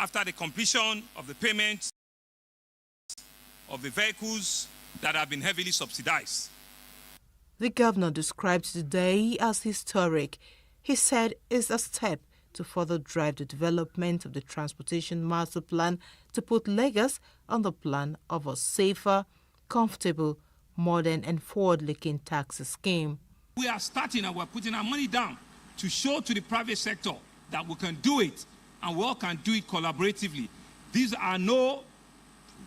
after the completion of the payment of the vehicles that have been heavily subsidized. The governor described the day as historic. He said it's a step to further drive the development of the Transportation Master Plan to put Lagos on the plan of a safer, comfortable, modern and forward-looking taxi scheme. We are starting and we're putting our money down to show to the private sector that we can do it and we all can do it collaboratively. These are no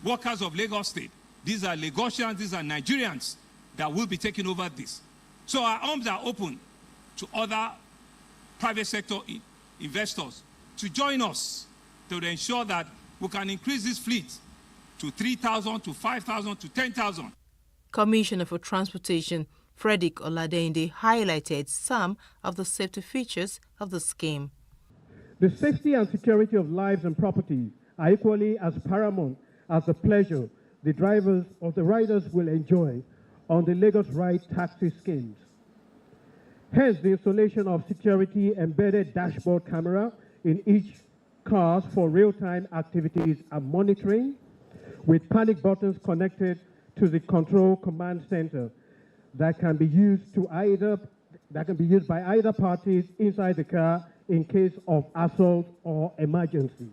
workers of Lagos State. These are Lagosians, these are Nigerians that will be taking over this. So our arms are open to other private sector investors to join us to ensure that we can increase this fleet to 3,000, to 5,000, to 10,000. Commissioner for Transportation Frederick Oladende highlighted some of the safety features of the scheme. The safety and security of lives and property are equally as paramount as the pleasure the drivers or the riders will enjoy on the Lagos Ride taxi schemes. Hence, the installation of security embedded dashboard camera in each car for real-time activities and monitoring, with panic buttons connected to the control command center that can be used by either parties inside the car in case of assault or emergency.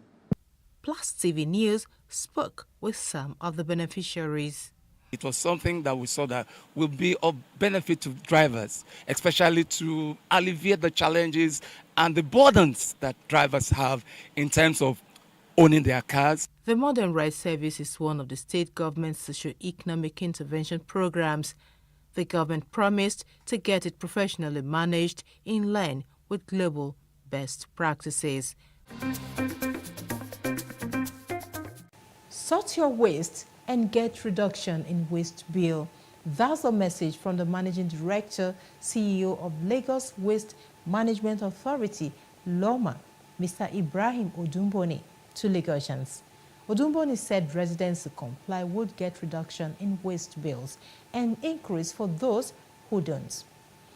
Plus TV News spoke with some of the beneficiaries. It was something that we saw that will be of benefit to drivers, especially to alleviate the challenges and the burdens that drivers have in terms of owning their cars. The Modern Ride Service is one of the state government's socio-economic intervention programs. The government promised to get it professionally managed in line with global best practices. Sort your waste and get reduction in waste bill. That's a message from the Managing Director, CEO of Lagos Waste Management Authority, LOMA, Mr. Ibrahim Odumboni, to Lagosians. Odumboni said residents who comply would get reduction in waste bills and increase for those who don't.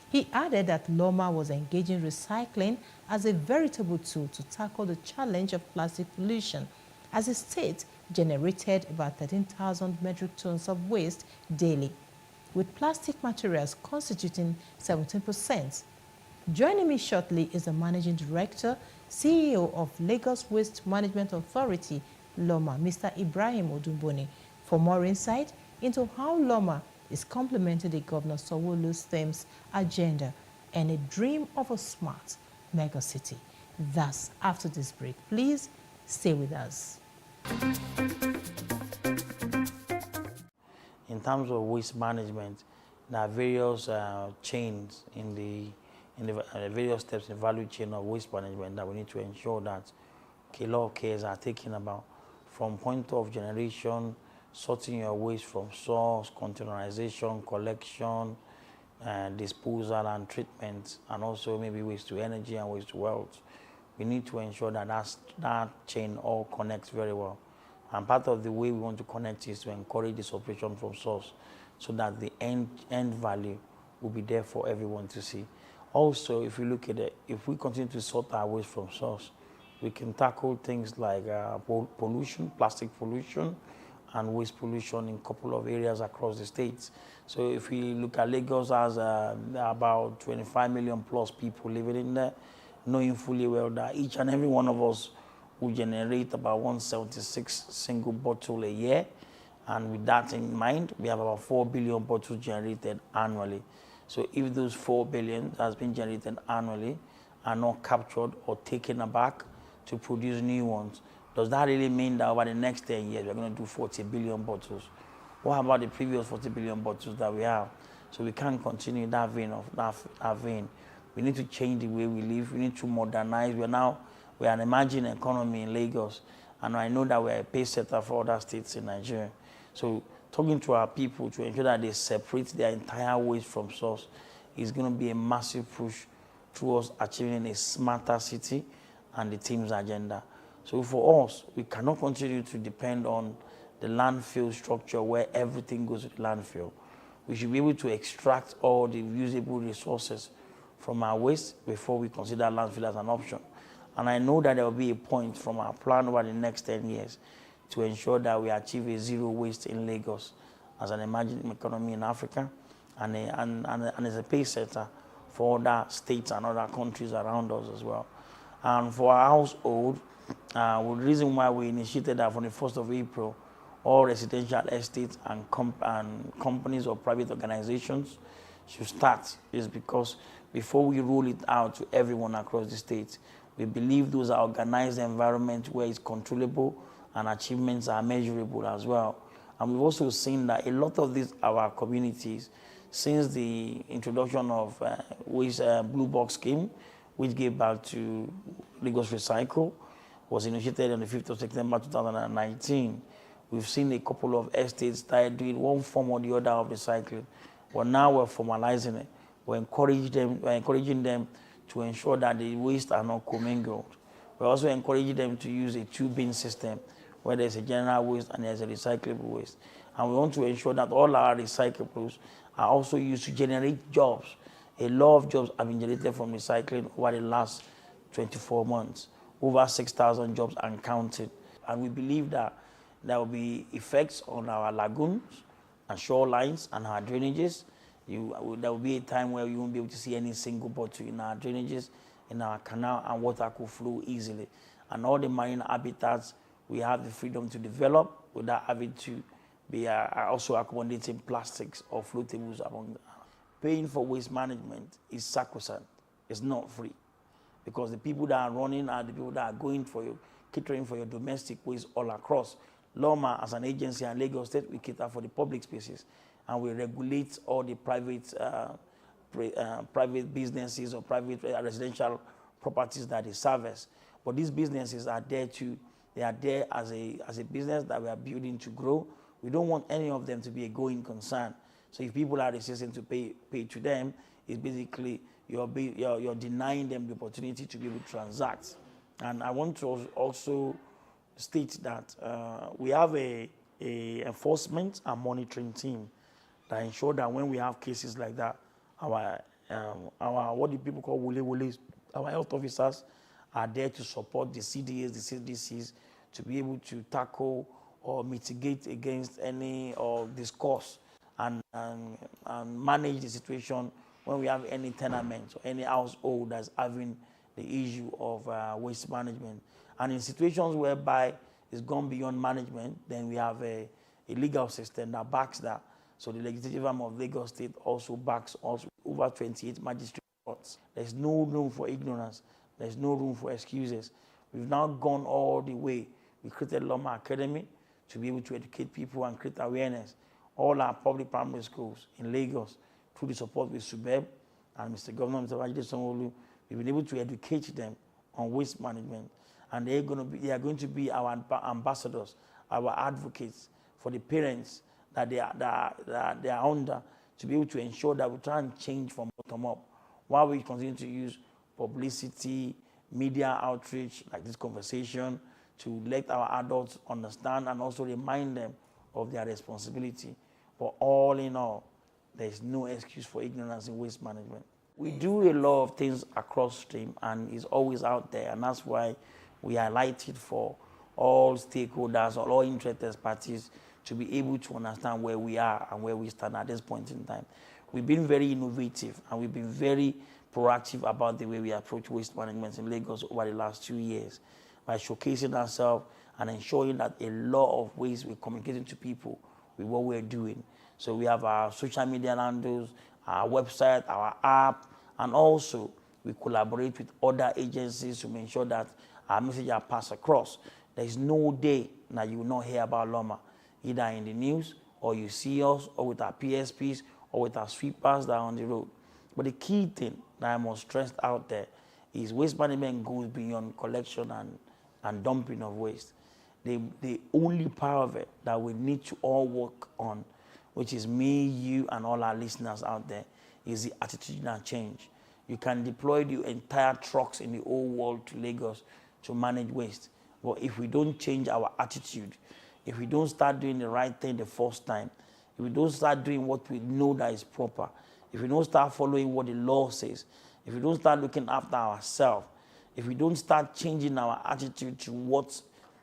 He added that LOMA was engaging recycling as a veritable tool to tackle the challenge of plastic pollution, as the state generated about 13,000 metric tons of waste daily, with plastic materials constituting 17%. Joining me shortly is the Managing Director, CEO of Lagos Waste Management Authority, LOMA, Mr. Ibrahim Odumboni, for more insight into how LOMA is complementing the Governor Sanwo-Olu's themes, agenda, and a dream of a smart megacity. Thus, after this break, please stay with us. In terms of waste management, there are various chains in the various steps in the value chain of waste management that we need to ensure that a lot of cares are taken about, from point of generation, sorting your waste from source, containerization, collection, disposal and treatment, and also maybe waste to energy and waste to wealth. We need to ensure that that chain all connects very well. And part of the way we want to connect is to encourage this operation from source so that the end value will be there for everyone to see. Also, if you look at it, if we continue to sort our waste from source, we can tackle things like pollution, plastic pollution, and waste pollution in a couple of areas across the states. So if we look at Lagos as about 25 million plus people living in there, knowing fully well that each and every one of us will generate about 176 single bottle a year. And with that in mind, we have about 4 billion bottles generated annually. So if those 4 billion that has been generated annually are not captured or taken back to produce new ones, does that really mean that over the next 10 years, we're going to do 40 billion bottles? What about the previous 40 billion bottles that we have? So we can't continue in that vein. We need to change the way we live. We need to modernize. We're an emerging economy in Lagos, and I know that we're a pace setter for other states in Nigeria. So talking to our people to ensure that they separate their entire waste from source is going to be a massive push towards achieving a smarter city and the team's agenda. So for us, we cannot continue to depend on the landfill structure where everything goes to the landfill. We should be able to extract all the usable resources from our waste before we consider landfill as an option. And I know that there will be a point from our plan over the next 10 years to ensure that we achieve a zero waste in Lagos as an emerging economy in Africa and as a pace setter for other states and other countries around us as well. And for our household, the reason why we initiated that from the 1st of April, all residential estates and companies or private organizations should start is because before we roll it out to everyone across the state, we believe those are organized environments where it's controllable and achievements are measurable as well. And we've also seen that a lot of these our communities, since the introduction of Blue Box scheme, which gave back to Lagos Recycle, was initiated on the 5th of September 2019. We've seen a couple of estates start doing one form or the other of recycling. But now we're formalizing it. We're encouraging them to ensure that the waste are not commingled. We're also encouraging them to use a two-bin system where there's a general waste and there's a recyclable waste. And we want to ensure that all our recyclables are also used to generate jobs. A lot of jobs have been generated from recycling over the last 24 months. Over 6,000 jobs and counting. And we believe that there will be effects on our lagoons and shorelines and our drainages. There will be a time where you won't be able to see any single bottle in our drainages, in our canal, and water could flow easily. And all the marine habitats, we have the freedom to develop without having to be also accommodating plastics or floatables among them. Paying for waste management is sacrosanct. It's not free. Because the people that are running are the people that are going for you, catering for your domestic waste all across. LOMA, as an agency and Lagos State, we cater for the public spaces. And we regulate all the private businesses or private residential properties that they service. But these businesses are there as a business that we are building to grow. We don't want any of them to be a going concern. So if people are resisting to pay to them, it's basically you're denying them the opportunity to be able to transact. And I want to also state that we have a enforcement and monitoring team that ensure that when we have cases like that, our what do people call wules, our health officers are there to support the CDAs, the CDCs, to be able to tackle or mitigate against any of this cause and manage the situation when we have any tenements or any household that's having the issue of waste management. And in situations whereby it's gone beyond management, then we have a legal system that backs that. So the legislative arm of Lagos State also backs us over 28 magistrate courts. There's no room for ignorance. There's no room for excuses. We've now gone all the way. We created Loma Academy to be able to educate people and create awareness. All our public primary schools in Lagos, through the support with SUBEB and Mr. Governor, Mr. Wajide Sanwo-Olu, we've been able to educate them on waste management. And they are going to be our ambassadors, our advocates for the parents that they are under, to be able to ensure that we try and change from bottom up, while we continue to use publicity, media outreach, like this conversation, to let our adults understand and also remind them of their responsibility. But all in all, there is no excuse for ignorance in waste management. We do a lot of things across stream and it's always out there, and that's why we highlight it for all stakeholders or all interested parties to be able to understand where we are and where we stand at this point in time. We've been very innovative and we've been very proactive about the way we approach waste management in Lagos over the last 2 years by showcasing ourselves and ensuring that a lot of ways we're communicating to people with what we're doing. So we have our social media handles, our website, our app, and also we collaborate with other agencies to make sure that our message are passed across. There is no day that you will not hear about Loma, either in the news, or you see us, or with our PSPs, or with our sweepers that are on the road. But the key thing that I must stress out there is waste management goes beyond collection and dumping of waste. The only part of it that we need to all work on, which is me, you, and all our listeners out there, is the attitudinal change. You can deploy the entire trucks in the whole world to Lagos to manage waste. But if we don't change our attitude, if we don't start doing the right thing the first time, if we don't start doing what we know that is proper, if we don't start following what the law says, if we don't start looking after ourselves, if we don't start changing our attitude to what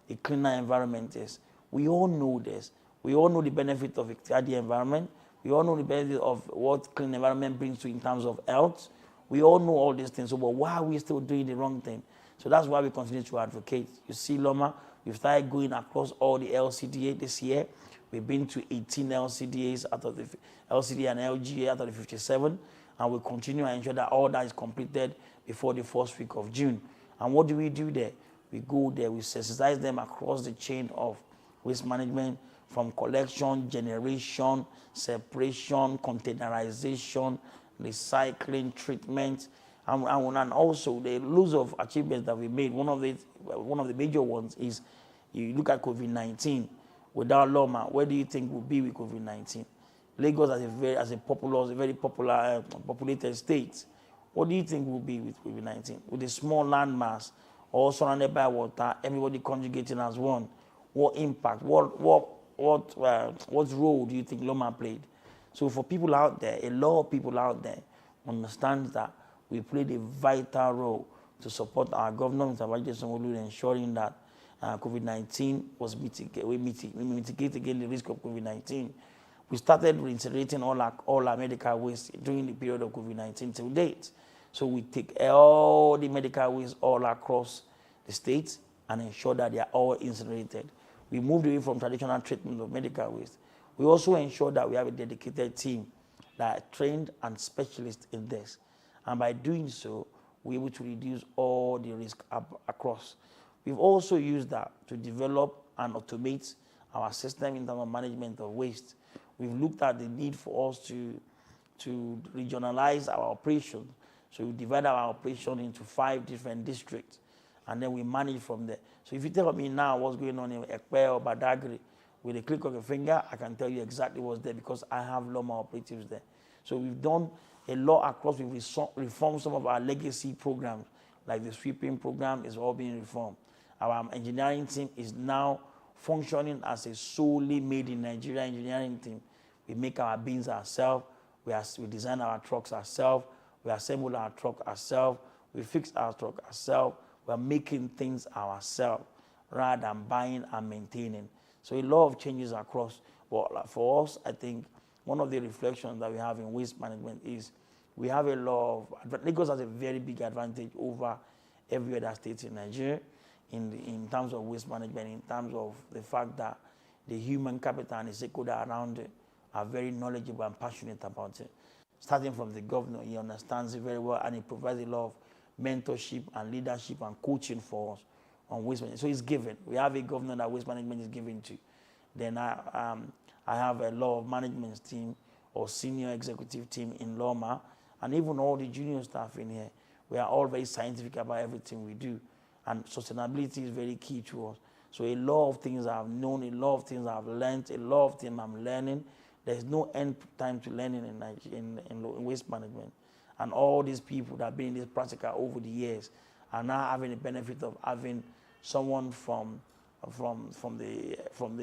a cleaner environment is, we all know this. We all know the benefit of a tidy environment. We all know the benefit of what clean environment brings to in terms of health. We all know all these things. So, but why are we still doing the wrong thing? So that's why we continue to advocate. You see, Loma, we've started going across all the LCDA this year. We've been to 18 LCDAs out of the LCD and LGA out of the 57, and we'll continue to ensure that all that is completed before the first week of June. And what do we do there? We go there, we sensitize them across the chain of waste management, from collection, generation, separation, containerization, recycling, treatment, and also the loads of achievements that we made. One of the major ones is, you look at COVID-19. Without Loma, where do you think we'll be with COVID-19? Lagos as a very popular populated state. What do you think we'll be with COVID-19? With a small landmass, all surrounded by water, everybody conjugating as one. What impact? What role do you think Loma played? So for people out there, a lot of people out there understand that we played a vital role to support our governor, Mr. Babajide Sanwo-Olu, ensuring that COVID-19 was mitigated. We mitigate again the risk of COVID-19. We started reincinerating all our medical waste during the period of COVID-19 till date. So we take all the medical waste all across the state and ensure that they are all incinerated. We moved away from traditional treatment of medical waste. We also ensure that we have a dedicated team that are trained and specialists in this. And by doing so, we're able to reduce all the risk across. We've also used that to develop and automate our system in terms of management of waste. We've looked at the need for us to regionalize our operation. So we divide our operation into 5 different districts, and then we manage from there. So if you tell me now what's going on in Ekpe or Badagry, with a click of a finger, I can tell you exactly what's there because I have Loma operatives there. So we've done a lot across. We've reformed some of our legacy programs, like the sweeping program is all being reformed. Our engineering team is now functioning as a solely made in Nigeria engineering team. We make our bins ourselves, we design our trucks ourselves, we assemble our truck ourselves, we fix our truck ourselves, we're making things ourselves rather than buying and maintaining. So a lot of changes across. But for us, I think one of the reflections that we have in waste management is we have a lot of, Lagos has a very big advantage over every other state in Nigeria in terms of waste management, in terms of the fact that the human capital and the stakeholder around it are very knowledgeable and passionate about it. Starting from the governor, he understands it very well, and he provides a lot of mentorship and leadership and coaching for us on waste management. So it's given. We have a governor that waste management is given to. Then I have a lot of management team or senior executive team in Loma, and even all the junior staff in here. We are all very scientific about everything we do. And sustainability is very key to us. So a lot of things I've known, a lot of things I've learned, a lot of things I'm learning. There's no end time to learning in waste management. And all these people that have been in this practical over the years are now having the benefit of having someone from the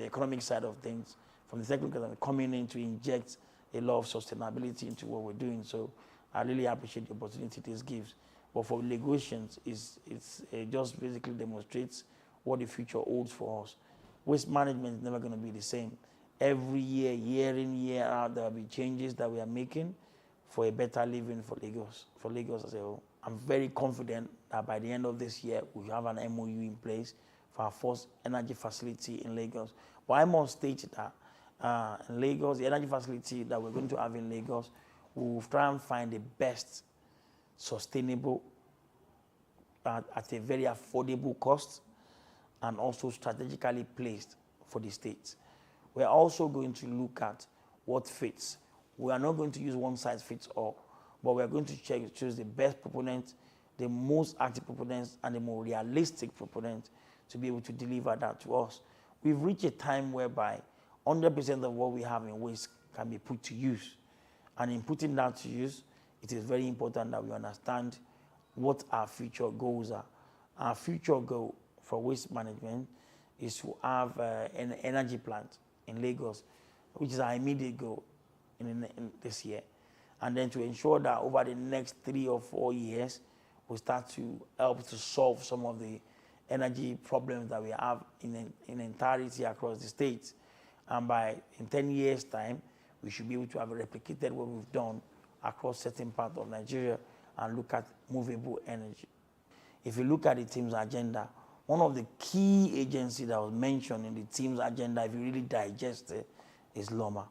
economic side of things, from the technical side, coming in to inject a lot of sustainability into what we're doing. So I really appreciate the opportunity this gives. But for Lagosians, it just basically demonstrates what the future holds for us. Waste management is never going to be the same. Every year, year in, year out, there will be changes that we are making for a better living for Lagos as a whole. I'm very confident that by the end of this year, we have an MOU in place for our first energy facility in Lagos. But I must state that in Lagos, the energy facility that we're going to have in Lagos, we'll try and find the best sustainable at a very affordable cost and also strategically placed for the state. We're also going to look at what fits. We are not going to use one size fits all, but we're going to choose the best proponent, the most active proponents, and the more realistic proponent to be able to deliver that to us. We've reached a time whereby 100% of what we have in waste can be put to use. And in putting that to use, it is very important that we understand what our future goals are. Our future goal for waste management is to have an energy plant in Lagos, which is our immediate goal in this year. And then to ensure that over the next 3 or 4 years, will start to help to solve some of the energy problems that we have in entirety across the state. And in 10 years' time, we should be able to have replicated what we've done across certain parts of Nigeria and look at movable energy. If you look at the team's agenda, one of the key agencies that was mentioned in the team's agenda, if you really digest it, is LOMA.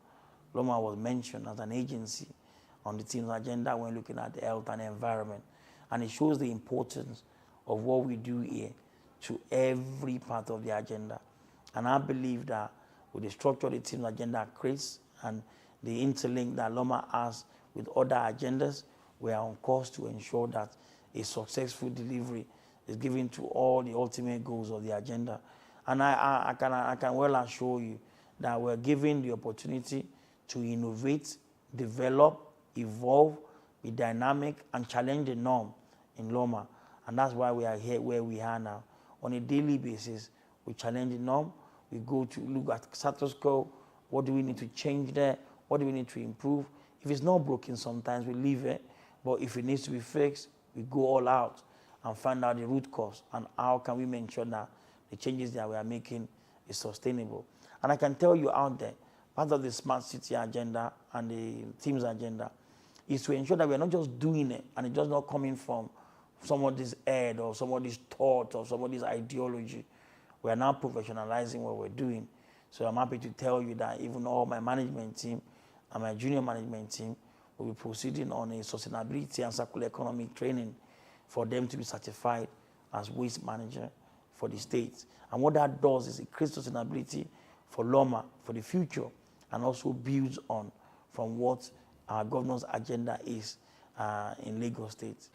LOMA was mentioned as an agency on the team's agenda when looking at the health and environment. And it shows the importance of what we do here to every part of the agenda. And I believe that with the structure the team's agenda creates and the interlink that LOMA has with other agendas, we are on course to ensure that a successful delivery is given to all the ultimate goals of the agenda. And I can well assure you that we're given the opportunity to innovate, develop, evolve, be dynamic, and challenge the norm in LOMA. And that's why we are here where we are now. On a daily basis, we challenge the norm. We go to look at status quo. What do we need to change there? What do we need to improve? If it's not broken, sometimes we leave it. But if it needs to be fixed, we go all out and find out the root cause and how can we make sure that the changes that we are making is sustainable. And I can tell you out there, part of the smart city agenda and the team's agenda is to ensure that we're not just doing it and it's just not coming from somebody's head or somebody's thought or somebody's ideology. We are now professionalizing what we're doing. So I'm happy to tell you that even all my management team and my junior management team will be proceeding on a sustainability and circular economy training for them to be certified as waste manager for the state. And what that does is it creates sustainability for LOMA for the future and also builds on from what our governor's agenda is in Lagos State.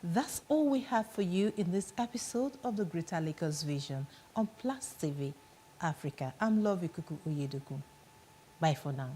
That's all we have for you in this episode of the Greater Lagos Vision on Plus TV Africa. I'm Lovey Kuku Oyedoku. Bye for now.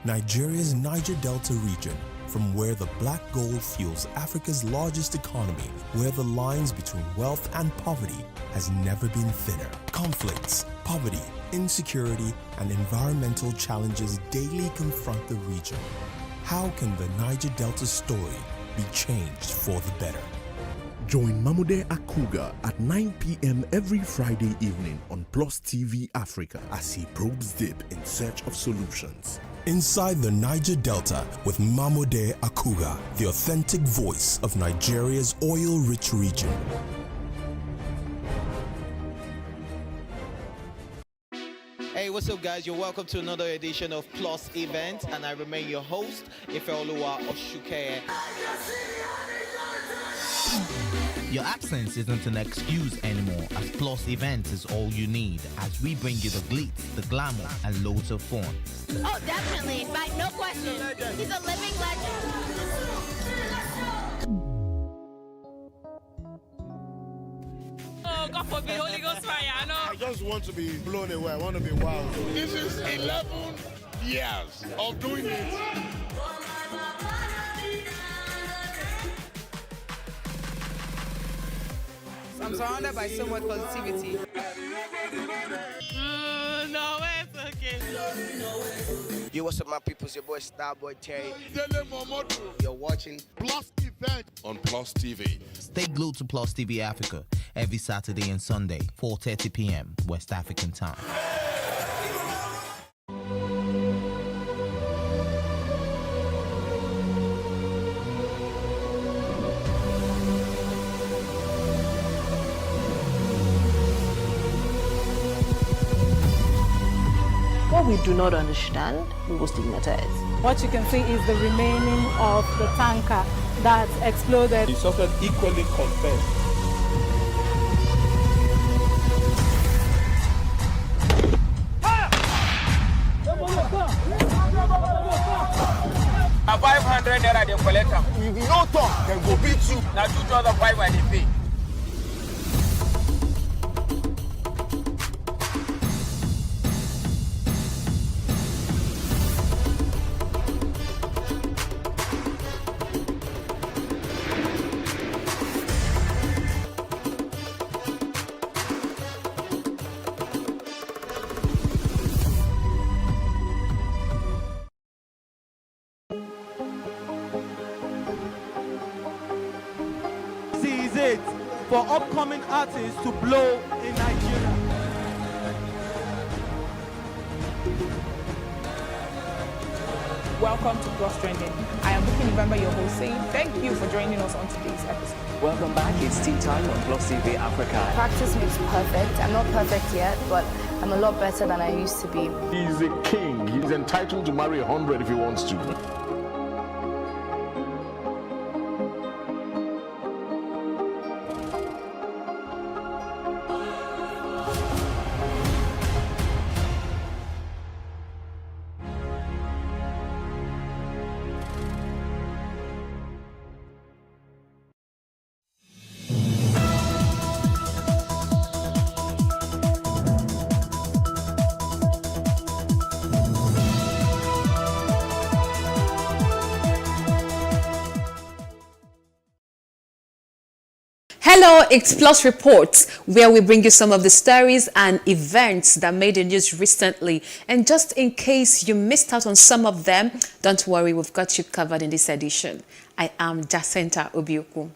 Nigeria's Niger Delta region, from where the black gold fuels Africa's largest economy, where the lines between wealth and poverty has never been thinner. Conflicts, poverty, insecurity, and environmental challenges daily confront the region. How can the Niger Delta story be changed for the better? Join Mamude Akuga at 9 p.m. every Friday evening on PlusTvAfrica as he probes deep in search of solutions. Inside the Niger Delta with Mamude Akuga, the authentic voice of Nigeria's oil-rich region. Hey, what's up, guys? You're welcome to another edition of Plus Event, and I remain your host, Ifeoluwa Oshuke. Your absence isn't an excuse anymore, as Plus Events is all you need, as we bring you the glitz, the glamour, and loads of fun. Oh, definitely. Right, no question. He's a living legend. Oh, God forbid, Holy Ghost fire, I know. I just want to be blown away. I want to be wild. This is 11 years of doing it. I'm surrounded by so much positivity. No, it's okay. Yo, what's up, my people? It's your boy Starboy Terry. You're watching Plus Event on Plus TV. Stay glued to Plus TV Africa every Saturday and Sunday, 4:30 p.m. West African time. What we do not understand, we will stigmatize. What you can see is the remaining of the tanker that exploded. He suffered equally confessed. A 500 naira they collect them. If you don't talk, then go beat you. Now you draw the fight where they pay. For upcoming artists to blow in Nigeria. Welcome to Plus Trending. I am Booking November, your host, saying thank you for joining us on today's episode. Welcome back. It's tea time on PlusTvAfrica. Practice makes perfect. I'm not perfect yet, but I'm a lot better than I used to be. He's a king. He's entitled to marry 100 if he wants to. Hello, it's Plus Reports, where we bring you some of the stories and events that made the news recently. And just in case you missed out on some of them, don't worry, we've got you covered in this edition. I am Jacinta Obiuku.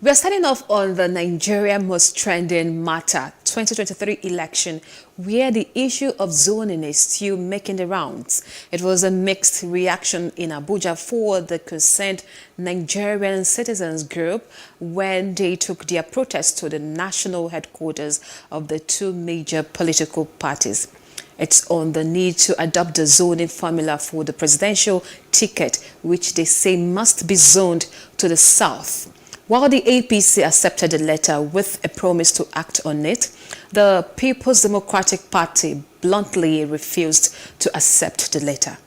We are starting off on the Nigeria Most Trending Matter 2023 election, where the issue of zoning is still making the rounds. It was a mixed reaction in Abuja for the concerned Nigerian citizens group when they took their protest to the national headquarters of the two major political parties. It's on the need to adopt the zoning formula for the presidential ticket, which they say must be zoned to the south. While the APC accepted the letter with a promise to act on it, the People's Democratic Party bluntly refused to accept the letter.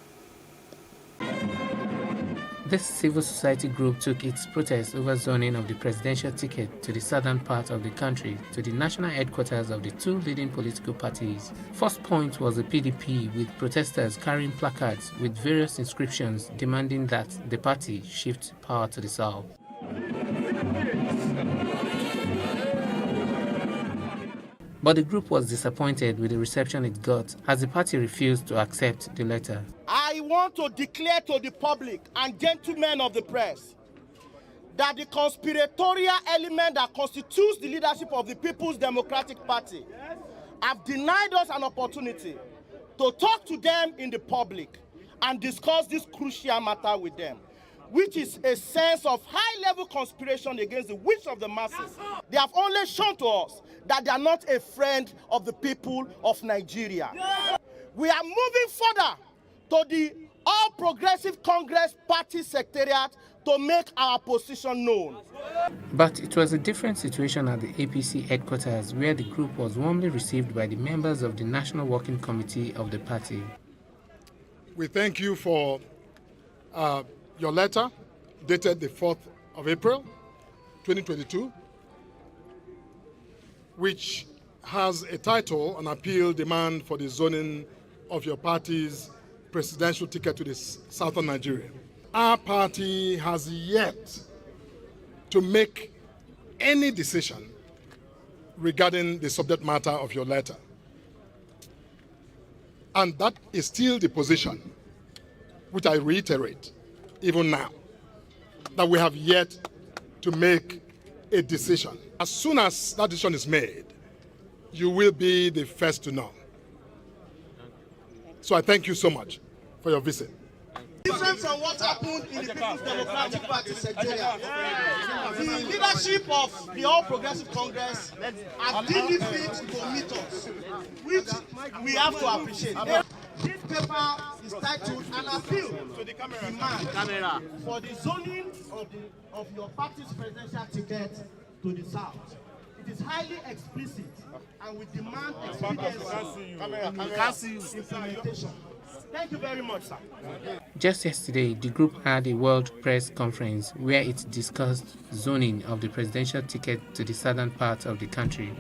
This civil society group took its protest over zoning of the presidential ticket to the southern part of the country to the national headquarters of the two leading political parties. First point was the PDP, with protesters carrying placards with various inscriptions demanding that the party shift power to the south. But the group was disappointed with the reception it got, as the party refused to accept the letter. I want to declare to the public and gentlemen of the press that the conspiratorial element that constitutes the leadership of the People's Democratic Party have denied us an opportunity to talk to them in the public and discuss this crucial matter with them, which is a sense of high-level conspiration against the wish of the masses. They have only shown to us that they are not a friend of the people of Nigeria. We are moving further to the All Progressive Congress Party Secretariat to make our position known. But it was a different situation at the APC headquarters, where the group was warmly received by the members of the National Working Committee of the party. We thank you for your letter dated the 4th of April, 2022, which has a title, an appeal demand for the zoning of your party's presidential ticket to the southern Nigeria. Our party has yet to make any decision regarding the subject matter of your letter. And that is still the position, which I reiterate, even now, that we have yet to make a decision. As soon as that decision is made, you will be the first to know. So I thank you so much for your visit. Different from what happened in the People's Democratic Party Secretariat, the leadership of the All Progressive Congress have deemed it fit to meet us, which we have to appreciate. paper is titled An Appeal to the Demand for the zoning of your party's presidential ticket to the south. It is highly explicit and we demand implementation. Thank you very much, sir. Just yesterday, the group had a world press conference where it discussed zoning of the presidential ticket to the southern part of the country.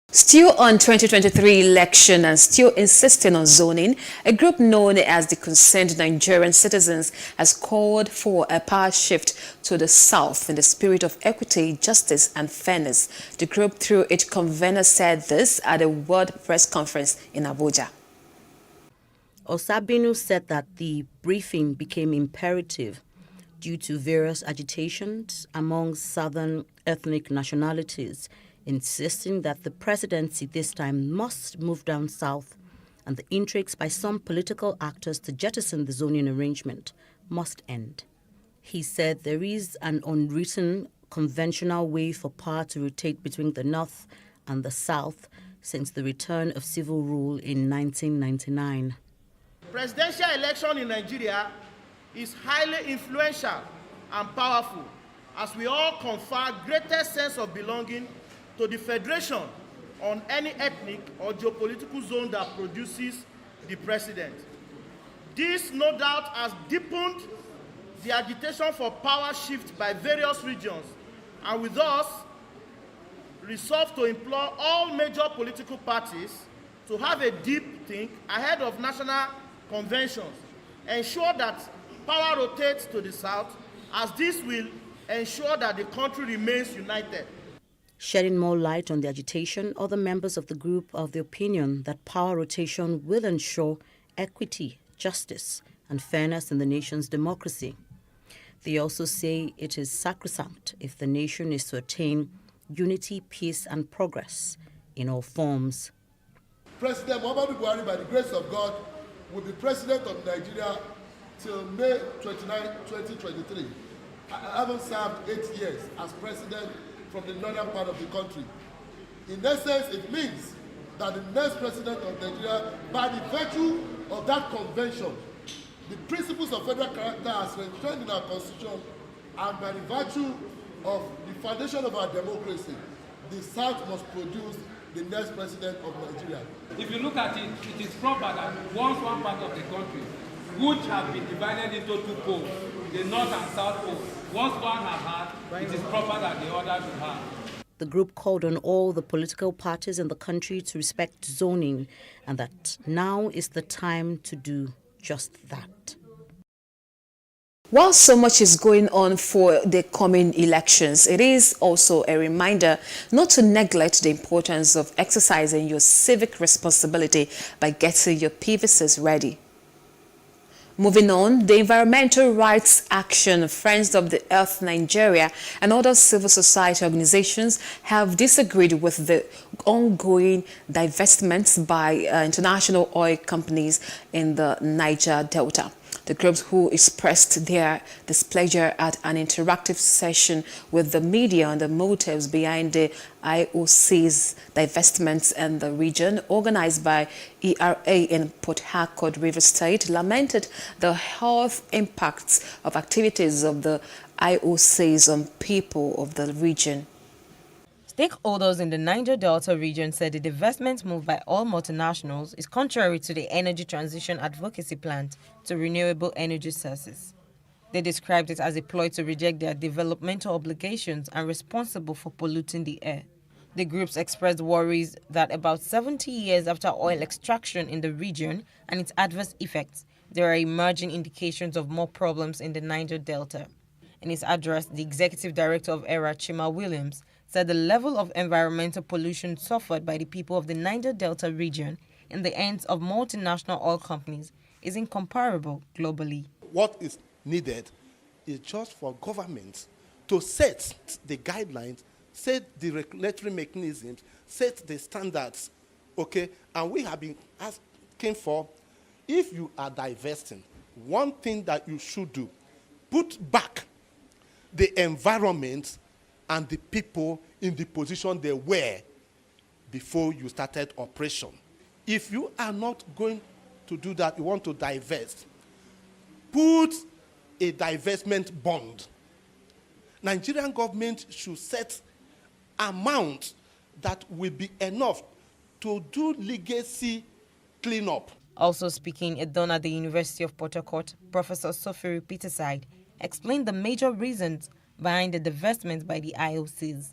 Still on 2023 election and still insisting on zoning, a group known as the Concerned Nigerian Citizens has called for a power shift to the south in the spirit of equity, justice and fairness. The group, through its convener, said this at a world press conference in Abuja. Osabinu said that the briefing became imperative due to various agitations among southern ethnic nationalities, insisting that the presidency this time must move down south and the intrigues by some political actors to jettison the zoning arrangement must end. He said there is an unwritten conventional way for power to rotate between the north and the south since the return of civil rule in 1999. Presidential election in Nigeria is highly influential and powerful as we all confer greater sense of belonging to the federation on any ethnic or geopolitical zone that produces the president. This, no doubt, has deepened the agitation for power shift by various regions, and with us, resolved to implore all major political parties to have a deep think ahead of national conventions, ensure that power rotates to the south, as this will ensure that the country remains united. Shedding more light on the agitation, other members of the group are of the opinion that power rotation will ensure equity, justice, and fairness in the nation's democracy. They also say it is sacrosanct if the nation is to attain unity, peace, and progress in all forms. President Muhammadu Buhari, by the grace of God, will be president of Nigeria till May 29, 2023. I haven't served 8 years as president from the northern part of the country. In essence, it means that the next president of Nigeria, by the virtue of that convention, the principles of federal character as enshrined in our constitution, and by the virtue of the foundation of our democracy, the South must produce the next president of Nigeria. If you look at it, it is proper that once one part of the country, which have been divided into two poles, the north and south pole, once one has had, it is proper that the other should have. The group called on all the political parties in the country to respect zoning and that now is the time to do just that. While so much is going on for the coming elections, it is also a reminder not to neglect the importance of exercising your civic responsibility by getting your PVCs ready. Moving on, the Environmental Rights Action, Friends of the Earth Nigeria, and other civil society organizations have disagreed with the ongoing divestments by international oil companies in the Niger Delta. The groups who expressed their displeasure at an interactive session with the media on the motives behind the IOC's divestments in the region, organized by ERA in Port Harcourt, Rivers State, lamented the health impacts of activities of the IOCs on people of the region. Stakeholders in the Niger Delta region said the divestment move by all multinationals is contrary to the energy transition advocacy plan to renewable energy sources. They described it as a ploy to reject their developmental obligations and responsible for polluting the air. The groups expressed worries that about 70 years after oil extraction in the region and its adverse effects, there are emerging indications of more problems in the Niger Delta. In his address, the executive director of ERA, Chima Williams, said the level of environmental pollution suffered by the people of the Niger Delta region in the hands of multinational oil companies is incomparable globally. What is needed is just for governments to set the guidelines, set the regulatory mechanisms, set the standards, okay? And we have been asking for, if you are divesting, one thing that you should do, put back the environment and the people in the position they were before you started operation. If you are not going to do that, you want to divest, put a divestment bond. Nigerian government should set amount that will be enough to do legacy cleanup. Also speaking, a donor at the University of Port Harcourt, Professor Sofiri Peterside, explained the major reasons behind the divestment by the IOCs.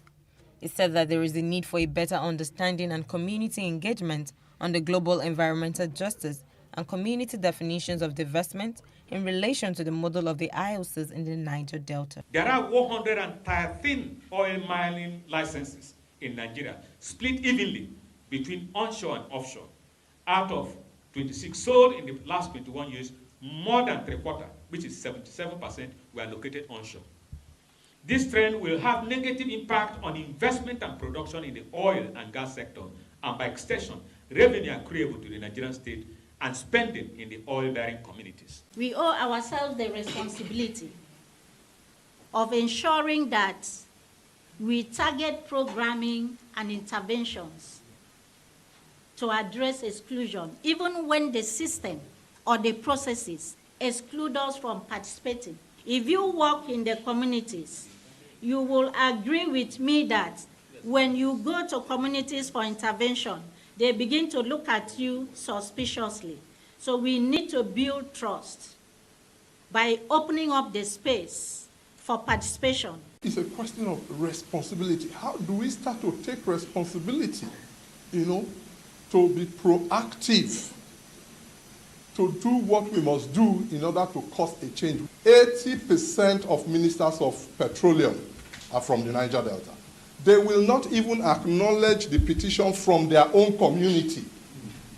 He said that there is a need for a better understanding and community engagement on the global environmental justice and community definitions of divestment in relation to the model of the IOCs in the Niger Delta. There are 113 oil mining licenses in Nigeria, split evenly between onshore and offshore. Out of 26 sold in the last 21 years, more than three-quarters, which is 77%, were located onshore. This trend will have negative impact on investment and production in the oil and gas sector, and by extension, revenue accruable to the Nigerian state and spending in the oil-bearing communities. We owe ourselves the responsibility of ensuring that we target programming and interventions to address exclusion, even when the system or the processes exclude us from participating. If you work in the communities, you will agree with me that when you go to communities for intervention, they begin to look at you suspiciously. So we need to build trust by opening up the space for participation. It's a question of responsibility. How do we start to take responsibility, to be proactive, to do what we must do in order to cause a change? 80% of ministers of petroleum are from the Niger Delta. They will not even acknowledge the petition from their own community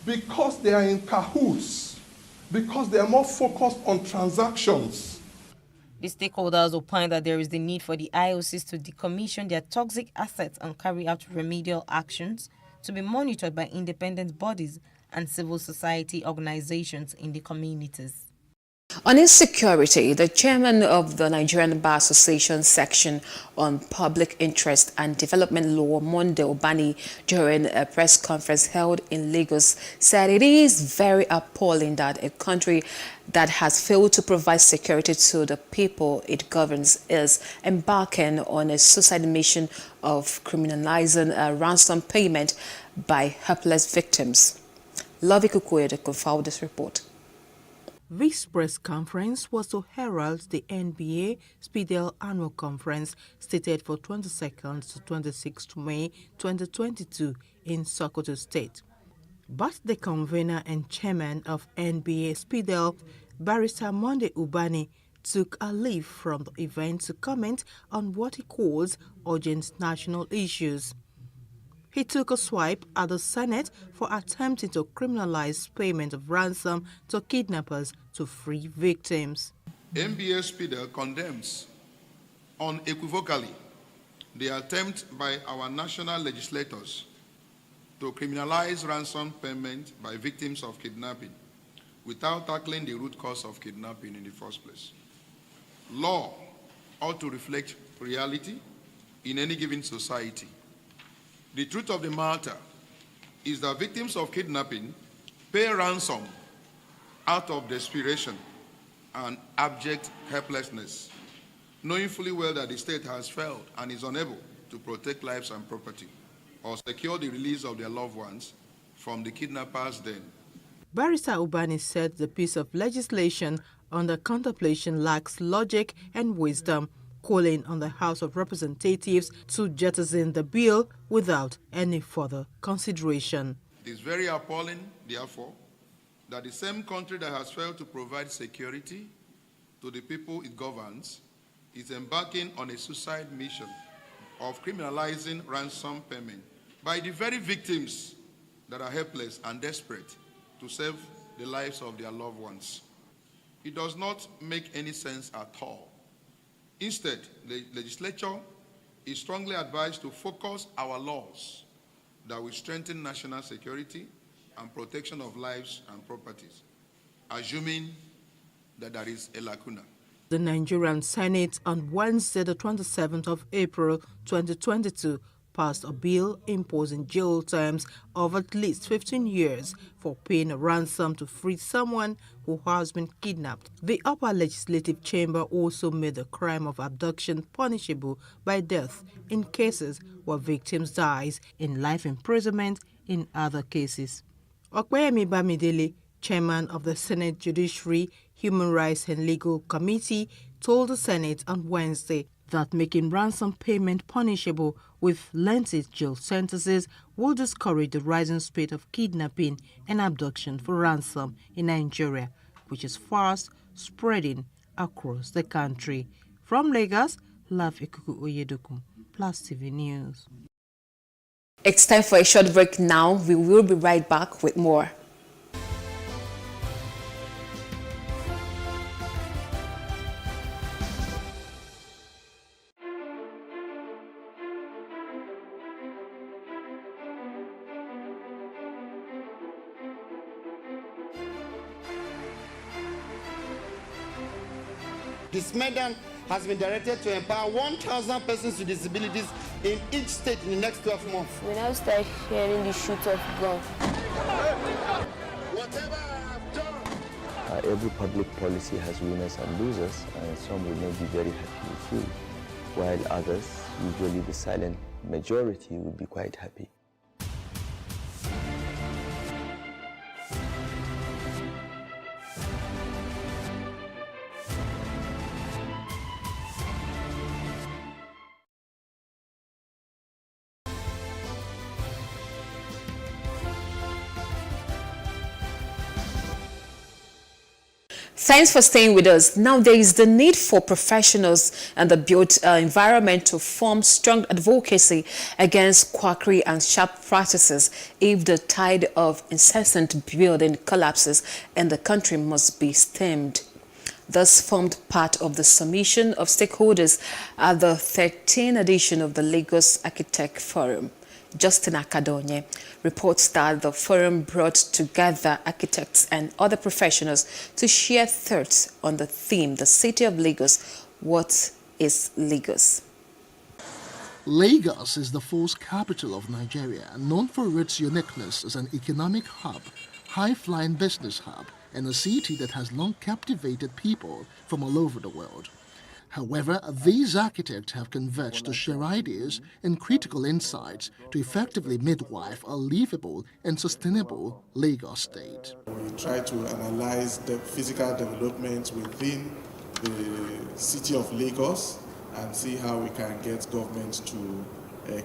because they are in cahoots, because they are more focused on transactions. The stakeholders opine that there is the need for the IOCs to decommission their toxic assets and carry out remedial actions to be monitored by independent bodies and civil society organizations in the communities. On insecurity, the chairman of the Nigerian Bar Association section on public interest and development law, Monde Obani, during a press conference held in Lagos, said it is very appalling that a country that has failed to provide security to the people it governs is embarking on a suicide mission of criminalizing ransom payment by helpless victims. Lovey Kukoye confirmed this report. This press conference was to herald the NBA Speedel Annual Conference stated for 22nd to 26th May 2022 in Sokoto State. But the convener and chairman of NBA Speedel, Barrister Monde Ubani, took a leave from the event to comment on what he calls urgent national issues. He took a swipe at the Senate for attempting to criminalize payment of ransom to kidnappers to free victims. NBA Speedel condemns unequivocally the attempt by our national legislators to criminalize ransom payment by victims of kidnapping without tackling the root cause of kidnapping in the first place. Law ought to reflect reality in any given society. The truth of the matter is that victims of kidnapping pay ransom out of desperation and abject helplessness, knowing fully well that the state has failed and is unable to protect lives and property or secure the release of their loved ones from the kidnappers' den. Barrister Ubani said the piece of legislation under contemplation lacks logic and wisdom, calling on the House of Representatives to jettison the bill without any further consideration. It is very appalling, therefore, that the same country that has failed to provide security to the people it governs is embarking on a suicide mission of criminalizing ransom payment by the very victims that are helpless and desperate to save the lives of their loved ones. It does not make any sense at all. Instead, the legislature is strongly advised to focus our laws that will strengthen national security and protection of lives and properties, assuming that there is a lacuna. The Nigerian Senate on Wednesday, the 27th of April 2022, passed a bill imposing jail terms of at least 15 years for paying a ransom to free someone who has been kidnapped. The upper legislative chamber also made the crime of abduction punishable by death in cases where victims dies in life imprisonment in other cases. Okpeyemi Bamidele, chairman of the Senate Judiciary, Human Rights and Legal Committee, told the Senate on Wednesday that making ransom payment punishable with lengthy jail sentences will discourage the rising spate of kidnapping and abduction for ransom in Nigeria, which is fast spreading across the country. From Lagos, Love Ikuku Oyedoku, Plus TV News. It's time for a short break now. We will be right back with more. This medal has been directed to empower 1,000 persons with disabilities in each state in the next 12 months. We now start hearing the shoot of gun. Every public policy has winners and losers, and some will not be very happy with you, while others, usually the silent majority, will be quite happy. Thanks for staying with us. Now there is the need for professionals and the built environment to form strong advocacy against quackery and sharp practices if the tide of incessant building collapses, and the country must be stemmed. Thus formed part of the submission of stakeholders at the 13th edition of the Lagos Architect Forum. Justin Akadonye reports that the forum brought together architects and other professionals to share thoughts on the theme, the City of Lagos, what is Lagos? Lagos is the fourth capital of Nigeria, known for its uniqueness as an economic hub, high-flying business hub, and a city that has long captivated people from all over the world. However, these architects have converged to share ideas and critical insights to effectively midwife a livable and sustainable Lagos state. We try to analyze the physical development within the city of Lagos and see how we can get government to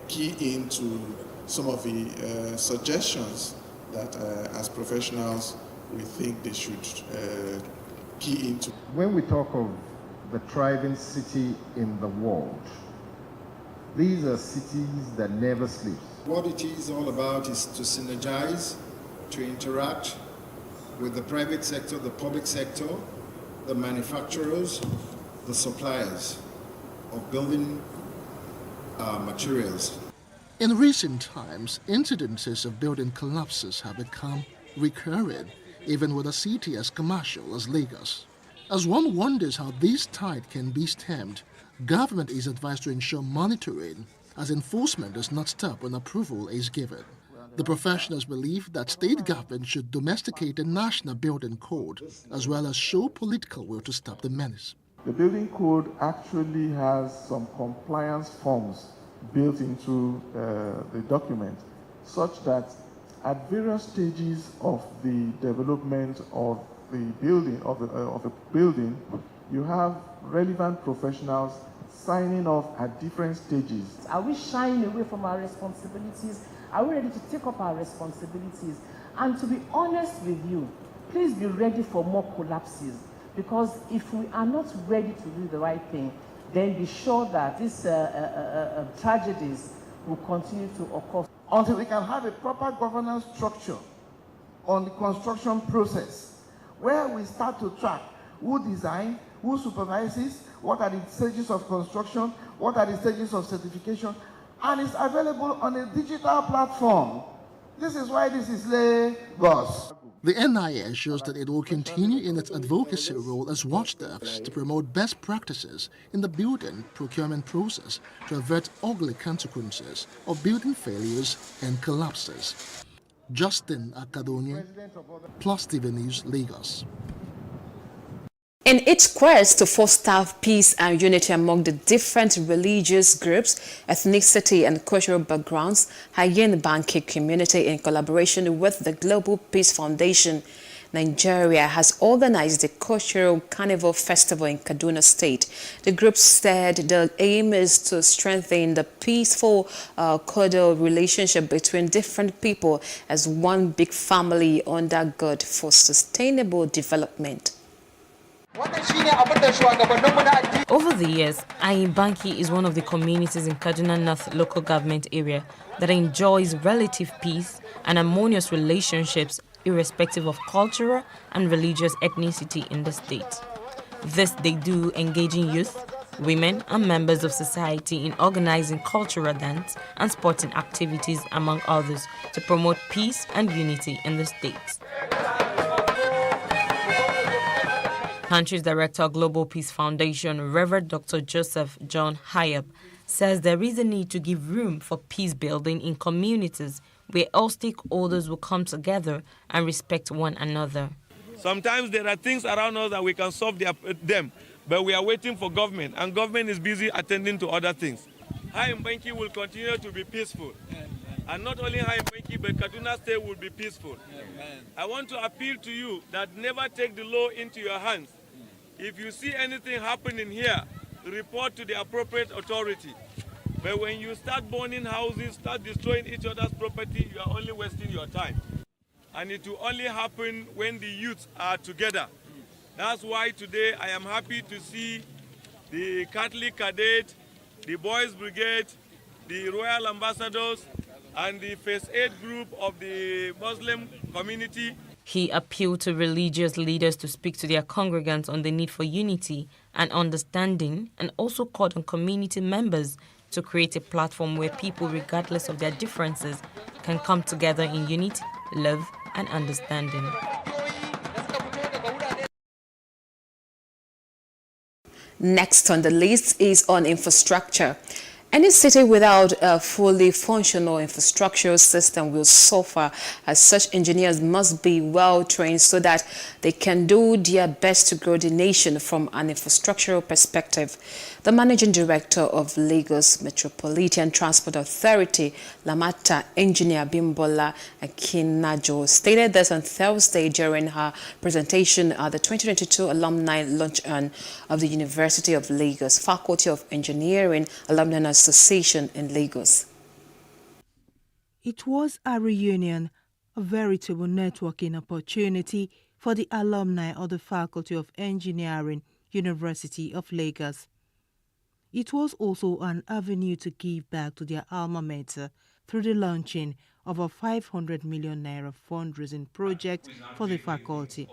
key into some of the suggestions that as professionals we think they should key into. When we talk of the thriving city in the world, these are cities that never sleep. What it is all about is to synergize, to interact with the private sector, the public sector, the manufacturers, the suppliers of building materials. In recent times, incidences of building collapses have become recurring, even with a city as commercial as Lagos. As one wonders how this tide can be stemmed, government is advised to ensure monitoring, as enforcement does not stop when approval is given. The professionals believe that state government should domesticate a national building code, as well as show political will to stop the menace. The building code actually has some compliance forms built into the document, such that at various stages of the development of the building of a building, you have relevant professionals signing off at different stages. Are we shying away from our responsibilities? Are we ready to take up our responsibilities? And to be honest with you, please be ready for more collapses, because if we are not ready to do the right thing, then be sure that these tragedies will continue to occur. Until we can have a proper governance structure on the construction process, where we start to track who designs, who supervises, what are the stages of construction, what are the stages of certification, and it's available on a digital platform. This is why this is Lagos. The NIA assures that it will continue in its advocacy role as watchdogs to promote best practices in the building procurement process to avert ugly consequences of building failures and collapses. Justin Akadonia, PlusTV News, Lagos. In its quest to foster peace and unity among the different religious groups, ethnicity and cultural backgrounds, Hayen Banki community, in collaboration with the Global Peace Foundation, Nigeria, has organized the Cultural Carnival Festival in Kaduna State. The group said the aim is to strengthen the peaceful, cordial relationship between different people as one big family under God for sustainable development. Over the years, Ayimbanki is one of the communities in Kaduna North local government area that enjoys relative peace and harmonious relationships irrespective of cultural and religious ethnicity in the state. This they do engaging youth, women and members of society in organizing cultural dance and sporting activities among others to promote peace and unity in the state. Country's Director of Global Peace Foundation, Reverend Dr. Joseph John Hayab, says there is a need to give room for peace building in communities where all stakeholders will come together and respect one another. Sometimes there are things around us that we can solve them, but we are waiting for government, and government is busy attending to other things. Ayimbanki will continue to be peaceful. And not only Ayimbanki, but Kaduna State will be peaceful. I want to appeal to you that never take the law into your hands. If you see anything happening here, report to the appropriate authority. But when you start burning houses, start destroying each other's property, you are only wasting your time. And it will only happen when the youth are together. That's why today I am happy to see the Catholic Cadet, the Boys Brigade, the Royal Ambassadors, and the First Aid group of the Muslim community. He appealed to religious leaders to speak to their congregants on the need for unity and understanding, and also called on community members to create a platform where people, regardless of their differences, can come together in unity, love, and understanding. Next on the list is on infrastructure. Any city without a fully functional infrastructural system will suffer, as such engineers must be well trained so that they can do their best to grow the nation from an infrastructural perspective. The Managing Director of Lagos Metropolitan Transport Authority, Lamata Engineer Bimbola Akinajo, stated this on Thursday during her presentation at the 2022 Alumni Luncheon of the University of Lagos Faculty of Engineering Alumni Association in Lagos. It was a reunion, a veritable networking opportunity for the alumni of the Faculty of Engineering, University of Lagos. It was also an avenue to give back to their alma mater through the launching of a 500 million naira fundraising project for the faculty.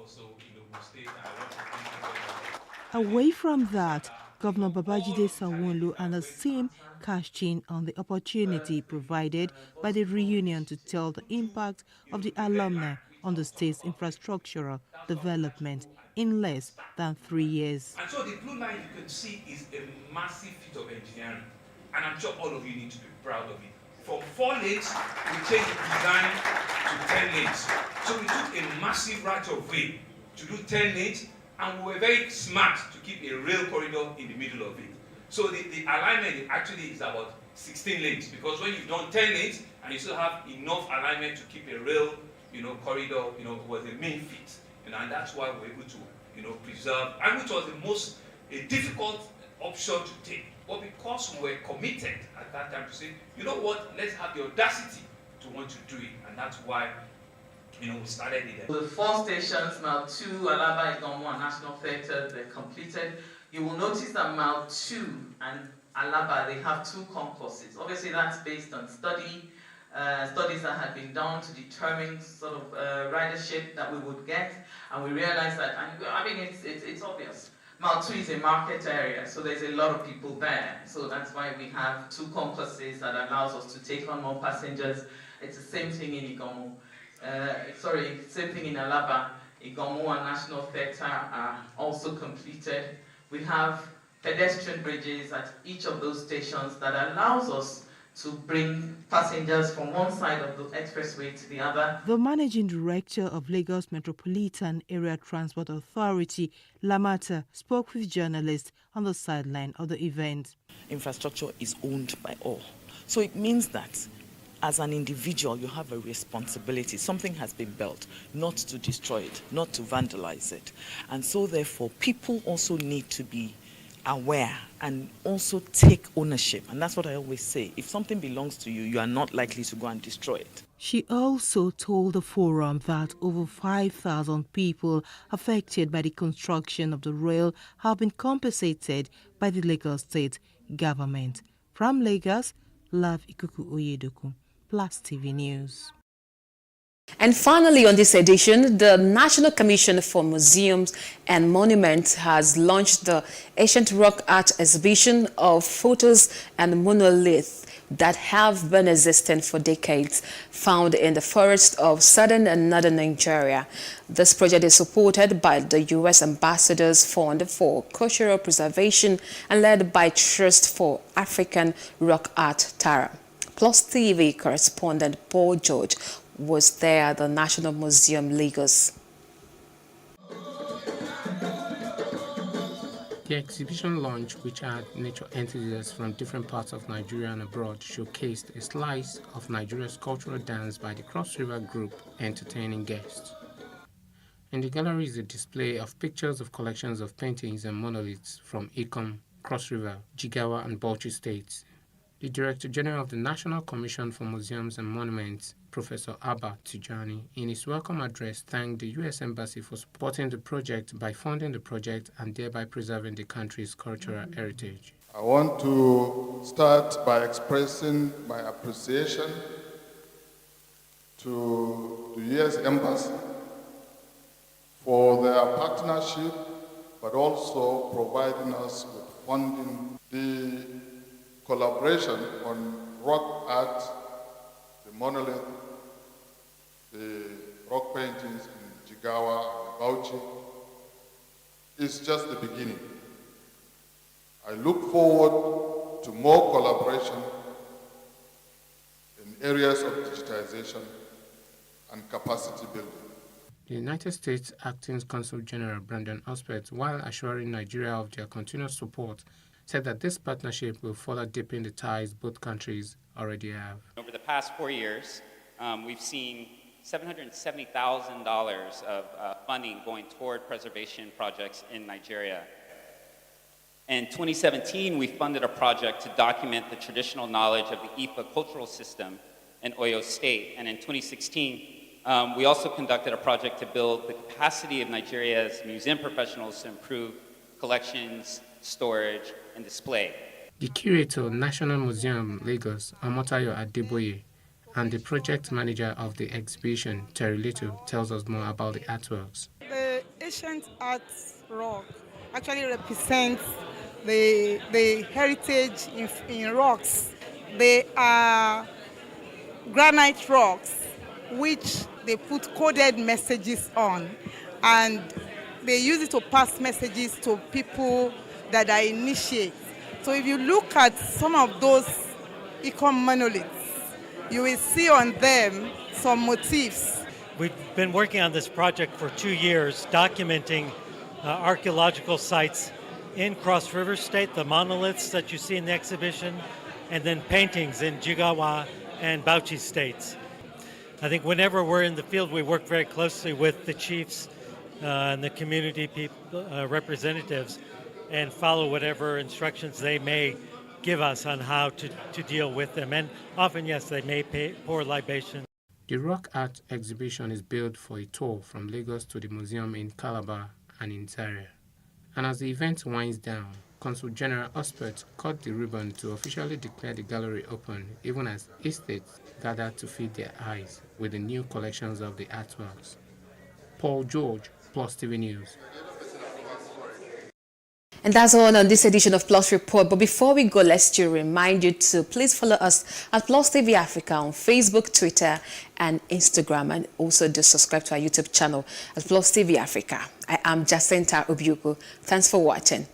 Away from that, Governor Babajide Sanwo-Olu and his team cashed in on the opportunity provided by the reunion to tell the impact of the alumni on the state's infrastructural development in less than 3 years. And so the blue line you can see is a massive feat of engineering, and I'm sure all of you need to be proud of it. From 4 lanes, we changed the design to 10 lanes. So we took a massive right of way to do 10 lanes, and we were very smart to keep a rail corridor in the middle of it. So the alignment actually is about 16 lanes, because when you've done 10 lanes and you still have enough alignment to keep a rail, corridor, was the main feat. And that's why we're able to, preserve, and which was the most difficult option to take. But because we were committed at that time to say, you know what, let's have the audacity to want to do it, and that's why, we started it. The 4 stations, Mile 2, Alaba, Igomo, and National Theatre, they're completed. You will notice that Mile 2 and Alaba, they have 2 concourses. Obviously, that's based on studies that had been done to determine sort of ridership that we would get, and we realized that, it's obvious. Mile 2 is a market area, so there's a lot of people there. So that's why we have 2 concourses that allows us to take on more passengers. It's the same thing in Igomo. Same thing in Alaba. Igomu and National Theatre are also completed. We have pedestrian bridges at each of those stations that allows us to bring passengers from one side of the expressway to the other. The managing director of Lagos Metropolitan Area Transport Authority, Lamata, spoke with journalists on the sideline of the event. Infrastructure is owned by all. So it means that as an individual, you have a responsibility. Something has been built, not to destroy it, not to vandalize it. And so therefore, people also need to be aware and also take ownership. And that's what I always say. If something belongs to you, you are not likely to go and destroy it. She also told the forum that over 5,000 people affected by the construction of the rail have been compensated by the Lagos State government. From Lagos, Love Ikuku Oyedoku, Plus TV News. And finally, on this edition, the National Commission for Museums and Monuments has launched the Ancient Rock Art exhibition of photos and monoliths that have been existing for decades, found in the forests of southern and northern Nigeria. This project is supported by the U.S. Ambassador's Fund for Cultural Preservation and led by Trust for African Rock Art, TARA. Plus TV correspondent Paul George was there at the National Museum, Lagos. The exhibition launch, which had nature enthusiasts from different parts of Nigeria and abroad, showcased a slice of Nigeria's cultural dance by the Cross River Group, entertaining guests. In the gallery is a display of pictures of collections of paintings and monoliths from Ikom, Cross River, Jigawa and Bauchi states. The Director General of the National Commission for Museums and Monuments, Professor Abba Tijani, in his welcome address thanked the U.S. Embassy for supporting the project by funding the project and thereby preserving the country's cultural heritage. I want to start by expressing my appreciation to the U.S. Embassy for their partnership, but also providing us with funding. The collaboration on rock art, the monolith, the rock paintings in Jigawa and Bauchi is just the beginning. I look forward to more collaboration in areas of digitization and capacity building. The United States Acting Consul General Brandon Ospert, while assuring Nigeria of their continuous support, said that this partnership will further deepen the ties both countries already have. Over the past 4 years, we've seen $770,000 of funding going toward preservation projects in Nigeria. In 2017, we funded a project to document the traditional knowledge of the Ifa cultural system in Oyo State. And in 2016, we also conducted a project to build the capacity of Nigeria's museum professionals to improve collections, storage, and display. The curator, National Museum, Lagos, Omotayo Adeboye, and the project manager of the exhibition, Terry Little, tells us more about the artworks. The ancient art rock actually represents the heritage in rocks. They are granite rocks which they put coded messages on, and they use it to pass messages to people that are initiates. So if you look at some of those Ikom monoliths, you will see on them some motifs. We've been working on this project for 2 years, documenting archaeological sites in Cross River State, the monoliths that you see in the exhibition, and then paintings in Jigawa and Bauchi states. I think whenever we're in the field, we work very closely with the chiefs and the community representatives and follow whatever instructions they may give us on how to deal with them. And often, yes, they may pour libation. The rock art exhibition is billed for a tour from Lagos to the museum in Calabar and in Zaria. And as the event winds down, Consul General Ospert cut the ribbon to officially declare the gallery open, even as estates gather to feed their eyes with the new collections of the artworks. Paul George, Plus TV News. And that's all on this edition of Plus Report. But before we go, let's still remind you to please follow us at PlusTvAfrica on Facebook, Twitter, and Instagram. And also do subscribe to our YouTube channel at PlusTvAfrica. I am Jacinta Obiuku. Thanks for watching.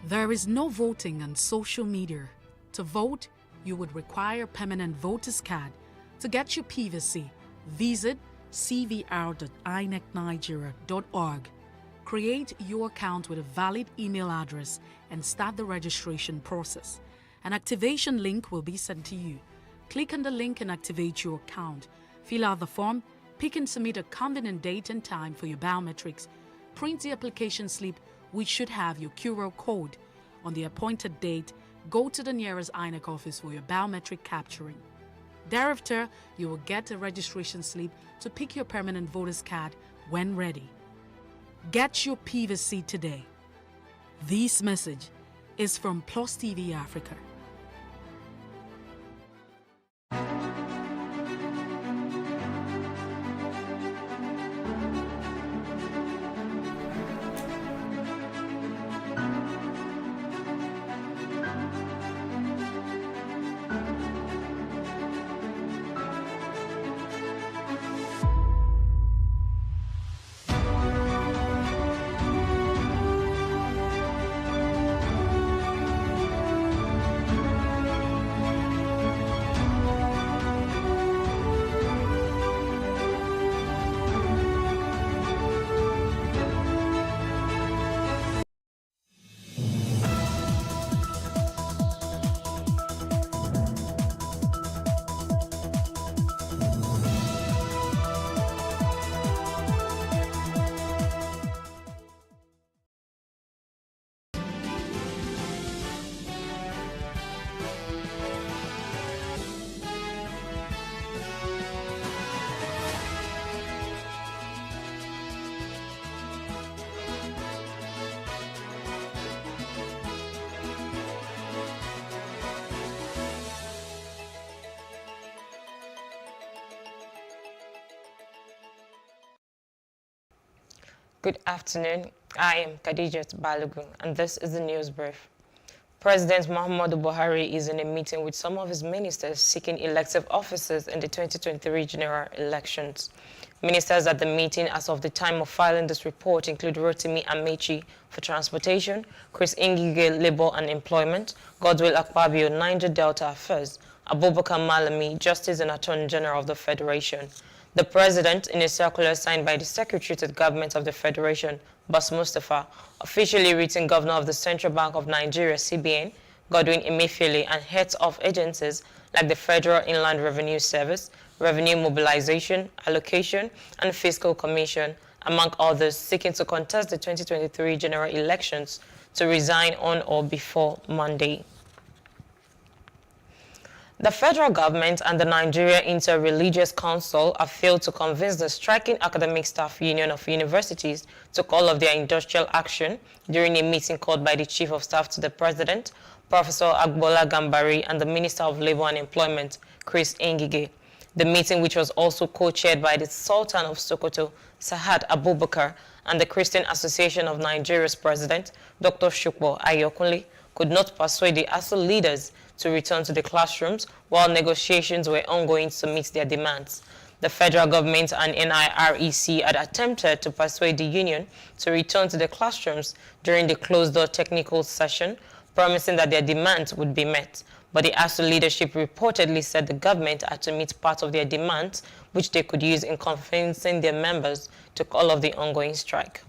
There is no voting on social media. To vote, you would require a permanent voter's card. To get your PVC, visit cvr.inecnigeria.org. Create your account with a valid email address and start the registration process. An activation link will be sent to you. Click on the link and activate your account. Fill out the form, pick and submit a convenient date and time for your biometrics. Print the application slip, which should have your QR code. On the appointed date, go to the nearest INEC office for your biometric capturing. Thereafter, you will get a registration slip to pick your permanent voter's card when ready. Get your PVC today. This message is from PlusTvAfrica. Good afternoon. I am Khadijat Balogun, and this is the news brief. President Muhammadu Buhari is in a meeting with some of his ministers seeking elective offices in the 2023 general elections. Ministers at the meeting as of the time of filing this report include Rotimi Amechi for Transportation, Chris Ngige, Labour and Employment, Godwill Akpabio, Niger Delta Affairs, Abubakar Malami, Justice and Attorney General of the Federation. The President, in a circular signed by the Secretary to the Government of the Federation, Bas Mustafa, officially written Governor of the Central Bank of Nigeria, CBN, Godwin Emefiele, and heads of agencies like the Federal Inland Revenue Service, Revenue Mobilization, Allocation, and Fiscal Commission, among others, seeking to contest the 2023 general elections, to resign on or before Monday. The federal government and the Nigeria Inter-Religious Council have failed to convince the striking academic staff union of universities to call off their industrial action during a meeting called by the Chief of Staff to the President, Professor Agbola Gambari, and the Minister of Labour and Employment, Chris Ngige. The meeting, which was also co-chaired by the Sultan of Sokoto, Sahad Abubakar, and the Christian Association of Nigeria's President, Dr. Shukbo Ayokunle, could not persuade the ASU leaders to return to the classrooms while negotiations were ongoing to meet their demands. The federal government and NIREC had attempted to persuade the union to return to the classrooms during the closed-door technical session, promising that their demands would be met. But the ASU leadership reportedly said the government had to meet part of their demands, which they could use in convincing their members to call off the ongoing strike.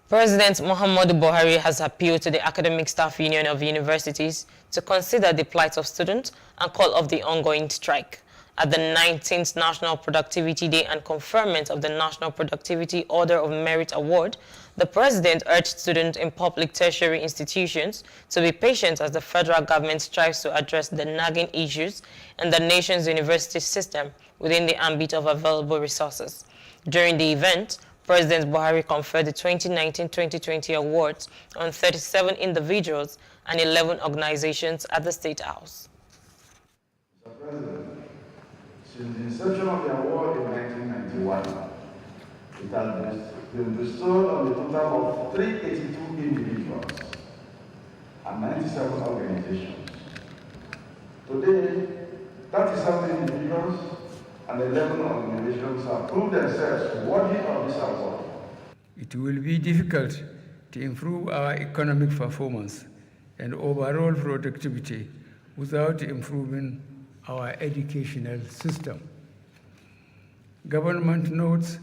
President Muhammadu Buhari has appealed to the Academic Staff Union of Universities to consider the plight of students and call off the ongoing strike. At the 19th National Productivity Day and conferment of the National Productivity Order of Merit Award, the President urged students in public tertiary institutions to be patient as the federal government strives to address the nagging issues in the nation's university system within the ambit of available resources. During the event, President Buhari conferred the 2019-2020 awards on 37 individuals and 11 organizations at the State House. Mr. President, since the inception of the award in 1991, it has been bestowed on a total of 382 individuals and 97 organizations. Today, 37 individuals and 11 organizations have proved themselves worthy of this award. It will be difficult to improve our economic performance and overall productivity without improving our educational system. Government notes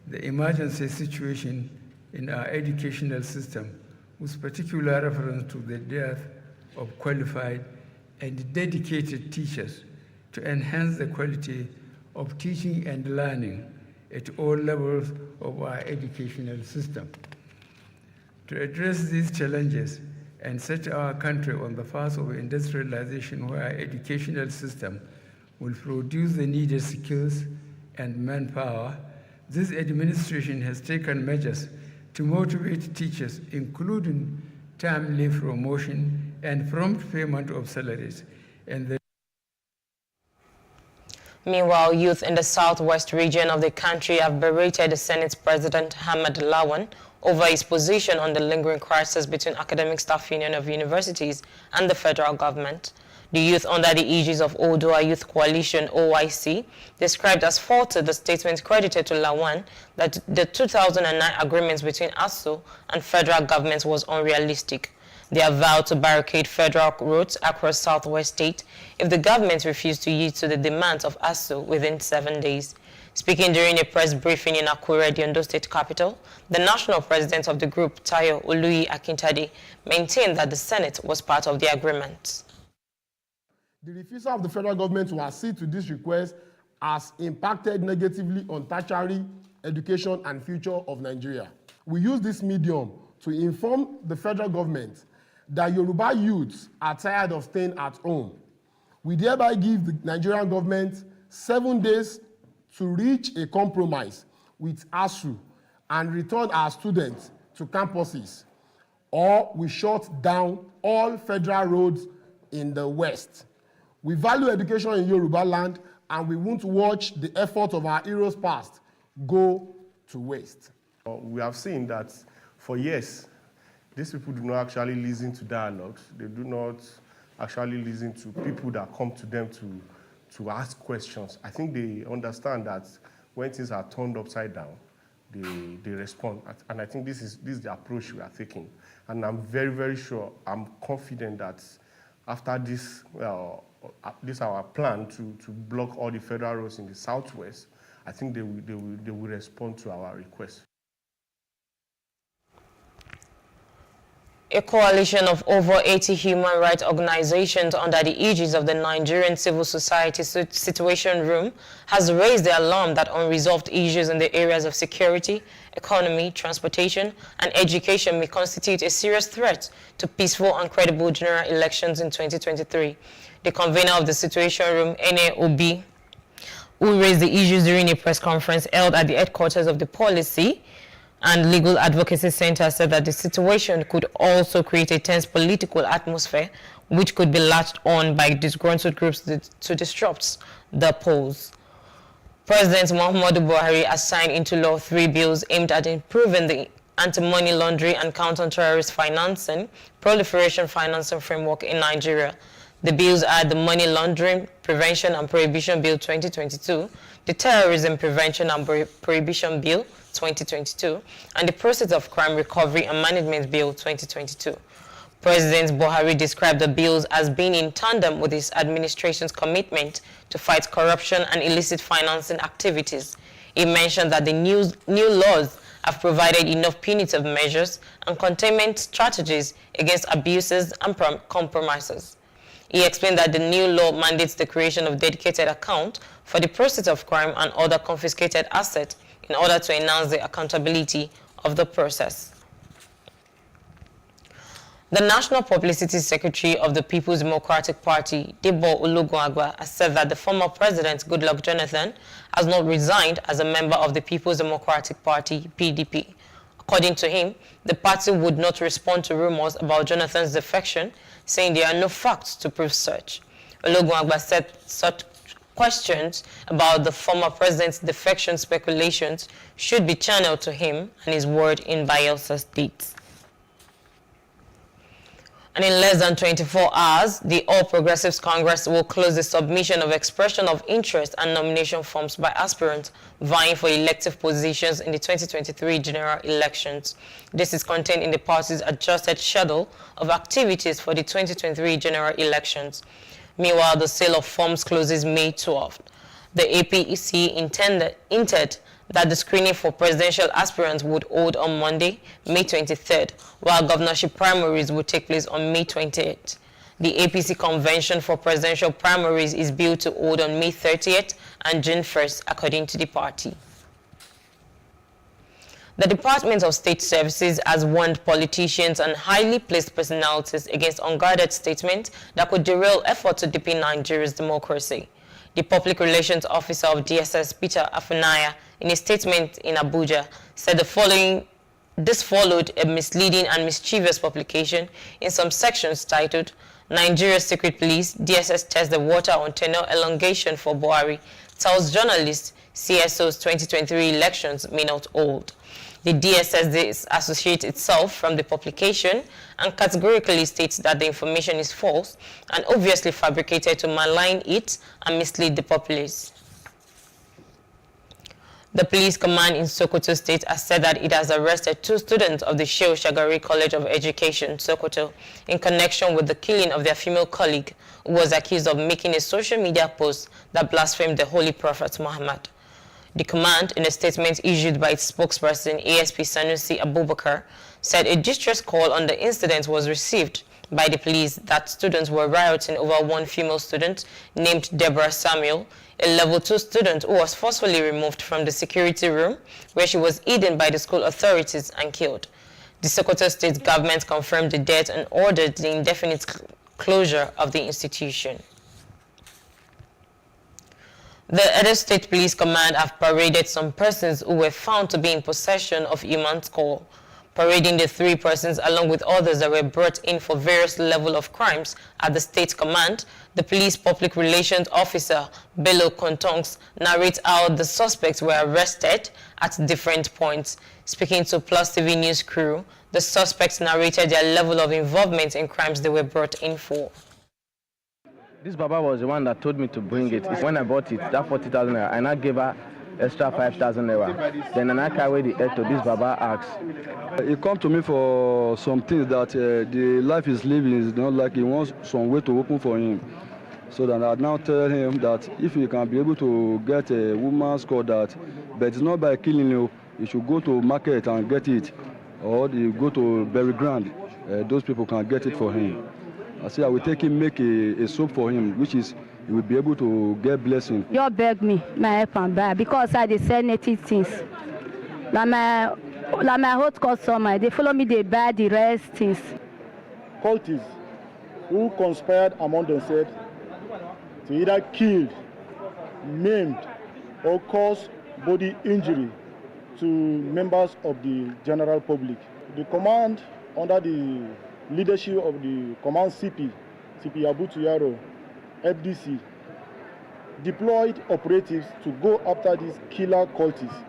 the emergency situation in our educational system, with particular reference to the dearth of qualified and dedicated teachers, to enhance the quality of teaching and learning at all levels of our educational system. To address these challenges and set our country on the path of industrialization, where our educational system will produce the needed skills and manpower, this administration has taken measures to motivate teachers, including timely promotion and prompt payment of salaries. Meanwhile, youth in the southwest region of the country have berated the Senate President Ahmed Lawan over his position on the lingering crisis between Academic Staff Union of Universities and the federal government. The youth under the aegis of Odua Youth Coalition, OYC, described as faulted the statement credited to Lawan that the 2009 agreements between ASU and federal government was unrealistic. They have vowed to barricade federal roads across southwest state if the government refused to yield to the demands of ASU within 7 days. Speaking during a press briefing in Akure, the Ondo State capital, the national president of the group, Tayo Oluyi Akintade, maintained that the Senate was part of the agreement. The refusal of the federal government to accede to this request has impacted negatively on tertiary education and future of Nigeria. We use this medium to inform the federal government that Yoruba youths are tired of staying at home. We thereby give the Nigerian government 7 days to reach a compromise with ASU and return our students to campuses, or we shut down all federal roads in the West. We value education in Yoruba land, and we won't watch the effort of our heroes past go to waste. We have seen that for years, these people do not actually listen to dialogues. They do not actually listen to people that come to them to ask questions. I think they understand that when things are turned upside down, they respond. And I think this is the approach we are taking. And I'm very, very sure, I'm confident that after this our plan to block all the federal roads in the southwest, I think they will respond to our request. A coalition of over 80 human rights organizations under the aegis of the Nigerian Civil Society Situation Room has raised the alarm that unresolved issues in the areas of security, economy, transportation, and education may constitute a serious threat to peaceful and credible general elections in 2023. The convener of the Situation Room, NAOB, who raised the issues during a press conference held at the headquarters of the Policy and Legal Advocacy Center, said that the situation could also create a tense political atmosphere which could be latched on by disgruntled groups to disrupt the polls. President Muhammadu Buhari has signed into law 3 bills aimed at improving the anti-money laundering and counter-terrorist financing, proliferation financing framework in Nigeria. The bills are the Money Laundering Prevention and Prohibition Bill 2022, the Terrorism Prevention and Prohibition Bill 2022, and the Process of Crime Recovery and Management Bill 2022. President Buhari described the bills as being in tandem with his administration's commitment to fight corruption and illicit financing activities. He mentioned that the new laws have provided enough punitive measures and containment strategies against abuses and compromises. He explained that the new law mandates the creation of dedicated account for the proceeds of crime and other confiscated assets in order to enhance the accountability of the process. The National Publicity Secretary of the People's Democratic Party, Debo Ologunagba, has said that the former president, Goodluck Jonathan, has not resigned as a member of the People's Democratic Party, PDP. According to him, the party would not respond to rumors about Jonathan's defection, saying there are no facts to prove such. Ologunagba said such questions about the former president's defection speculations should be channeled to him and his ward in Bayelsa State. And in less than 24 hours, the All Progressives Congress will close the submission of expression of interest and nomination forms by aspirants vying for elective positions in the 2023 general elections. This is contained in the party's adjusted schedule of activities for the 2023 general elections. Meanwhile, the sale of forms closes May 12th. The APEC intended that the screening for presidential aspirants would hold on Monday, May 23rd, while governorship primaries would take place on May 28th. The APC convention for presidential primaries is billed to hold on May 30th and June 1st, according to the party. The Department of State Services has warned politicians and highly placed personalities against unguarded statements that could derail efforts to deepen Nigeria's democracy. The Public Relations Officer of DSS, Peter Afunaya, in a statement in Abuja, said this followed a misleading and mischievous publication in some sections titled, Nigeria's Secret Police, DSS tests the water on tenure elongation for Buhari, tells journalists CSO's 2023 elections may not hold. The DSS disassociates itself from the publication and categorically states that the information is false and obviously fabricated to malign it and mislead the populace. The police command in Sokoto State has said that it has arrested 2 students of the Shehu Shagari College of Education, Sokoto, in connection with the killing of their female colleague, who was accused of making a social media post that blasphemed the Holy Prophet Muhammad. The command, in a statement issued by its spokesperson, ASP Sanusi Abubakar, said a distress call on the incident was received by the police that students were rioting over one female student named Deborah Samuel, a level 2 student who was forcefully removed from the security room where she was hidden by the school authorities and killed. The Sokoto State government confirmed the death and ordered the indefinite closure of the institution. The Edo State Police Command have paraded some persons who were found to be in possession of human skull. Parading the 3 persons along with others that were brought in for various levels of crimes at the State Command, the Police Public Relations Officer, Bello Kontongs, narrates how the suspects were arrested at different points. Speaking to Plus TV News crew, the suspects narrated their level of involvement in crimes they were brought in for. This Baba was the one that told me to bring it. When I bought it, that 40,000 naira, and I gave her extra 5,000 naira. Then I carried the head to this Baba asked. He come to me for some things that the life he's living is not like he wants some way to open for him. So then I now tell him that if he can be able to get a woman's call that, but it's not by killing you, he should go to market and get it, or he go to bury ground. Those people can get it for him. I say I will take him, make a soap for him, which is he will be able to get blessing. You beg me, my help and buy because I dey sell native things. Like my hot customer, they follow me, they buy the rest things. Cultists who conspired among themselves to either kill, maimed, or cause body injury to members of the general public. The command under the leadership of the command CP Abu Tuyaro, FDC, deployed operatives to go after these killer cultists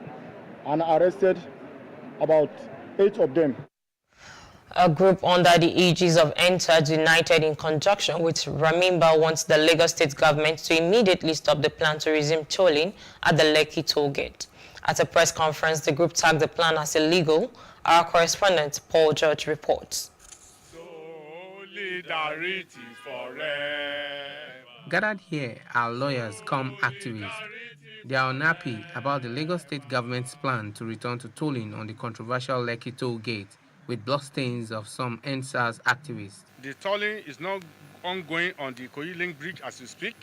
and arrested about 8 of them. A group under the aegis of Entered United in conjunction with Ramimba wants the Lagos State government to immediately stop the plan to resume tolling at the Lekki toll gate. At a press conference, the group tagged the plan as illegal. Our correspondent, Paul George, reports. Solidarity forever. Gathered here are lawyers come activists. They are unhappy about the Lagos State government's plan to return to tolling on the controversial Lekki toll gate with bloodstains of some NSAS activists. The tolling is not ongoing on the Ikoyi Link Bridge as we speak,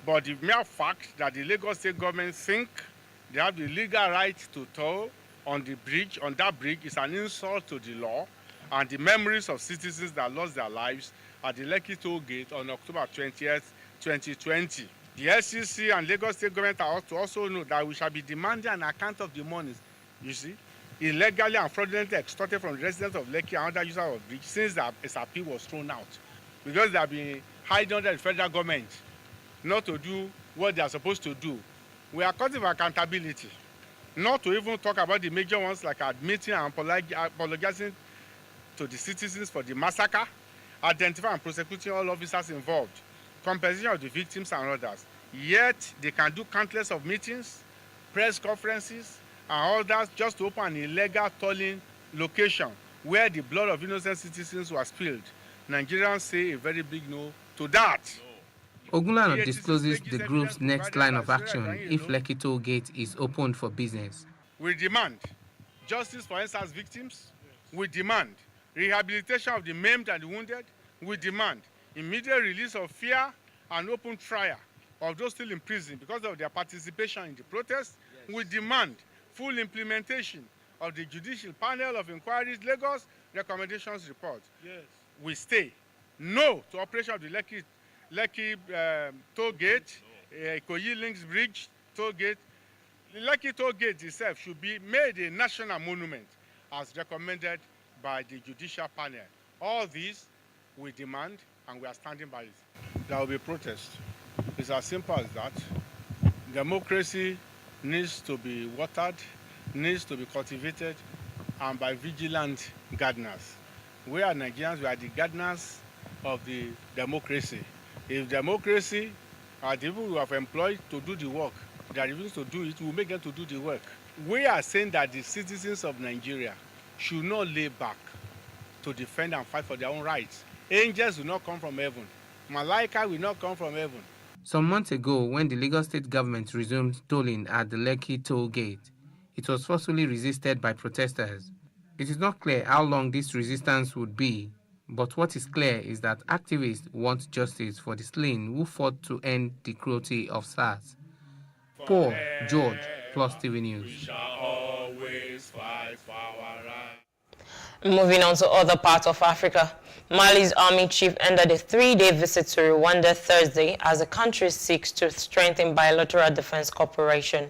but the mere fact that the Lagos State government think they have the legal right to toll on the bridge, on that bridge, is an insult to the law and the memories of citizens that lost their lives at the Lekki toll gate on October 20th, 2020. The SCC and Lagos State government are to also know that we shall be demanding an account of the monies, you see, illegally and fraudulently extorted from residents of Lekki and other users of bridge since the appeal was thrown out. Because they have been hiding under the federal government not to do what they are supposed to do. We are calling for accountability, not to even talk about the major ones like admitting and apologizing to the citizens for the massacre, identifying and prosecuting all officers involved, compensation of the victims and others. Yet they can do countless of meetings, press conferences, and others just to open an illegal tolling location where the blood of innocent citizens was spilled. Nigerians say a very big no to that. Ogunlano discloses the group's next line of action if Lekki toll gate is opened for business. We demand justice for NSAS victims. We demand rehabilitation of the maimed and the wounded. We demand immediate release of fear and open trial of those still in prison because of their participation in the protest. Yes. We demand full implementation of the Judicial Panel of Inquiries Lagos Recommendations Report. Yes. We stay no to operation of the Lekki toll gate, Ikoyi Links Bridge toll gate. The Lekki toll gate itself should be made a national monument as recommended by the Judicial Panel. All these we demand and we are standing by it. There will be protest. It's as simple as that. Democracy needs to be watered, needs to be cultivated, and by vigilant gardeners. We are Nigerians, we are the gardeners of the democracy. If democracy are the people who have employed to do the work, they are refusing to do it, we will make them to do the work. We are saying that the citizens of Nigeria should not lay back to defend and fight for their own rights. Angels will not come from heaven. Malaika will not come from heaven. Some months ago, when the Lagos State government resumed tolling at the Lekki toll gate, it was forcefully resisted by protesters. It is not clear how long this resistance would be, but what is clear is that activists want justice for the slain who fought to end the cruelty of SARS. Paul George, PlusTV News. We shall always fight for our rights. Moving on to other parts of Africa, Mali's army chief ended a 3-day visit to Rwanda Thursday as the country seeks to strengthen bilateral defense cooperation.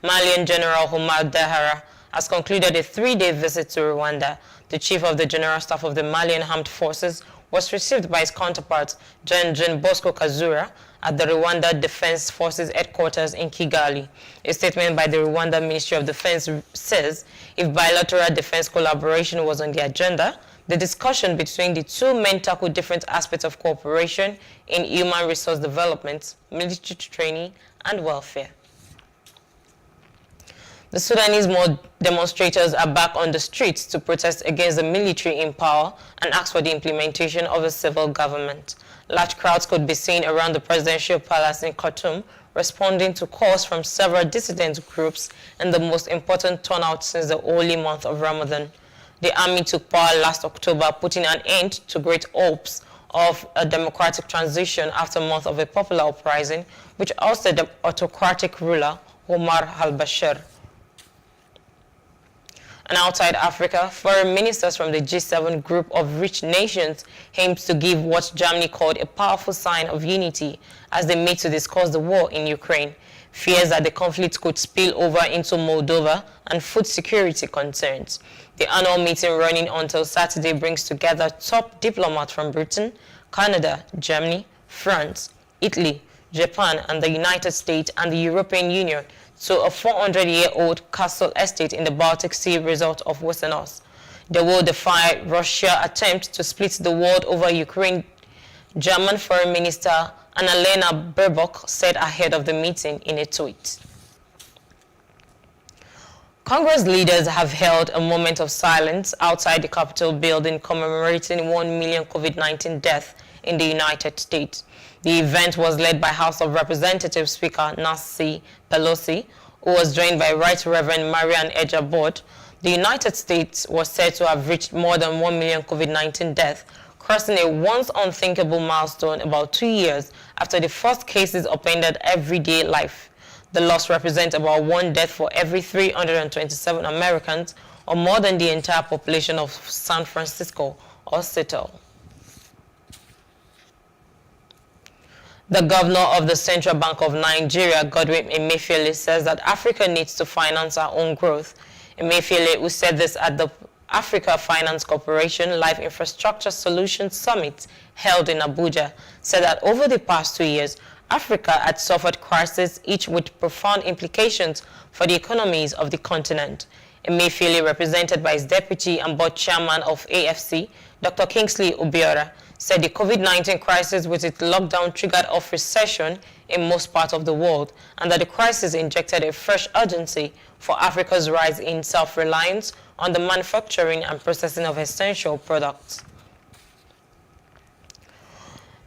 Malian General Omar Dahara has concluded a 3-day visit to Rwanda. The chief of the General Staff of the Malian Armed Forces was received by his counterpart, Gen Bosco Kazura, at the Rwanda Defense Forces headquarters in Kigali. A statement by the Rwanda Ministry of Defense says if bilateral defense collaboration was on the agenda, the discussion between the two men tackled different aspects of cooperation in human resource development, military training, and welfare. The Sudanese demonstrators are back on the streets to protest against the military in power and ask for the implementation of a civil government. Large crowds could be seen around the presidential palace in Khartoum, responding to calls from several dissident groups in the most important turnout since the holy month of Ramadan. The army took power last October, putting an end to great hopes of a democratic transition after a month of a popular uprising, which ousted the autocratic ruler Omar al-Bashir. And outside Africa, foreign ministers from the G7 group of rich nations aimed to give what Germany called a powerful sign of unity as they meet to discuss the war in Ukraine. Fears that the conflict could spill over into Moldova and food security concerns. The annual meeting running until Saturday brings together top diplomats from Britain, Canada, Germany, France, Italy, Japan, and the United States and the European Union to a 400-year-old castle estate in the Baltic Sea resort of Westeros. They will defy Russia's attempt to split the world over Ukraine, German Foreign Minister Annalena Baerbock said ahead of the meeting in a tweet. Congress leaders have held a moment of silence outside the Capitol building commemorating 1 million COVID-19 deaths in the United States. The event was led by House of Representatives Speaker Nancy Pelosi, who was joined by Right Reverend Marian Ejabod. The United States was said to have reached more than 1 million COVID-19 deaths, crossing a once unthinkable milestone about 2 years after the first cases upended everyday life. The loss represents about 1 death for every 327 Americans or more than the entire population of San Francisco or Seattle. The governor of the Central Bank of Nigeria, Godwin Emefiele, says that Africa needs to finance our own growth. Emefiele, who said this at the Africa Finance Corporation Life Infrastructure Solutions Summit held in Abuja, said that over the past 2 years, Africa had suffered crises, each with profound implications for the economies of the continent. Emefiele, represented by his deputy and board chairman of AFC, Dr. Kingsley Obiora, said the COVID-19 crisis with its lockdown triggered off recession in most parts of the world, and that the crisis injected a fresh urgency for Africa's rise in self-reliance on the manufacturing and processing of essential products.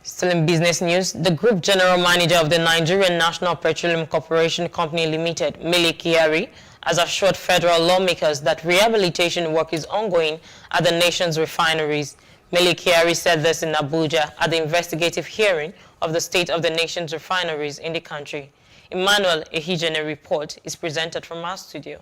Still in business news, the group general manager of the Nigerian National Petroleum Corporation Company Limited, Mele Kyari, has assured federal lawmakers that rehabilitation work is ongoing at the nation's refineries. Mele Kyari said this in Abuja at the investigative hearing of the state of the nation's refineries in the country. Emmanuel Ehijene report is presented from our studio.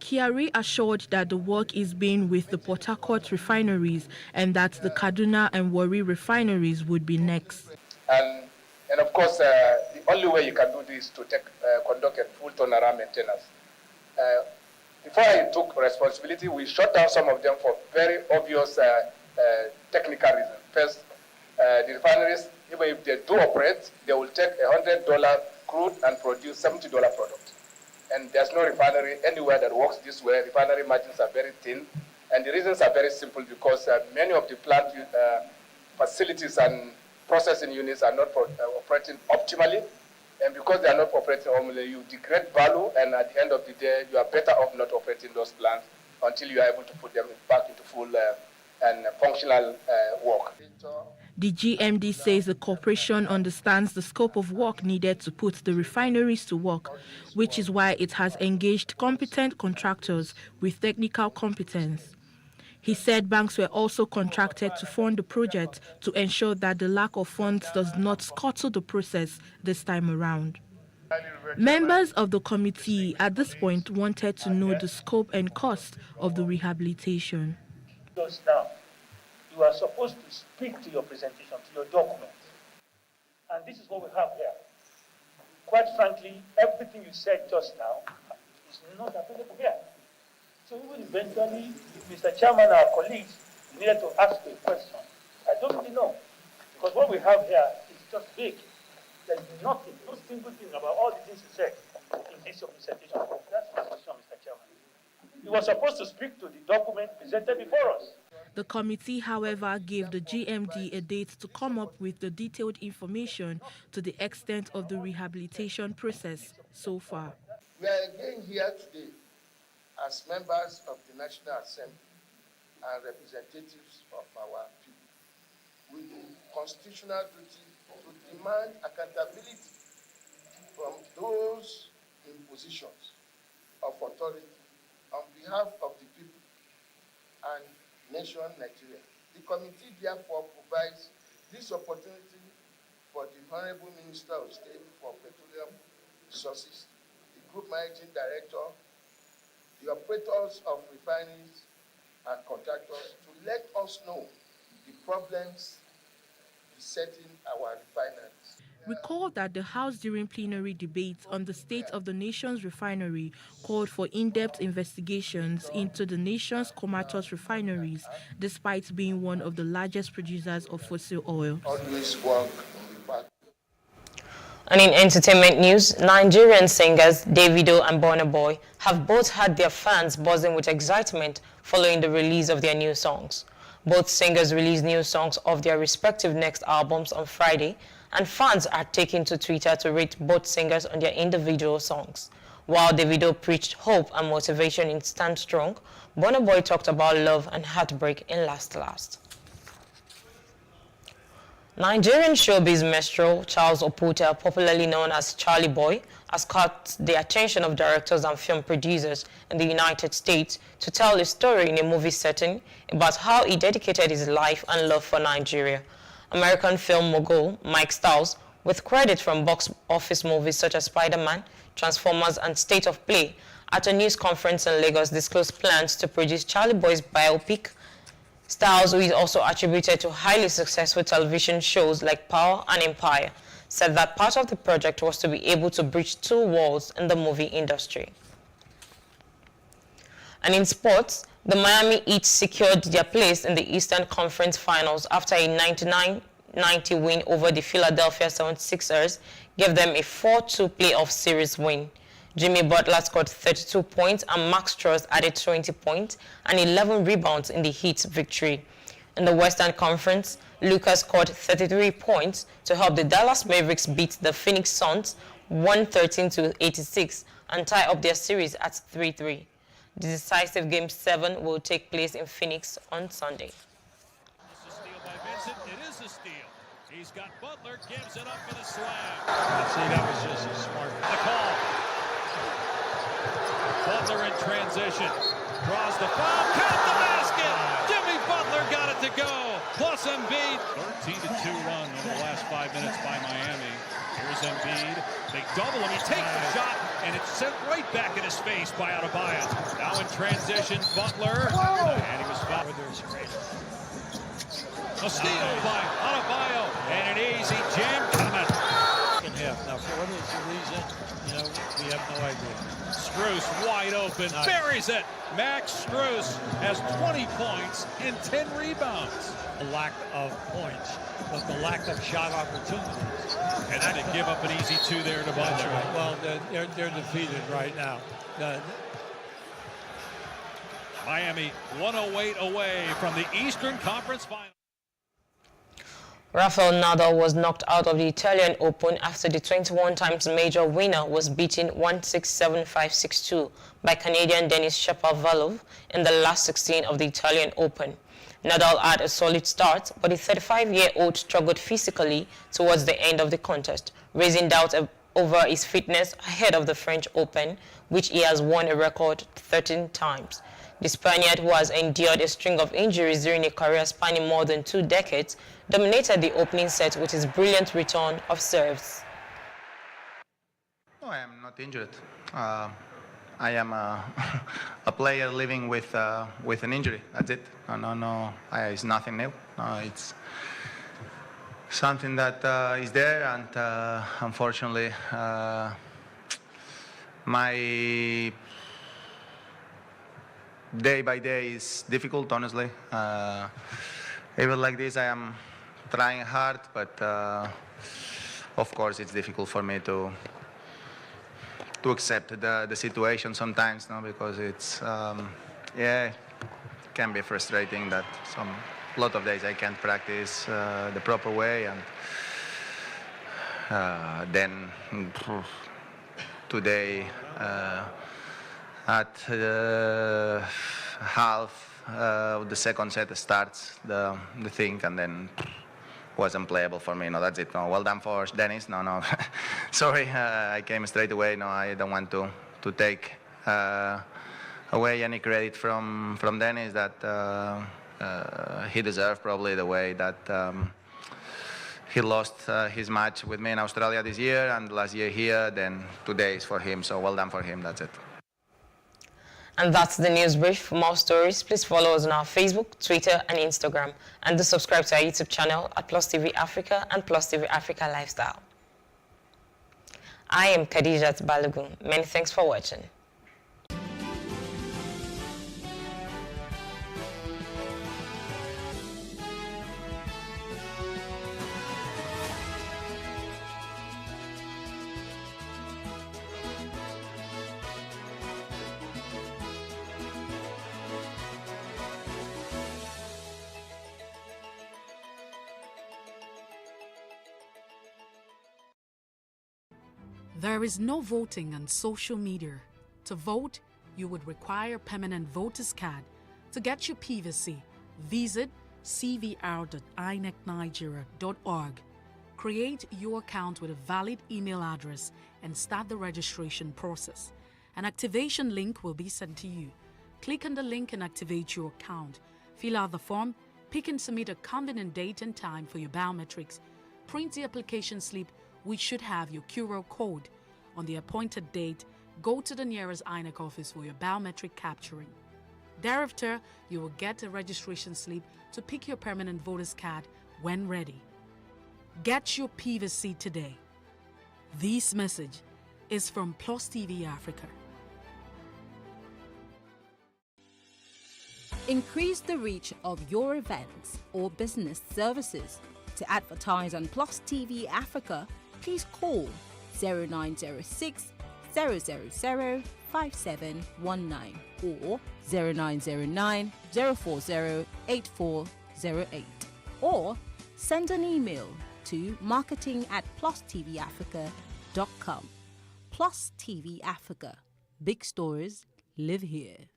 Kyari assured that the work is being with the Port Harcourt refineries and that the Kaduna and Warri refineries would be next. And of course, the only way you can do this is to conduct a full turnaround maintenance. Before I took responsibility, we shut down some of them for very obvious technical reasons. First, the refineries, even if they do operate, they will take $100 crude and produce $70 product. And there's no refinery anywhere that works this way. Refinery margins are very thin. And the reasons are very simple because many of the plant facilities and processing units are not operating optimally. And because they are not operating optimally, you degrade value, and at the end of the day, you are better off not operating those plants until you are able to put them back into full and functional work. The GMD says the corporation understands the scope of work needed to put the refineries to work, which is why it has engaged competent contractors with technical competence. He said banks were also contracted to fund the project to ensure that the lack of funds does not scuttle the process this time around. Members of the committee at this point wanted to know the scope and cost of the rehabilitation. Just now, you are supposed to speak to your presentation, to your document. And this is what we have here. Quite frankly, everything you said just now is not available here. So even eventually, if Mr. Chairman and our colleagues needed to ask a question, I don't really know. Because what we have here is just big. There's nothing, no single thing about all the things you said in this your presentation. That's my question, Mr. Chairman. You were supposed to speak to the document presented before us. The committee, however, gave the GMD a date to come up with the detailed information to the extent of the rehabilitation process so far. We are again here today as members of the National Assembly and representatives of our people with the constitutional duty to demand accountability from those in positions of authority on behalf of the people and nation Nigeria. The committee therefore provides this opportunity for the Honorable Minister of State for Petroleum Resources, the Group Managing Director, the operators of refineries and contractors to let us know the problems besetting our refineries. Recall that the House during plenary debates on the state of the nation's refinery called for in-depth investigations into the nation's comatose refineries, despite being one of the largest producers of fossil oil. Always work. And in entertainment news, Nigerian singers Davido and Burna Boy have both had their fans buzzing with excitement following the release of their new songs. Both singers released new songs of their respective next albums on Friday, and fans are taking to Twitter to rate both singers on their individual songs. While Davido preached hope and motivation in Stand Strong, Burna Boy talked about love and heartbreak in Last Last. Nigerian showbiz minstrel Charles Oputa, popularly known as Charlie Boy, has caught the attention of directors and film producers in the United States to tell a story in a movie setting about how he dedicated his life and love for Nigeria. American film mogul Mike Stiles, with credit from box office movies such as Spider-Man, Transformers and State of Play, at a news conference in Lagos, disclosed plans to produce Charlie Boy's biopic. Styles, who is also attributed to highly successful television shows like Power and Empire, said that part of the project was to be able to breach two walls in the movie industry. And in sports, the Miami Heat secured their place in the Eastern Conference Finals after a 99-90 win over the Philadelphia 76ers gave them a 4-2 playoff series win. Jimmy Butler scored 32 points and Max Strus added 20 points and 11 rebounds in the Heat's victory. In the Western Conference, Luka scored 33 points to help the Dallas Mavericks beat the Phoenix Suns 113-86 and tie up their series at 3-3. The decisive Game 7 will take place in Phoenix on Sunday. It is a steal. He's got Butler, gives it up for the slam. See, that was just a smart call. Butler in transition. Draws the foul, count the basket. Jimmy Butler got it to go. Plus Embiid. 13-2 run over the last 5 minutes by Miami. Here's Embiid. They double him. He takes the shot, and it's sent right back in his face by Adebayo. Now in transition, Butler. And he was fouled. A steal by Adebayo, and an easy jam coming. Now, for what is the reason, we have no idea. Strus wide open, buries it. Max Strus has 20 points and 10 rebounds. A lack of points, but the lack of shot opportunities. And then they give up an easy two there to Butler. Right. Well, they're defeated right now. Miami 108 away from the Eastern Conference Final. Rafael Nadal was knocked out of the Italian Open after the 21 times major winner was beaten 1-6, 7-5, 6-2 by Canadian Denis Shapovalov in the last 16 of the Italian Open. Nadal had a solid start, but the 35-year-old struggled physically towards the end of the contest, raising doubt over his fitness ahead of the French Open, which he has won a record 13 times. The Spaniard, who has endured a string of injuries during a career spanning more than 2 decades, dominated the opening set with his brilliant return of serves. No, I am not injured. I am a player living with an injury. That's it. No, it's nothing new. No, it's something that is there, and unfortunately, my day by day is difficult, honestly. Even like this, I am trying hard, but of course it's difficult for me to accept the situation sometimes, no, because it's it can be frustrating that a lot of days I can't practice the proper way, and then today at half the second set starts the thing, and then wasn't playable for me. No, that's it. No, well done for Dennis. No. Sorry, I came straight away. No, I don't want to take away any credit from Dennis that he deserved, probably the way that he lost his match with me in Australia this year and last year here. Then today is for him. So well done for him. That's it. And that's the news brief. For more stories, please follow us on our Facebook, Twitter, and Instagram. And do subscribe to our YouTube channel at PlusTvAfrica and PlusTvAfrica Lifestyle. I am Khadijat Balogun. Many thanks for watching. There is no voting on social media. To vote, you would require a permanent voter's card. To get your PVC, visit cvr.inecnigeria.org. Create your account with a valid email address and start the registration process. An activation link will be sent to you. Click on the link and activate your account. Fill out the form, pick and submit a convenient date and time for your biometrics. Print the application slip, which should have your QR code. On the appointed date, Go to the nearest INEC office for your biometric capturing. Thereafter, you will get a registration slip to pick your permanent voter's card when ready. Get your PVC today. This message is from PlusTvAfrica. Increase the reach of your events or business services. To advertise on PlusTvAfrica, please call 0906 000 5719 or 0909 040 8408, or send an email to marketing@plustvafrica.com. Plus TV Africa. Big stories live here.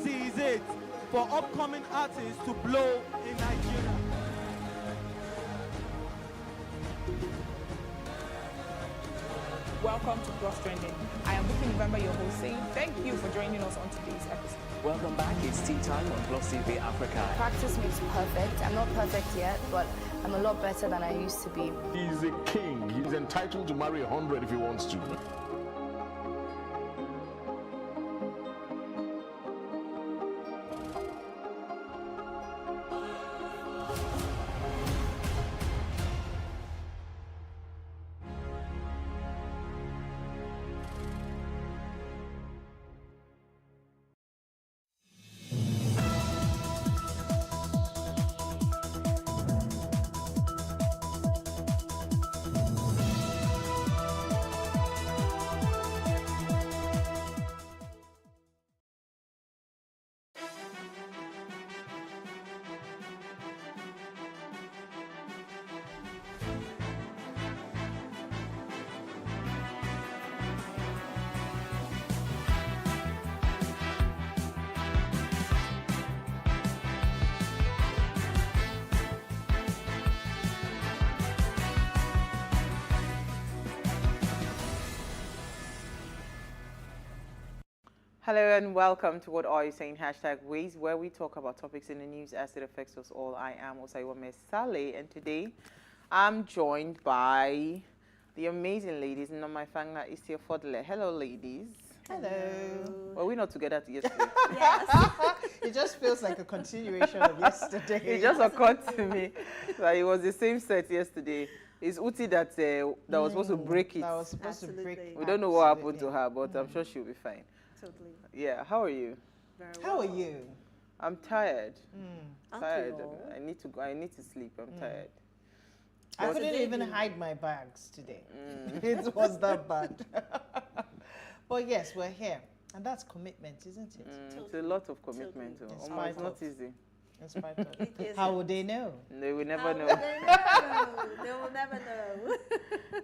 Seize it for upcoming artists to blow in Nigeria. Welcome to Plus Trending. I am Booking November, your host, saying thank you for joining us on today's episode. Welcome back. It's tea time on PlusTvAfrica. Practice makes perfect. I'm not perfect yet, but I'm a lot better than I used to be. He's a king. He's entitled to marry 100 if he wants to. Hello and welcome to What Are You Saying? #Ways, where we talk about topics in the news as it affects us all. I am Osaiwame Saleh, and today I'm joined by the amazing ladies, Nomai Isia Fodle. Hello, ladies. Hello. Were we not together yesterday? Yes. It just feels like a continuation of yesterday. It just occurred to me that it was the same set yesterday. It's Uti that was supposed to break it. That was supposed to break it. We don't know what happened to her, but I'm sure she'll be fine. Totally. Yeah, how are you? Very well. How are you? I'm tired. Tired. Okay. I need to go. I need to sleep. I'm tired. I couldn't even hide my bags today. It was that bad. But yes, we're here. And that's commitment, isn't it? It's a lot of commitment. It's not easy. In spite of. How would they know? They will never know. They will never know.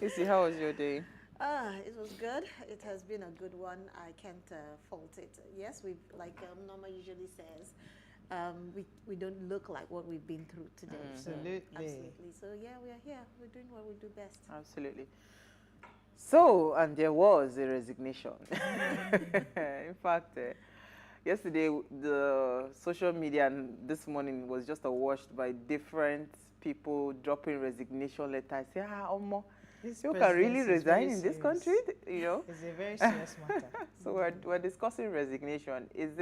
Issy, how was your day? It was good. It has been a good one. I can't fault it. Yes, we like Norma usually says, we don't look like what we've been through today. Absolutely. Absolutely. So yeah, we are here. We're doing what we do best. Absolutely. So, and there was a resignation. In fact, yesterday the social media and this morning was just awash by different people dropping resignation letters. Say, you can really resign in this country, you know? It's a very serious matter. So we're discussing resignation. Is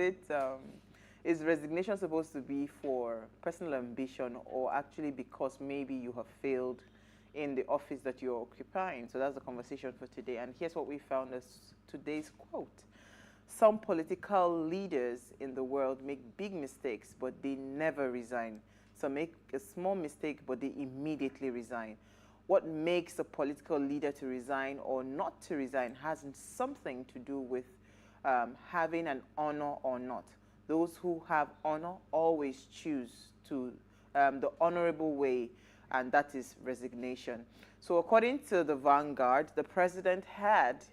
resignation supposed to be for personal ambition or actually because maybe you have failed in the office that you're occupying? So that's the conversation for today. And here's what we found as today's quote. Some political leaders in the world make big mistakes, but they never resign. Some make a small mistake, but they immediately resign. What makes a political leader to resign or not to resign has something to do with having an honor or not. Those who have honor always choose to the honorable way, and that is resignation. So according to the Vanguard, the president had,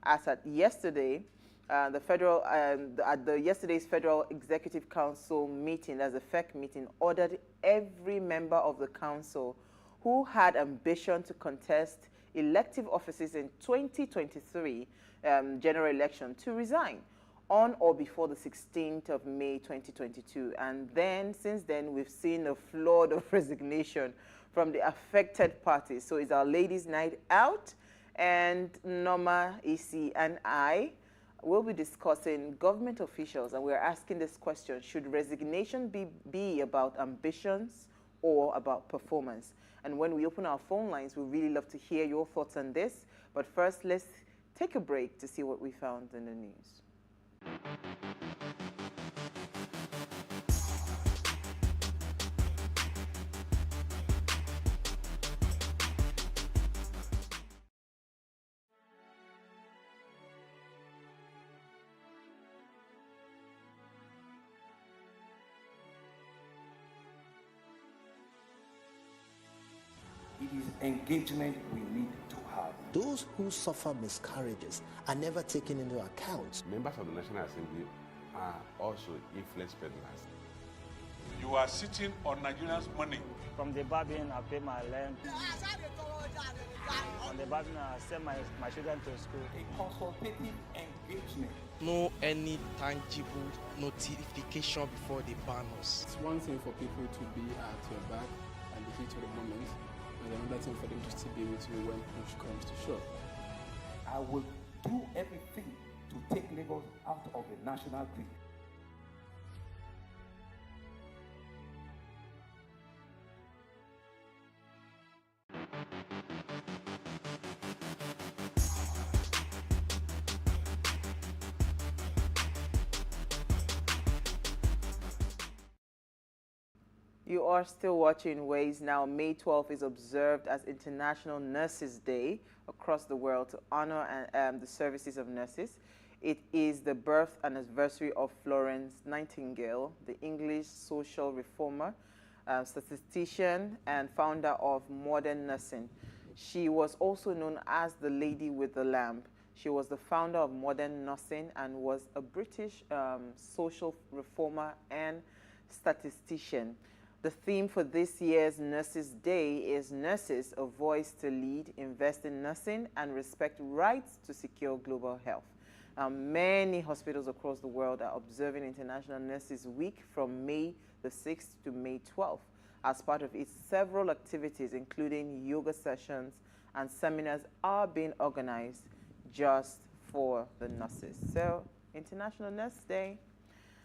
as at yesterday, at yesterday's Federal Executive Council meeting, as a FEC meeting, ordered every member of the council who had ambition to contest elective offices in 2023 general election to resign. on or before the 16th of May 2022. And then, since then, we've seen a flood of resignation from the affected parties. So it's our ladies' night out, and Norma, Isi, and I will be discussing government officials, and we're asking this question: should resignation be about ambitions or about performance? And when we open our phone lines, we really love to hear your thoughts on this. But first, let's take a break to see what we found in the news. It is engagement we need to have. Those who suffer miscarriages are never taken into account. Members of the National Assembly are also influence peddlers. You are sitting on Nigerians' money. From the Babin, I pay my rent. On the Babin, I send my children to school. A consultative engagement. No any tangible notification before they ban us. It's one thing for people to be at your back and the heat of the moment, and another thing for them to still be with you when push comes to shove. I will do everything to take Lagos out of the national grid. You are still watching Ways Now. May 12th is observed as International Nurses Day across the world to honor the services of nurses. It is the birth anniversary of Florence Nightingale, the English social reformer, statistician, and founder of modern nursing. She was also known as the Lady with the Lamp. She was the founder of modern nursing and was a British social reformer and statistician. The theme for this year's Nurses Day is Nurses, a Voice to Lead, Invest in Nursing, and Respect Rights to Secure Global Health. Many hospitals across the world are observing International Nurses Week from May the 6th to May 12th as part of its several activities, including yoga sessions and seminars are being organized just for the nurses. So, International Nurse Day.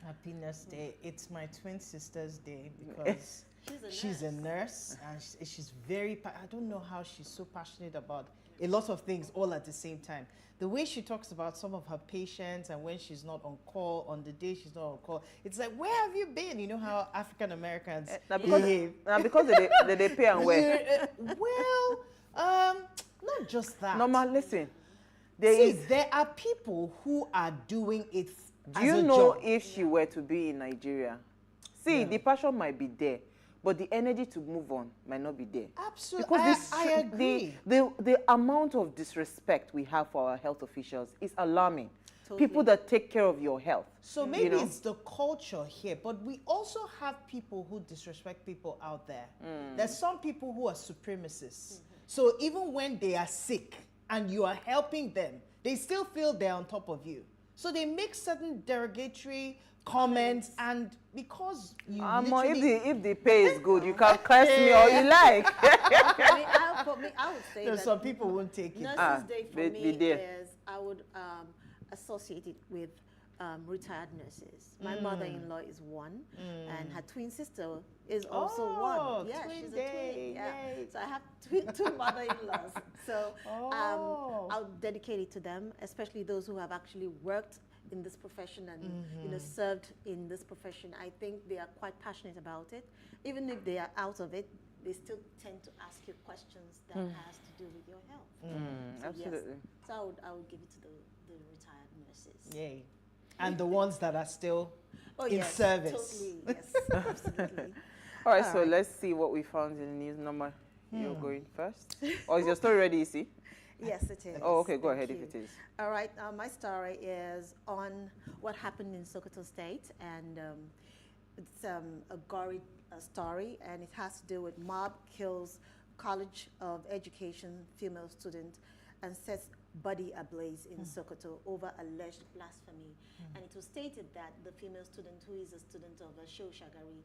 Happy Nurse Day. It's my twin sister's day because she's a nurse and she's very, I don't know how she's so passionate about a lot of things all at the same time. The way she talks about some of her patients and when she's not on call, on the day she's not on call, it's like, where have you been? You know how African Americans behave. Because they pay and wear. Not just that. Normal, listen. There are people who are doing it. Do you know if she were to be in Nigeria? The passion might be there, but the energy to move on might not be there. Absolutely, because I agree. The amount of disrespect we have for our health officials is alarming. Totally. People that take care of your health. So maybe it's the culture here, but we also have people who disrespect people out there. There's some people who are supremacists. So even when they are sick and you are helping them, they still feel they're on top of you. So they make certain derogatory comments, and because you if the pay is good, you can curse me all you like. I would say that some people won't take it. Nurses Day for me is, I would associate it with retired nurses. My mother-in-law is one, and her twin sister is also one. Yeah, she's a twin. Yeah. So I have two mother-in-laws. So I'll dedicate it to them, especially those who have actually worked in this profession and served in this profession. I think they are quite passionate about it. Even if they are out of it, they still tend to ask you questions that has to do with your health. So absolutely. Yes. So I would give it to the retired nurses. Yay. And the ones that are still in service. Totally, yes, absolutely. All right, so let's see what we found in the news. Number, you're going first? Or is your story ready, Isi? Yes, it is. Oh, okay, go ahead if it is. All right, my story is on what happened in Sokoto State, and it's a gory story, and it has to do with mob kills College of Education female student and sets body ablaze in Sokoto over alleged blasphemy. And it was stated that the female student, who is a student of Shehu Shagari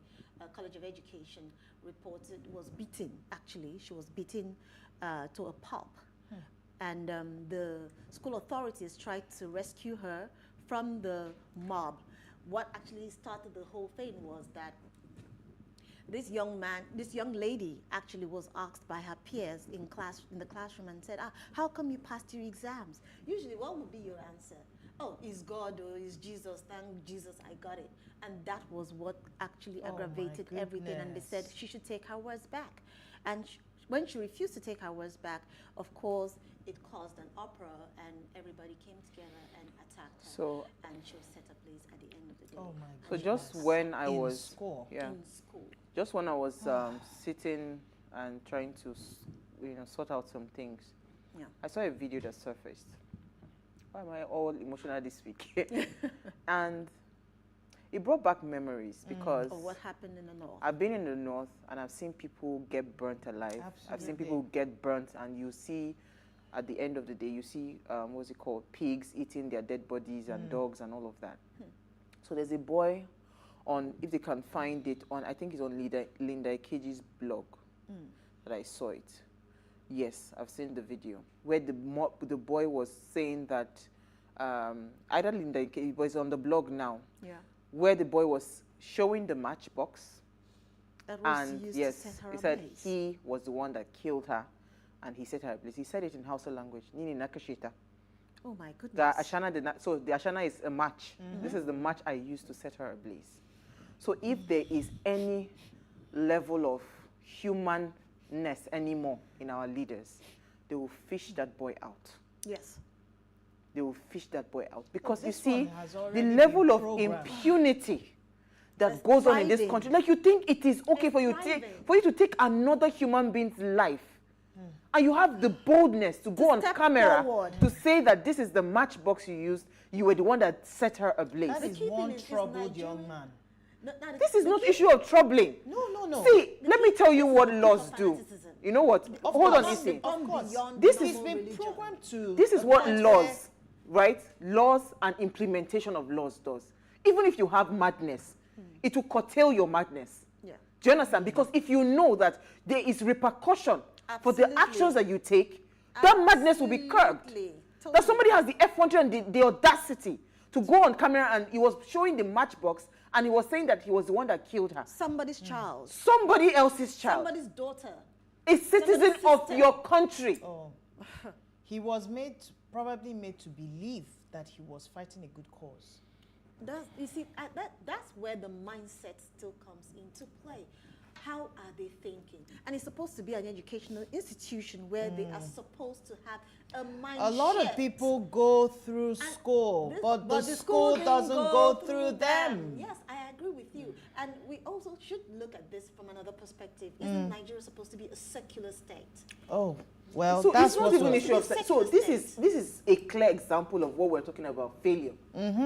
College of Education, reported was beaten, actually. She was beaten to a pulp. And the school authorities tried to rescue her from the mob. What actually started the whole thing was that this young lady actually was asked by her peers in the classroom and said, how come you passed your exams? Usually, what would be your answer? Oh, it's God or it's Jesus. Thank Jesus, I got it. And that was what actually aggravated everything. And they said she should take her words back. And when she refused to take her words back, of course, it caused an uproar, and everybody came together and attacked her. So, and she was set ablaze at the end of the day. Oh my so goodness. just when I in was school. In school. Just when I was sitting and trying to, sort out some things, I saw a video that surfaced. Why am I all emotional this week? And it brought back memories because of what happened in the north. I've been in the north and I've seen people get burnt alive. Absolutely. I've seen people get burnt, and you see, at the end of the day, you see, what's it called, pigs eating their dead bodies and dogs and all of that. So there's a boy on, if they can find it, on, I think it's on Linda Ikeji's blog that I saw it. Yes, I've seen the video where the boy was saying that either Linda Ikeji, but it's on the blog now, where the boy was showing the matchbox. That was and used yes, to set her he said ablaze. he was the one that killed her, and he set her ablaze. He said it in Hausa language. Nini nakashita. Oh my goodness. The ashana did not. So the ashana is a match. This is the match I used to set her ablaze. So if there is any level of humanness anymore in our leaders, they will fish that boy out. Yes. They will fish that boy out. Because you this one see, has the already level been of programmed. impunity that goes on in this thriving. country, like you think it is okay for you to take another human being's life, and you have the boldness to go on step camera forward. to say that this is the matchbox you used, you were the one that set her ablaze. That is key thing one is troubled young man. This is not issue of troubling. No. See, let me tell you what laws do. You know what? Hold on, Issy. Of course. This He's is been programmed to. This is what laws, right? Laws and implementation of laws does. Even if you have madness, it will curtail your madness. Yeah. Do you understand? Because if you know that there is repercussion for the actions that you take, that madness will be curbed. That somebody has the F100 and the audacity to go on camera, and he was showing the matchbox, and he was saying that he was the one that killed her. Somebody's child. Somebody else's child. Somebody's daughter. A citizen of your country. Oh. He was probably made to believe that he was fighting a good cause. You see, that's where the mindset still comes into play. How are they thinking? And it's supposed to be an educational institution where they are supposed to have a mindset. A lot of people go through school, but the school doesn't go through them. Yes, I agree with you. And we also should look at this from another perspective. Isn't Nigeria supposed to be a secular state? Oh, well, so that's it's not even an issue of sex. So this is a clear example of what we're talking about, failure.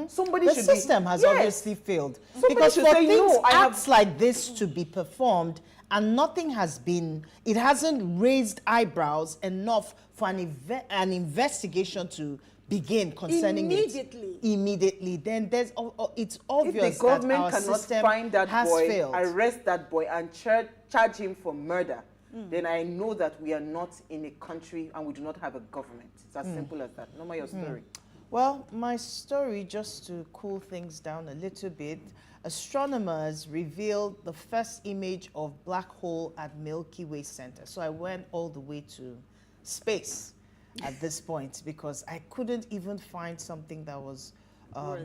Somebody the should system has obviously failed. Somebody Because should for say, things no, acts like this to be performed, and nothing has been, it hasn't raised eyebrows enough for an investigation to begin concerning immediately, then there's it's obvious if the government that our cannot system find that has boy, failed. arrest that boy, and charge him for murder, then I know that we are not in a country and we do not have a government. It's as simple as that. No matter your story. Well, my story, just to cool things down a little bit, astronomers revealed the first image of black hole at Milky Way Center. So I went all the way to space at this point because I couldn't even find something that was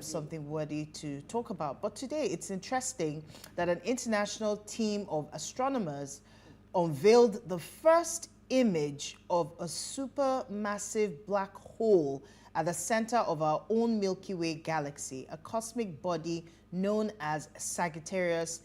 something worthy to talk about. But today it's interesting that an international team of astronomers unveiled the first image of a supermassive black hole at the center of our own Milky Way galaxy, a cosmic body known as Sagittarius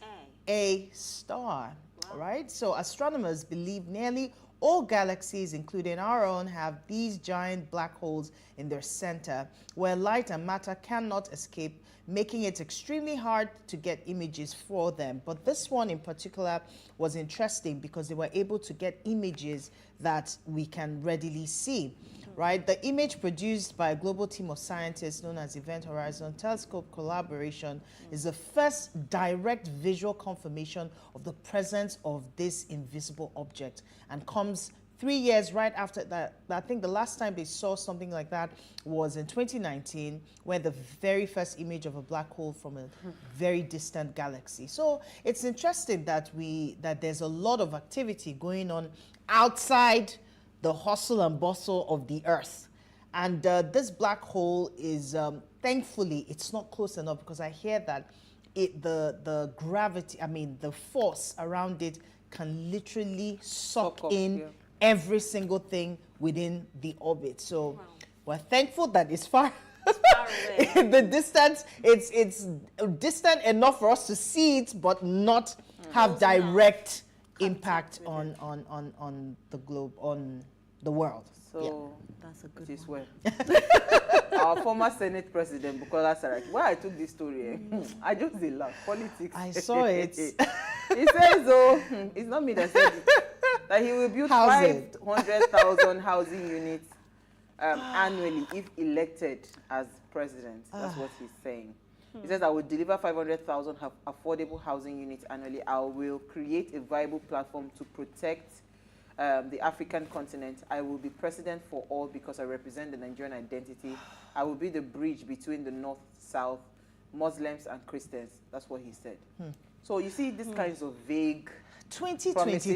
A star. Wow. All right, so astronomers believe nearly all galaxies, including our own, have these giant black holes in their center where light and matter cannot escape, making it extremely hard to get images for them. But this one in particular was interesting because they were able to get images that we can readily see. right? The image produced by a global team of scientists known as Event Horizon Telescope Collaboration is the first direct visual confirmation of the presence of this invisible object, and comes 3 years right after that. I think the last time they saw something like that was in 2019, where the very first image of a black hole from a very distant galaxy. So it's interesting that there's a lot of activity going on outside the hustle and bustle of the Earth. And this black hole is, thankfully, it's not close enough, because I hear that the gravity, the force around it can literally suck in every single thing within the orbit. So we're thankful that it's far. The distance, it's distant enough for us to see it, but not have direct impact on the globe, on the world. So that's a good one. Our former Senate President, Bukola Saraki, where I took this story, I just did laugh. Politics. I saw it. He says, oh, it's not me that said it, that he will build 500,000 housing units annually if elected as president. That's what he's saying. He says, I will deliver 500,000 affordable housing units annually. I will create a viable platform to protect the African continent. I will be president for all because I represent the Nigerian identity. I will be the bridge between the North, South, Muslims and Christians. That's what he said. So you see these kinds of vague 2023,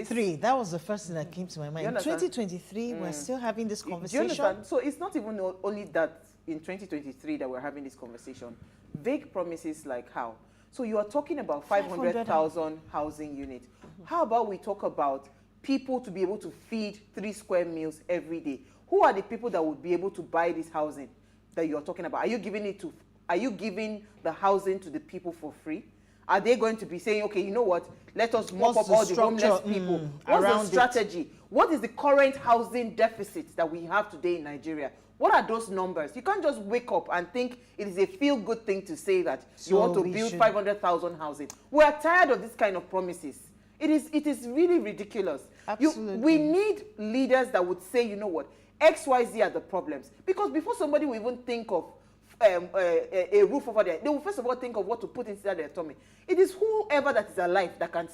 promises. That was the first thing that came to my mind. 2023, we're still having this conversation. Do you understand? So it's not even only that in 2023 that we're having this conversation. Vague promises like how? So you are talking about 500,000 housing units. How about we talk about people to be able to feed 3 square meals every day? Who are the people that would be able to buy this housing that you're talking about? Are you giving the housing to the people for free? Are they going to be saying, okay, you know what, let us mop up all the homeless people? What's the strategy? What is the current housing deficit that we have today in Nigeria? What are those numbers? You can't just wake up and think it is a feel-good thing to say that you want to build 500,000 housing. We are tired of this kind of promises. It is really ridiculous. Absolutely. We need leaders that would say, you know what, X, Y, Z are the problems. Because before somebody will even think of a roof over there, they will first of all think of what to put inside their tummy. It is whoever that is alive that can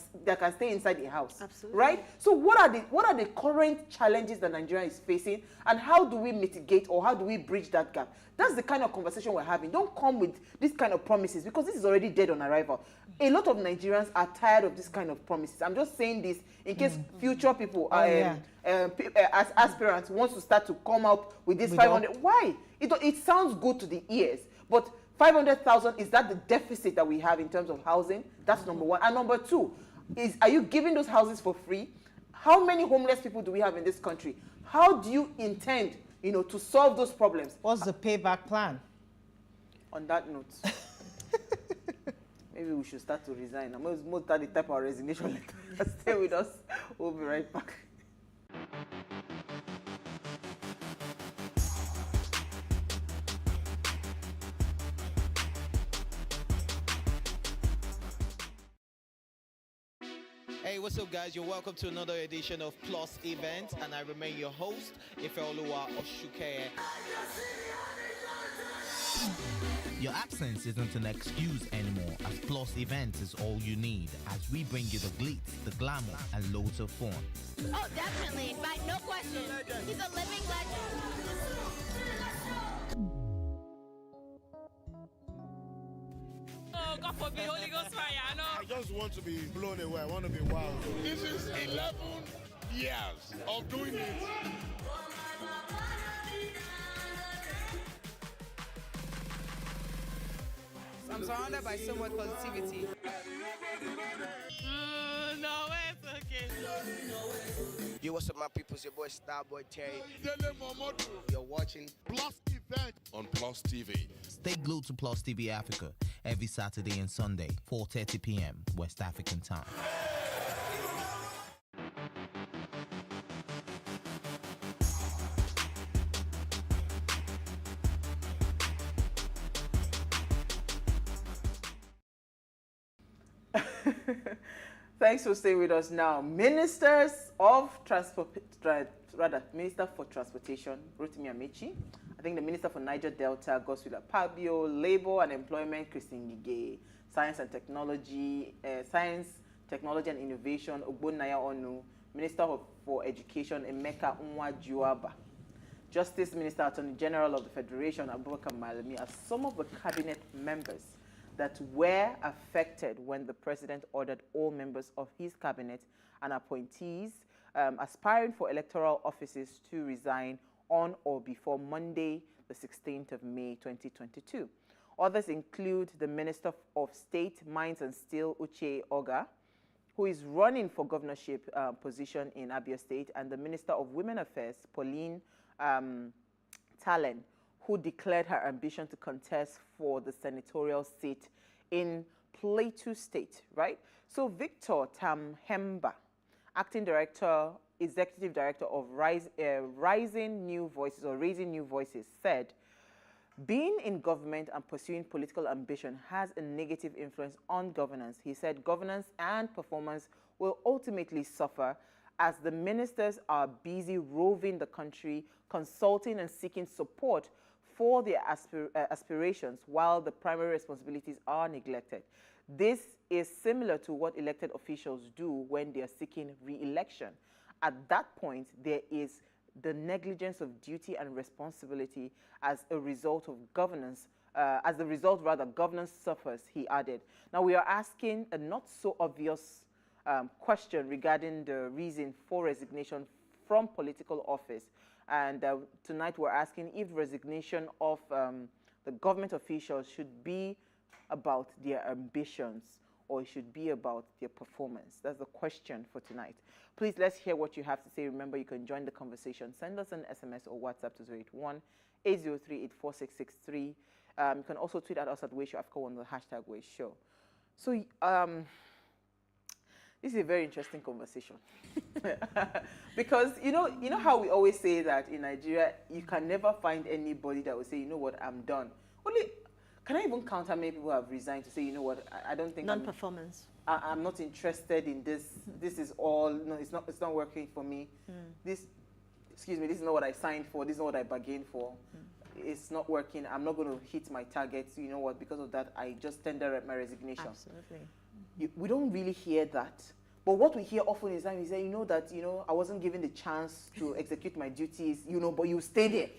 stay inside the house. Absolutely. Right? So what are the current challenges that Nigeria is facing, and how do we mitigate, or how do we bridge that gap? That's the kind of conversation we're having. Don't come with this kind of promises, because this is already dead on arrival. A lot of Nigerians are tired of this kind of promises. I'm just saying this in case future people, as aspirants, wants to start to come out with this 500. Why? It sounds good to the ears, but 500,000, is that the deficit that we have in terms of housing? That's number one. And number two is, are you giving those houses for free? How many homeless people do we have in this country? How do you intend, to solve those problems? What's the payback plan? On that note, maybe we should start to resign. I'm going to start the type of resignation letter. Stay with us. We'll be right back. Hey, what's up, guys? You're welcome to another edition of Plus Event, and I remain your host, Ifeoluwa Oshukeye. Your absence isn't an excuse anymore, as Plus Events is all you need, as we bring you the glitz, the glamour, and loads of fun. Oh, definitely. No question. He's a living legend. Oh, God forbid, Holy Ghost fire, I know. I just want to be blown away. I want to be wild. This is 11 years of doing it. I'm surrounded by so much positivity. No, it's okay. Yo, what's up, my people? It's your boy Starboy Terry. You're watching Plus Event on Plus TV. Stay glued to Plus TV Africa every Saturday and Sunday, 4:30 p.m. West African time. Thanks for staying with us now. Minister for Transportation, Rotimi Amechi. I think the Minister for Niger Delta, Godswill Akpabio. Labor and Employment, Christine Ngige. Science, Technology and Innovation, Ogbonnaya Onu. Minister for Education, Emeka Nwajuaba. Justice Minister, Attorney General of the Federation, Abubakar Malami, are some of the cabinet members that were affected when the president ordered all members of his cabinet and appointees aspiring for electoral offices to resign on or before Monday, the 16th of May, 2022. Others include the Minister of State, Mines and Steel, Uche Oga, who is running for governorship position in Abia State, and the Minister of Women Affairs, Pauline Talen, who declared her ambition to contest for the senatorial seat in Plateau State, right? So Victor Tamhemba, Acting Director, Executive Director of Raising New Voices, said, being in government and pursuing political ambition has a negative influence on governance. He said governance and performance will ultimately suffer as the ministers are busy roving the country, consulting and seeking support for their aspirations while the primary responsibilities are neglected. This is similar to what elected officials do when they are seeking re-election. At that point, there is the negligence of duty and responsibility as a result of governance. Governance suffers, he added. Now, we are asking a not so obvious question regarding the reason for resignation from political office. And tonight we're asking if resignation of the government officials should be about their ambitions or it should be about their performance. That's the question for tonight. Please, let's hear what you have to say. Remember, you can join the conversation. Send us an SMS or WhatsApp to 081-803-84663. You can also tweet at us at WayShowAfrica on the hashtag WayShow. So, this is a very interesting conversation. Because you know how we always say that in Nigeria, you can never find anybody that will say, you know what, I'm done. Can I even count how many people have resigned to say, you know what, I don't think non-performance. I'm not interested in this. This is all, no, it's not working for me. This is not what I signed for. This is not what I bargained for. It's not working. I'm not going to hit my targets. You know what, because of that, I just tender my resignation. Absolutely. We don't really hear that. But what we hear often is that we say, I wasn't given the chance to execute my duties, but you stay there.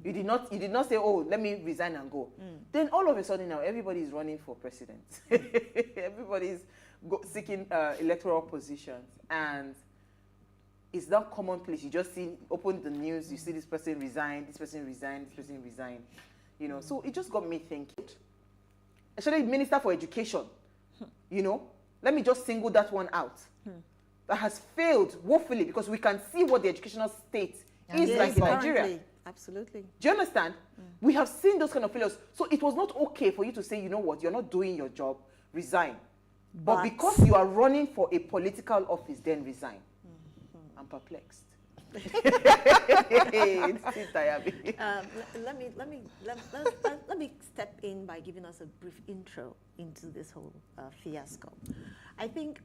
You did not say, oh, let me resign and go. Then all of a sudden now, everybody is running for president. Everybody is seeking electoral positions. And it's not commonplace. You just open the news, you see this person resign, this person resign, this person resign. So it just got me thinking. Especially Minister for Education, let me just single that one out. That has failed woefully because we can see what the educational state is like in Nigeria. Absolutely. Do you understand? We have seen those kind of failures. So it was not okay for you to say, you know what, you're not doing your job, resign. But because you are running for a political office, then resign. I'm perplexed. Let me step in by giving us a brief intro into this whole fiasco. I think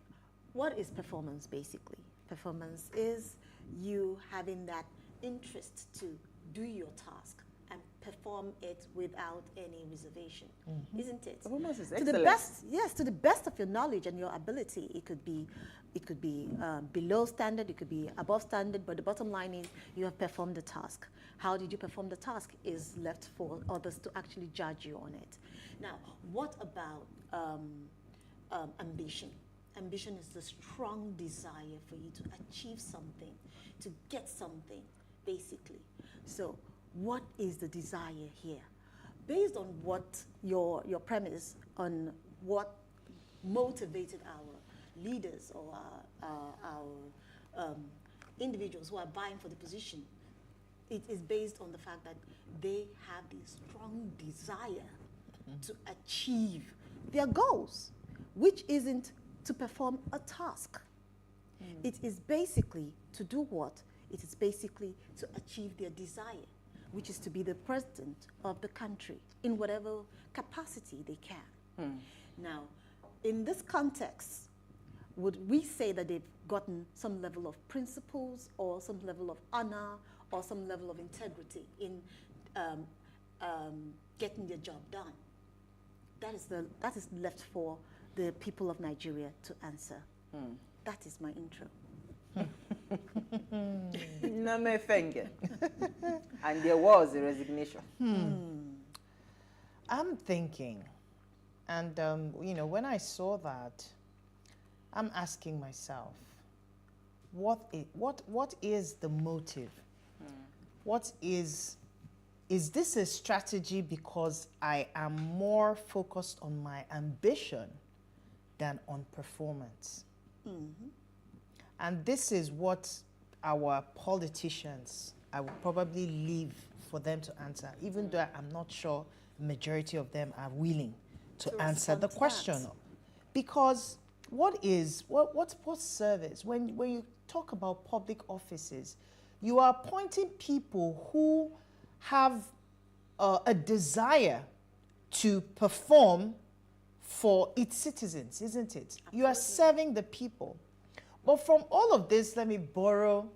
what is performance basically? Performance is you having that interest to do your task and perform it without any reservation, isn't it? Performance is to excellent. the best, yes, to the best of your knowledge and your ability. It could be below standard, it could be above standard, but the bottom line is you have performed the task. How did you perform the task is left for others to actually judge you on it. Now, what about ambition? Ambition is the strong desire for you to achieve something, to get something, basically. So what is the desire here? Based on what your premise on what motivated our leaders or our individuals who are vying for the position, it is based on the fact that they have this strong desire to achieve their goals, which isn't to perform a task. It is basically to do what? It is basically to achieve their desire, which is to be the president of the country in whatever capacity they can. Now, in this context, would we say that they've gotten some level of principles or some level of honor or some level of integrity in getting their job done? That is left for the people of Nigeria to answer. That is my intro. And there was a resignation. I'm thinking, and you know, when I saw that, I'm asking myself, what is the motive? What is this a strategy because I am more focused on my ambition than on performance? And this is what our politicians, I will probably leave for them to answer, even though I'm not sure the majority of them are willing to answer the question. Because what service? When you talk about public offices, you are appointing people who have a desire to perform for its citizens, isn't it? Absolutely. You are serving the people. But from all of this, let me borrow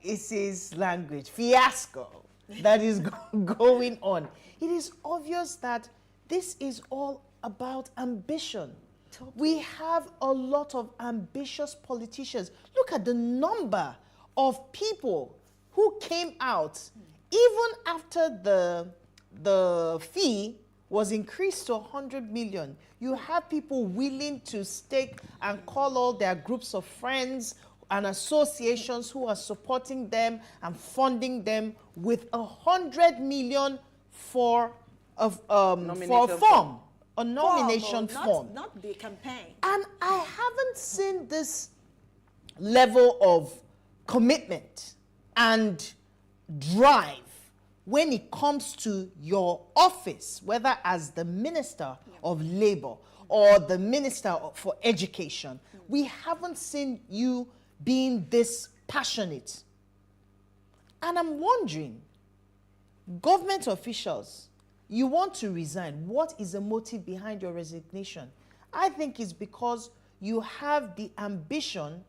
Isi's language, fiasco that is going on. It is obvious that this is all about ambition. Totally. We have a lot of ambitious politicians. Look at the number of people who came out even after the fee was increased to 100 million. You have people willing to stake and call all their groups of friends and associations who are supporting them and funding them with 100 million for a form, a nomination form. Not the campaign. And I haven't seen this level of commitment and drive when it comes to your office, whether as the Minister of Labor or the Minister for Education. We haven't seen you being this passionate. And I'm wondering, government officials, you want to resign. What is the motive behind your resignation? I think it's because you have the ambition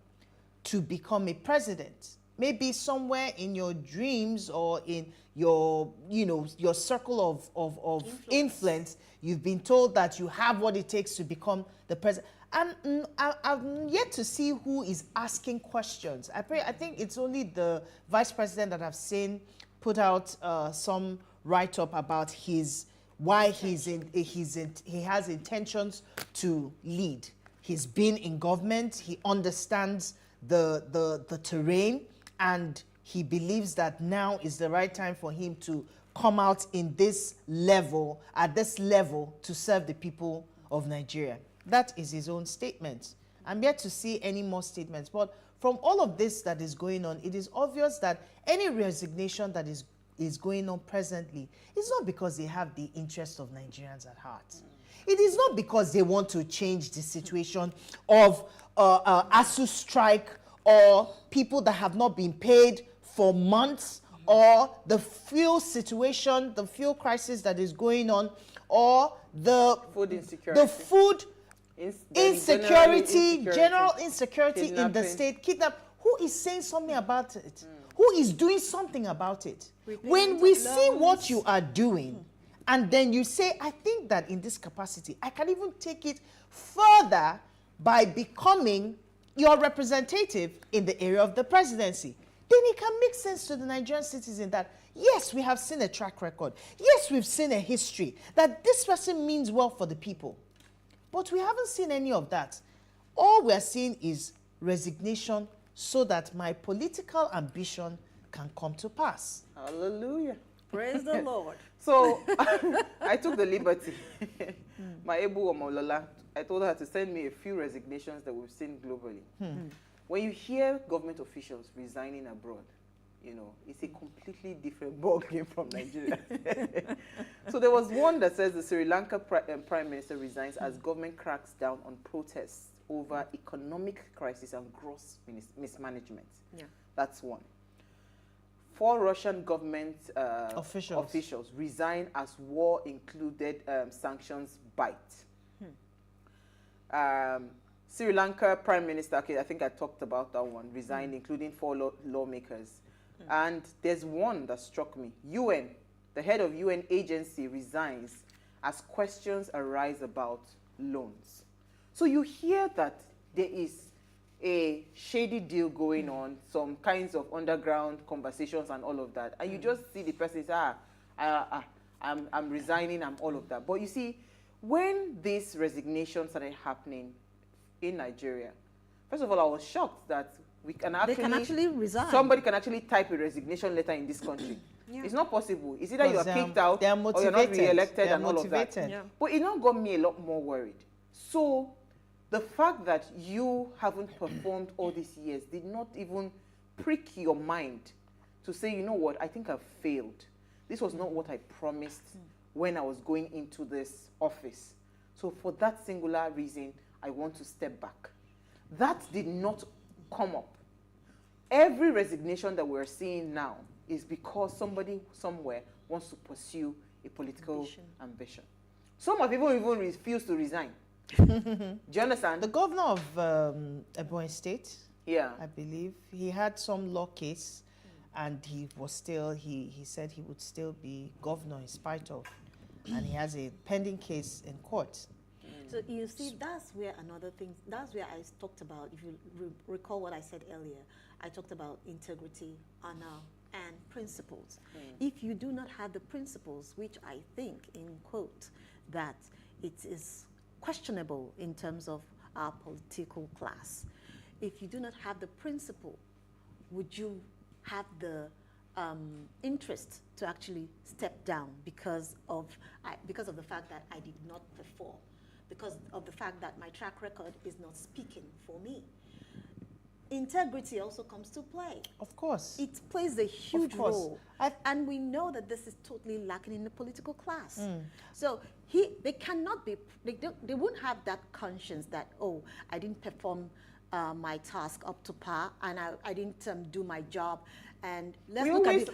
to become a president. Maybe somewhere in your dreams or in your, your circle of influence, you've been told that you have what it takes to become the president. And I've yet to see who is asking questions. I think it's only the vice president that I've seen put out some write-up about why he has intentions to lead. He's been in government. He understands the terrain. And he believes that now is the right time for him to come out at this level, to serve the people of Nigeria. That is his own statement. I'm yet to see any more statements. But from all of this that is going on, it is obvious that any resignation that is going on presently is not because they have the interests of Nigerians at heart. It is not because they want to change the situation of ASU strike or people that have not been paid for months, or the fuel situation, the fuel crisis that is going on, or the food insecurity, general insecurity in the state, Who is saying something about it? Who is doing something about it? When we see what you are doing, and then you say, I think that in this capacity, I can even take it further by becoming your representative in the area of the presidency, then it can make sense to the Nigerian citizen that, yes, we have seen a track record. Yes, we've seen a history that this person means well for the people. But we haven't seen any of that. All we're seeing is resignation so that my political ambition can come to pass. Hallelujah. Praise the Lord. So I took the liberty. My Ebu Omolola, I told her to send me a few resignations that we've seen globally. When you hear government officials resigning abroad, it's a completely different ballgame from Nigeria. So there was one that says the Sri Lanka Prime Minister resigns as government cracks down on protests over economic crisis and gross mismanagement. Yeah. That's one. 4 Russian government officials resign as war-included sanctions bite. Sri Lanka Prime Minister, okay, I think I talked about that one, resigned, including 4 lawmakers. And there's one that struck me. UN, the head of UN agency resigns as questions arise about loans. So you hear that there is a shady deal going on, some kinds of underground conversations and all of that. And you just see the person say, I'm resigning, I'm all of that. But you see, when this resignation started happening in Nigeria, first of all, I was shocked that they can actually resign. Somebody can actually type a resignation letter in this country. Yeah. It's not possible. It's either you are kicked out or you're not re-elected and all of that. Yeah. But it now got me a lot more worried. So the fact that you haven't performed all these years did not even prick your mind to say, you know what, I think I've failed. This was not what I promised when I was going into this office. So for that singular reason, I want to step back. That did not come up. Every resignation that we're seeing now is because somebody somewhere wants to pursue a political ambition. Some have even refused to resign. Do you understand? The governor of Ebonyi State, I believe, he had some law case, and he was still, he said he would still be governor in spite of, and he has a pending case in court. So you see, that's where another thing, that's where I talked about, if you recall what I said earlier, I talked about integrity, honor, and principles. If you do not have the principles, which I think, in quote, that it is questionable in terms of our political class. If you do not have the principle, would you have the interest to actually step down because of the fact that I did not perform, because of the fact that my track record is not speaking for me? Integrity also comes to play. Of course. It plays a huge role. And we know that this is totally lacking in the political class. So they cannot be, they won't have that conscience that, oh, I didn't perform my task up to par, and I didn't do my job. And let's look at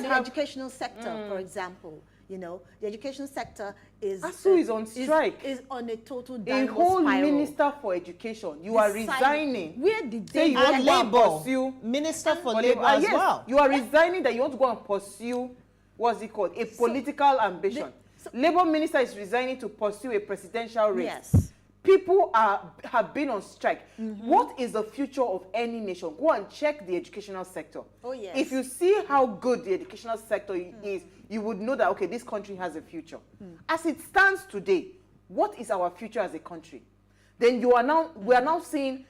the educational sector, for example. You know, the education sector is ASU is on strike. Is on a total downward spiral. A whole minister for education, you are resigning. Where did they you want to pursue minister for labor as well? You are resigning that you want to go and pursue, what's it called, a political ambition. Labor minister is resigning to pursue a presidential race. Yes. People have been on strike. What is the future of any nation? Go and check the educational sector. Oh, yes. If you see how good the educational sector is, you would know that, okay, this country has a future. As it stands today, what is our future as a country? Then we are now seeing,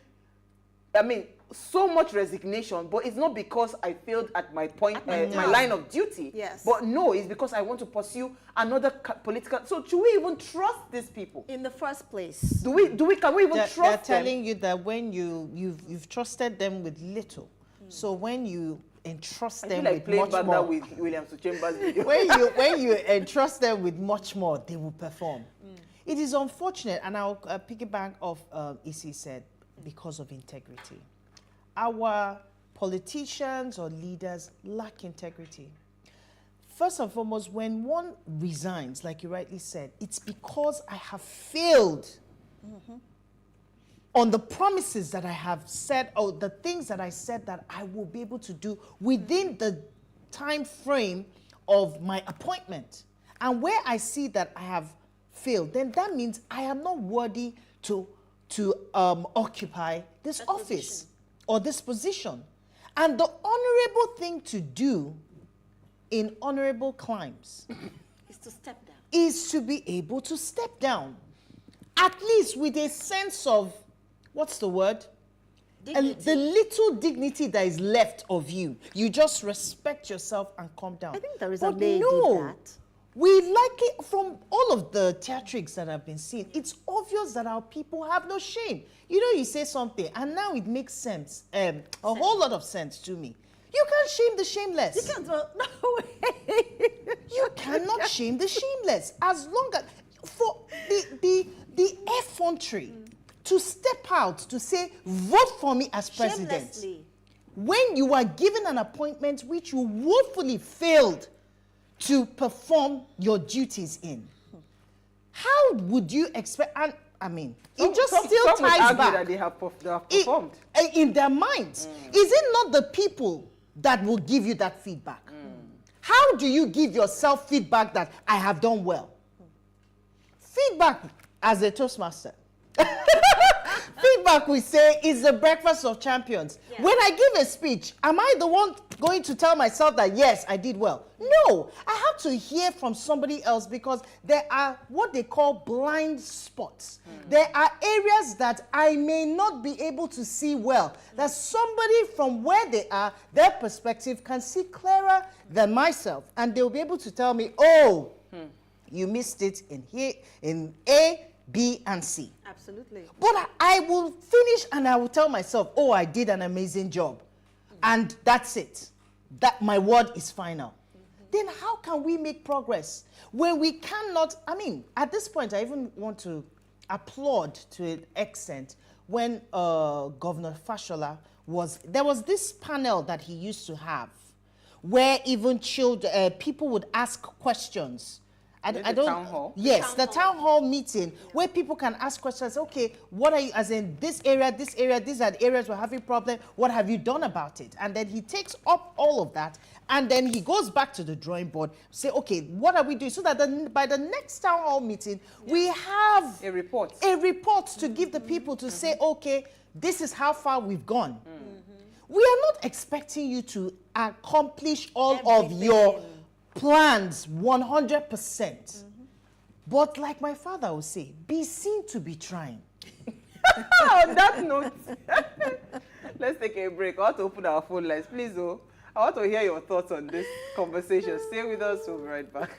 I mean, so much resignation, but it's not because I failed at my point, my line of duty. Yes. But no, it's because I want to pursue another political. So should we even trust these people in the first place? Can we even trust them? They're telling you that when you've trusted them with little, so when you entrust them with much more, with Williams Chambers video. when you entrust them with much more, they will perform. It is unfortunate, and I'll piggyback off Isi said, because of integrity. Our politicians or leaders lack integrity. First and foremost, when one resigns, like you rightly said, it's because I have failed on the promises that I have said, or the things that I said that I will be able to do within the time frame of my appointment. And where I see that I have failed, then that means I am not worthy to occupy this office or this position. And the honorable thing to do in honorable climes is to step down. Is to be able to step down, at least with a sense of, what's the word? Dignity. The little dignity that is left of you. You just respect yourself and calm down. I think there is a way did that. We like it from all of the theatrics that have been seen. It's obvious that our people have no shame. You know, you say something, and now it makes sense, a whole lot of sense to me. You can't shame the shameless. You can't, no way. You cannot shame the shameless. As long as, for the effrontery to step out to say, vote for me as president, when you are given an appointment which you woefully failed to perform your duties in. How would you expect, and I mean, it just still some ties argue back. that they have performed. In their minds. Is it not the people that will give you that feedback? How do you give yourself feedback that I have done well? Feedback as a Toastmaster. Feedback, we say, is the breakfast of champions. Yes. When I give a speech, am I the one going to tell myself that, yes, I did well? No, I have to hear from somebody else because there are what they call blind spots. There are areas that I may not be able to see well, that somebody from where they are, their perspective can see clearer than myself. And they'll be able to tell me, oh, you missed it in here, in A, B, and C. Absolutely. But I will finish and I will tell myself, oh, I did an amazing job. And that's it. That my word is final. Then how can we make progress when we cannot? I mean, at this point, I even want to applaud to an extent when Governor Fashola there was this panel that he used to have where even people would ask questions. I don't. Town hall? Yes, the town hall meeting where people can ask questions. Okay, what are you, as in this area, these are the areas we're having problem. What have you done about it? And then he takes up all of that and then he goes back to the drawing board, say, okay, what are we doing? So that by the next town hall meeting, we have a report to give the people to say, okay, this is how far we've gone. We are not expecting you to accomplish all of your plans 100%. But like my father would say, be seen to be trying. On that note, let's take a break. I want to open our phone lines. Please, I want to hear your thoughts on this conversation. Stay with us. We'll be right back.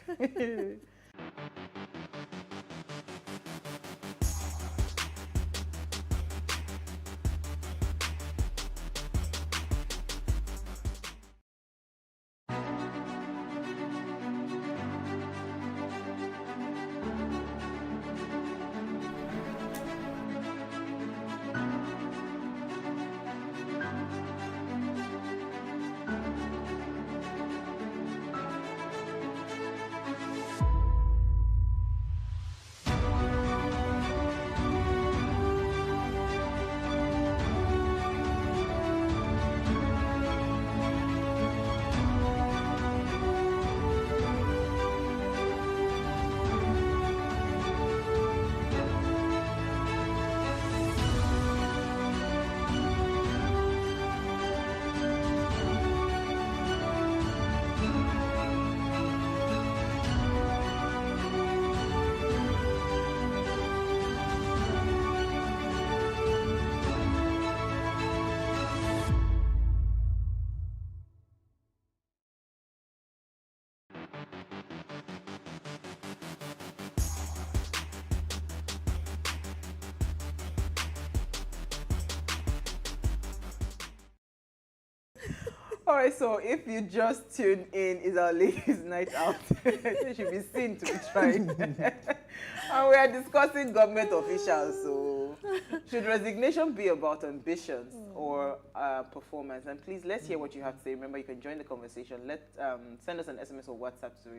All right, so if you just tuned in, it's our ladies' night out. It should be seen to be trying. And we are discussing government officials. So, should resignation be about ambitions or performance? And please, let's hear what you have to say. Remember, you can join the conversation. Send us an SMS or WhatsApp to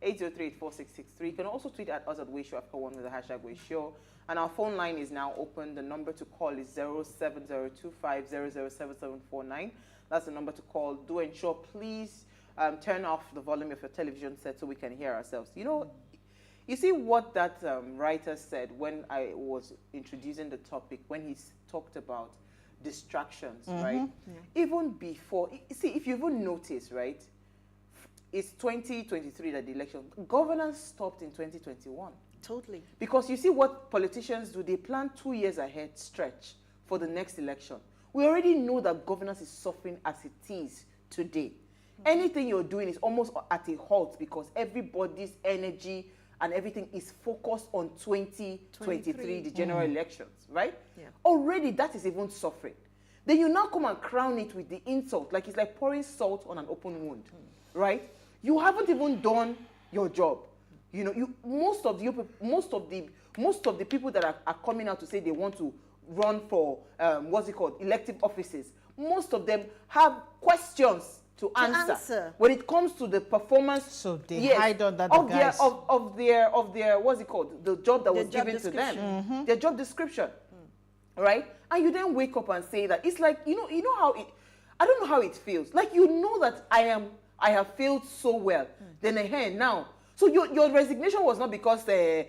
803-84663. You can also tweet at us at WayShowAfrica1 with the hashtag WayShow. And our phone line is now open. The number to call is 07025007749. That's the number to call. Do ensure, please, turn off the volume of your television set so we can hear ourselves. You know, you see what that writer said when I was introducing the topic, when he talked about distractions, right? Yeah. Even before, see, if you even notice, right, it's 2023 that the election, governance stopped in 2021. Totally. Because you see what politicians do, they plan 2 years ahead stretch for the next election. We already know that governance is suffering as it is today. Anything you're doing is almost at a halt because everybody's energy and everything is focused on 2023, the general elections, right? Yeah. Already that is even suffering. Then you now come and crown it with the insult, like it's like pouring salt on an open wound, right? You haven't even done your job. You know, most of the people that are coming out to say they want to run for elective offices, most of them have questions to answer when it comes to the performance. So they hide under the guise of their what's it called, the job that was given to them, their job description, right? And you then wake up and say that. It's like, you know how it, I don't know how it feels. Like, you know that I have failed so well. Then now, so your resignation was not because I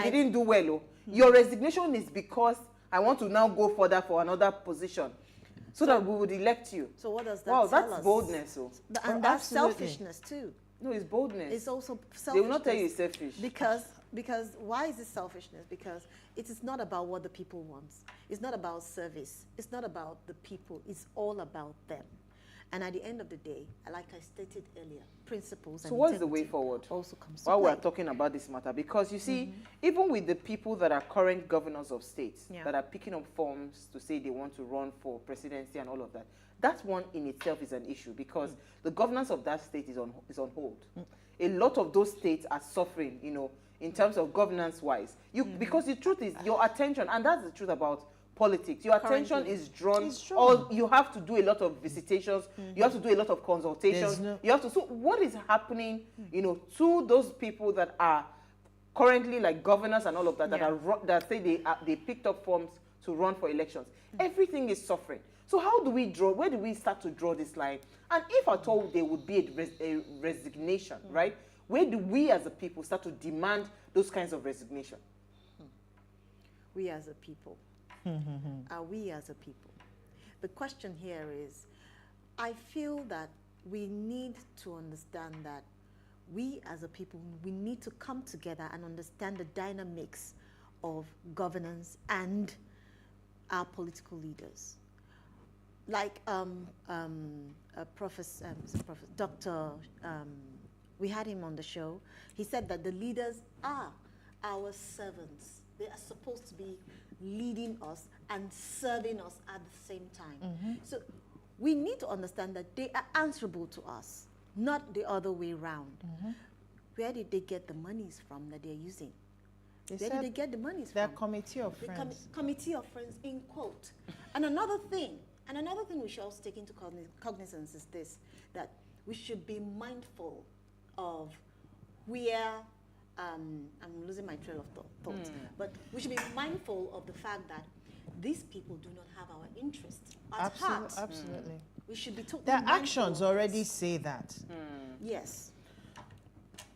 didn't do well. Your resignation is because I want to now go further for another position, so that we would elect you. So what does that tell us? Wow, that's boldness. And that's selfishness too. No, it's boldness. It's also selfishness. They will not tell you it's selfish. Because why is it selfishness? Because it is not about what the people want. It's not about service. It's not about the people. It's all about them. And at the end of the day, like I stated earlier, principles and so what's the way forward also comes while we're talking about this matter? Because you see, even with the people that are current governors of states that are picking up forms to say they want to run for presidency and all of that, that one in itself is an issue, because the governance of that state is on hold. A lot of those states are suffering, in terms of governance-wise. Because the truth is, your attention, and that's the truth about politics, your attention is drawn, or you have to do a lot of visitations, you have to do a lot of consultations, you have to, so what is happening, to those people that are currently like governors and all of that, that say they picked up forms to run for elections? Everything is suffering. So how do we draw, where do we start to draw this line? And if at all there would be a resignation, right? Where do we as a people start to demand those kinds of resignation? We as a people. Are we as a people? The question here is, I feel that we need to understand that we as a people, we need to come together and understand the dynamics of governance and our political leaders. Like Dr. We had him on the show. He said that the leaders are our servants. They are supposed to be leading us and serving us at the same time. So we need to understand that they are answerable to us, not the other way around. Where did they get the monies from that they're using? Where did they get the monies from? Their committee of friends. Committee of friends, in quote. And another thing we should also take into cognizance is this, that we should be mindful of where, I'm losing my trail of thought, but we should be mindful of the fact that these people do not have our interests at heart. Absolutely. We should be totally Their mindful actions already say that. Yes.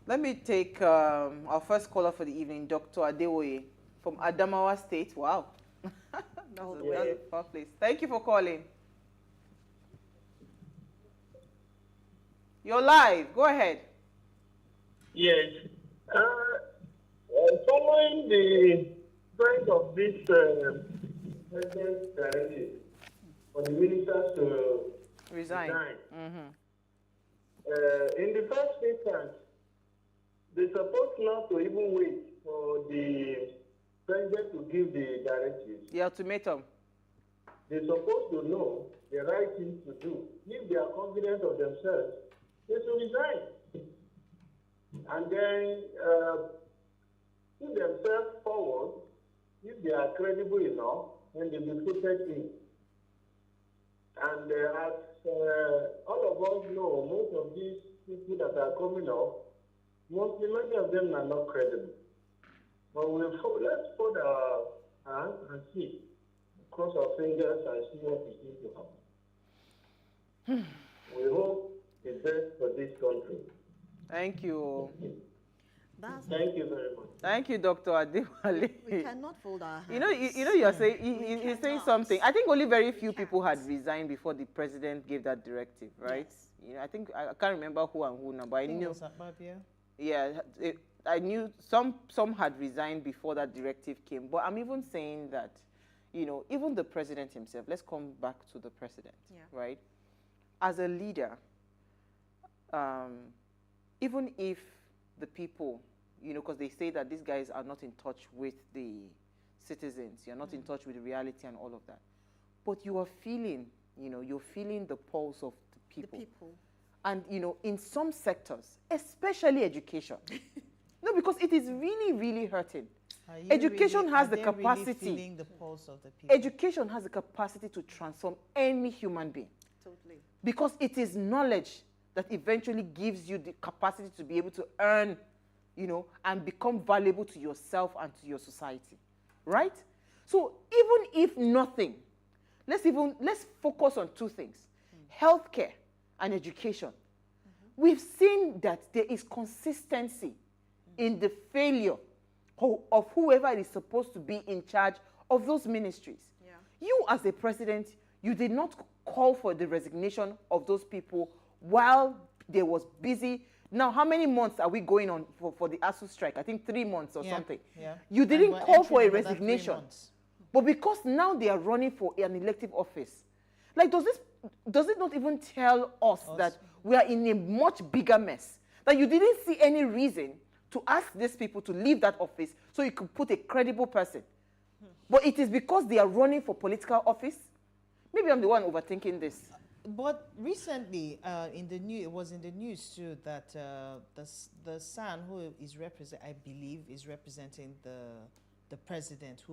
Let me take our first caller for the evening, Dr. Adewoye from Adamawa State. Wow. That's a far place. Thank you for calling. You're live. Go ahead. Yes. Following the trend of this president's directive for the ministers to resign. In the first instance, they're supposed not to even wait for the president to give the directives. The ultimatum. They're supposed to know the right thing to do. If they are confident of themselves, they should resign. And then put themselves forward. If they are credible enough, then they will be put in. And as all of us know, most of these people that are coming up, many of them are not credible. But let's put our hands and see, cross our fingers and see what is going to happen. We hope the best for this country. Thank you. Thank you very much. Thank you, Dr. Adewale. We cannot fold our hands. You're saying, he's saying something. I think only very few people had resigned before the president gave that directive, right? Yes. I think, I can't remember who and who now, but I knew. Yeah, I knew some had resigned before that directive came. But I'm even saying that, even the president himself, let's come back to the president, right? As a leader, even if the people, because they say that these guys are not in touch with the citizens, you're not in touch with the reality and all of that. But you are feeling, you're feeling the pulse of the people. And, in some sectors, especially education. No, because it is really, really hurting. Education has the capacity. Really feeling the pulse of the people? Education has the capacity to transform any human being. Totally. Because it is knowledge that eventually gives you the capacity to be able to earn, you know, and become valuable to yourself and to your society, right? So even if nothing, let's focus on two things, healthcare and education. We've seen that there is consistency in the failure of whoever is supposed to be in charge of those ministries. Yeah. You as a president, you did not call for the resignation of those people while there was busy. Now, how many months are we going on for the ASU strike? I think 3 months or something. Yeah. You didn't call for a resignation. But because now they are running for an elective office, like does it not even tell us that we are in a much bigger mess? That you didn't see any reason to ask these people to leave that office so you could put a credible person. But it is because they are running for political office? Maybe I'm the one overthinking this. But recently, it was in the news too that the son who is representing the president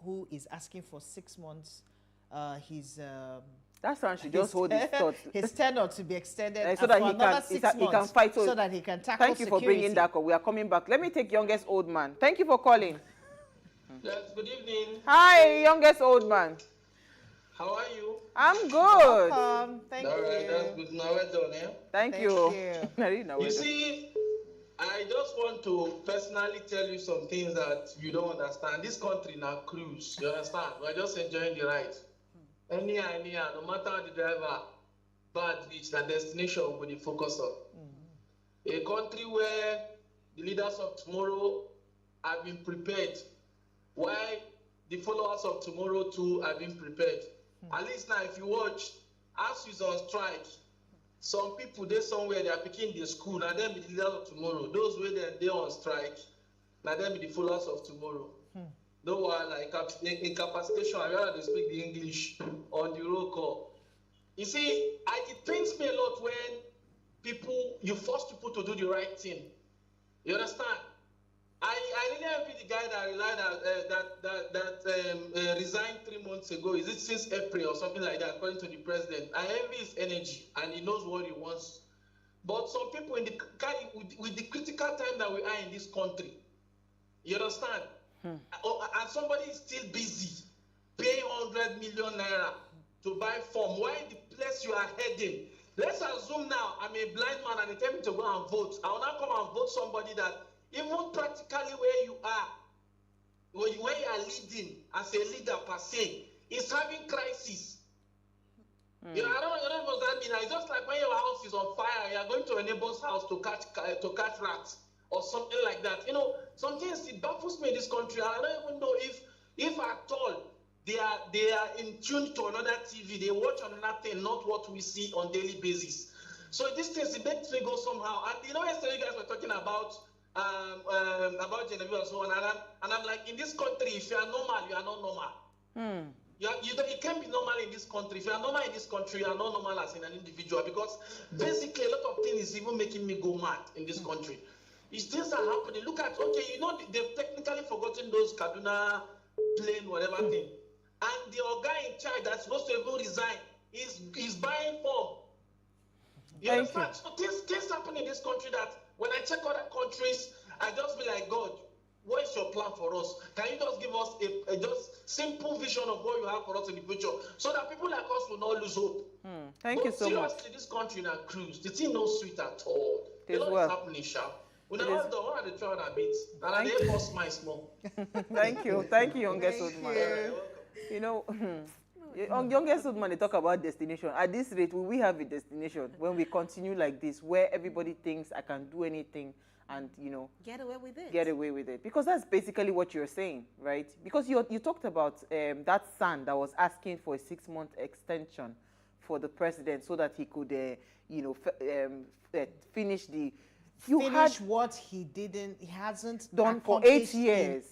who is asking for 6 months, that son should just hold his thoughts. His tenure to be extended so that he can fight. So that he can tackle Thank you for bringing that up. We are coming back. Let me take youngest old man. Thank you for calling. Yes, good evening. Hi, youngest old man. How are you? I'm good. Welcome. Thank you. All right, that's good. Now well done, eh? Thank you. You see, I just want to personally tell you some things that you don't understand. This country now cruise, you understand? We're just enjoying the ride. Anyhow, no matter how the driver bad reach, the destination will be focused on. A country where the leaders of tomorrow have been prepared, while the followers of tomorrow too have been prepared. At least now, if you watch, as is on strike, some people they somewhere they are picking the school, and then be the leaders of tomorrow. Those where they on strike, and then be the followers of tomorrow. No one like incapacitation. I rather they speak the English on the roll call. You see, it pains me a lot when you force people to do the right thing. You understand? I really envy the guy that resigned 3 months ago. Is it since April or something like that, according to the president? I envy his energy, and he knows what he wants. But some people with the critical time that we are in this country, you understand? And somebody is still busy paying 100 million naira to buy form. Why the place you are heading? Let's assume now I'm a blind man and they tell me to go and vote. I will now come and vote somebody that even practically where you are, where you are leading as a leader per se, is having crisis. You know, I don't know what that means. It's just like when your house is on fire, you are going to a neighbor's house to catch rats or something like that. You know, sometimes it baffles me in this country. I don't even know if at all they are in tune to another TV. They watch another thing, not what we see on daily basis. So these things, it makes me go somehow. And you know, yesterday you guys were talking about Genevieve and so on, and I'm like, in this country, if you are normal, you are not normal. You can't be normal in this country. If you are normal in this country, you are not normal as an individual, because basically a lot of things is even making me go mad in this country. These things are happening. Look at, okay, you know, they've technically forgotten those Kaduna plane, whatever thing. And the guy in charge that's supposed to even resign is buying form. You understand? So things happen in this country that when I check other countries, I just be like, God, what is your plan for us? Can you just give us a just simple vision of what you have for us in the future, so that people like us will not lose hope? Thank you so much. Seriously, this country now cruise. The thing no sweet at all. You know what's happening, Sha? We now have the one of the try on a bit, and they force my small. Thank you, youngest old man. You know, youngest old man, they talk about destination. At this rate, will we have a destination when we continue like this, where everybody thinks I can do anything and, you know, get away with it? Get away with it. Because that's basically what you're saying, right? Because you talked about that son that was asking for a 6-month extension for the president so that he could, you know, finish the... what he hasn't done for 8 years.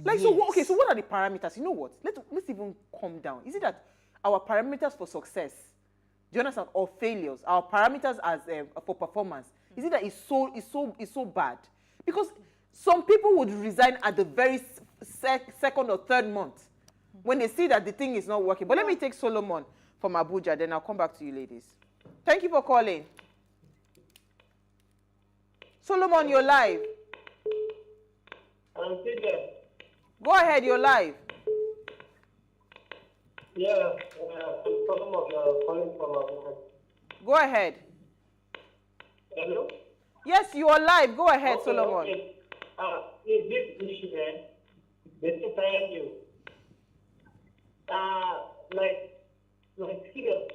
Like, so, okay, so what are the parameters? You know what? Let's even calm down. Is it that our parameters for success, do you understand, or failures, our parameters as for performance, is it that it's so bad? Because some people would resign at the very second or third month when they see that the thing is not working. But let me take Solomon from Abuja. Then I'll come back to you, ladies. Thank you for calling. Solomon, you're live. I'm there. Go ahead, you're live. Yeah, I'm calling from Abuja. Go ahead. Hello? Yes, you are live. Go ahead, Okay, Solomon. okay. This issue there, the thing I you. Like serious.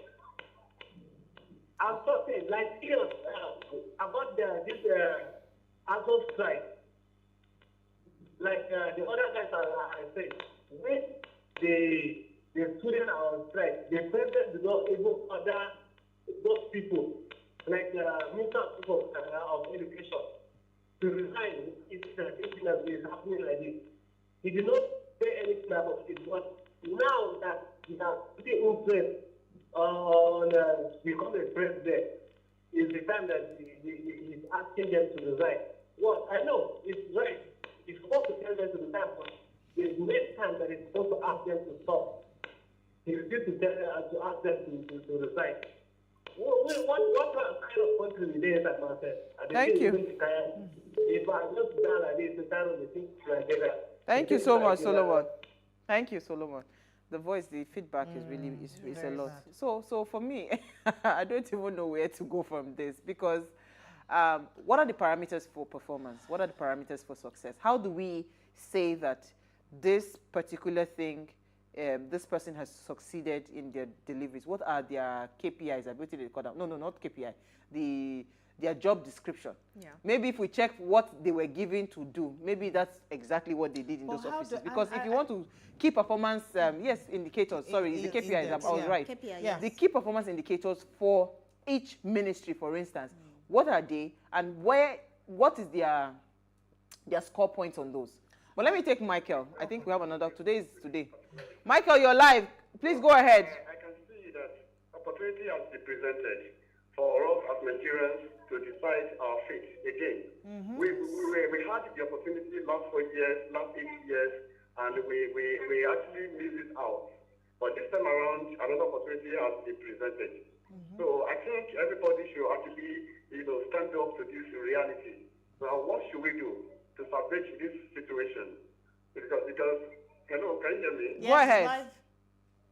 I'm talking like serious about this ASO strike. Like the other guys I said, when the students are on strike, the president does not even order those people, like the Minister of Education, to resign if anything that is happening like this. He did not say anything about it, but now that he has putting interest on becoming a president, is the time that he's asking them to resign. Well, I know it's right. He's supposed to tell them to resign, but the next time that he's supposed to ask them to stop, he refused to tell them to ask them to resign. What kind of country we live in that, myself? Thank you. If I just down like this, the time of the things like that. Thank you so much, Solomon. Thank you, Solomon. The voice, the feedback is really is a lot. So for me, I don't even know where to go from this, because what are the parameters for performance? What are the parameters for success? How do we say that this particular thing, this person has succeeded in their deliveries? What are their KPIs? I bet they call them. No, not KPI. Their job description. Yeah. Maybe if we check what they were given to do, maybe that's exactly what they did in those offices. Because if you want to key performance, yes, indicators. Sorry, the KPIs. I was right. KPI, yes. The key performance indicators for each ministry, for instance, what are they, and what is their score points on those? But let me take Michael. I think we have another. Today is today. Michael, you're live. Please go ahead. I can see that opportunity has been presented for us as Nigerians to decide our fate again. We had the opportunity last 4 years, last 8 years, and we actually missed it out. But this time around, another opportunity has been presented. So I think everybody should actually, stand up to this reality. Now, what should we do to salvage this situation? Because hello, can you hear me? Go ahead.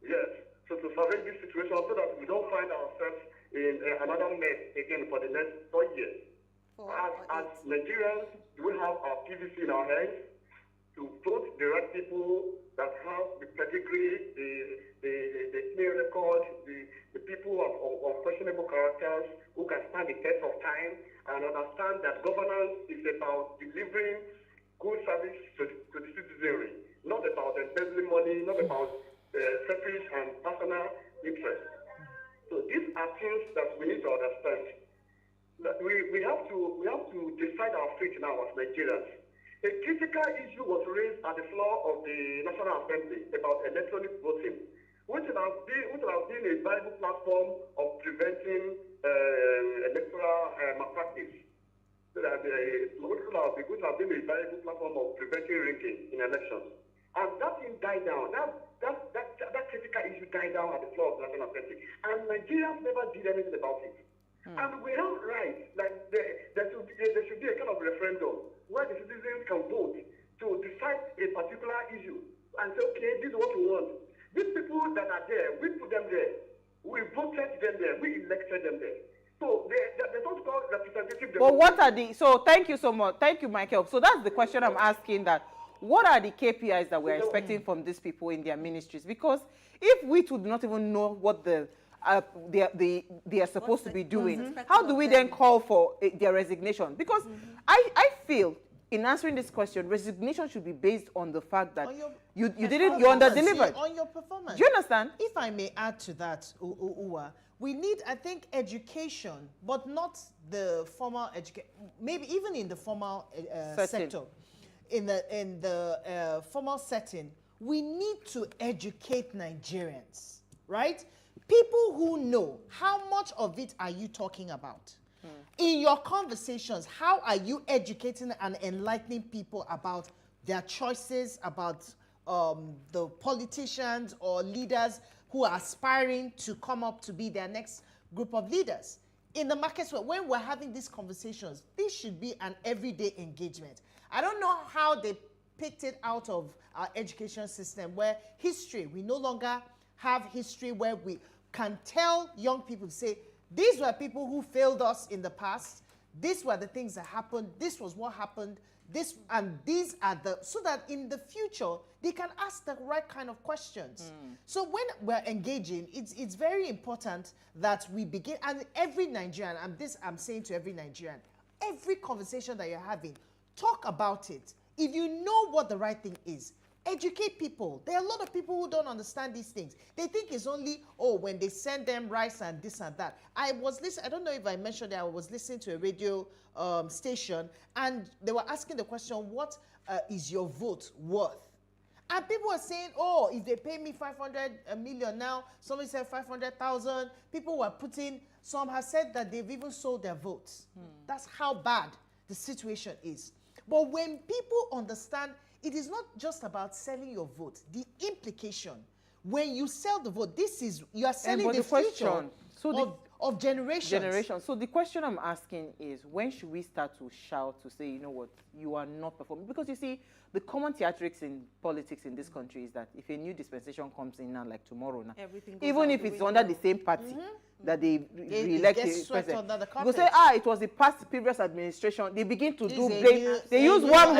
Yes. So to salvage this situation, so that we don't find ourselves in another mess again for the next 4 years. As Nigerians, we have our PVC in our hands to vote the right people that have the pedigree, the clear record, the people of questionable characters who can stand the test of time and understand that governance is about delivering good service to the citizenry, not about embezzling money, not about selfish and personal interest. So these are things that we need to understand. That we have to decide our fate now as Nigerians. A critical issue was raised at the floor of the National Assembly about electronic voting, which would have been a viable platform of preventing electoral malpractice. So that it would have been a viable platform of preventing rigging in elections. And that thing died down. That critical issue died down at the floor of the National Assembly. And Nigerians never did anything about it. And we have rights, like there should be a kind of referendum where the citizens can vote to decide a particular issue and say, okay, this is what we want. These people that are there, we put them there. We voted them there. We elected them there. So they're not called representative. But what are the, so thank you so much. Thank you, Michael. So that's the question I'm asking, that what are the KPIs that we're expecting from these people in their ministries? Because if we do not even know what they are supposed to be doing, how do we then call for their resignation? Because I feel in answering this question, resignation should be based on the fact that you under-delivered. On your performance. Do you understand? If I may add to that, Uwa, we need, I think, education, but not the formal education, maybe even in the formal sector. In the formal setting, we need to educate Nigerians, right? People who know, how much of it are you talking about? In your conversations, how are you educating and enlightening people about their choices, about the politicians or leaders who are aspiring to come up to be their next group of leaders. In the markets, when we're having these conversations, this should be an everyday engagement. I don't know how they picked it out of our education system, where history, we no longer have history where we can tell young people to say, these were people who failed us in the past, these were the things that happened, this was what happened, this and these are the, so that in the future they can ask the right kind of questions. So when we're engaging, it's very important that we begin, and every Nigerian, and this I'm saying to every Nigerian, every conversation that you're having, talk about it. If you know what the right thing is, educate people. There are a lot of people who don't understand these things. They think it's only, oh, when they send them rice and this and that. I was listening, I don't know if I mentioned that, I was listening to a radio station, and they were asking the question, what is your vote worth? And people were saying, oh, if they pay me 500 million now, somebody said 500,000. People were putting, some have said that they've even sold their votes. That's how bad the situation is. But when people understand, it is not just about selling your vote. The implication, when you sell the vote, this is, you are selling the future of generations. So the question I'm asking is, when should we start to shout to say, you know what, you are not performing? Because you see, the common theatrics in politics in this country is that if a new dispensation comes in now, like tomorrow now, even if it's under the same party that they re-elect the president, you say, it was the previous administration. They begin to do blame. They use one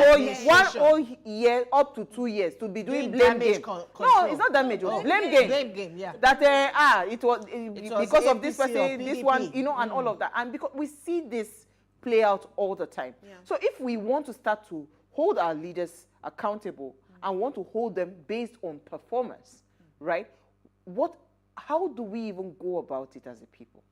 whole year up to 2 years to be doing blame game. No, it's not damage. Blame game. Blame game, yeah. That it was because of this person, this one, you know, and all of that. And because we see this play out all the time. So if we want to start to hold our leaders accountable and want to hold them based on performance, right? How do we even go about it as a people?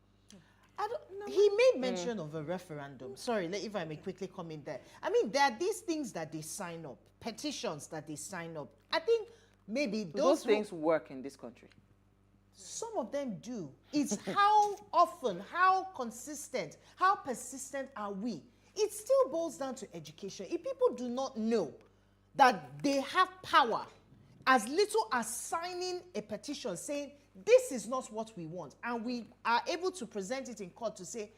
He made mention of a referendum. Sorry, if I may quickly come in there. I mean, there are these things that they sign up, petitions that they sign up. I think maybe those things work in this country. Some of them do. It's how often, how consistent, how persistent are we? It still boils down to education. If people do not know that they have power, as little as signing a petition saying, this is not what we want, and we are able to present it in court to say,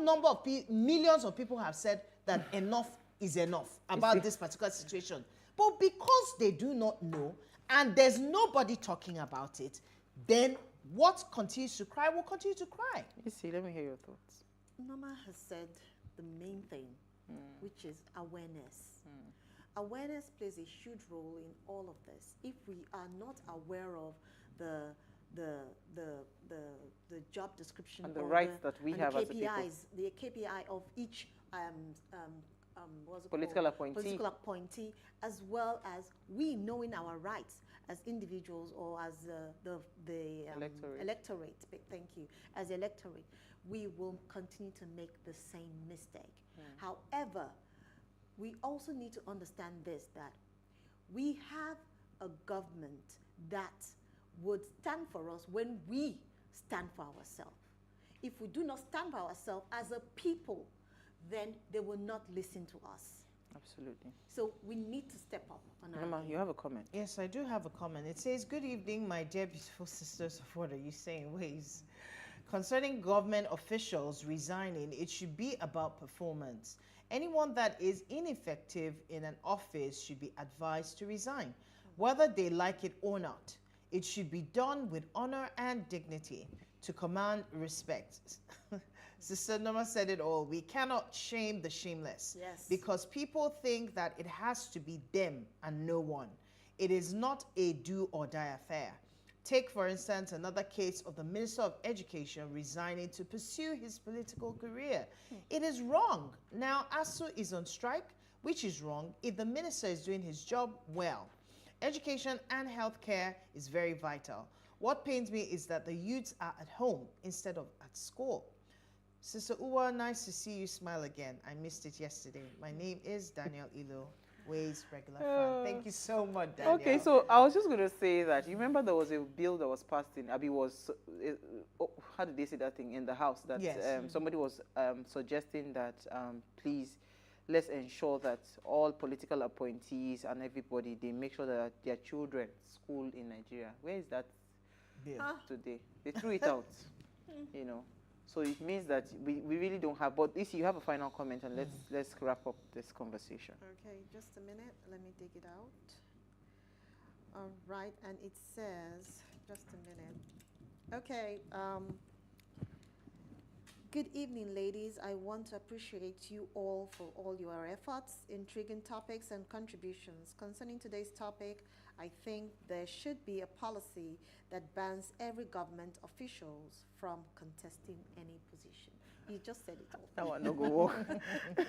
number of millions of people have said that enough is enough about this particular situation. But because they do not know, and there's nobody talking about it, then what continues to cry will continue to cry. You see, let me hear your thoughts. Norma has said the main thing, which is awareness. Awareness plays a huge role in all of this. If we are not aware of the job description and the rights that we have as a people, the KPI of each political appointee, as well as we knowing our rights as individuals or as the electorate. Thank you, as electorate, we will continue to make the same mistake. However, we also need to understand this, that we have a government that would stand for us when we stand for ourselves. If we do not stand for ourselves as a people, then they will not listen to us. Absolutely. So we need to step up on our Mama, you have a comment? Yes, I do have a comment. It says, good evening, my dear beautiful sisters of what are you saying ways. Concerning government officials resigning, it should be about performance. Anyone that is ineffective in an office should be advised to resign, whether they like it or not. It should be done with honor and dignity to command respect. Sister Norma said it all. We cannot shame the shameless. Yes. Because people think that it has to be them and no one. It is not a do or die affair. Take, for instance, another case of the Minister of Education resigning to pursue his political career. It is wrong. Now, ASU is on strike, which is wrong if the minister is doing his job well. Education and healthcare is very vital. What pains me is that the youths are at home instead of at school. Sister Uwa, nice to see you smile again. I missed it yesterday. My name is Daniel Ilo, Ways regular fan. Thank you so much, Daniel. Okay, so I was just going to say that, you remember there was a bill that was passed in, how did they say that thing, in the House, that yes. Somebody was suggesting that, please, let's ensure that all political appointees and everybody, they make sure that their children school in Nigeria. Where is that bill today? They threw it out, you know. So it means that we really don't have, but if you have a final comment, and let's wrap up this conversation. Okay, just a minute. Let me dig it out. All right, and it says, just a minute. Okay, good evening, ladies. I want to appreciate you all for all your efforts, intriguing topics, and contributions. Concerning today's topic, I think there should be a policy that bans every government officials from contesting any position. You just said it all. That one no go work.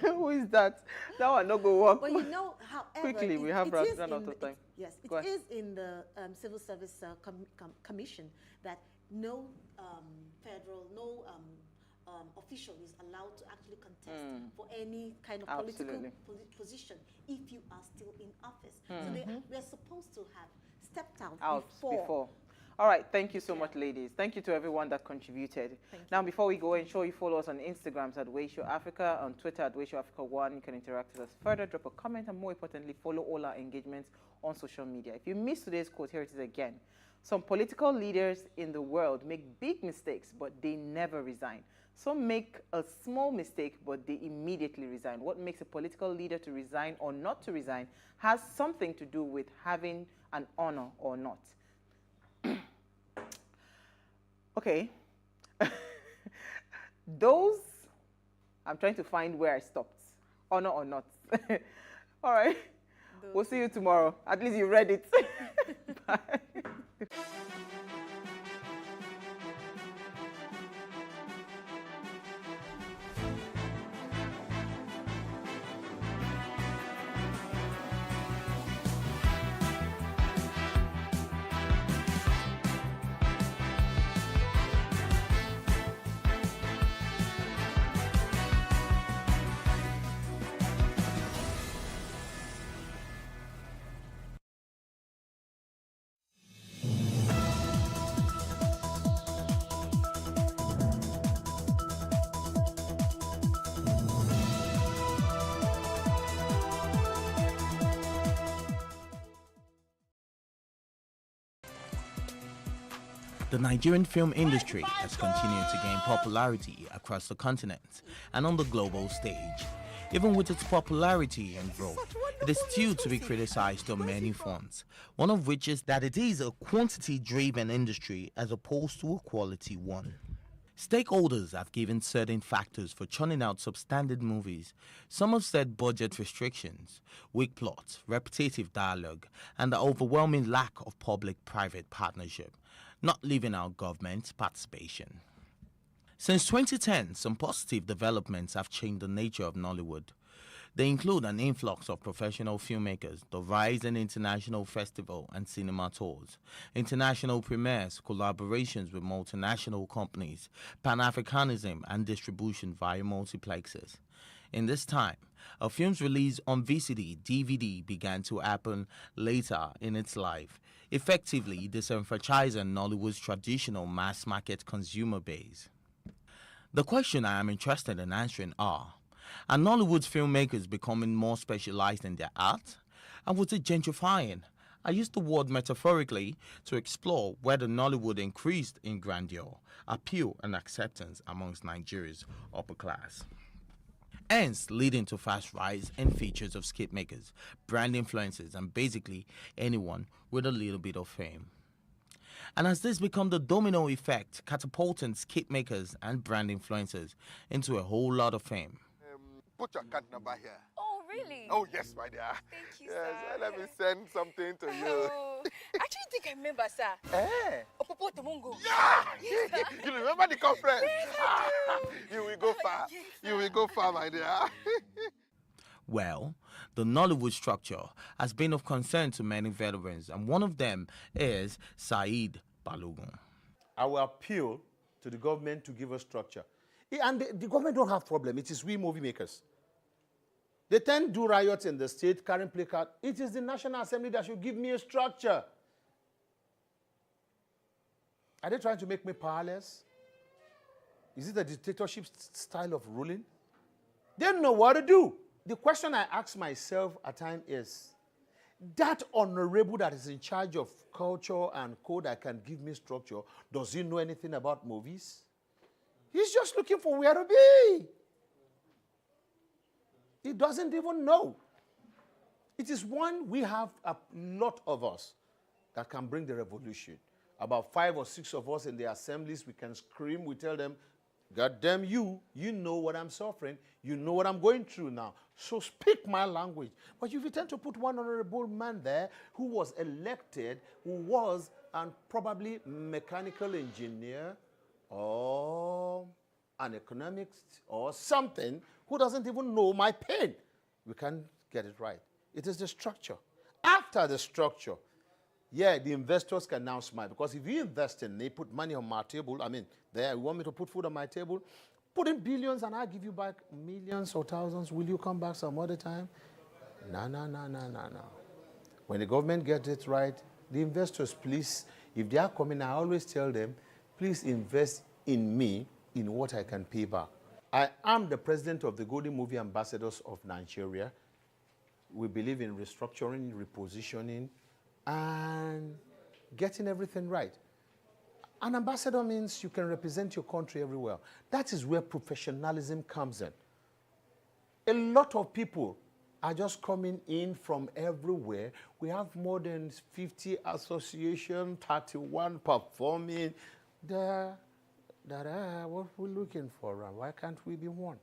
Who is that? That one no go work. But you know, however, quickly, we have run out of time. Yes, it is in the Civil Service Commission that no federal, no official is allowed to actually contest for any kind of political position if you are still in office. So we are supposed to have stepped out before. All right, thank you so much, ladies. Thank you to everyone that contributed. Now, before we go, ensure you follow us on Instagram at WayShowAfrica, on Twitter at WayShowAfrica1. You can interact with us further, drop a comment, and more importantly, follow all our engagements on social media. If you missed today's quote, here it is again. Some political leaders in the world make big mistakes, but they never resign. Some make a small mistake, but they immediately resign. What makes a political leader to resign or not to resign has something to do with having an honor or not. Okay. Those, I'm trying to find where I stopped. Honor or not. All right. We'll see you tomorrow. At least you read it. Bye. The Nigerian film industry has continued to gain popularity across the continent and on the global stage. Even with its popularity and growth, it is still to be criticized on many fronts, one of which is that it is a quantity-driven industry as opposed to a quality one. Stakeholders have given certain factors for churning out substandard movies. Some have said budget restrictions, weak plots, repetitive dialogue, and the overwhelming lack of public-private partnership, not leaving out government participation. Since 2010, some positive developments have changed the nature of Nollywood. They include an influx of professional filmmakers, the rise in international festival and cinema tours, international premieres, collaborations with multinational companies, Pan-Africanism and distribution via multiplexes. In this time, a film's release on VCD, DVD began to happen later in its life, effectively disenfranchising Nollywood's traditional mass-market consumer base. The question I am interested in answering are Nollywood's filmmakers becoming more specialized in their art? And was it gentrifying? I use the word metaphorically to explore whether Nollywood increased in grandeur, appeal and acceptance amongst Nigeria's upper class. Hence, leading to fast rise in features of skit makers, brand influencers, and basically anyone with a little bit of fame. And has this become the domino effect, catapulting skit makers and brand influencers into a whole lot of fame? Put your card number here. Oh, really? Oh, yes, my dear. Thank you, yes, sir. Let me send something to you. Oh, I actually think I remember, sir. Eh? Opopo Tomongo. Yeah! Yes, sir. You remember the conference? Yes, I do. You will go far. Yes, you will go far, my dear. Well, the Nollywood structure has been of concern to many veterans, and one of them is Saeed Balogun. I will appeal to the government to give us structure. And the government don't have problem. It is we movie makers. They tend to do riots in the state, carrying placard. It is the National Assembly that should give me a structure. Are they trying to make me powerless? Is it a dictatorship style of ruling? They don't know what to do. The question I ask myself at times is, that honorable that is in charge of culture and code that can give me structure, does he know anything about movies? He's just looking for where to be. He doesn't even know. It is one, we have a lot of us that can bring the revolution. About 5 or 6 of us in the assemblies, we can scream, we tell them, God damn you, you know what I'm suffering, you know what I'm going through now, so speak my language. But if you tend to put one honorable man there who was elected, who was and probably mechanical engineer or an economist or something, who doesn't even know my pain, we can't get it right. It is the structure. After the structure, yeah, the investors can now smile, because if you invest in me, put money on my table, I mean, there, you want me to put food on my table, put in billions and I'll give you back millions or thousands. Will you come back some other time? No. When the government gets it right, the investors, please, if they are coming, I always tell them, please invest in me in what I can pay back. I am the president of the Golden Movie Ambassadors of Nigeria. We believe in restructuring, repositioning, and getting everything right. An ambassador means you can represent your country everywhere. That is where professionalism comes in. A lot of people are just coming in from everywhere. We have more than 50 associations, 31 performing. What we're looking for, why can't we be one?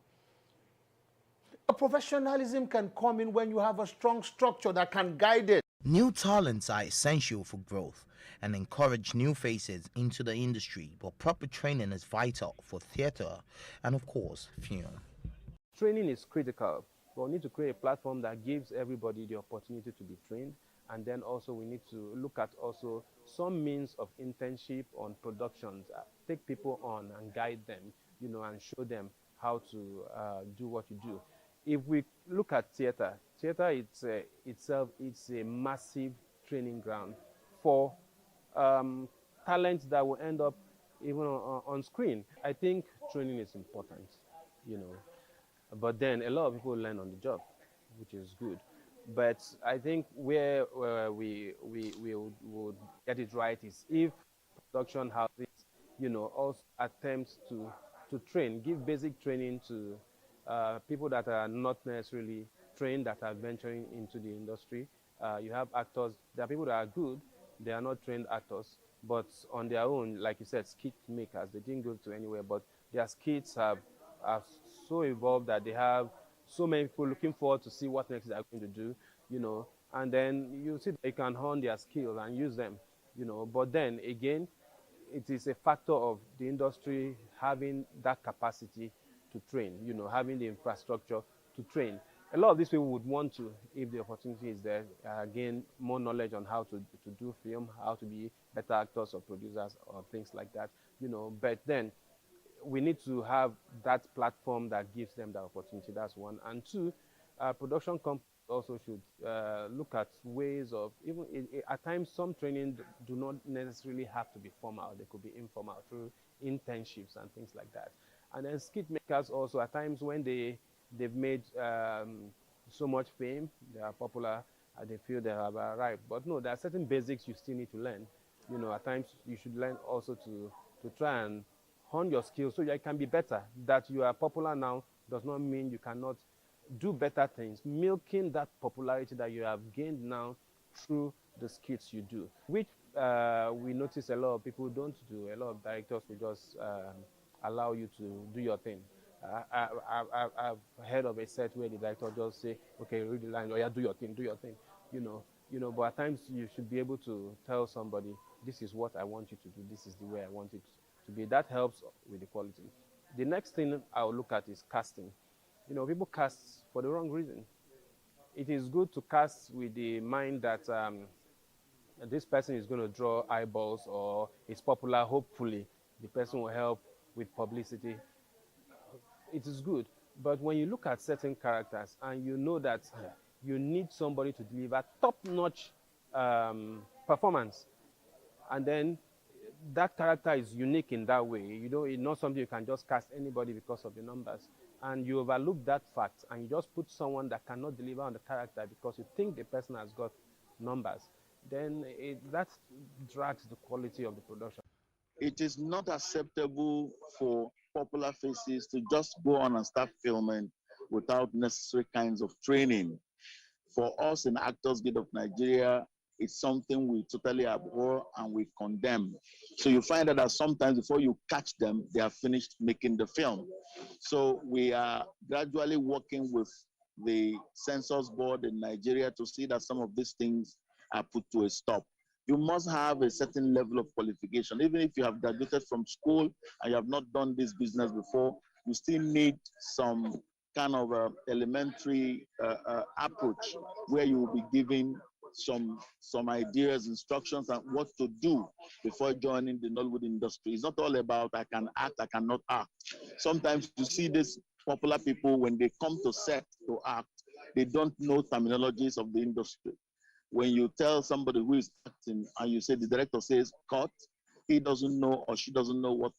A professionalism can come in when you have a strong structure that can guide it. New talents are essential for growth and encourage new faces into the industry, but proper training is vital for theatre and, of course, film. Training is critical, but we need to create a platform that gives everybody the opportunity to be trained, and then also we need to look at also some means of internship on productions, take people on and guide them, and show them how to do what you do. If we look at theatre itself, it's a massive training ground for talent that will end up even on screen. I think training is important, but then a lot of people learn on the job, which is good. But I think where we would get it right is if production houses, also attempts to train, give basic training to people that are not necessarily trained, that are venturing into the industry. You have actors, there are people that are good, they are not trained actors, but on their own, like you said, skit makers, they didn't go to anywhere, but their skits have so evolved that they have so many people looking forward to see what next they are going to do, and then you see they can hone their skills and use them, but then again, it is a factor of the industry having that capacity to train, having the infrastructure to train. A lot of these people would want to, if the opportunity is there, gain more knowledge on how to do film, how to be better actors or producers or things like that, but then we need to have that platform that gives them the opportunity. That's one. And two, production companies also should look at ways of, even at times some training do not necessarily have to be formal, they could be informal through internships and things like that. And then skit makers also, at times when they've made so much fame, they are popular, they feel they have arrived. But no, there are certain basics you still need to learn. At times you should learn also to try and hone your skills so you can be better. That you are popular now does not mean you cannot do better things, milking that popularity that you have gained now through the skits you do, which we notice a lot of people don't do. A lot of directors will just allow you to do your thing. I've heard of a set where the director just say, okay, read the line, or yeah, do your thing, but at times you should be able to tell somebody, this is what I want you to do, this is the way I want it to be. That helps with the quality. The next thing I'll look at is casting. People cast for the wrong reason. It is good to cast with the mind that this person is going to draw eyeballs or is popular, hopefully the person will help with publicity. It is good. But when you look at certain characters and you know that you need somebody to deliver top-notch performance, and then that character is unique in that way, it's not something you can just cast anybody because of the numbers. and you overlook that fact and you just put someone that cannot deliver on the character because you think the person has got numbers, then that drags the quality of the production. It is not acceptable for popular faces to just go on and start filming without necessary kinds of training. For us in Actors Guild of Nigeria, it's something we totally abhor and we condemn. So you find that sometimes before you catch them, they are finished making the film. So we are gradually working with the censors board in Nigeria to see that some of these things are put to a stop. You must have a certain level of qualification. Even if you have graduated from school and you have not done this business before, you still need some kind of elementary approach where you will be given some ideas, instructions on what to do before joining the Nollywood industry. It's not all about I can act, I cannot act. Sometimes you see these popular people, when they come to set to act, they don't know terminologies of the industry. When you tell somebody who is acting and you say the director says cut, he doesn't know or she doesn't know what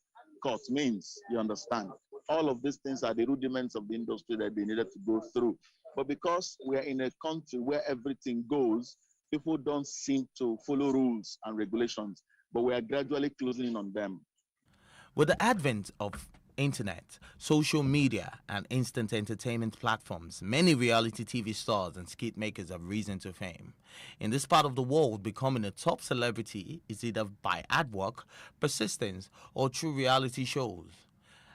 cut means, you understand? All of these things are the rudiments of the industry that they needed to go through. But because we are in a country where everything goes, people don't seem to follow rules and regulations, but we are gradually closing in on them. With the advent of internet, social media, and instant entertainment platforms, many reality TV stars and skit makers have risen to fame. In this part of the world, becoming a top celebrity is either by ad work, persistence, or through reality shows.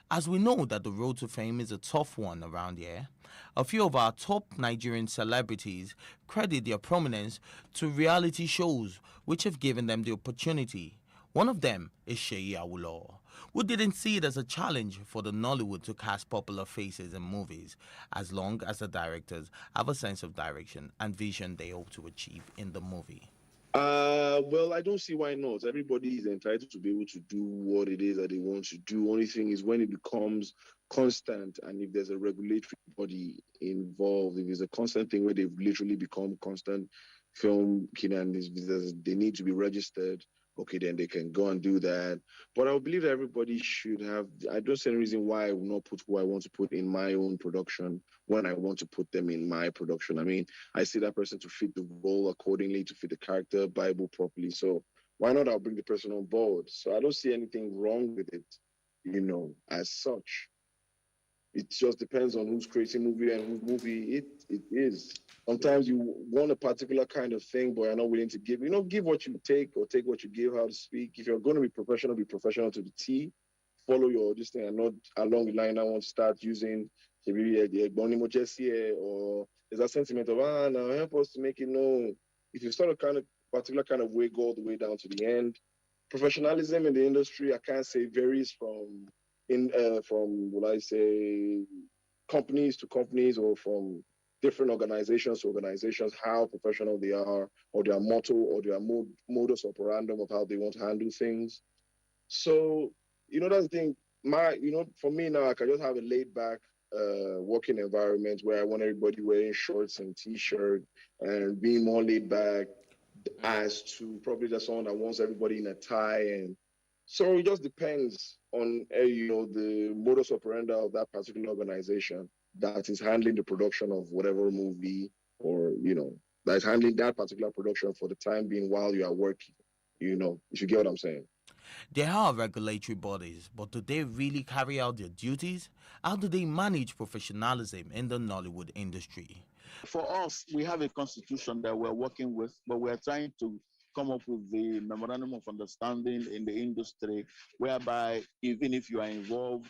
As we know that the road to fame is a tough one around here, a few of our top Nigerian celebrities credit their prominence to reality shows which have given them the opportunity. One of them is Seyi Awolowo, who didn't see it as a challenge for the Nollywood to cast popular faces in movies, as long as the directors have a sense of direction and vision they hope to achieve in the movie. Well, I don't see why not. Everybody is entitled to be able to do what it is that they want to do. Only thing is when it becomes constant and if there's a regulatory body involved, if it's a constant thing where they've literally become constant film and they need to be registered, okay, then they can go and do that. But I believe that everybody should have, I don't see any reason why I will not put who I want to put in my own production when I want to put them in my production. I mean, I see that person to fit the role accordingly, to fit the character, Bible properly. So why not I'll bring the person on board? So I don't see anything wrong with it, as such. It just depends on who's creating movie and whose movie it is. Sometimes you want a particular kind of thing, but you're not willing to give. Give what you take or take what you give, how to speak. If you're going to be professional to the T. Follow your this thing and not along the line. I want to start using or there's a sentiment of, now help us to make it known. If you start a particular kind of way, go all the way down to the end. Professionalism in the industry, I can't say varies from companies to companies or from different organizations to organizations, how professional they are, or their motto, or their modus operandum of how they want to handle things. So, that's the thing. For me now, I can just have a laid back working environment where I want everybody wearing shorts and t-shirt and being more laid back as to probably just someone that wants everybody in a tie. And so it just depends on, the modus operandi of that particular organization that is handling the production of whatever movie or, that is handling that particular production for the time being while you are working, if you get what I'm saying. There are regulatory bodies, but do they really carry out their duties? How do they manage professionalism in the Nollywood industry? For us, we have a constitution that we're working with, but we're trying to come up with the memorandum of understanding in the industry, whereby even if you are involved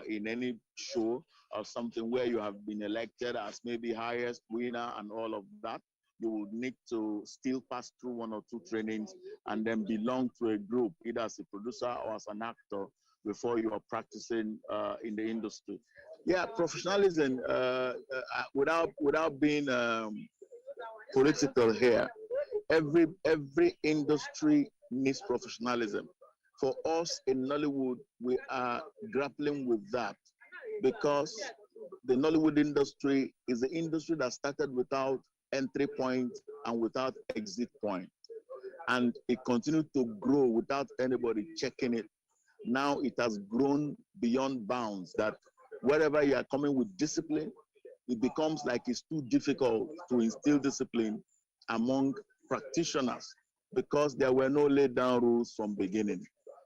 in any show or something where you have been elected as maybe highest winner and all of that, you will need to still pass through one or two trainings and then belong to a group, either as a producer or as an actor, before you are practicing in the industry. Yeah, professionalism, without being political here, every industry needs professionalism. For us in Nollywood, we are grappling with that because the Nollywood industry is the industry that started without entry point and without exit point. And it continued to grow without anybody checking it. Now it has grown beyond bounds that wherever you are coming with discipline, it becomes like it's too difficult to instill discipline among practitioners because there were no laid down rules from beginning.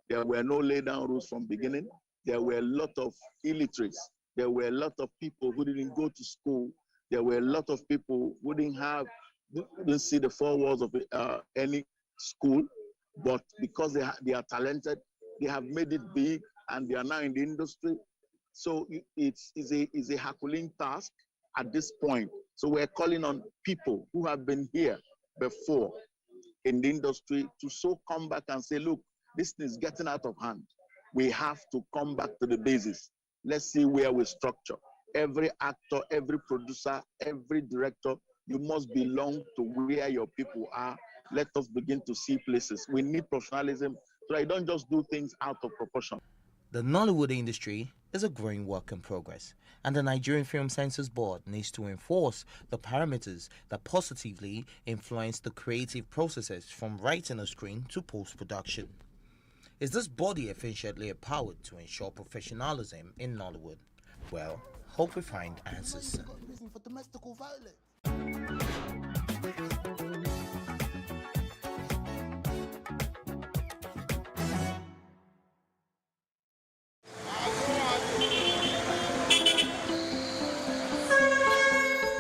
There were no laid down rules from beginning. There were a lot of illiterates. There were a lot of people who didn't go to school. There were a lot of people who didn't see the four walls of any school, but because they are talented, they have made it big and they are now in the industry. So it's a Herculean task at this point. So we're calling on people who have been here before in the industry to so come back and say, look, this thing is getting out of hand. We have to come back to the basis. Let's see where we structure. Every actor, every producer, every director, you must belong to where your people are. Let us begin to see places. We need professionalism so I don't just do things out of proportion. The Nollywood industry is a growing work in progress, and the Nigerian Film Censors Board needs to enforce the parameters that positively influence the creative processes from writing a screen to post-production. Is this body efficiently empowered to ensure professionalism in Nollywood? Well, hope we find answers soon.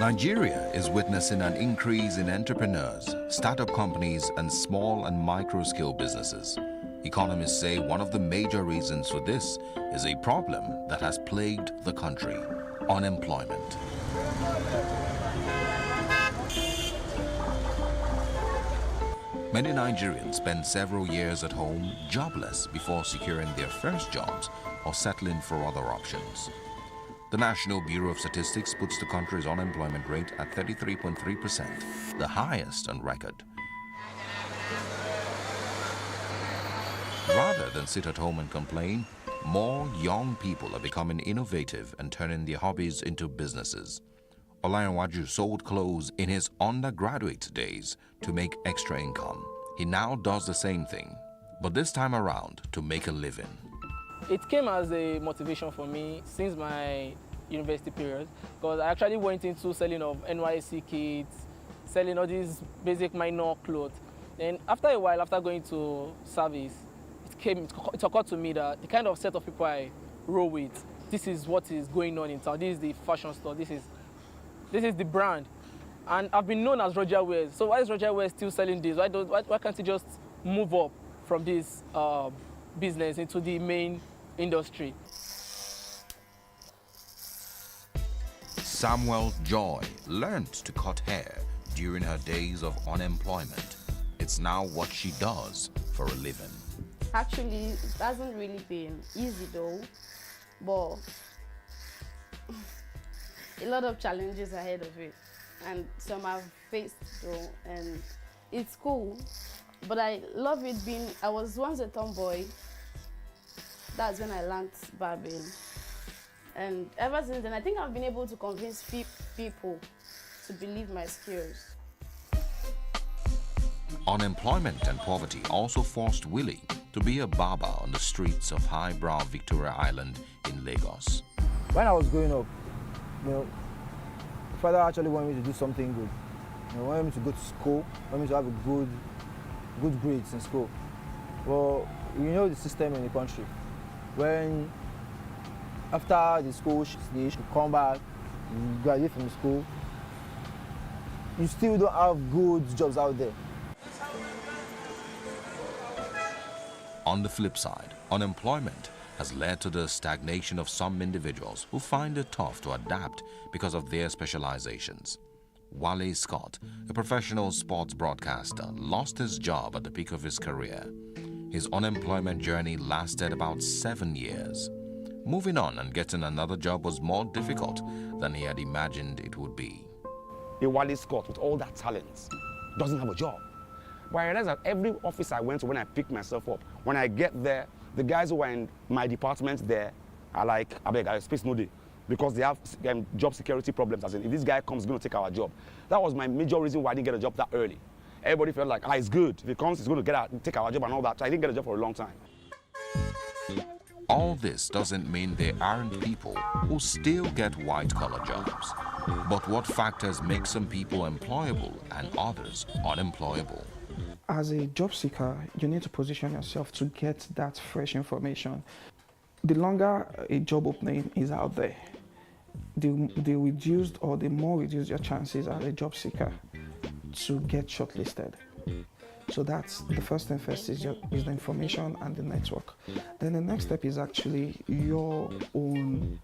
Nigeria is witnessing an increase in entrepreneurs, startup companies, and small and micro-scale businesses. Economists say one of the major reasons for this is a problem that has plagued the country: unemployment. Many Nigerians spend several years at home jobless before securing their first jobs or settling for other options. The National Bureau of Statistics puts the country's unemployment rate at 33.3%, the highest on record. Rather than sit at home and complain, more young people are becoming innovative and turning their hobbies into businesses. Olayanwaju sold clothes in his undergraduate days to make extra income. He now does the same thing, but this time around to make a living. It came as a motivation for me since my university period, because I actually went into selling of NYSC kits, selling all these basic minor clothes. Then after a while, after going to service, it occurred to me that the kind of set of people I roll with, this is what is going on in town. This is the fashion store. This is the brand. And I've been known as Roger Wears. So why is Roger Wears still selling this? Why can't he just move up from this business into the main industry? Samuel Joy learned to cut hair during her days of unemployment. It's now what she does for a living. Actually, it hasn't really been easy though, but a lot of challenges ahead of it, and some I've faced though, and it's cool. But I love it being, I was once a tomboy. That's when I learned barbing. And ever since then, I think I've been able to convince people to believe my skills. Unemployment and poverty also forced Willie to be a barber on the streets of highbrow Victoria Island in Lagos. When I was growing up, my father actually wanted me to do something good. He wanted me to go to school, wanted me to have a good grades in school. Well, you know the system in the country. When after the school stage, you come back, you graduate from school, you still don't have good jobs out there. On the flip side, unemployment has led to the stagnation of some individuals who find it tough to adapt because of their specializations. Wale Scott, a professional sports broadcaster, lost his job at the peak of his career. His unemployment journey lasted about 7 years. Moving on and getting another job was more difficult than he had imagined it would be. A Wale Scott with all that talent doesn't have a job. But I realized that every office I went to, when I picked myself up, when I get there, the guys who are in my department there are like, I beg, I space no day, because they have job security problems. As in, if this guy comes, he's going to take our job. That was my major reason why I didn't get a job that early. Everybody felt like, it's good. If he comes, he's going to take our job and all that. So I didn't get a job for a long time. All this doesn't mean there aren't people who still get white-collar jobs. But what factors make some people employable and others unemployable? As a job seeker, you need to position yourself to get that fresh information. The longer a job opening is out there, the reduced or the more reduced your chances as a job seeker to get shortlisted. So that's the first thing first is the information and the network. Then the next step is actually your own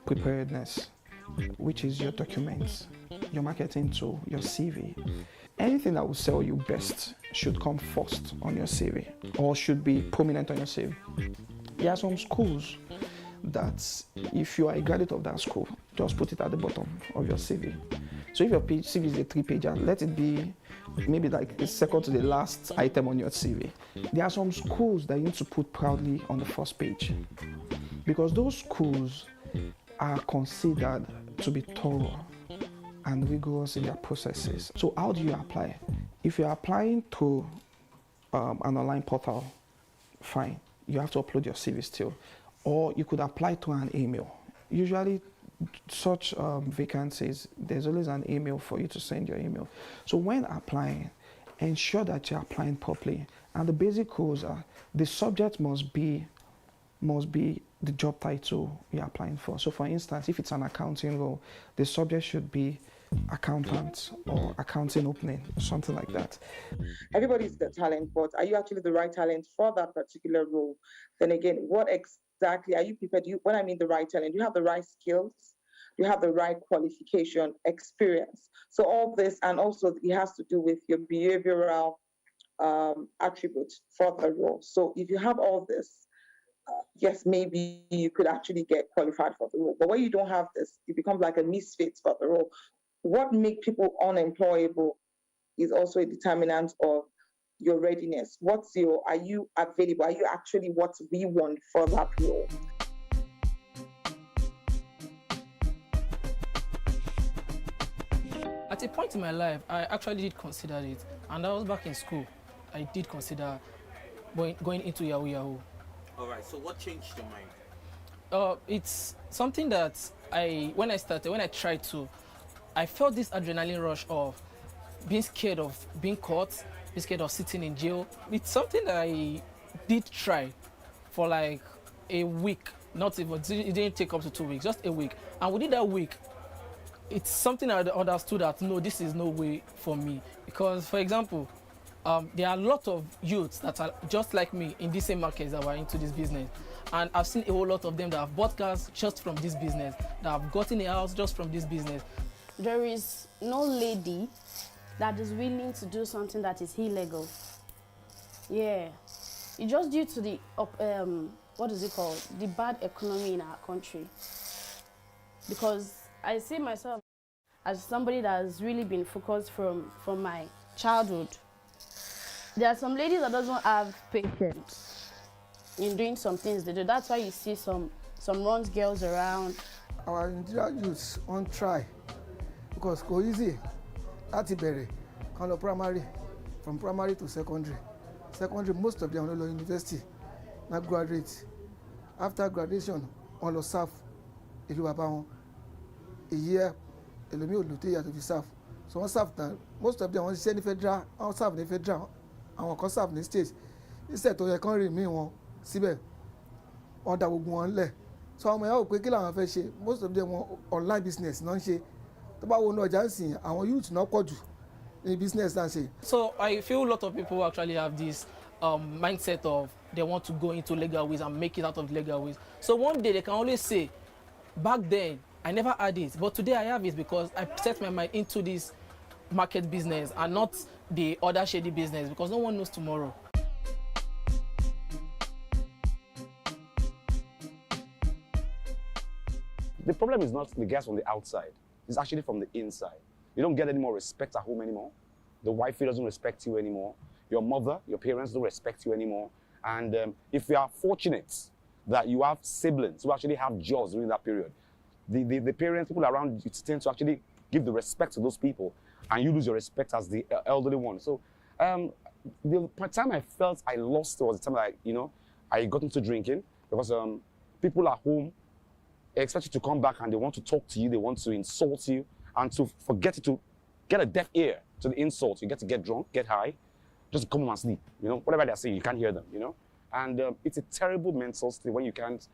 preparedness, which is your documents, your marketing tool, your CV. Anything that will sell you best should come first on your CV or should be prominent on your CV. There are some schools that if you are a graduate of that school, just put it at the bottom of your CV. So if your CV is a 3-pager, let it be maybe like the second to the last item on your CV. There are some schools that you need to put proudly on the first page because those schools are considered to be thorough and rigorous in their processes. So how do you apply? If you're applying to an online portal, fine, you have to upload your CV still. Or you could apply to an email. Usually such vacancies, there's always an email for you to send your email. So when applying, ensure that you're applying properly. And the basic rules are the subject must be the job title you're applying for. So for instance, if it's an accounting role, the subject should be accountant or accounting opening, something like that. Everybody's the talent, but are you actually the right talent for that particular role? Then again, what exactly are you prepared? When I mean the right talent, you have the right skills, you have the right qualification, experience. So all this, and also it has to do with your behavioral attributes for the role. So if you have all this, yes, maybe you could actually get qualified for the role. But when you don't have this, you become like a misfit for the role. What makes people unemployable is also a determinant of your readiness. Are you available? Are you actually what we want for that role? At a point in my life, I actually did consider it. And I was back in school. I did consider going into Yahoo Yahoo. All right, so what changed your mind? It's something that when I tried to, I felt this adrenaline rush of being scared of being caught, being scared of sitting in jail. It's something that I did try for like a week, not even, it didn't take up to 2 weeks, just a week. And within that week, it's something I understood that, no, this is no way for me. Because, for example, there are a lot of youths that are just like me in the same markets that were into this business. And I've seen a whole lot of them that have bought cars just from this business, that have gotten a house just from this business. There is no lady that is willing to do something that is illegal. Yeah. It's just due to the, what is it called? The bad economy in our country. Because I see myself as somebody that has really been focused from my childhood. There are some ladies that doesn't have patience in doing some things they do. That's why you see some runs girls around. Our Nigerian youths won't try because go easy. That's it, kind of primary, from primary to secondary. Secondary, most of them are university, not graduate. After graduation, on the serve, if you have a year, a little bit to serve. So one serve, most of them want to send the federal, or serve the federal, and one serve the state. Instead of the country, me one, síbẹ̀, on that one left. So àwọn èèyàn ò pé kí làwọn fẹ́ ṣe, most of them want online business náà ń ṣe. Tó bá wo náà ọjà ń sìn, àwọn youth náà pọ̀ jù ní business náà ṣe. So I feel a lot of people actually have this mindset of they want to go into legal ways and make it out of the legal ways. So one day they can always say, back then I never had it, but today I have it because I set my mind into this market business and not the other shady business, because no one knows tomorrow. The problem is not the guys from the outside. It's actually from the inside. You don't get any more respect at home anymore. The wifey doesn't respect you anymore. Your mother, your parents don't respect you anymore. And if you are fortunate that you have siblings who actually have jobs during that period, the parents, people around you tend to actually give the respect to those people, and you lose your respect as the elderly one. So the time I felt I lost was the time I got into drinking because people at home expect you to come back and they want to talk to you, they want to insult you, and to forget it, to get a deaf ear to the insult. You get to get drunk, get high, just come home and sleep. You know, whatever they're saying, you can't hear them, you know? And it's a terrible mental state when you can't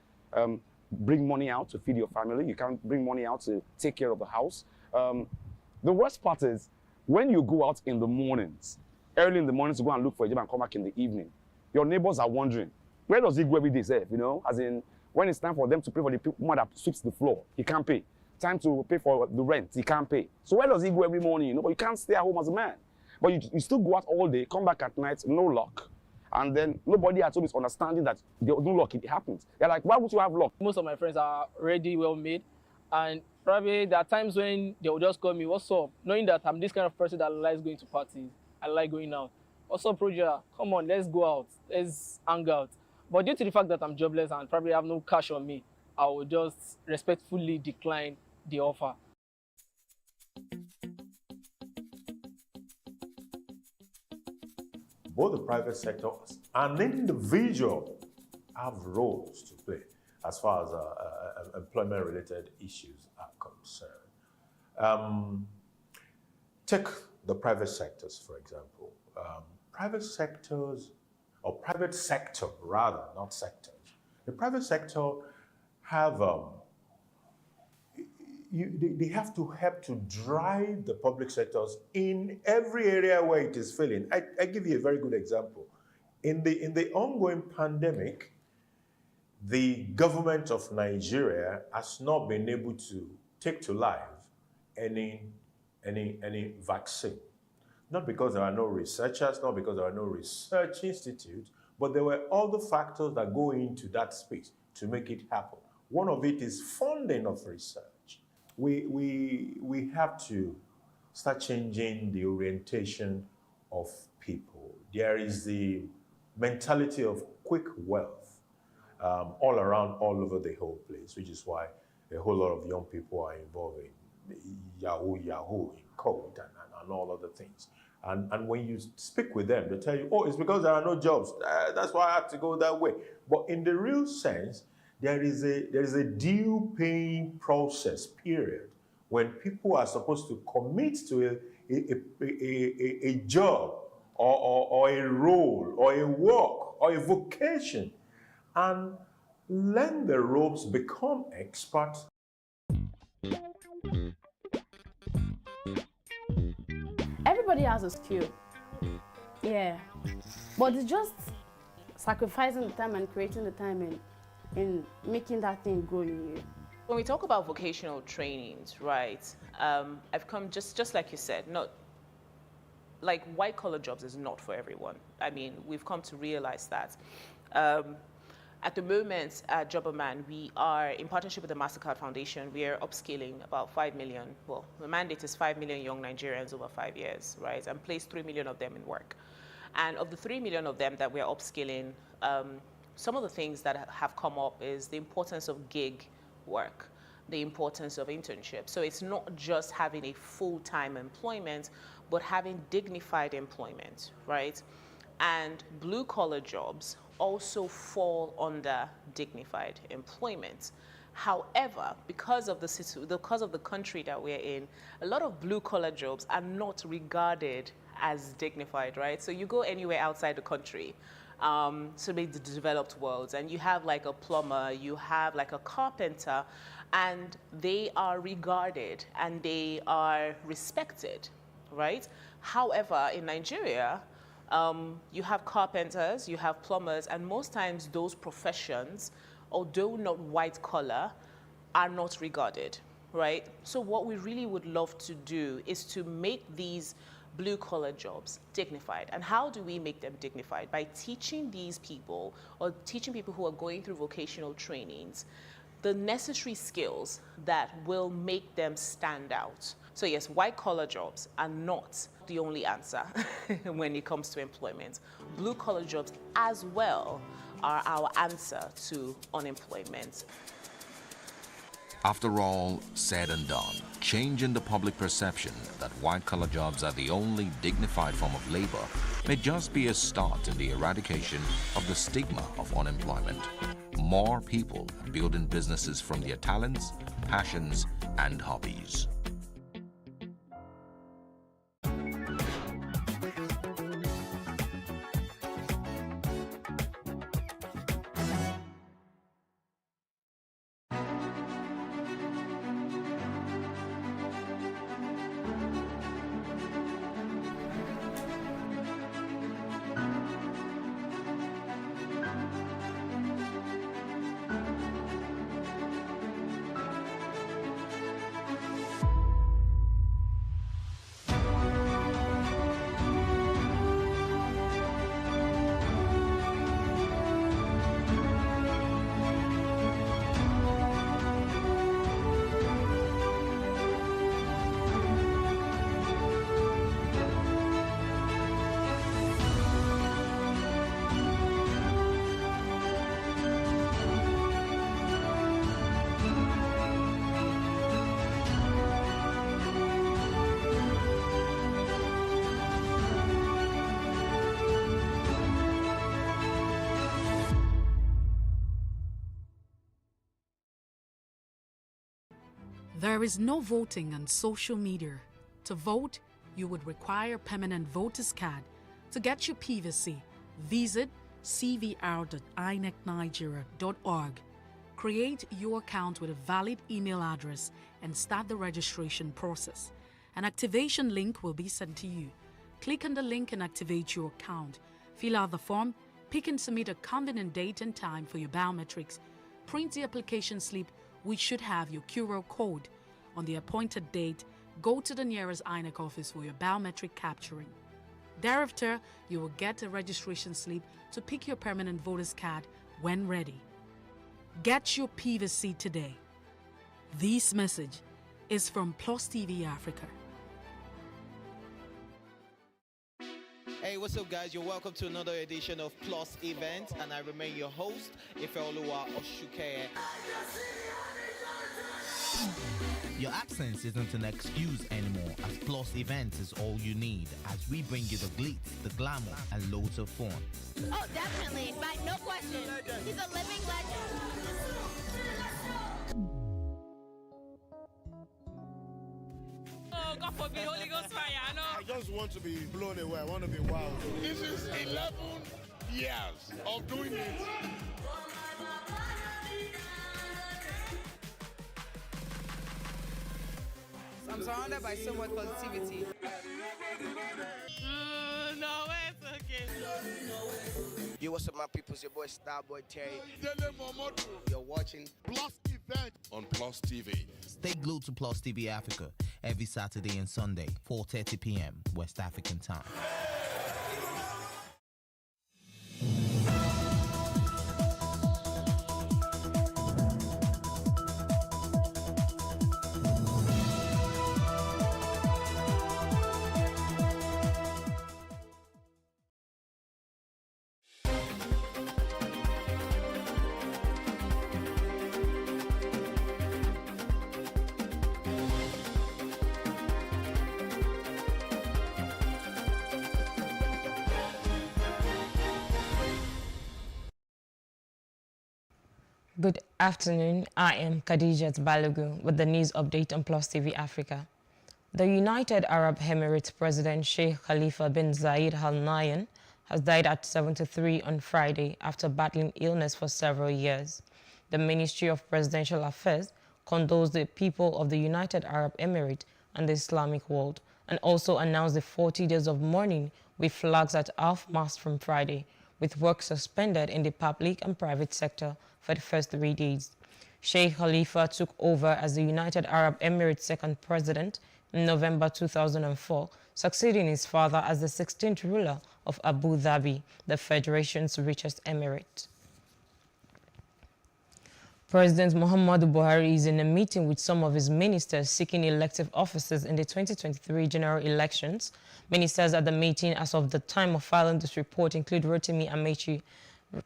bring money out to feed your family, you can't bring money out to take care of the house. The worst part is when you go out in the mornings, early in the morning to go and look for a job and come back in the evening, your neighbors are wondering, where does he go every day, sir? You know, as in, when it's time for them to pay for the woman that sweeps the floor, he can't pay. Time to pay for the rent, he can't pay. So where does he go every morning? You know, but you can't stay at home as a man. But you still go out all day, come back at night, no luck. And then nobody at home is understanding that no luck, it happens. They're like, why would you have luck? Most of my friends are already well made. And probably there are times when they will just call me, what's up? Knowing that I'm this kind of person that likes going to parties. I like going out. What's up, Roger? Come on, let's go out. Let's hang out. But due to the fact that I'm jobless and probably have no cash on me, I will just respectfully decline the offer. Both the private sector and individual have roles to play as far as employment-related issues are concerned. Take the private sectors, for example. Private sectors, or private sector rather, not sectors. The private sector have, they have to help to drive the public sectors in every area where it is failing. I give you a very good example. In the ongoing pandemic, the government of Nigeria has not been able to take to life any vaccine. Not because there are no researchers, not because there are no research institutes, but there were other factors that go into that space to make it happen. One of it is funding of research. We have to start changing the orientation of people. There is the mentality of quick wealth all around, all over the whole place, which is why a whole lot of young people are involved in Yahoo, in code, and all other things. And when you speak with them, they tell you, oh, it's because there are no jobs. That's why I have to go that way. But in the real sense, there is a due paying process period when people are supposed to commit to a job or a role or a work or a vocation and learn the ropes, become experts. Everybody has a skill. Yeah. But it's just sacrificing the time and creating the time in making that thing grow in you. When we talk about vocational trainings, right, I've come, just like you said, not like white-collar jobs is not for everyone. I mean, we've come to realize that. At the moment, at Jobberman, we are in partnership with the MasterCard Foundation. We are upskilling about 5 million. Well, the mandate is 5 million young Nigerians over 5 years, right? And place 3 million of them in work. And of the 3 million of them that we're upskilling, some of the things that have come up is the importance of gig work, the importance of internship. So it's not just having a full-time employment, but having dignified employment, right? And blue-collar jobs also fall under dignified employment. However, because of the country that we're in, a lot of blue-collar jobs are not regarded as dignified, right? So you go anywhere outside the country, so maybe the developed world, and you have like a plumber, you have like a carpenter, and they are regarded and they are respected, right? However, in Nigeria, you have carpenters, you have plumbers, and most times those professions, although not white collar, are not regarded, right? So what we really would love to do is to make these blue collar jobs dignified. And how do we make them dignified? By teaching these people, or teaching people who are going through vocational trainings, the necessary skills that will make them stand out. So yes, white-collar jobs are not the only answer when it comes to employment. Blue-collar jobs as well are our answer to unemployment. After all said and done, changing the public perception that white-collar jobs are the only dignified form of labor may just be a start in the eradication of the stigma of unemployment. More people are building businesses from their talents, passions, and hobbies. There is no voting on social media. To vote, you would require a permanent voter's card. To get your PVC, visit cvr.inecnigeria.org. Create your account with a valid email address and start the registration process. An activation link will be sent to you. Click on the link and activate your account. Fill out the form, pick and submit a convenient date and time for your biometrics. Print the application slip, which should have your QR code. On the appointed date, go to the nearest INEC office for your biometric capturing. Thereafter, you will get a registration slip to pick your permanent voter's card when ready. Get your PVC today. This message is from PlusTvAfrica. Hey, what's up, guys? You're welcome to another edition of Plus Event, and I remain your host, Ifeoluwa Oshukeye. Your absence isn't an excuse anymore, as Plus Events is all you need, as we bring you the glitz, the glamour, and loads of fun. Oh, definitely, right? No question. He's a living legend. Oh, God forbid, Holy Ghost fire, I know. I just want to be blown away. I want to be wild. This is 11 years of doing it. I'm surrounded by so much positivity. No, it's okay. Yo, what's up, my people? It's your boy Starboy Terry. You're watching Plus Event on Plus TV. Stay glued to Plus TV Africa every Saturday and Sunday, 4:30 p.m. West African time. Good afternoon. I am Khadijat Balogun with the news update on Plus TV Africa. The United Arab Emirates President Sheikh Khalifa bin Zayed Al Nahyan has died at 73 on Friday after battling illness for several years. The Ministry of Presidential Affairs condoles the people of the United Arab Emirates and the Islamic world, and also announced the 40 days of mourning with flags at half-mast from Friday, with work suspended in the public and private sector for the first 3 days. Sheikh Khalifa took over as the United Arab Emirates' second president in November 2004, succeeding his father as the 16th ruler of Abu Dhabi, the federation's richest emirate. President Muhammadu Buhari is in a meeting with some of his ministers seeking elective offices in the 2023 general elections. Ministers at the meeting as of the time of filing this report include Rotimi Amechi,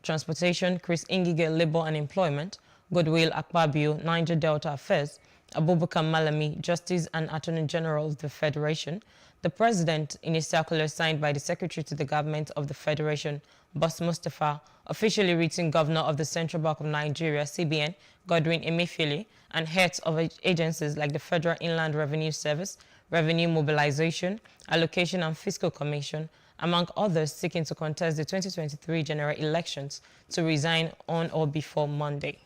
Transportation, Chris Ngige, Labour and Employment, Goodwill Akpabio, Niger Delta Affairs, Abubakar Malami, Justice and Attorney General of the Federation, The president, in a circular signed by the Secretary to the Government of the Federation, Boss Mustafa, officially written Governor of the Central Bank of Nigeria, CBN, Godwin Emefiele, and heads of agencies like the Federal Inland Revenue Service, Revenue Mobilization, Allocation and Fiscal Commission, among others seeking to contest the 2023 general elections, to resign on or before Monday.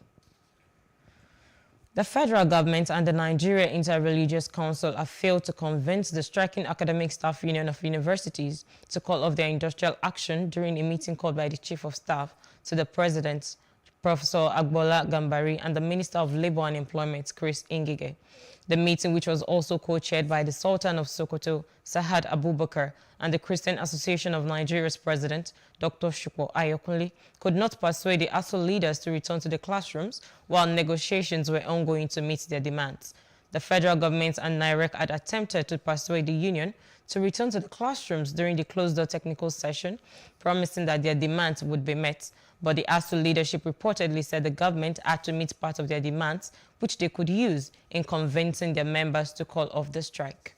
The federal government and the Nigeria Interreligious Council have failed to convince the striking academic staff union of universities to call off their industrial action during a meeting called by the Chief of Staff to the President, Professor Agbola Gambari, and the Minister of Labour and Employment, Chris Ngige. The meeting, which was also co-chaired by the Sultan of Sokoto, Sahad Abubakar, and the Christian Association of Nigeria's president, Dr. Shukwu Ayokunle, could not persuade the ASU leaders to return to the classrooms while negotiations were ongoing to meet their demands. The federal government and NIREC had attempted to persuade the union to return to the classrooms during the closed-door technical session, promising that their demands would be met. But the ASU leadership reportedly said the government had to meet part of their demands, which they could use in convincing their members to call off the strike.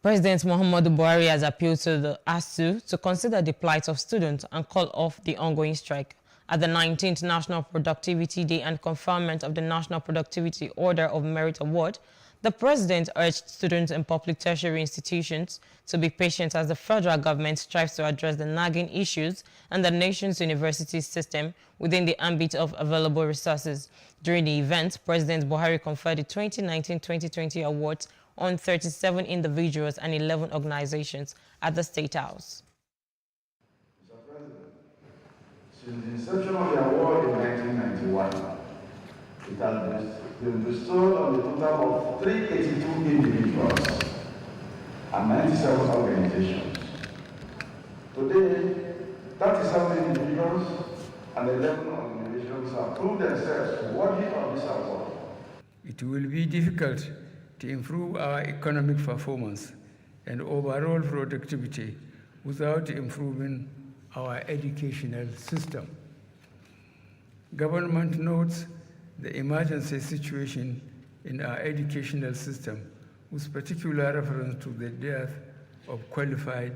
President Muhammadu Buhari has appealed to the ASU to consider the plight of students and call off the ongoing strike. At the 19th National Productivity Day and conferment of the National Productivity Order of Merit Award, the president urged students in public tertiary institutions to be patient as the federal government strives to address the nagging issues and the nation's university system within the ambit of available resources. During the event, President Buhari conferred the 2019-2020 awards on 37 individuals and 11 organizations at the State House. Mr. President, since the inception of the award in 1991, it has been bestowed on the total of 382 individuals and 97 organizations. Today, 37 individuals and 11 organizations have proved themselves worthy of this award. It will be difficult to improve our economic performance and overall productivity without improving our educational system. Government notes the emergency situation in our educational system, with particular reference to the dearth of qualified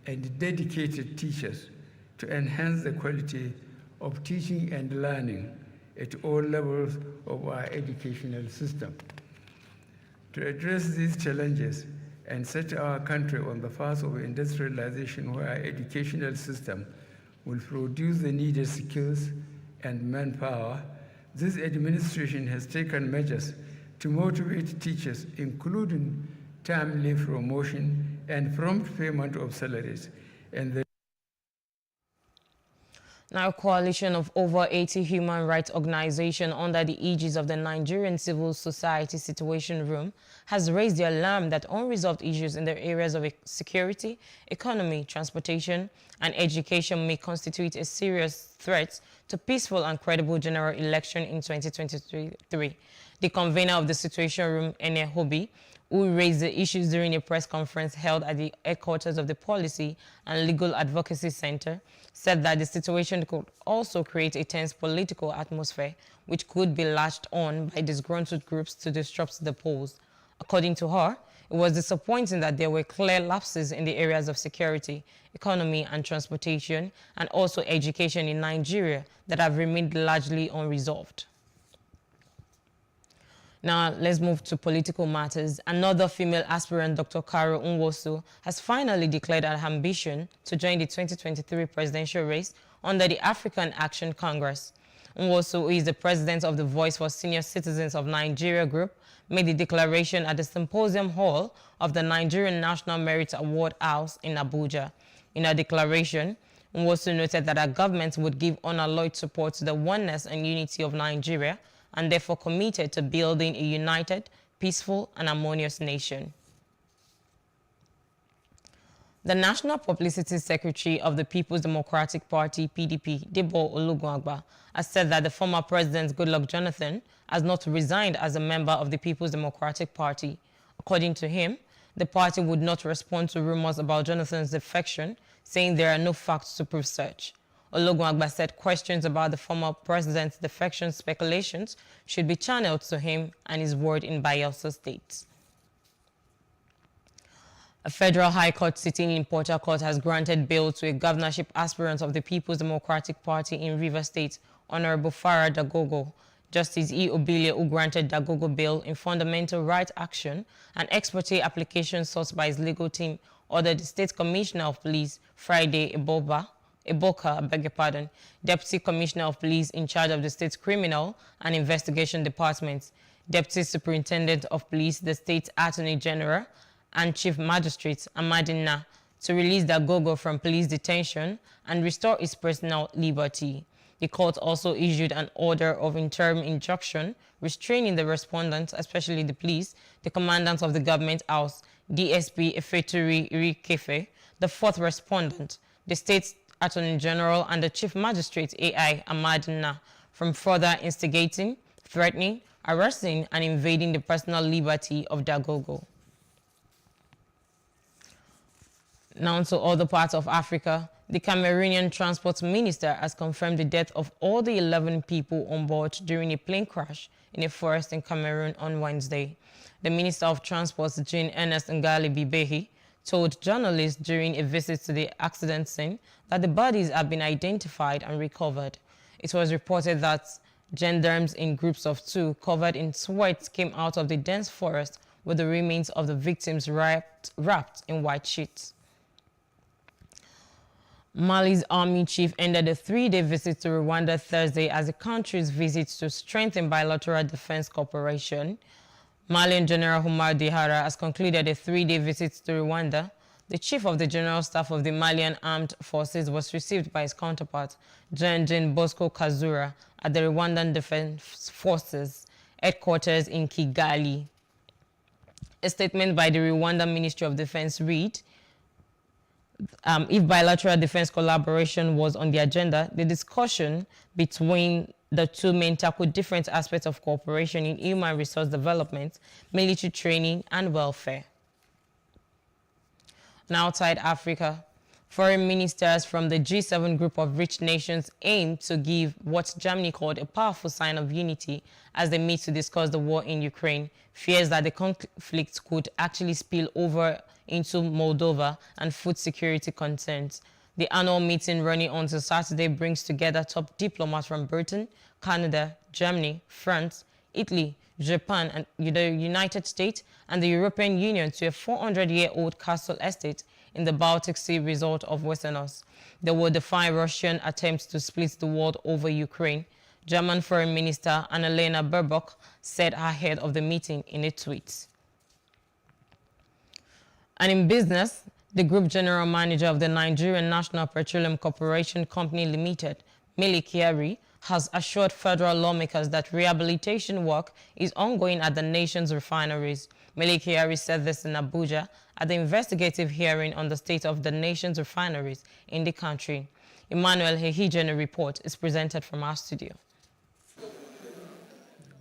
and dedicated teachers, to enhance the quality of teaching and learning at all levels of our educational system. To address these challenges and set our country on the path of industrialization, where our educational system will produce the needed skills and manpower, this administration has taken measures to motivate teachers, including timely promotion and prompt payment of salaries. And the Now, a coalition of over 80 human rights organizations under the aegis of the Nigerian Civil Society Situation Room has raised the alarm that unresolved issues in the areas of security, economy, transportation, and education may constitute a serious threat to peaceful and credible general election in 2023. The convener of the Situation Room, Ene Hobi, who raised the issues during a press conference held at the headquarters of the Policy and Legal Advocacy Center, said that the situation could also create a tense political atmosphere, which could be latched on by disgruntled groups to disrupt the polls. According to her, it was disappointing that there were clear lapses in the areas of security, economy and transportation, and also education in Nigeria that have remained largely unresolved. Now, let's move to political matters. Another female aspirant, Dr. Caro Nwosu, has finally declared her ambition to join the 2023 presidential race under the African Action Congress. Nwosu, who is the president of the Voice for Senior Citizens of Nigeria group, made the declaration at the Symposium Hall of the Nigerian National Merit Award House in Abuja. In her declaration, Nwosu noted that her government would give unalloyed support to the oneness and unity of Nigeria, and therefore committed to building a united, peaceful, and harmonious nation. The National Publicity Secretary of the People's Democratic Party, PDP, Debo Olugunagba, has said that the former President Goodluck Jonathan has not resigned as a member of the People's Democratic Party. According to him, the party would not respond to rumors about Jonathan's defection, saying there are no facts to prove such. Olugunagba said questions about the former president's defection speculations should be channeled to him and his ward in Bayelsa State. A federal high court sitting in Port Harcourt has granted bail to a governorship aspirant of the People's Democratic Party in Rivers State, Honorable Farah Dagogo. Justice E. Obilie, who granted Dagogo bail in fundamental right action, an ex parte application sourced by his legal team, ordered the State Commissioner of Police, Friday Eboka, Deputy Commissioner of Police in charge of the State Criminal and Investigation Department, Deputy Superintendent of Police, the State Attorney General, and Chief Magistrate Amadina to release Dagogo from police detention and restore his personal liberty. The court also issued an order of interim injunction restraining the respondents, especially the police, the commandant of the government house, DSP Efeturi Irikefe, the fourth respondent, the State Attorney General, and the Chief Magistrate AI Amadina from further instigating, threatening, arresting, and invading the personal liberty of Dagogo. Now to other parts of Africa. The Cameroonian Transport Minister has confirmed the death of all the 11 people on board during a plane crash in a forest in Cameroon on Wednesday. The Minister of Transport, Jean-Ernest Ngali Bibehi, told journalists during a visit to the accident scene that the bodies have been identified and recovered. It was reported that gendarmes in groups of 2 covered in sweat came out of the dense forest with the remains of the victims wrapped in white sheets. Mali's army chief ended a 3-day visit to Rwanda Thursday as the country's visit to strengthen bilateral defense cooperation. Malian General Humar Dihara has concluded a 3-day visit to Rwanda. The chief of the General Staff of the Malian Armed Forces was received by his counterpart, Gen Bosco Kazura, at the Rwandan Defense Forces headquarters in Kigali. A statement by the Rwanda Ministry of Defense read, if bilateral defense collaboration was on the agenda, the discussion between the two men tackled different aspects of cooperation in human resource development, military training, and welfare. And outside Africa, foreign ministers from the G7 group of rich nations aim to give what Germany called a powerful sign of unity as they meet to discuss the war in Ukraine. Fears that the conflict could actually spill over into Moldova and food security concerns. The annual meeting running until Saturday brings together top diplomats from Britain, Canada, Germany, France, Italy, Japan, and the United States and the European Union to a 400-year-old castle estate in the Baltic Sea resort of Westeros. They will defy Russian attempts to split the world over Ukraine, German Foreign Minister Annalena Baerbock said ahead of the meeting in a tweet. And in business, the Group General Manager of the Nigerian National Petroleum Corporation Company Limited, Mele Kyari, has assured federal lawmakers that rehabilitation work is ongoing at the nation's refineries. Mele Kyari said this in Abuja at the investigative hearing on the state of the nation's refineries in the country. Emmanuel Hehijene report is presented from our studio.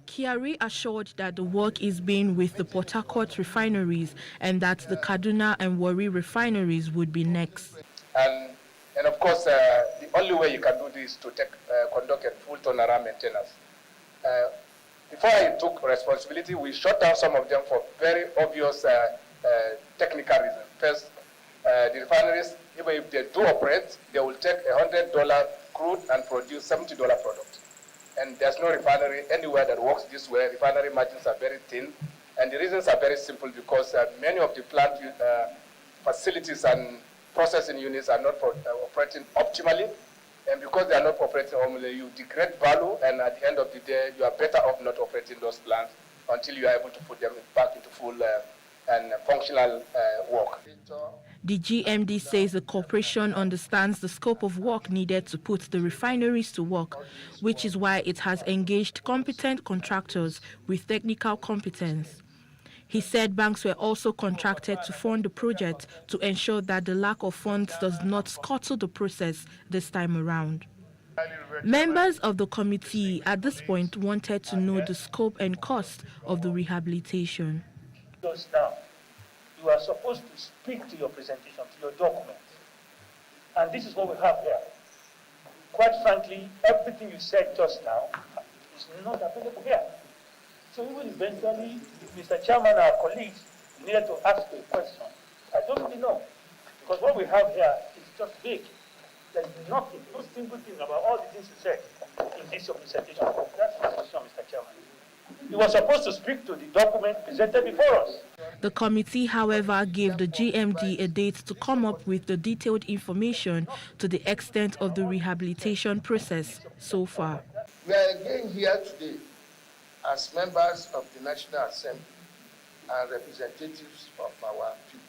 Kyari assured that the work is being with the Port Harcourt refineries and that the Kaduna and Warri refineries would be next. And of course, the only way you can do this is to conduct a full turnaround maintenance. Before I took responsibility, we shut down some of them for very obvious technical reasons. First, the refineries, even if they do operate, they will take $100 crude and produce $70 product. And there's no refinery anywhere that works this way. Refinery margins are very thin. And the reasons are very simple because many of the plant facilities and processing units are not operating optimally. And because they are not operating optimally, you degrade value. And at the end of the day, you are better off not operating those plants until you are able to put them back into full and functional work. The GMD says the corporation understands the scope of work needed to put the refineries to work, which is why it has engaged competent contractors with technical competence. He said banks were also contracted to fund the project to ensure that the lack of funds does not scuttle the process this time around. Members of the committee at this point wanted to know the scope and cost of the rehabilitation. Just now, you are supposed to speak to your presentation, to your document. And this is what we have here. Quite frankly, everything you said just now is not available here. So we will eventually, Mr. Chairman, our colleagues needed to ask a question I don't really know. Because what we have here is just big. There's nothing, no single thing about all the things you said in this your presentation. That's my question, Mr. Chairman. You were supposed to speak to the document presented before us. The committee, however, gave the GMD a date to come up with the detailed information to the extent of the rehabilitation process so far. We are again here today as members of the National Assembly and representatives of our people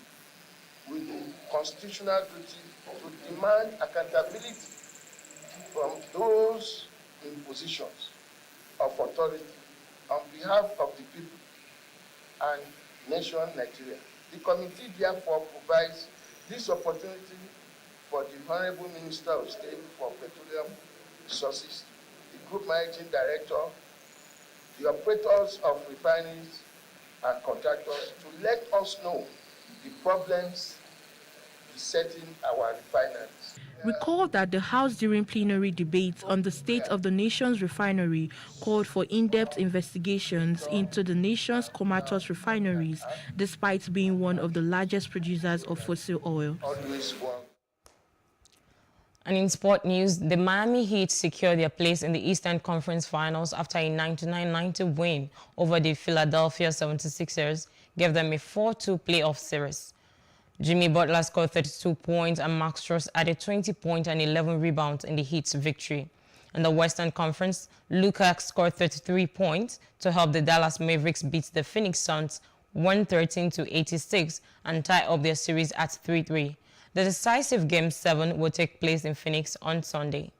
with the constitutional duty to demand accountability from those in positions of authority on behalf of the people and nation Nigeria. The committee therefore provides this opportunity for the Honorable Minister of State for Petroleum Resources, the Group Managing Director, the operators of refineries and contractors to let us know the problems besetting our refineries. Recall that the House during plenary debates on the state of the nation's refinery called for in-depth investigations into the nation's comatose refineries, despite being one of the largest producers of fossil oil. And in sport news, the Miami Heat secured their place in the Eastern Conference Finals after a 99-90 win over the Philadelphia 76ers gave them a 4-2 playoff series. Jimmy Butler scored 32 points and Max Strus added 20 points and 11 rebounds in the Heat's victory. In the Western Conference, Luka scored 33 points to help the Dallas Mavericks beat the Phoenix Suns 113-86 and tie up their series at 3-3. The decisive Game 7 will take place in Phoenix on Sunday.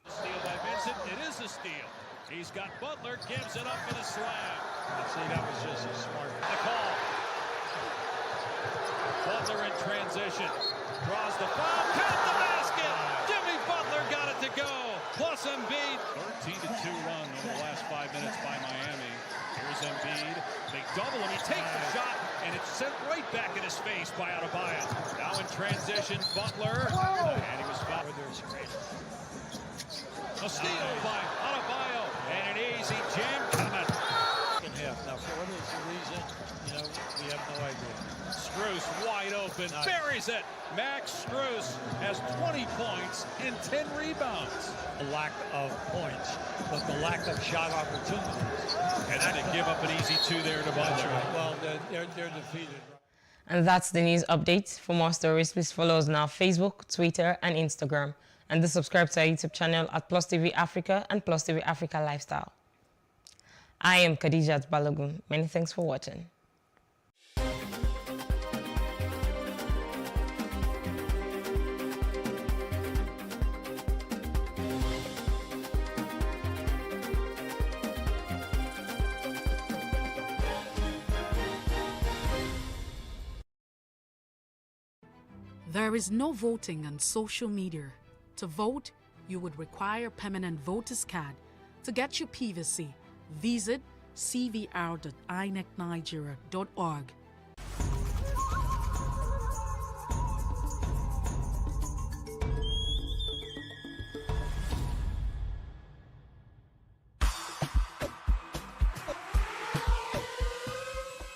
Steal by Vincent. It is a steal. He's got Butler, gives it up for the slam. See, that was just a smart call. Butler in transition. Draws the foul. Count the basket. Jimmy Butler got it to go. Plus Embiid. 13-2 run over the last 5 minutes by Miami. Here's Embiid. They double him. He takes the shot, and it's sent right back in his face by Adebayo. Now in transition, Butler. And he was fouled. A steal by Adebayo. And an easy jam coming. Now, for what is the reason, we have no idea. Strus wide open, buries it. Max Strus has 20 points and 10 rebounds. A lack of points, but the lack of shot opportunities. And then they give up an easy 2 there to Butler. Well, they're defeated. And that's the news update. For more stories, please follow us on our Facebook, Twitter, and Instagram. And do subscribe to our YouTube channel at PlusTvAfrica and PlusTvAfrica Lifestyle. I am Khadijat Balogun. Many thanks for watching. There is no voting on social media. To vote, you would require a permanent voter's card. To get your PVC, visit cvr.inecnigeria.org.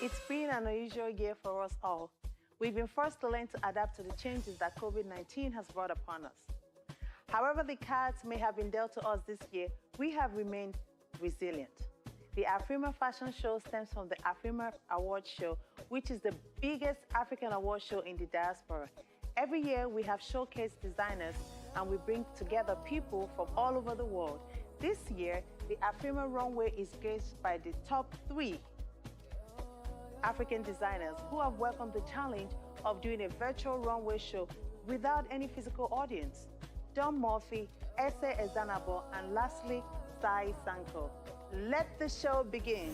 It's been an unusual year for us all. We've been forced to learn to adapt to the changes that COVID-19 has brought upon us. However the cards may have been dealt to us this year, we have remained resilient. The Afrima Fashion Show stems from the Afrima Award Show, which is the biggest African award show in the diaspora. Every year, we have showcased designers and we bring together people from all over the world. This year, the Afrima runway is graced by the top 3 African designers who have welcomed the challenge of doing a virtual runway show without any physical audience. Don Murphy, Ese Ezanabo, and lastly, Sai Sanko. Let the show begin.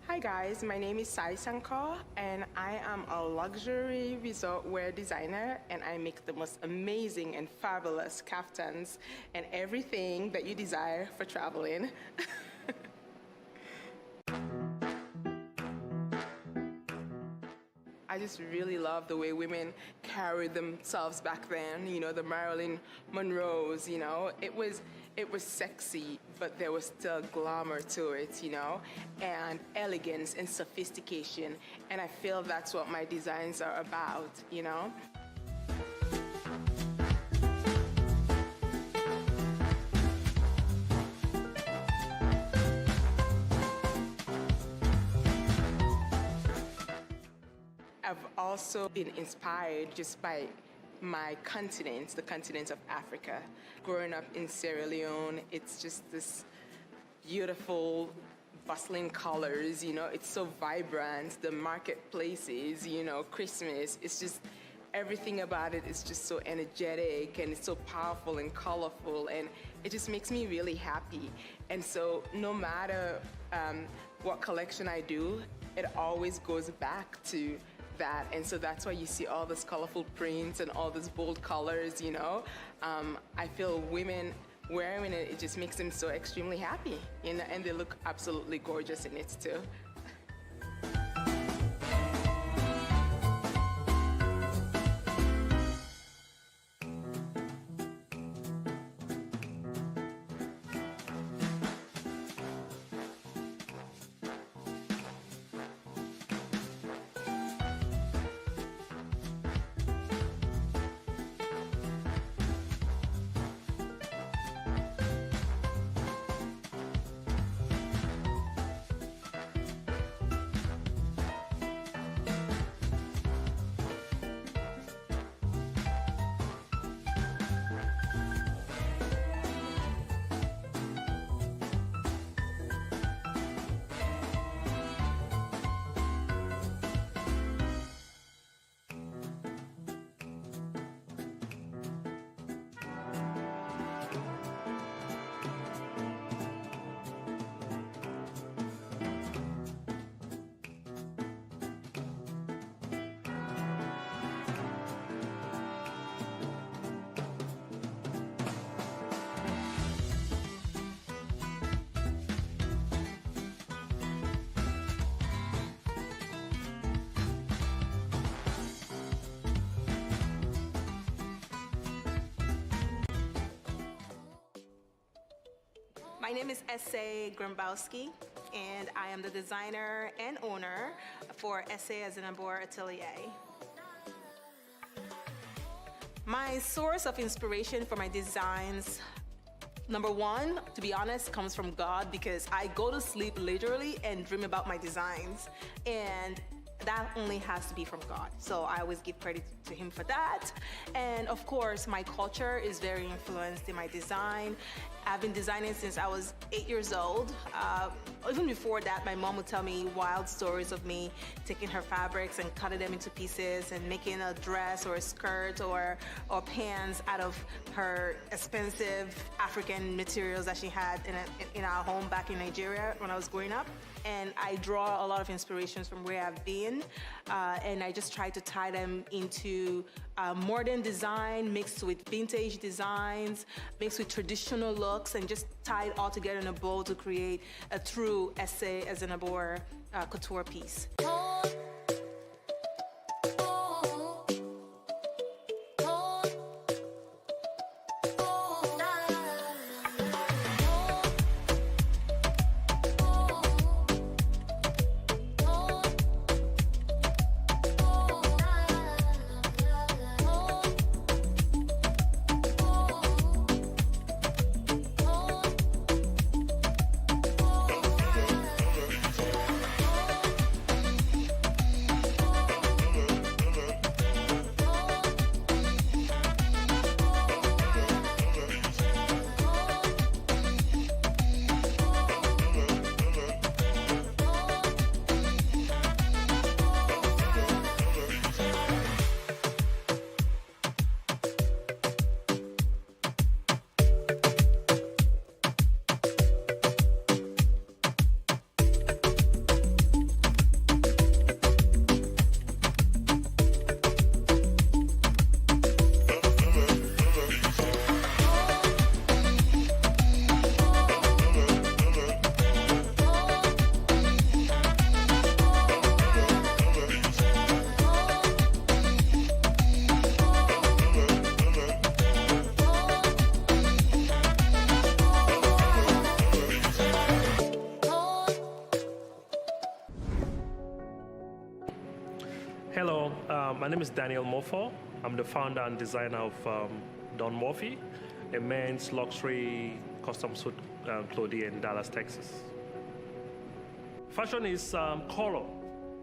Hi guys, my name is Sai Sankar and I am a luxury resort wear designer and I make the most amazing and fabulous kaftans and everything that you desire for traveling. I just really love the way women carried themselves back then, you know, the Marilyn Monroes, you know. It was sexy, but there was still glamour to it, you know, and elegance and sophistication. And I feel that's what my designs are about, you know. I've also been inspired just by my continent, the continent of Africa. Growing up in Sierra Leone, it's just this beautiful, bustling colors, you know, it's so vibrant, the marketplaces, you know, Christmas, it's just, everything about it is just so energetic and it's so powerful and colorful, and it just makes me really happy. And so no matter what collection I do, it always goes back to that. And so that's why you see all this colorful prints and all these bold colors, you know. I feel women wearing it, it just makes them so extremely happy, you know, and they look absolutely gorgeous in it too. My name is S.A. Grombowski, and I am the designer and owner for S.A. Azinabor Atelier. My source of inspiration for my designs, number one, to be honest, comes from God, because I go to sleep literally and dream about my designs. And that only has to be from God. So I always give credit to him for that. And of course, my culture is very influenced in my design. I've been designing since I was 8 years old. Even before that, my mom would tell me wild stories of me taking her fabrics and cutting them into pieces and making a dress or a skirt or pants out of her expensive African materials that she had in our home back in Nigeria when I was growing up. And I draw a lot of inspirations from where I've been, and I just try to tie them into modern design mixed with vintage designs, mixed with traditional looks, and just tie it all together in a bow to create a true S.A. Azinabor couture piece. Hello, my name is Daniel Mofo. I'm the founder and designer of Don Murphy, a men's luxury custom suit clothing in Dallas, Texas. Fashion is color.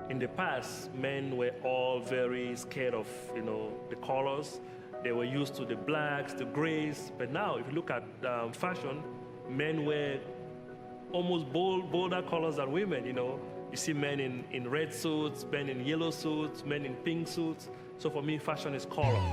In the past, men were all very scared of, the colors. They were used to the blacks, the grays. But now, if you look at fashion, men wear almost bolder colors than women, You see men in red suits, men in yellow suits, men in pink suits. So for me, fashion is color.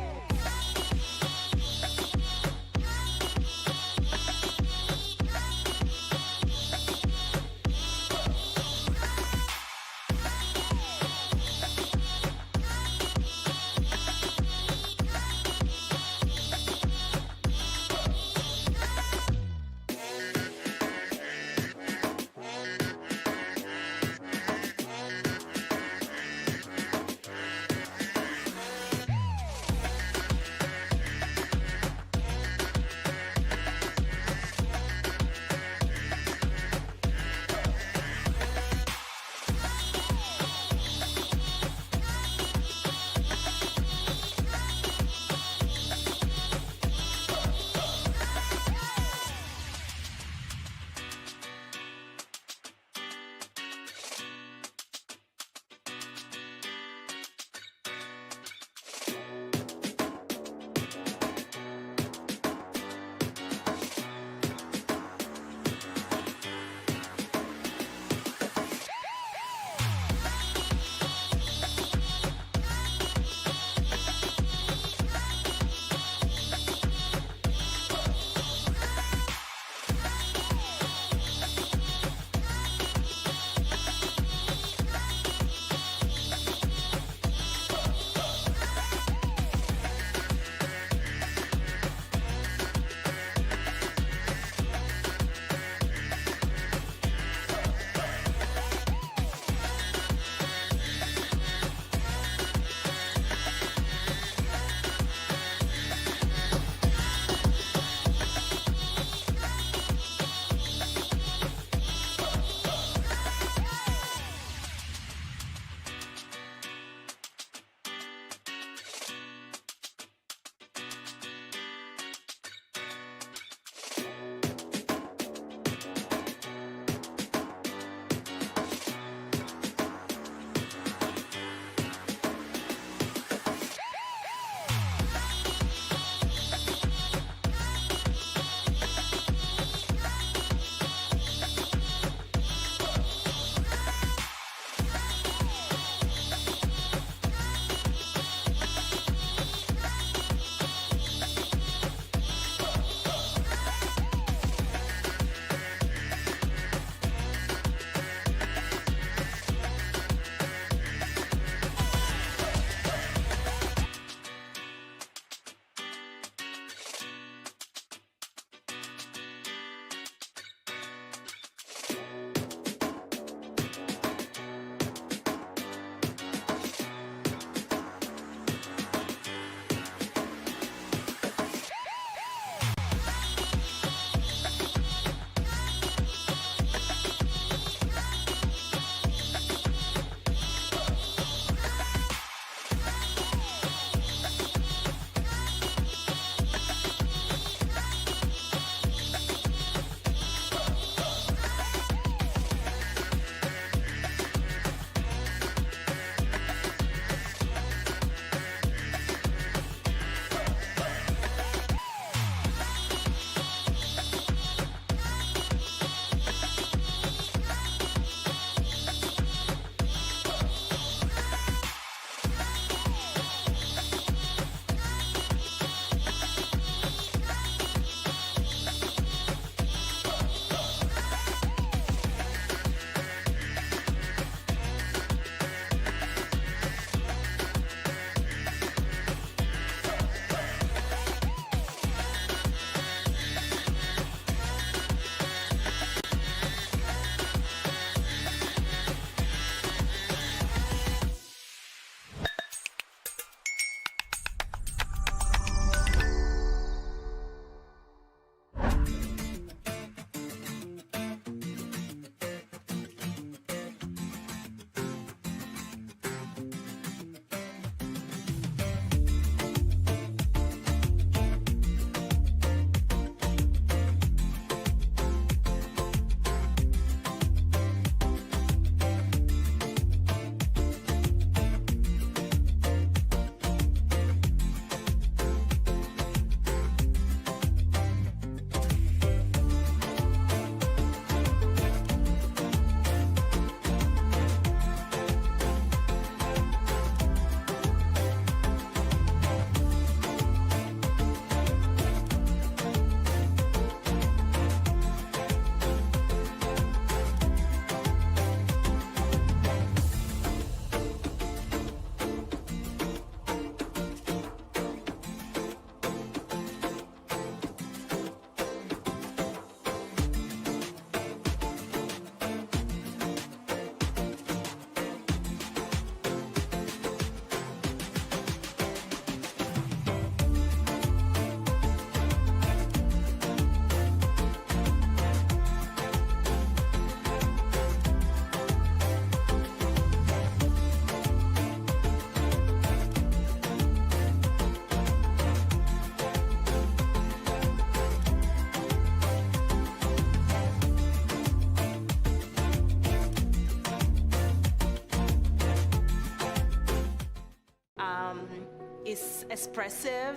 is expressive.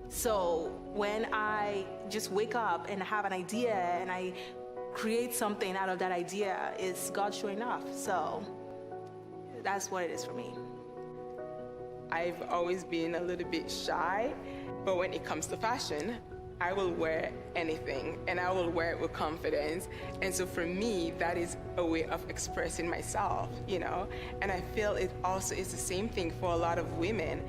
So when I just wake up and have an idea and I create something out of that idea, it's God showing off. So that's what it is for me. I've always been a little bit shy, but when it comes to fashion, I will wear anything and I will wear it with confidence. And so for me, that is a way of expressing myself, you know? And I feel it also is the same thing for a lot of women.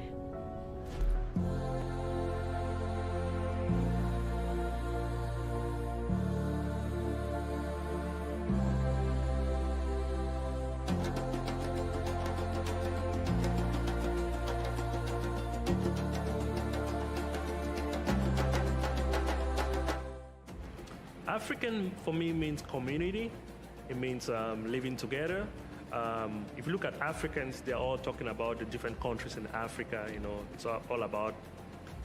African for me means community. It means living together. If you look at Africans, they're all talking about the different countries in Africa. You know, it's all about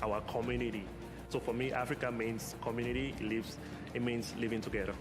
our community. So for me, Africa means community. It means living together.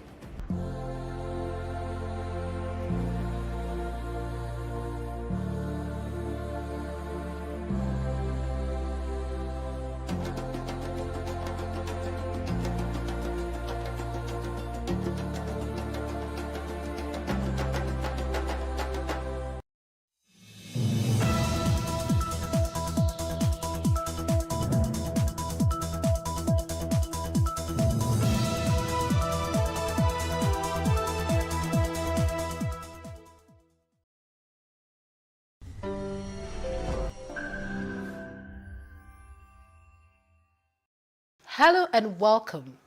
Hello and welcome.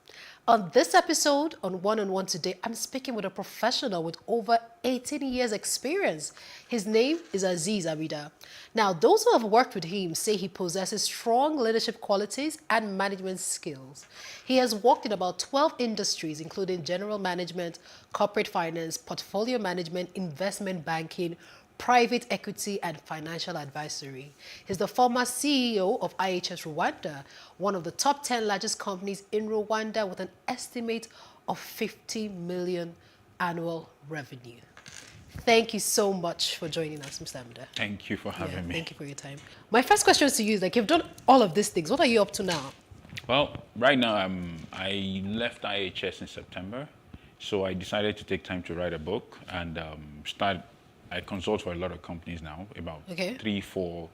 On this episode on One-on-One today, I'm speaking with a professional with over 18 years experience. His name is Aziz Abida. Now, those who have worked with him say he possesses strong leadership qualities and management skills. He has worked in about 12 industries, including general management, corporate finance, portfolio management, investment banking, private equity and financial advisory. He's the former CEO of IHS Rwanda, one of the top 10 largest companies in Rwanda with an estimate of 50 million annual revenue. Thank you so much for joining us, Mr. Amida. Thank you for having me. Thank you for your time. My first question to you is, like, you've done all of these things. What are you up to now? Well, right now I left IHS in September, so I decided to take time to write a book and I consult for a lot of companies now, about 3-4,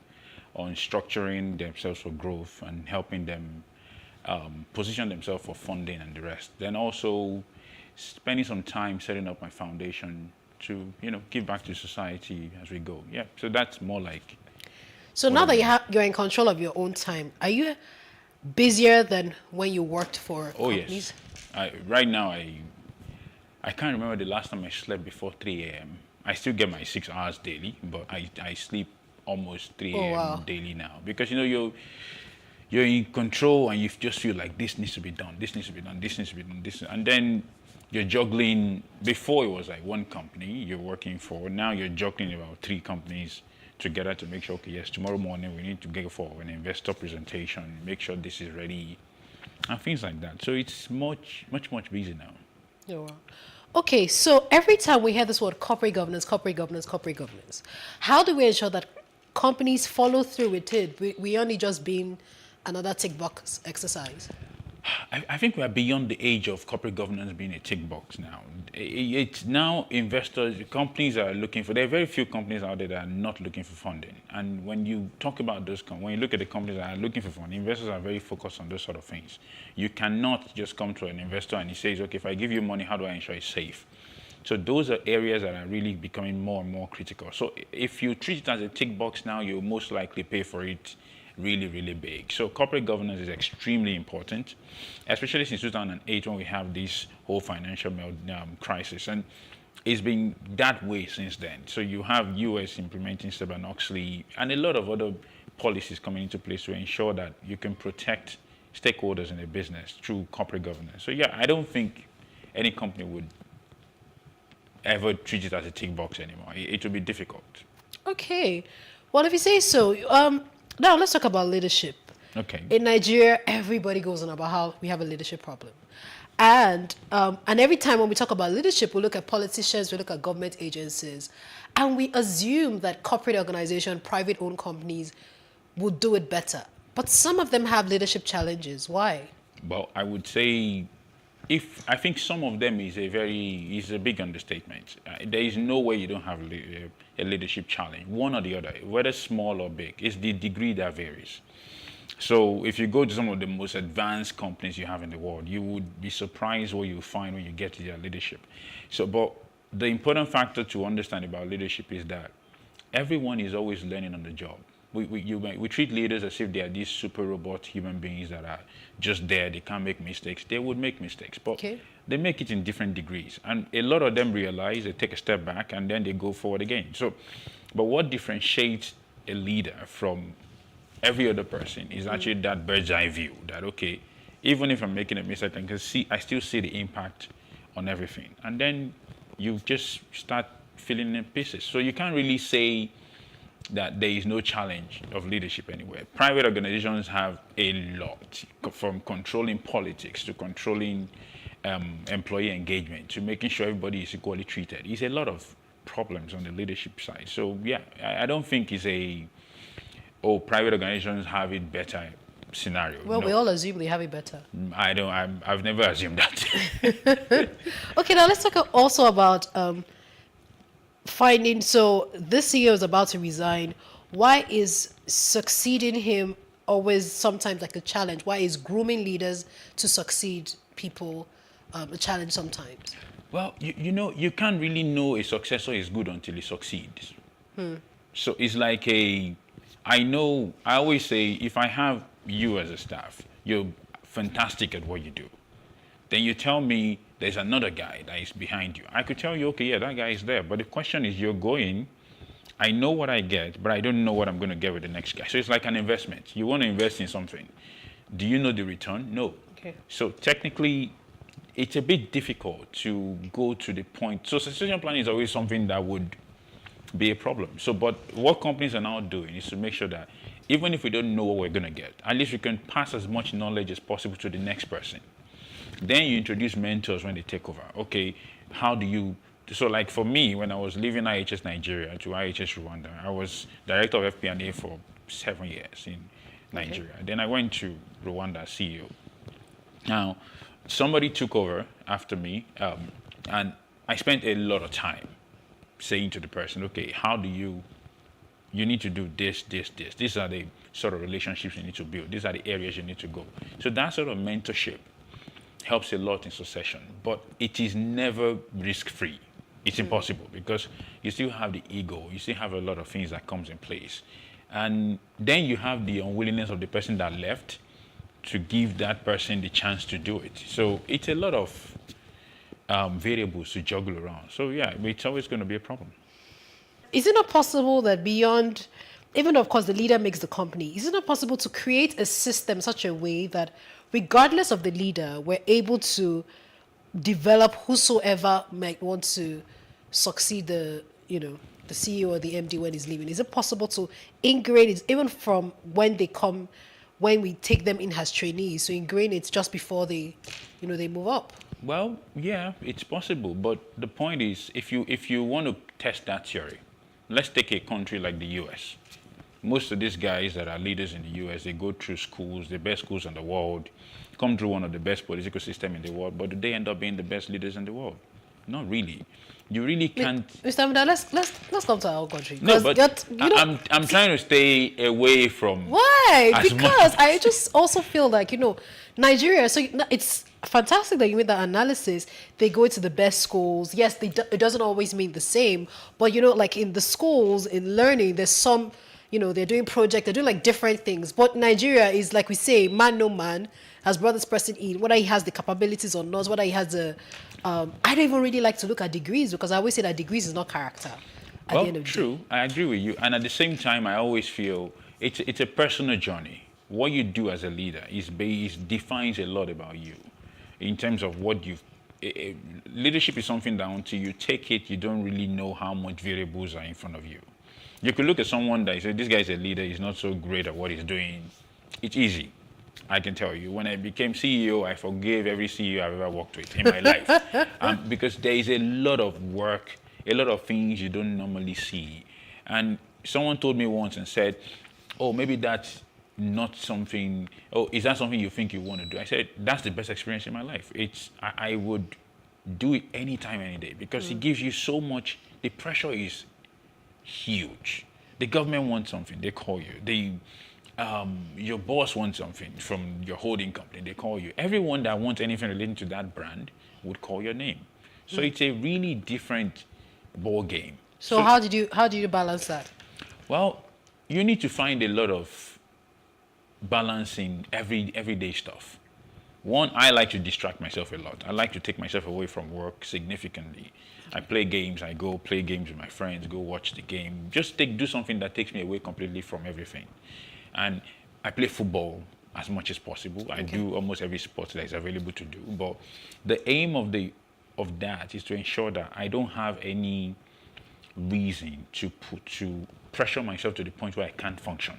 on structuring themselves for growth and helping them position themselves for funding and the rest. Then also spending some time setting up my foundation to, give back to society as we go. Yeah, so that's more like. So now that you're in control of your own time, are you busier than when you worked for companies? Yes. Right now, I can't remember the last time I slept before 3 a.m. I still get my 6 hours daily, but I sleep almost 3 a.m. daily now because you're in control and you just feel like this needs to be done, this needs to be done, this needs to be done, this, and then you're juggling. Before it was like one company you're working for. Now you're juggling about 3 companies together to make sure, okay, yes, tomorrow morning we need to go for an investor presentation, make sure this is ready, and things like that. So it's much busy now. Oh, wow. Okay, so every time we hear this word corporate governance, how do we ensure that companies follow through with it? We only just being another tick box exercise. I think we are beyond the age of corporate governance being a tick box now. It's now investors, companies are looking for, there are very few companies out there that are not looking for funding. And when you talk about those, when you look at the companies that are looking for funding, investors are very focused on those sort of things. You cannot just come to an investor and he says, okay, if I give you money, how do I ensure it's safe? So those are areas that are really becoming more and more critical. So if you treat it as a tick box now, you'll most likely pay for it really big. So corporate governance is extremely important, especially since 2008 when we have this whole financial crisis, and it's been that way since then. So you have US implementing Sarbanes-Oxley and a lot of other policies coming into place to ensure that you can protect stakeholders in a business through corporate governance. So yeah, I don't think any company would ever treat it as a tick box anymore. It would be difficult. Okay, well, if you say so, now let's talk about leadership. Okay. In Nigeria, everybody goes on about how we have a leadership problem. And every time when we talk about leadership, we look at politicians, we look at government agencies, and we assume that corporate organizations, private-owned companies would do it better. But some of them have leadership challenges. Why? Well, I would say, I think some of them is a big understatement. There is no way you don't have a leadership challenge, one or the other, whether small or big. It's the degree that varies. So if you go to some of the most advanced companies you have in the world, you would be surprised what you find when you get to their leadership. So, but the important factor to understand about leadership is that everyone is always learning on the job. We treat leaders as if they are these super robot human beings that are just there, they can't make mistakes. They would make mistakes, but they make it in different degrees. And a lot of them realize, they take a step back, and then they go forward again. So, but what differentiates a leader from every other person is actually that bird's eye view, that, okay, even if I'm making a mistake, I still see the impact on everything. And then you just start filling in pieces. So you can't really say that there is no challenge of leadership anywhere. Private organizations have a lot, from controlling politics to controlling employee engagement to making sure everybody is equally treated. It's a lot of problems on the leadership side. So yeah, I don't think it's private organizations have it better scenario. Well, no. We all assume they have it better. I've never assumed that. Okay, now let's talk also about finding. So this CEO is about to resign. Why is succeeding him always sometimes like a challenge? Why is grooming leaders to succeed people a challenge sometimes? Well, you can't really know a successor is good until he succeeds. So it's like I always say, if I have you as a staff, you're fantastic at what you do. Then you tell me there's another guy that is behind you. I could tell you, okay, yeah, that guy is there. But the question is, you're going, I know what I get, but I don't know what I'm going to get with the next guy. So it's like an investment. You want to invest in something. Do you know the return? No. Okay. So technically, it's a bit difficult to go to the point. So succession planning is always something that would be a problem. So, but what companies are now doing is to make sure that even if we don't know what we're going to get, at least we can pass as much knowledge as possible to the next person. Then you introduce mentors when they take over. Okay, how do you... So like for me, when I was leaving IHS Nigeria to IHS Rwanda, I was director of FP&A for 7 years in Nigeria. Okay. Then I went to Rwanda as CEO. Now, somebody took over after me, and I spent a lot of time saying to the person, okay, how do you need to do this, this, this. These are the sort of relationships you need to build. These are the areas you need to go. So that sort of mentorship helps a lot in succession, but it is never risk-free. It's impossible because you still have the ego. You still have a lot of things that comes in place. And then you have the unwillingness of the person that left to give that person the chance to do it. So it's a lot of variables to juggle around. So yeah, it's always going to be a problem. Is it not possible that beyond, even though of course the leader makes the company, is it not possible to create a system such a way that regardless of the leader, we're able to develop whosoever might want to succeed the CEO or the MD when he's leaving? Is it possible to ingrain it even from when they come, when we take them in as trainees, so ingrain it just before they move up? Well, yeah, it's possible, but the point is, if you want to test that theory, let's take a country like the US. Most of these guys that are leaders in the US, they go through schools, the best schools in the world, come through one of the best political systems in the world, but do they end up being the best leaders in the world? Not really. You really can't. Mr. Amida, let's come to our country. No, but I'm trying to stay away from. Why? Because I just also feel like Nigeria. So it's fantastic that you made that analysis. They go to the best schools. Yes, it doesn't always mean the same, but like in the schools, in learning, there's some. They're doing projects, they're doing like different things. But Nigeria is, like we say, man no man has brought this person in, whether he has the capabilities or not, whether he has the... I don't even really like to look at degrees because I always say that degrees is not character at the end of the true. day. I agree with you. And at the same time, I always feel it's a personal journey. What you do as a leader defines a lot about you in terms of what you've... leadership is something that until you take it, you don't really know how much variables are in front of you. You could look at someone that says, this guy is a leader, he's not so great at what he's doing. It's easy, I can tell you. When I became CEO, I forgave every CEO I've ever worked with in my life. Because there is a lot of work, a lot of things you don't normally see. And someone told me once and said, oh, maybe that's not something, oh, is that something you think you want to do? I said, that's the best experience in my life. I would do it anytime, any day, because it gives you so much. The pressure is huge. The government wants something, they call you. Your boss wants something from your holding company, they call you. Everyone that wants anything relating to that brand would call your name. So it's a really different ball game. So how did you balance that? Well, you need to find a lot of balancing everyday stuff. One, I like to distract myself a lot. I like to take myself away from work significantly. I play games, I go play games with my friends, go watch the game. Just do something that takes me away completely from everything. And I play football as much as possible. I do almost every sport that is available to do. But the aim of that is to ensure that I don't have any reason to pressure myself to the point where I can't function.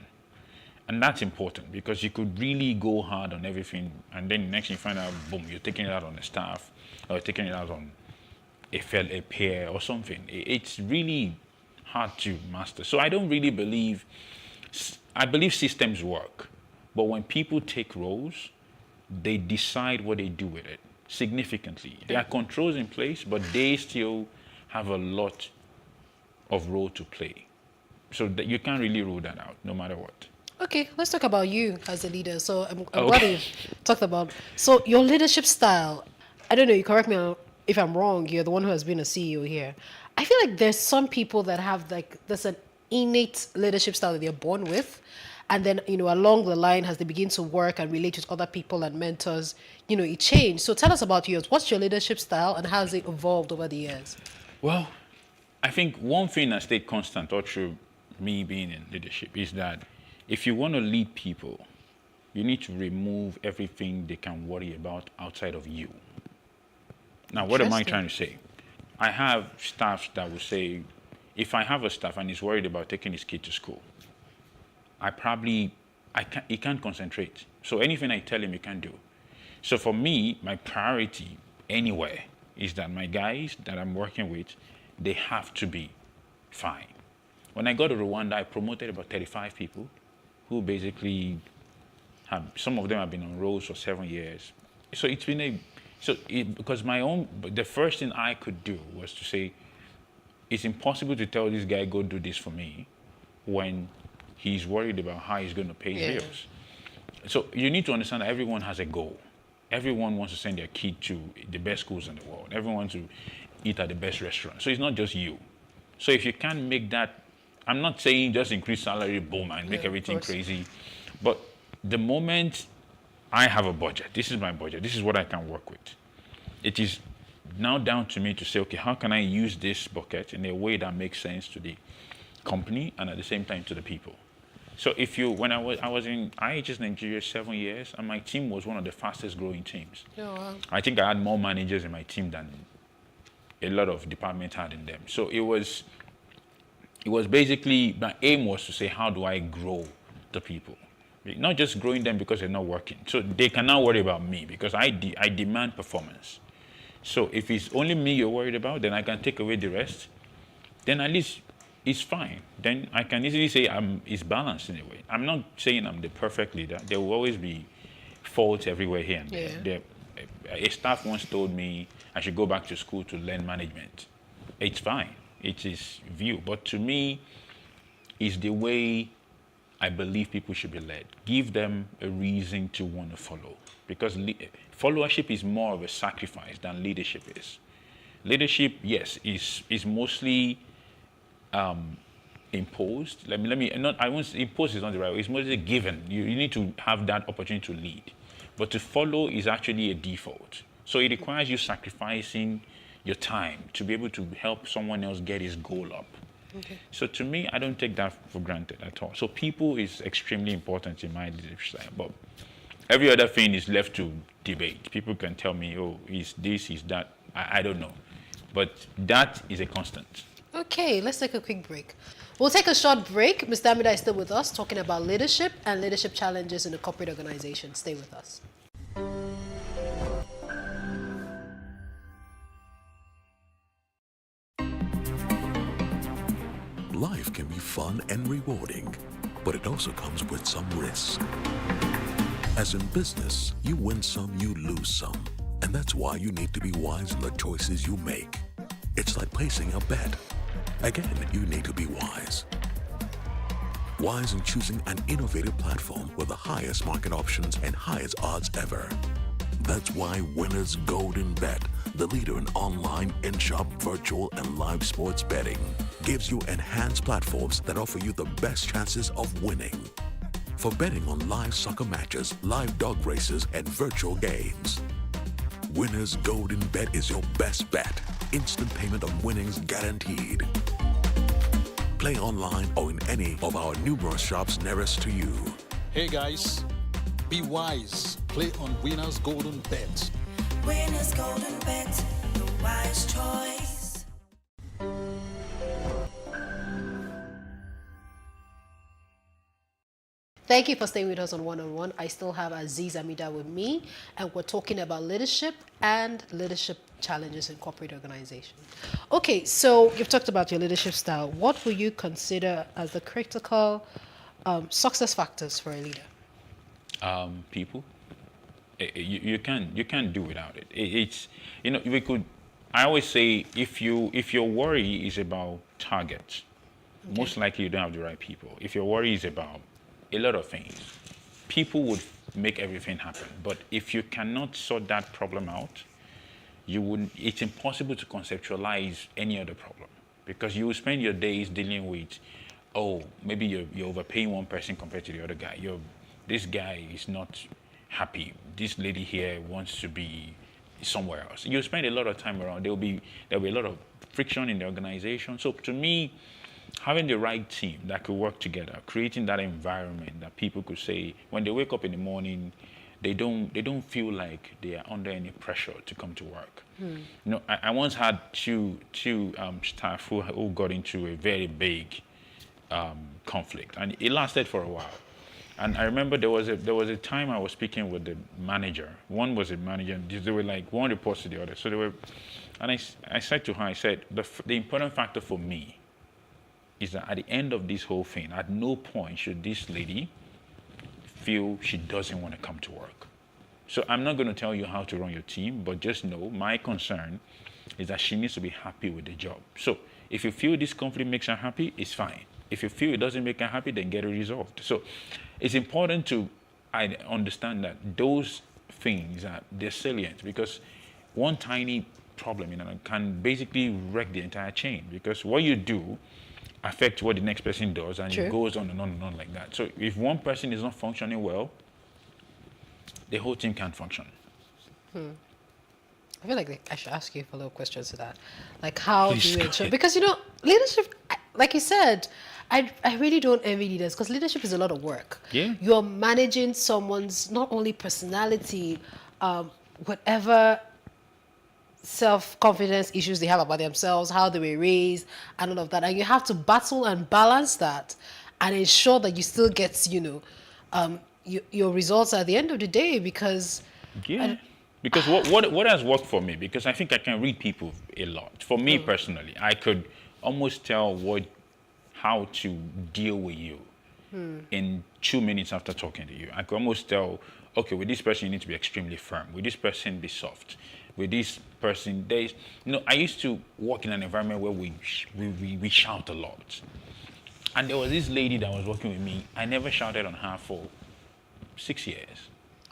And that's important, because you could really go hard on everything, and then next thing you find out, boom, you're taking it out on the staff, or taking it out on a peer or something. It's really hard to master. So I don't really believe, I believe systems work, but when people take roles, they decide what they do with it significantly. There are controls in place, but they still have a lot of role to play. So that you can't really rule that out, no matter what. Okay, let's talk about you as a leader. So I'm glad you talked about. So your leadership style, I don't know, you correct me if I'm wrong, you're the one who has been a CEO here. I feel like there's some people that have there's an innate leadership style that they're born with. And then, along the line, as they begin to work and relate with other people and mentors, it changed. So tell us about yours. What's your leadership style and how has it evolved over the years? Well, I think one thing that stayed constant all through me being in leadership is that if you want to lead people, you need to remove everything they can worry about outside of you. Now, what am I trying to say? I have staffs that will say, if I have a staff and he's worried about taking his kid to school, he can't concentrate. So anything I tell him, he can't do. So for me, my priority anywhere is that my guys that I'm working with, they have to be fine. When I got to Rwanda, I promoted about 35 people who basically some of them have been on roles for 7 years. So it's been because the first thing I could do was to say, it's impossible to tell this guy, go do this for me, when he's worried about how he's going to pay his bills. So you need to understand that everyone has a goal. Everyone wants to send their kid to the best schools in the world. Everyone wants to eat at the best restaurant. So it's not just you. So if you can't make that, I'm not saying just increase salary, boom, and make everything crazy. But the moment I have a budget, this is my budget, this is what I can work with. It is now down to me to say, okay, how can I use this bucket in a way that makes sense to the company and at the same time to the people? So when I was in IHS Nigeria 7 years, and my team was one of the fastest growing teams. Oh, wow. I think I had more managers in my team than a lot of departments had in them. So it was basically, my aim was to say, how do I grow the people? Not just growing them because they're not working. So they can now worry about me because I demand performance. So if it's only me you're worried about, then I can take away the rest. Then at least it's fine. Then I can easily say it's balanced in a way. I'm not saying I'm the perfect leader. There will always be faults everywhere here and there. A staff once told me I should go back to school to learn management. It's fine. It's his view. But to me, it's the way I believe people should be led. Give them a reason to want to follow. Because followership is more of a sacrifice than leadership is. Leadership, yes, is mostly imposed. I won't say imposed is not the right word. It's mostly given. You need to have that opportunity to lead. But to follow is actually a default. So it requires you sacrificing your time to be able to help someone else get his goal up. Okay. So to me, I don't take that for granted at all. So people is extremely important in my leadership style. But every other thing is left to debate. People can tell me, oh, is this, is that. I don't know. But that is a constant. Okay, let's take a quick break. We'll take a short break. Mr. Amida is still with us, talking about leadership and leadership challenges in a corporate organization. Stay with us. Life can be fun and rewarding, but it also comes with some risk. As in business, you win some, you lose some. And that's why you need to be wise in the choices you make. It's like placing a bet. Again, you need to be wise. Wise in choosing an innovative platform with the highest market options and highest odds ever. That's why Winners Golden Bet, the leader in online, in-shop, virtual, and live sports betting, gives you enhanced platforms that offer you the best chances of winning. For betting on live soccer matches, live dog races, and virtual games. Winners Golden Bet is your best bet. Instant payment of winnings guaranteed. Play online or in any of our numerous shops nearest to you. Hey guys, be wise. Play on Winners Golden Bet. Winners Golden Bet, the wise choice. Thank you for staying with us on One on One. I still have Aziz Amida with me, and we're talking about leadership and leadership challenges in corporate organizations. Okay, so you've talked about your leadership style. What will you consider as the critical success factors for a leader? People. You can't do without it. It's we could. I always say if your worry is about targets, most likely you don't have the right people. If your worry is about a lot of things, people would make everything happen. But if you cannot sort that problem out, it's impossible to conceptualize any other problem, because you will spend your days dealing with, maybe you're overpaying one person compared to the other guy. This guy is not happy. This lady here wants to be somewhere else. You'll spend a lot of time around. There'll be a lot of friction in the organization. So to me, having the right team that could work together, creating that environment that people could say, when they wake up in the morning, they don't feel like they are under any pressure to come to work. I once had two staff who got into a very big conflict, and it lasted for a while. And I remember there was a time I was speaking with the manager. One was a manager, and they were like, one reports to the other. So they were, and I said to her, I said, the important factor for me is that at the end of this whole thing, at no point should this lady feel she doesn't want to come to work. So I'm not going to tell you how to run your team, but just know my concern is that she needs to be happy with the job. So if you feel this conflict makes her happy, it's fine. If you feel it doesn't make her happy, then get it resolved. So it's important to understand that those things they're salient, because one tiny problem can basically wreck the entire chain, because what you do affects what the next person does, and it goes on and on and on like that. So if one person is not functioning well, the whole team can't function. I feel like I should ask you a little questions to that. Like, how do you ensure? Because, leadership, like you said, I really don't envy leaders, because leadership is a lot of work. Yeah. You're managing someone's not only personality, whatever self-confidence issues they have about themselves, how they were raised, and all of that. And you have to battle and balance that and ensure that you still get, your results at the end of the day, because... Yeah. Because what has worked for me, because I think I can read people a lot. For me personally, I could almost tell how to deal with you in 2 minutes after talking to you. I could almost tell, okay, with this person, you need to be extremely firm. With this person, be soft. With this person, I used to work in an environment where we shout a lot. And there was this lady that was working with me. I never shouted on her for 6 years.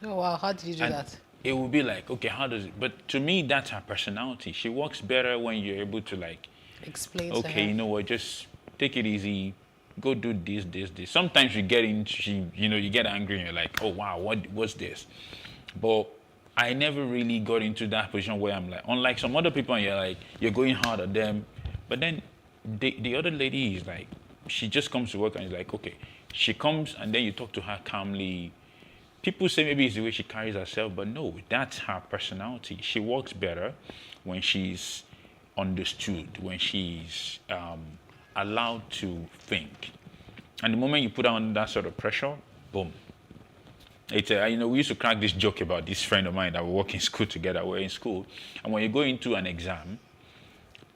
Oh, wow. How did you do that? It would be like, okay, how does it? But to me, that's her personality. She works better when you're able to explain. Okay, you know what? Just take it easy. Go do this. Sometimes you get you get angry and you're like, oh wow, what's this? But I never really got into that position where I'm like, unlike some other people, and you're going hard at them. But then the other lady is like, she just comes to work and is like, okay, she comes and then you talk to her calmly. People say maybe it's the way she carries herself, but no, that's her personality. She works better when she's understood, when she's allowed to think. And the moment you put her under that sort of pressure, boom. It's we used to crack this joke about this friend of mine that we work in school together. We're in school, and when you go into an exam,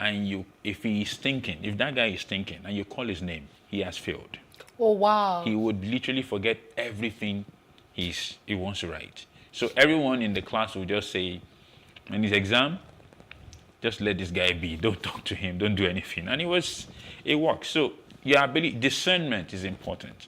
and if that guy is thinking, and you call his name, he has failed. Oh, wow. He would literally forget everything he wants to write. So everyone in the class would just say, in his exam, just let this guy be. Don't talk to him. Don't do anything. And it works. So your ability, discernment is important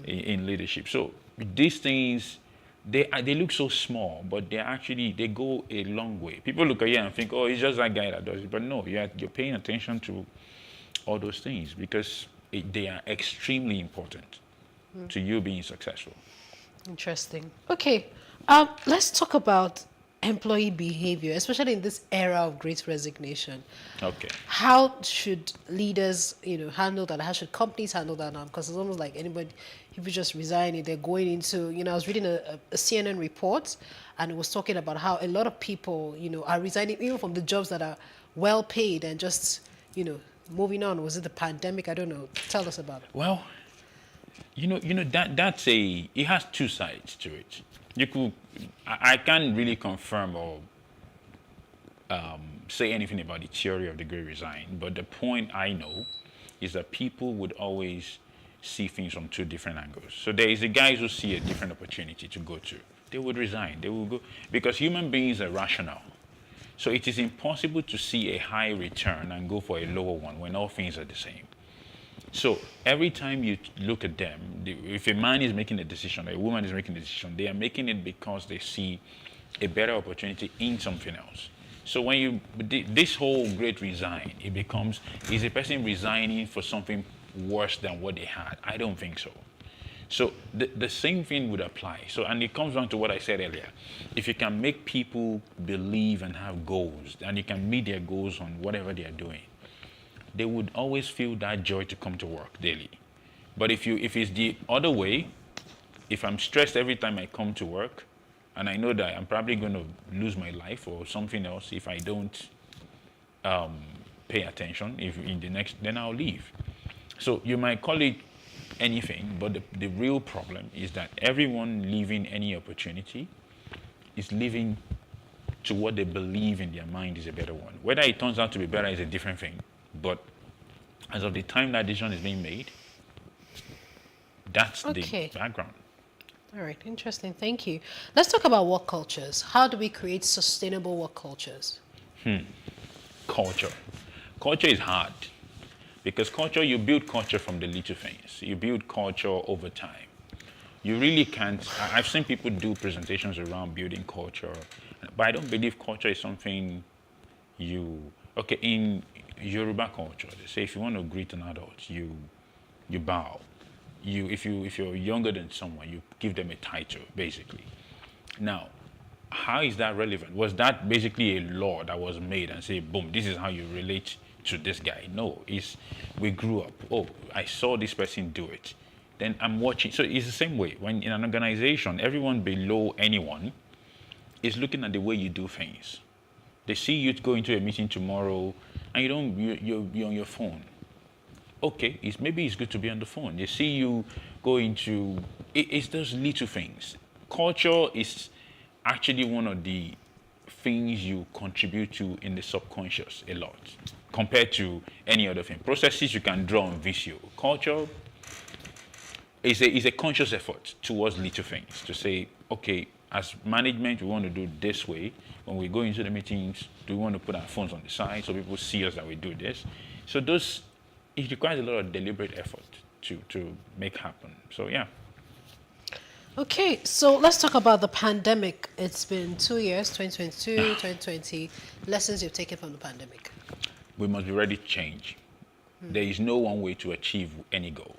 in leadership. So these things, they look so small, but they go a long way. People look at you and think, oh, it's just that guy that does it. But no, you're paying attention to all those things because they are extremely important to you being successful. Interesting. Okay, let's talk about employee behavior, especially in this era of great resignation. Okay. How should leaders, handle that? How should companies handle that now? Because it's almost like anybody, if you just resign, they're going into, I was reading a CNN report, and it was talking about how a lot of people, are resigning even from the jobs that are well paid and just, moving on. Was it the pandemic? I don't know. Tell us about it. Well, it has two sides to it. I can't really confirm or say anything about the theory of the great resign, but the point I know is that people would always see things from two different angles. So there is the guys who see a different opportunity to go to. They would resign. They will go because human beings are rational. So it is impossible to see a high return and go for a lower one when all things are the same. So every time you look at them, if a man is making a decision, or a woman is making a decision, they are making it because they see a better opportunity in something else. So when this whole great resign, is a person resigning for something worse than what they had? I don't think so. So the same thing would apply. So, and it comes down to what I said earlier. If you can make people believe and have goals, and you can meet their goals on whatever they are doing, they would always feel that joy to come to work daily. But if it's the other way, if I'm stressed every time I come to work, and I know that I'm probably going to lose my life or something else if I don't pay attention, then I'll leave. So you might call it anything, but the real problem is that everyone leaving any opportunity is leaving to what they believe in their mind is a better one. Whether it turns out to be better is a different thing. But as of the time that decision is being made, that's the background. All right, interesting. Thank you. Let's talk about work cultures. How do we create sustainable work cultures? Culture. Culture is hard because you build culture from the little things. You build culture over time. You really can't. I've seen people do presentations around building culture, but I don't believe culture is something in Yoruba culture, they say if you want to greet an adult, you bow. If you're younger than someone, you give them a title, basically. Now, how is that relevant? Was that basically a law that was made and say, boom, this is how you relate to this guy? No, we grew up. Oh, I saw this person do it. Then I'm watching. So it's the same way. When in an organization, everyone below anyone is looking at the way you do things. They see you go into a meeting tomorrow and you're on your phone. Okay, maybe it's good to be on the phone. They see you go into, it's those little things. Culture is actually one of the things you contribute to in the subconscious a lot compared to any other thing. Processes you can draw on visual. Culture is a conscious effort towards little things to say, okay, as management, we want to do this way. When we go into the meetings, do we want to put our phones on the side so people see us that we do this? So it requires a lot of deliberate effort to make happen. So yeah. Okay, so let's talk about the pandemic. It's been 2 years, 2022, 2020. Lessons you've taken from the pandemic. We must be ready to change. There is no one way to achieve any goal.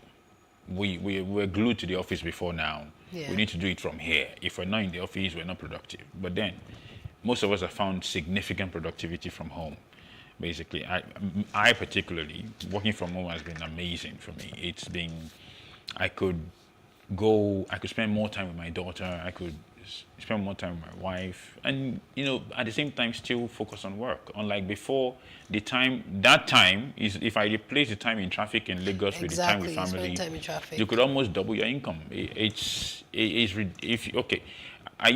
We're glued to the office before now. Yeah. We need to do it from here. If we're not in the office, we're not productive. But then, most of us have found significant productivity from home. Basically, I particularly, working from home has been amazing for me. I could spend more time with my daughter. I could spend more time with my wife, and at the same time still focus on work. Unlike before, that time is, if I replace the time in traffic in Lagos with the time with family, you could almost double your income. When I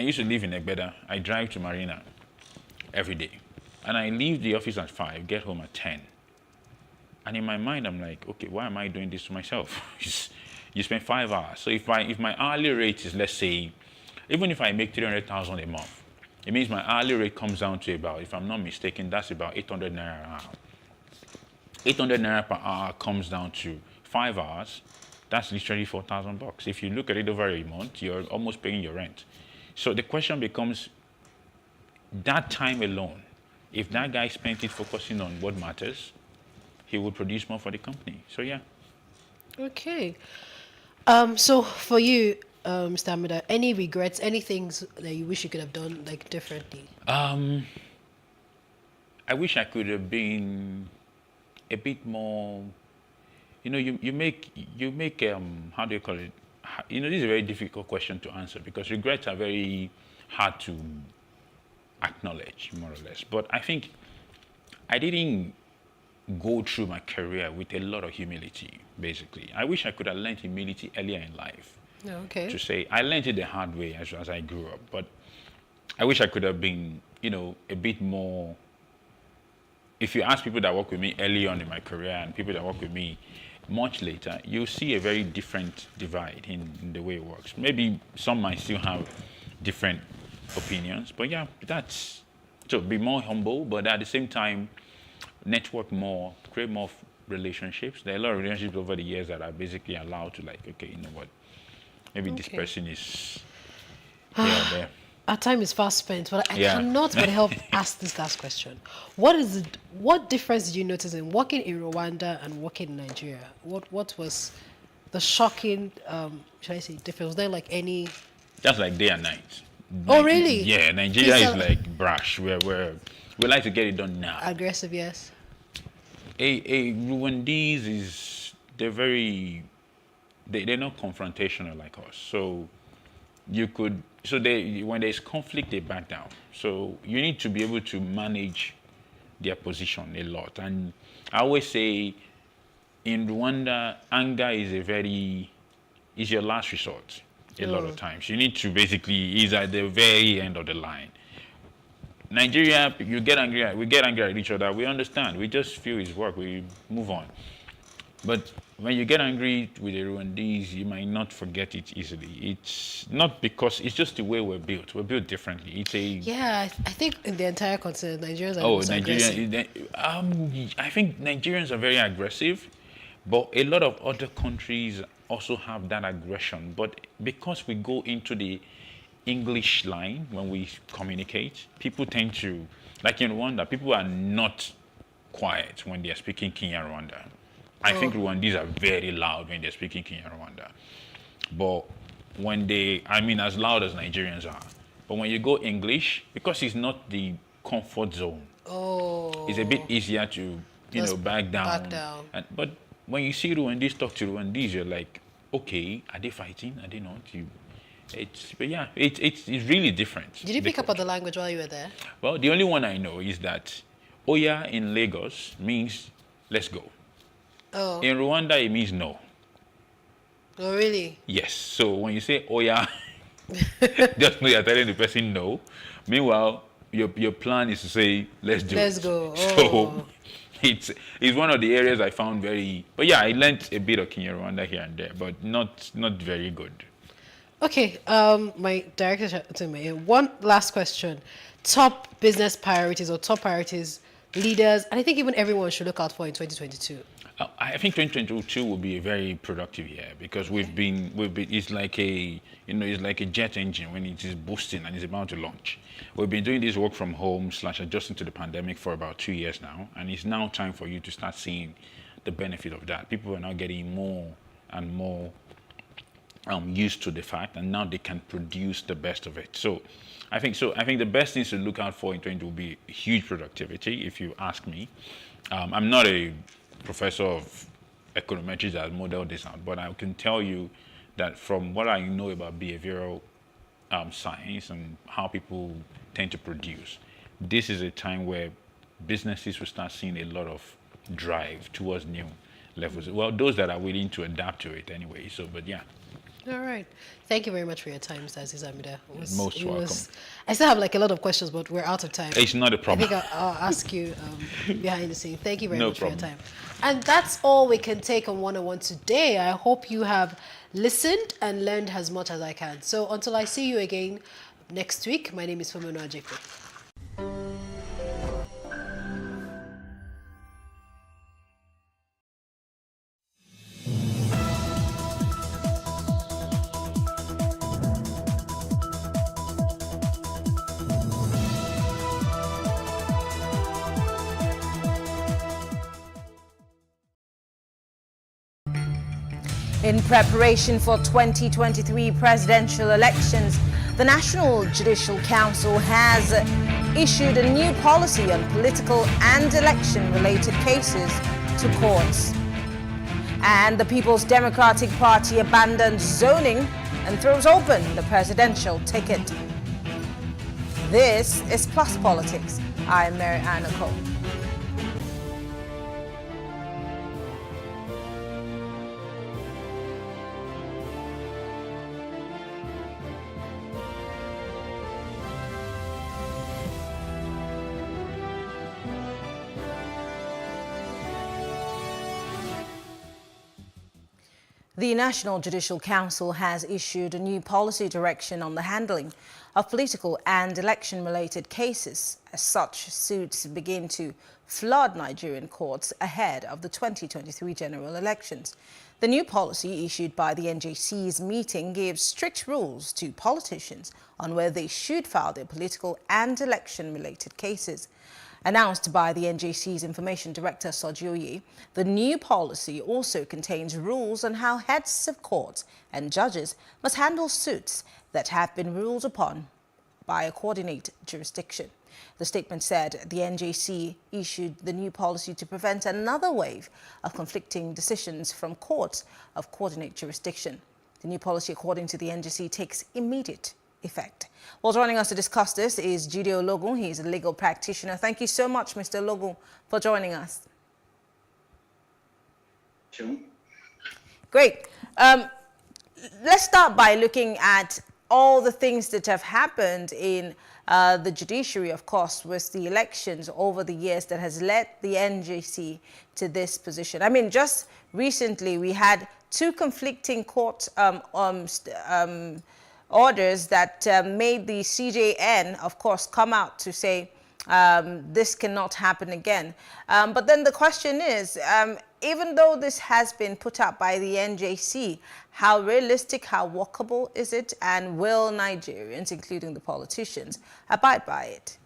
used to live in Egbeda, I drive to Marina every day, and I leave the office at 5, get home at 10. And in my mind, I'm like, okay, why am I doing this to myself? You spend 5 hours. So if my hourly rate is, let's say, even if I make 300,000 a month, it means my hourly rate comes down to about, if I'm not mistaken, that's about 800 naira an hour. 800 naira per hour comes down to 5 hours. That's literally 4,000 bucks. If you look at it over a month, you're almost paying your rent. So the question becomes, that time alone, if that guy spent it focusing on what matters, he would produce more for the company. So yeah. Okay. So for you, Mr. Amida, any regrets, any things that you wish you could have done like differently? I wish I could have been a bit more. You know, you make how do you call it? You know, this is a very difficult question to answer because regrets are very hard to acknowledge, more or less. But I think I didn't go through my career with a lot of humility, basically. I wish I could have learned humility earlier in life. Okay. To say, I learned it the hard way as I grew up, but I wish I could have been, you know, a bit more. If you ask people that work with me early on in my career and people that work with me much later, you'll see a very different divide in the way it works. Maybe some might still have different opinions, but yeah, that's, so be more humble, but at the same time, network more, create more relationships. There are a lot of relationships over the years that are basically allowed to, like, okay, you know what, maybe this person is here or there. Our time is fast spent, but I Yeah. cannot but help ask this last question. What difference did you notice in working in Rwanda and working in Nigeria? What was the shocking, should I say, difference? Was there like any? That's like day and night. Oh, really? Yeah, Nigeria is like brash, where we like to get it done now. Aggressive, yes. Rwandese they're not confrontational like us. So when there's conflict, they back down. So you need to be able to manage their position a lot. And I always say, in Rwanda, anger is your last resort a lot of times. You need to basically, is at the very end of the line. Nigeria, we get angry at each other, we understand, we just feel it's work, we move on. But when you get angry with the Rwandese, you might not forget it easily. It's not because, it's just the way we're built differently. It's I think in the entire continent, Nigerians are most aggressive. I think Nigerians are very aggressive, but a lot of other countries also have that aggression. But because we go into the English line when we communicate, people tend to, like in Rwanda, people are not quiet when they are speaking Kenya Rwanda. I think Rwandese are very loud when they're speaking Kenya Rwanda. But when as loud as Nigerians are. But when you go English, because it's not the comfort zone, it's a bit easier to, back down. But when you see Rwandese talk to Rwandese, you're like, okay, are they fighting? Are they not? It's really different. Did you pick up on the language while you were there? Well, the only one I know is that Oya in Lagos means let's go. Oh. In Rwanda, it means no. Oh, really? Yes. So when you say Oya, just know you're telling the person no. Meanwhile, your plan is to say let's do it. Let's go. Oh. So it's one of the areas I found very. But yeah, I learned a bit of Kenya Rwanda here and there, but not very good. Okay, my director to me. One last question: top business priorities or top priorities leaders, and I think even everyone should look out for in 2022. I think 2022 will be a very productive year because we've been. It's like a jet engine when it is boosting and it's about to launch. We've been doing this work from home / adjusting to the pandemic for about 2 years now, and it's now time for you to start seeing the benefit of that. People are now getting more and more used to the fact, and now they can produce the best of it. So I think the best things to look out for in 2020 will be huge productivity, if you ask me. I'm not a professor of econometrics that modeled this out, but I can tell you that from what I know about behavioral science and how people tend to produce, this is a time where businesses will start seeing a lot of drive towards new levels. Well, those that are willing to adapt to it anyway. So, but yeah. All right. Thank you very much for your time, Mr. Aziz Amida. Most welcome. I still have like a lot of questions, but we're out of time. It's not a problem. I think I'll ask you behind the scenes. Thank you very much problem. for your time. And that's all we can take on 101 today. I hope you have listened and learned as much as I can. So until I see you again next week, my name is Fumino Ajefe. In preparation for 2023 presidential elections, the National Judicial Council has issued a new policy on political and election-related cases to courts. And the People's Democratic Party abandons zoning and throws open the presidential ticket. This is Plus Politics. I'm Mary Anna Cole. The National Judicial Council has issued a new policy direction on the handling of political and election-related cases as such suits begin to flood Nigerian courts ahead of the 2023 general elections. The new policy issued by the NJC's meeting gives strict rules to politicians on where they should file their political and election-related cases. Announced by the NJC's Information Director, Sojioye, the new policy also contains rules on how heads of courts and judges must handle suits that have been ruled upon by a coordinate jurisdiction. The statement said the NJC issued the new policy to prevent another wave of conflicting decisions from courts of coordinate jurisdiction. The new policy, according to the NJC, takes immediate effect. Well, joining us to discuss this is Jide Ologun. He is a legal practitioner. Thank you so much, Mr. Ologun, for joining us. Sure. Great. Let's start by looking at all the things that have happened in the judiciary, of course, with the elections over the years that has led the NJC to this position. I mean, just recently we had two conflicting court orders that made the CJN, of course, come out to say this cannot happen again. But then the question is, even though this has been put out by the NJC, how realistic, how workable is it, and will Nigerians, including the politicians, abide by it?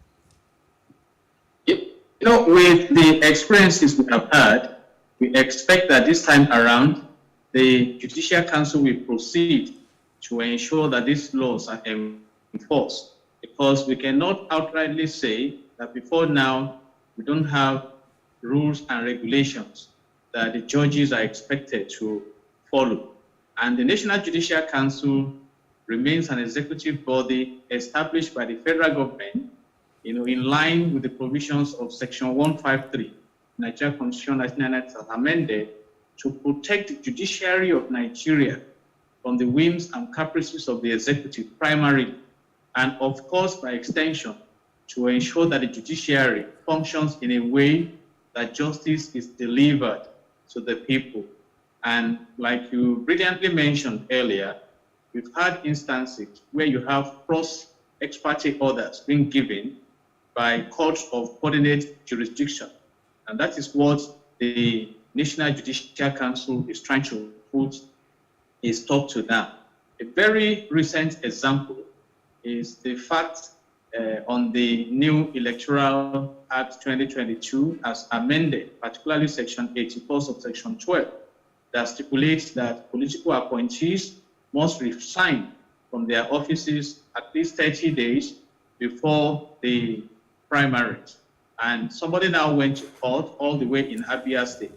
You know, with the experiences we have had, we expect that this time around, the Judicial Council will proceed to ensure that these laws are enforced, because we cannot outrightly say that before now we don't have rules and regulations that the judges are expected to follow. And the National Judicial Council remains an executive body established by the federal government, in line with the provisions of Section 153, Nigeria Constitution 1999 as amended, to protect the judiciary of Nigeria from the whims and caprices of the executive primarily, and of course, by extension, to ensure that the judiciary functions in a way that justice is delivered to the people. And like you brilliantly mentioned earlier, we've had instances where you have cross ex parte orders being given by courts of coordinate jurisdiction. And that is what the National Judicial Council is trying to put a stop to now. A very recent example is the fact on the new Electoral Act 2022 as amended, particularly Section 84 of Section 12, that stipulates that political appointees must resign from their offices at least 30 days before the primaries. And somebody now went to court all the way in Abia State,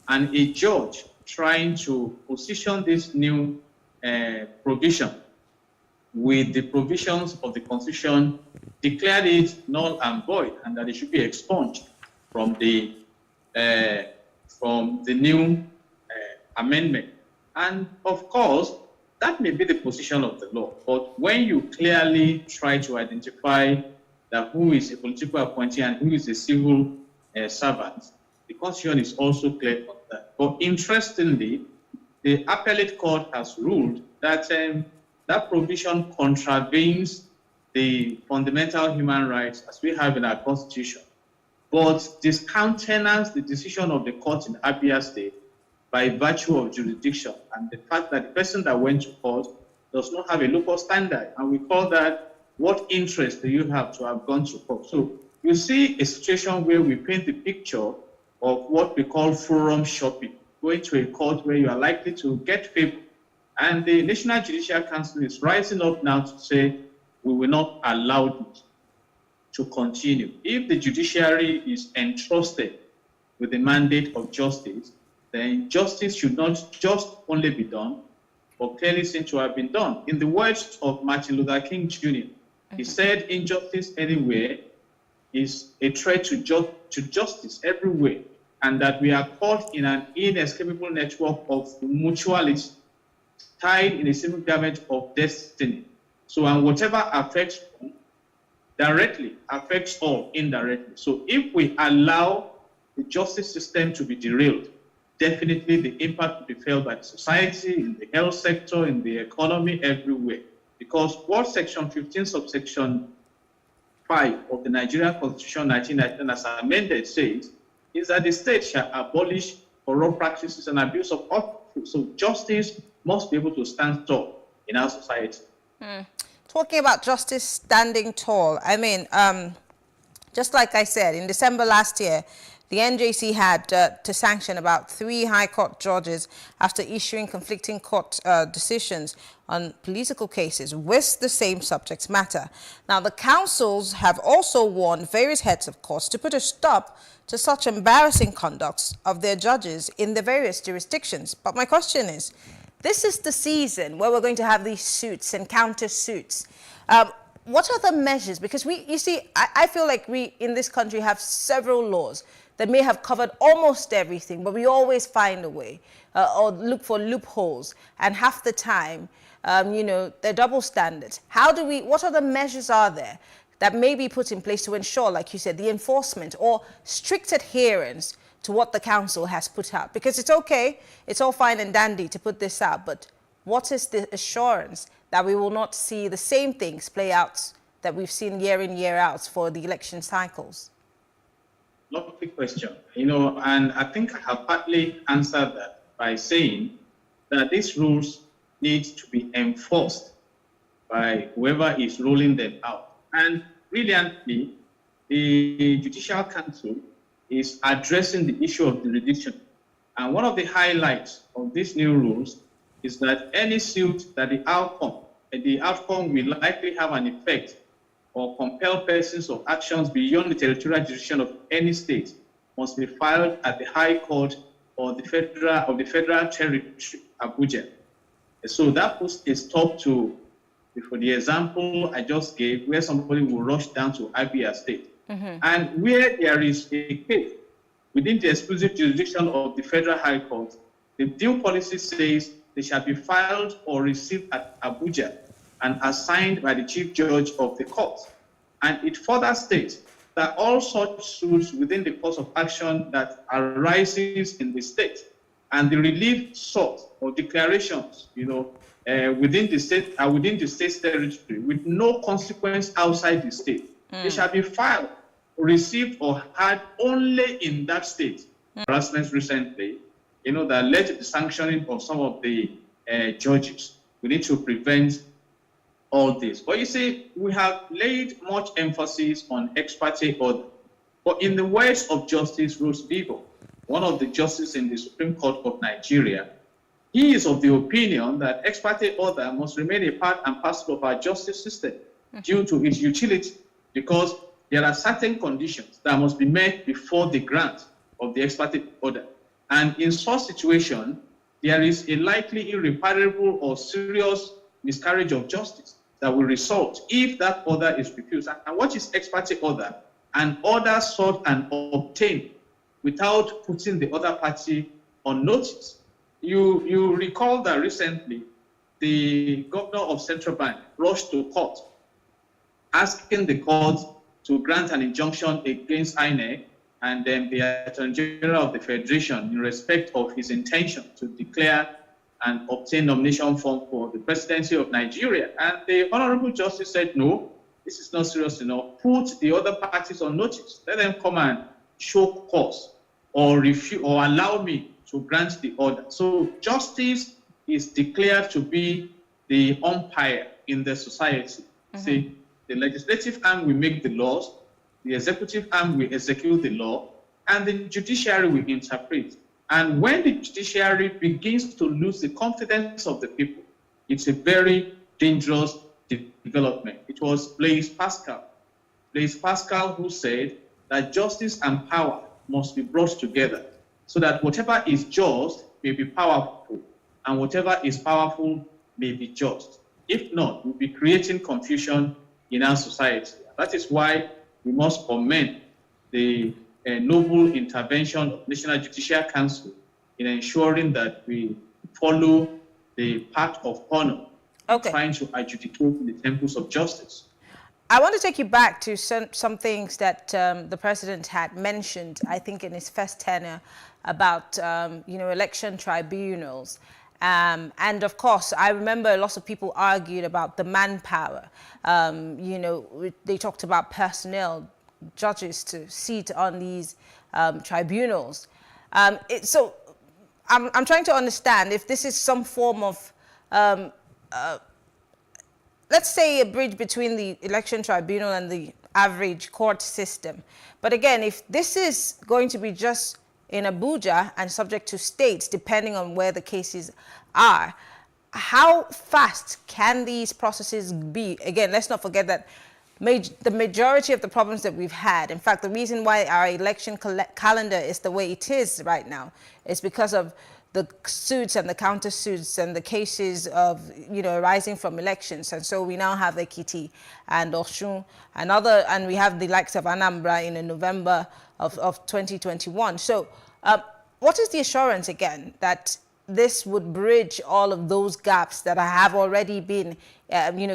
and a judge trying to position this new provision with the provisions of the Constitution declared it null and void, and that it should be expunged from the new amendment. And of course, that may be the position of the law, but when you clearly try to identify that who is a political appointee and who is a civil servant, the Constitution is also clear on that. But interestingly, the appellate court has ruled that that provision contravenes the fundamental human rights as we have in our Constitution, but discountenance the decision of the court in Abia State by virtue of jurisdiction and the fact that the person that went to court does not have a local standard. And we call that, what interest do you have to have gone to court? So you see a situation where we paint the picture of what we call forum shopping, going to a court where you are likely to get favor. And the National Judicial Council is rising up now to say, we will not allow it to continue. If the judiciary is entrusted with the mandate of justice, then justice should not just only be done, but clearly seem to have been done. In the words of Martin Luther King Jr., he said, injustice anywhere is a threat to justice everywhere, and that we are caught in an inescapable network of mutuality, tied in a single garment of destiny. So, and whatever affects one directly affects all indirectly. So if we allow the justice system to be derailed, definitely the impact will be felt by the society, in the health sector, in the economy, everywhere. Because what Section 15, subsection 5 of the Nigerian Constitution 1999 as amended says is that the state shall abolish corrupt practices and abuse of office. So justice must be able to stand tall in our society. Talking about justice standing tall, I mean, just like I said, in December last year, the NJC had to sanction about 3 High Court judges after issuing conflicting court decisions on political cases with the same subject matter. Now, the councils have also warned various heads of courts to put a stop to such embarrassing conducts of their judges in the various jurisdictions. But my question is, this is the season where we're going to have these suits and counter suits. What are the measures? Because you see, I feel like we in this country have several laws that may have covered almost everything, but we always find a way or look for loopholes. And half the time, you know, they're double standards. What are the measures are there that may be put in place to ensure, like you said, the enforcement or strict adherence to what the council has put out? Because it's okay, it's all fine and dandy to put this out, but what is the assurance that we will not see the same things play out that we've seen year in, year out for the election cycles? Lovely question. You know, and I think I have partly answered that by saying that these rules need to be enforced by whoever is rolling them out. And brilliantly, the Judicial Council is addressing the issue of jurisdiction. And one of the highlights of these new rules is that any suit that the outcome will likely have an effect or compel persons of actions beyond the territorial jurisdiction of any state must be filed at the High Court or the Federal Territory, Abuja. So that puts a stop to, for the example I just gave, where somebody will rush down to Abia State. And where there is a case within the exclusive jurisdiction of the Federal High Court, the due policy says they shall be filed or received at Abuja and assigned by the Chief Judge of the court. And it further states that all such suits within the course of action that arises in the state and the relief sought or declarations, you know, within the state are within the state's territory with no consequence outside the state. They shall be filed, received, or had only in that state. Harassments recently, you know, that led to the sanctioning of some of the judges. We need to prevent all this. But you see, we have laid much emphasis on ex parte order. But in the words of Justice Rose Bibo, one of the justices in the Supreme Court of Nigeria, he is of the opinion that ex parte order must remain a part and parcel of our justice system due to its utility, because there are certain conditions that must be met before the grant of the ex parte order. And in such situation, there is a likely irreparable or serious miscarriage of justice that will result if that order is refused. And what is ex parte order? An order sought and obtained without putting the other party on notice. You recall that recently the governor of Central Bank rushed to court, asking the court to grant an injunction against INEC and then the Attorney General of the Federation in respect of his intention to declare and obtain nomination form for the presidency of Nigeria. And the Honorable Justice said, no, this is not serious enough. Put the other parties on notice. Let them come and show cause or refuse or allow me to grant the order. So justice is declared to be the umpire in the society. See, the legislative arm will make the laws, the executive arm will execute the law, and the judiciary will interpret. And when the judiciary begins to lose the confidence of the people, it's a very dangerous development. It was Blaise Pascal who said that justice and power must be brought together so that whatever is just may be powerful and whatever is powerful may be just. If not, we'll be creating confusion in our society. That is why we must commend the noble intervention of National Judicial Council in ensuring that we follow the path of honor, trying to adjudicate in the temples of justice. I want to take you back to some things that the president had mentioned, I think, in his first tenure about, election tribunals. And of course, I remember lots of people argued about the manpower. They talked about personnel, judges to sit on these tribunals. So I'm trying to understand if this is some form of, let's say, a bridge between the election tribunal and the average court system. But again, if this is going to be just in Abuja and subject to states, depending on where the cases are, how fast can these processes be? Again, let's not forget that the majority of the problems that we've had, in fact, the reason why our election calendar is the way it is right now is because of the suits and the counter-suits and the cases of, arising from elections. And so we now have Ekiti and Osun and we have the likes of Anambra in November of 2021. So what is the assurance, again, that this would bridge all of those gaps that have already been,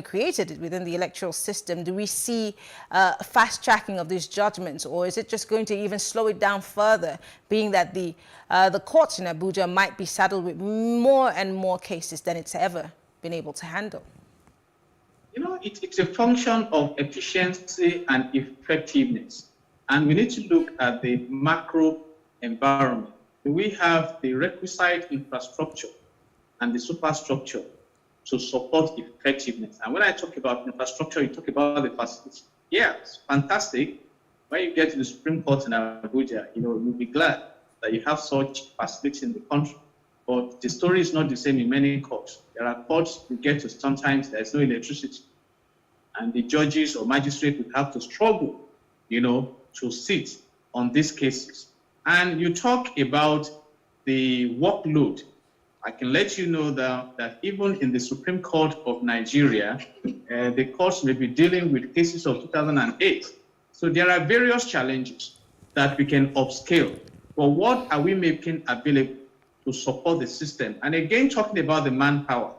created within the electoral system? Do we see fast tracking of these judgments, or is it just going to even slow it down further, being that the courts in Abuja might be saddled with more and more cases than it's ever been able to handle? It's a function of efficiency and effectiveness. And we need to look at the macro environment. We have the requisite infrastructure and the superstructure to support effectiveness. And when I talk about infrastructure, you talk about the facilities. Yeah, it's fantastic. When you get to the Supreme Court in Abuja, you'll be glad that you have such facilities in the country. But the story is not the same in many courts. There are courts you get to sometimes there's no electricity. And the judges or magistrates would have to struggle, to sit on these cases. And you talk about the workload. I can let you know that even in the Supreme Court of Nigeria, the courts may be dealing with cases of 2008. So there are various challenges that we can upscale. But what are we making available to support the system? And again, talking about the manpower,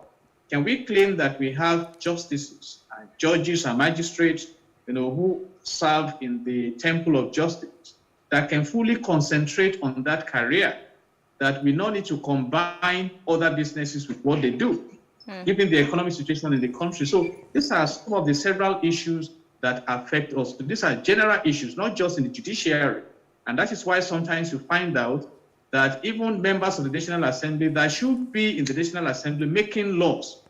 can we claim that we have justices and judges and magistrates, who serve in the temple of justice, that can fully concentrate on that career, that we don't need to combine other businesses with what they do, given the economic situation in the country? So these are some of the several issues that affect us. These are general issues, not just in the judiciary. And that is why sometimes you find out that even members of the National Assembly that should be in the National Assembly making laws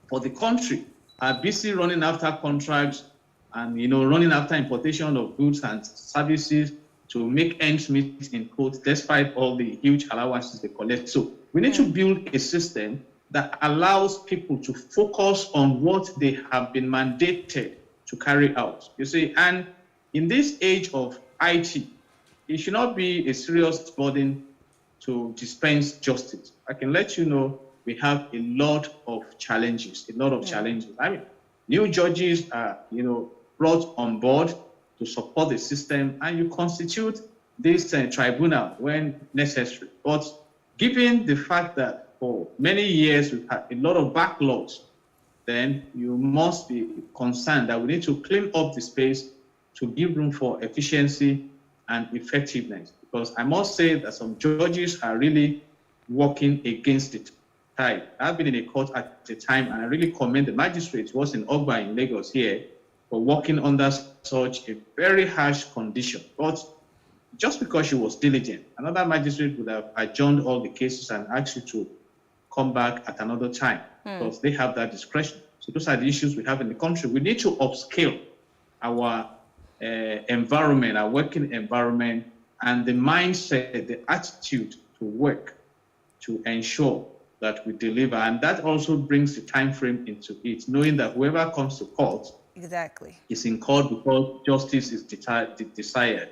for the country are busy running after contracts and, running after importation of goods and services to make ends meet in quotes, despite all the huge allowances they collect. So we need to build a system that allows people to focus on what they have been mandated to carry out. You see, and in this age of IT, it should not be a serious burden to dispense justice. I can let you know we have a lot of challenges, I mean, new judges are, brought on board to support the system, and you constitute this tribunal when necessary. But given the fact that for many years we've had a lot of backlogs, then you must be concerned that we need to clean up the space to give room for efficiency and effectiveness. Because I must say that some judges are really working against it. I've been in a court at the time, and I really commend the magistrate who was in Ogba in Lagos here for working under such a very harsh condition. But just because she was diligent, another magistrate would have adjourned all the cases and asked you to come back at another time, because they have that discretion. So those are the issues we have in the country. We need to upscale our environment, our working environment, and the mindset, the attitude to work to ensure that we deliver. And that also brings the time frame into it, knowing that whoever comes to court is in court because justice is desired,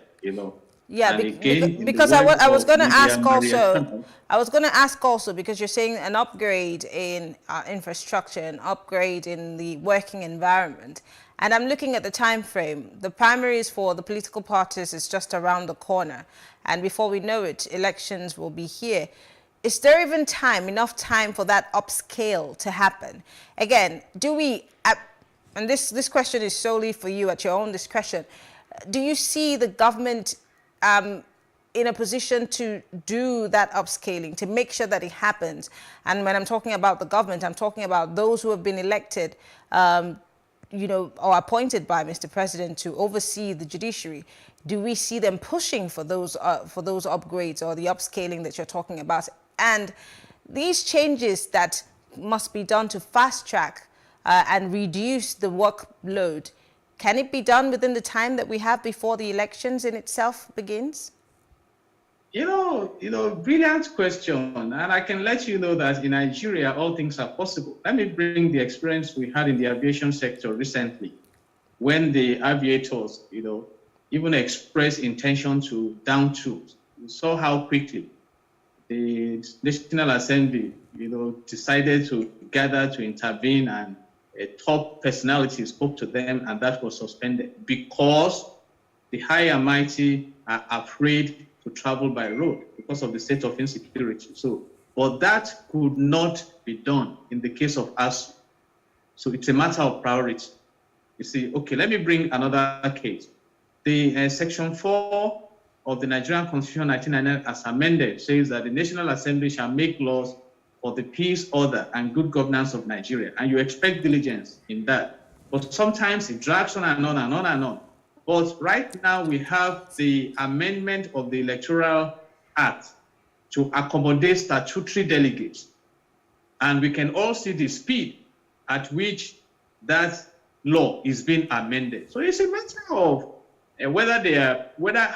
Yeah, because I was going to ask also, because you're saying an upgrade in infrastructure, an upgrade in the working environment, and I'm looking at the time frame. The primaries for the political parties is just around the corner, and before we know it, elections will be here. Is there even enough time for that upscale to happen? Again, do we, and this question is solely for you at your own discretion, do you see the government in a position to do that upscaling, to make sure that it happens? And when I'm talking about the government, I'm talking about those who have been elected, or appointed by Mr. President to oversee the judiciary. Do we see them pushing for those upgrades or the upscaling that you're talking about? And these changes that must be done to fast track and reduce the workload, can it be done within the time that we have before the elections in itself begins? Brilliant question. And I can let you know that in Nigeria, all things are possible. Let me bring the experience we had in the aviation sector recently, when the aviators, even expressed intention to down tools. We saw how quickly the National Assembly, decided to gather to intervene, and a top personality spoke to them, and that was suspended because the high and mighty are afraid to travel by road because of the state of insecurity. But that could not be done in the case of ASU. So it's a matter of priority. You see, okay, let me bring another case. The Section 4 of the Nigerian Constitution 1999 as amended says that the National Assembly shall make laws for the peace, order, and good governance of Nigeria. And you expect diligence in that. But sometimes it drags on and on and on and on. But right now we have the amendment of the Electoral Act to accommodate statutory delegates. And we can all see the speed at which that law is being amended. So it's a matter of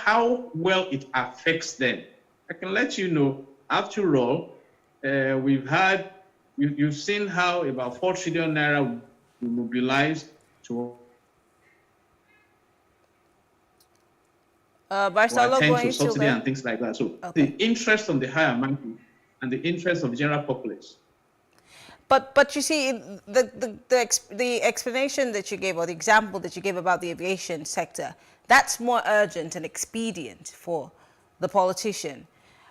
how well it affects them. I can let you know, after all, you've seen how about 4 trillion naira we mobilized to attend to subsidy and things like that. So the interest of the higher market and the interest of the general populace. But you see, the explanation that you gave, or the example that you gave about the aviation sector, that's more urgent and expedient for the politician.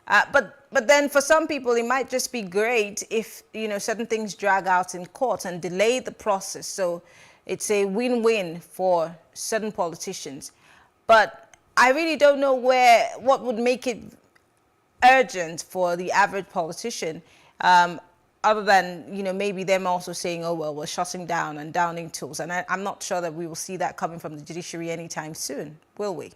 But then for some people, it might just be great if certain things drag out in court and delay the process. So it's a win-win for certain politicians. But I really don't know what would make it urgent for the average politician, other than maybe them also saying, oh well, we're shutting down and downing tools. And I'm not sure that we will see that coming from the judiciary anytime soon, will we?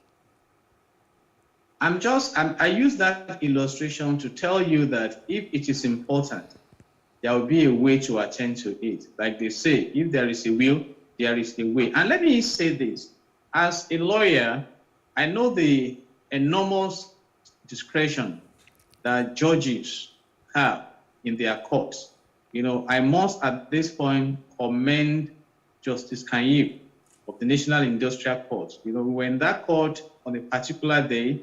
I use that illustration to tell you that if it is important, there will be a way to attend to it. Like they say, if there is a will, there is a way. And let me say this, as a lawyer, I know the enormous discretion that judges have in their courts. I must at this point commend Justice Kanye of the National Industrial Court. We were in that court on a particular day.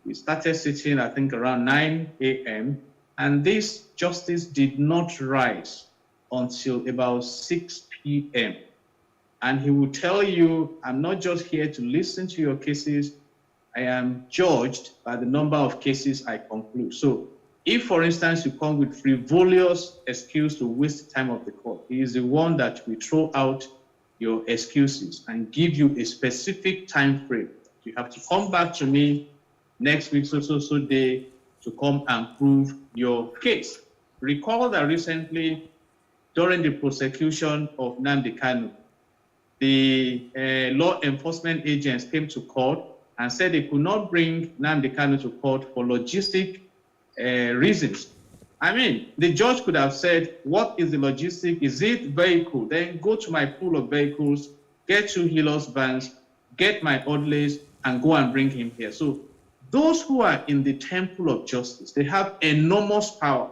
We started sitting, I think, around 9 a.m. And this justice did not rise until about 6 p.m. And he will tell you, I'm not just here to listen to your cases. I am judged by the number of cases I conclude. So If, for instance, you come with frivolous excuse to waste the time of the court, he is the one that will throw out your excuses and give you a specific time frame. You have to come back to me next week, so day, to come and prove your case. Recall that recently, during the prosecution of Nnamdi Kanu, the law enforcement agents came to court and said they could not bring Nnamdi Kanu to court for logistic reasons. I mean, the judge could have said, what is the logistic? Is it vehicle? Then go to my pool of vehicles, get 2 Helios vans, get my orderlies, and go and bring him here. So those who are in the temple of justice, they have enormous power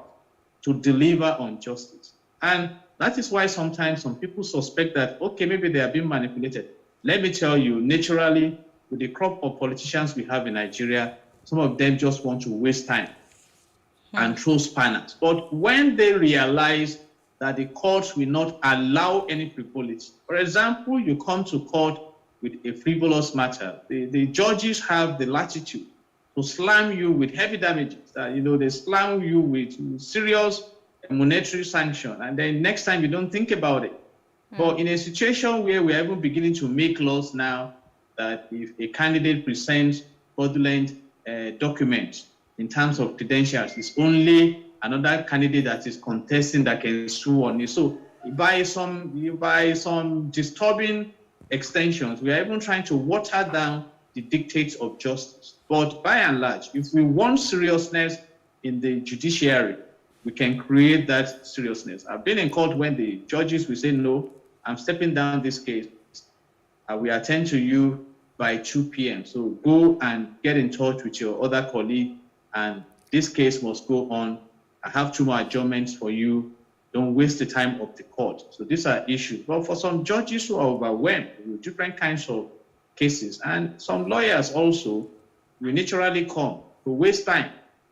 to deliver on justice. And that is why sometimes some people suspect that, okay, maybe they are being manipulated. Let me tell you, naturally, with the crop of politicians we have in Nigeria, some of them just want to waste time and throw spanners. But when they realize that the courts will not allow any frivolity, for example, you come to court with a frivolous matter, the judges have the latitude to slam you with heavy damages. They slam you with serious monetary sanction, and then next time you don't think about it. But in a situation where we are even beginning to make laws now, that if a candidate presents fraudulent documents in terms of credentials, it's only another candidate that is contesting that can sue on it. So by some disturbing extensions, we are even trying to water down the dictates of justice. But by and large, if we want seriousness in the judiciary, we can create that seriousness. I've been in court when the judges will say, no, I'm stepping down this case. I will attend to you by 2 p.m. So go and get in touch with your other colleague, and this case must go on. I have 2 more adjournments for you. Don't waste the time of the court. So these are issues. But for some judges who are overwhelmed with different kinds of cases, and some lawyers also will naturally come to waste time,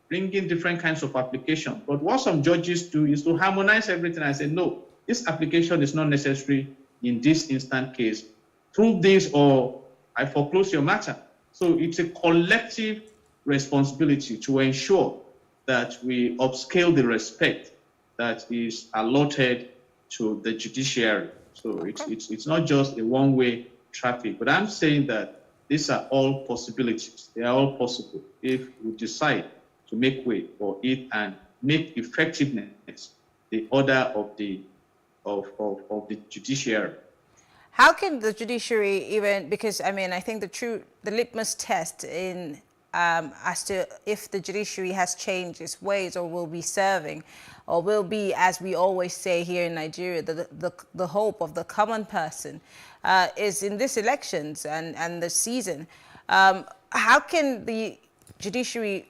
bringing different kinds of applications. But what some judges do is to harmonize everything and say, no, this application is not necessary in this instant case. Prove this or I foreclose your matter. So it's a collective responsibility to ensure that we upscale the respect that is allotted to the judiciary. So it's not just a one-way traffic, but I'm saying that these are all possibilities. They are all possible if we decide to make way for it and make effectiveness the order of the judiciary. How can the judiciary even, because I think the litmus test in as to if the judiciary has changed its ways or will be serving or will be, as we always say here in Nigeria, the hope of the common person is in these elections and the season. How can the judiciary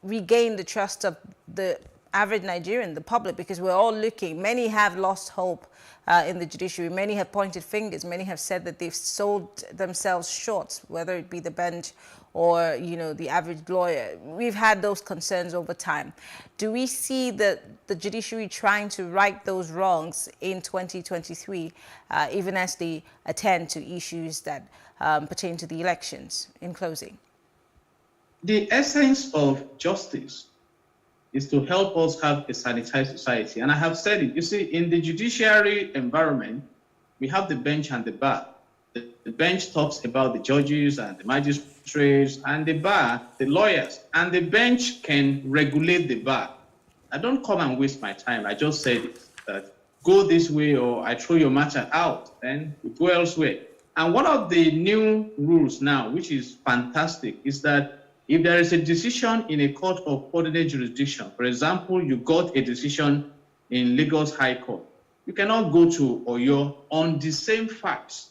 regain the trust of the average Nigerian, the public? Because we're all looking, many have lost hope in the judiciary. Many have pointed fingers. Many have said that they've sold themselves short, whether it be the bench or, the average lawyer. We've had those concerns over time. Do we see the judiciary trying to right those wrongs in 2023, even as they attend to issues that pertain to the elections? In closing. The essence of justice is to help us have a sanitized society. And I have said it. You see, in the judiciary environment, we have the bench and the bar. The bench talks about the judges and the magistrates, and the bar, the lawyers. And the bench can regulate the bar. I don't come and waste my time. I just said it, that go this way or I throw your matter out, then you go elsewhere. And one of the new rules now, which is fantastic, is that if there is a decision in a court of ordinary jurisdiction, for example, you got a decision in Lagos High Court, you cannot go to Oyo on the same facts.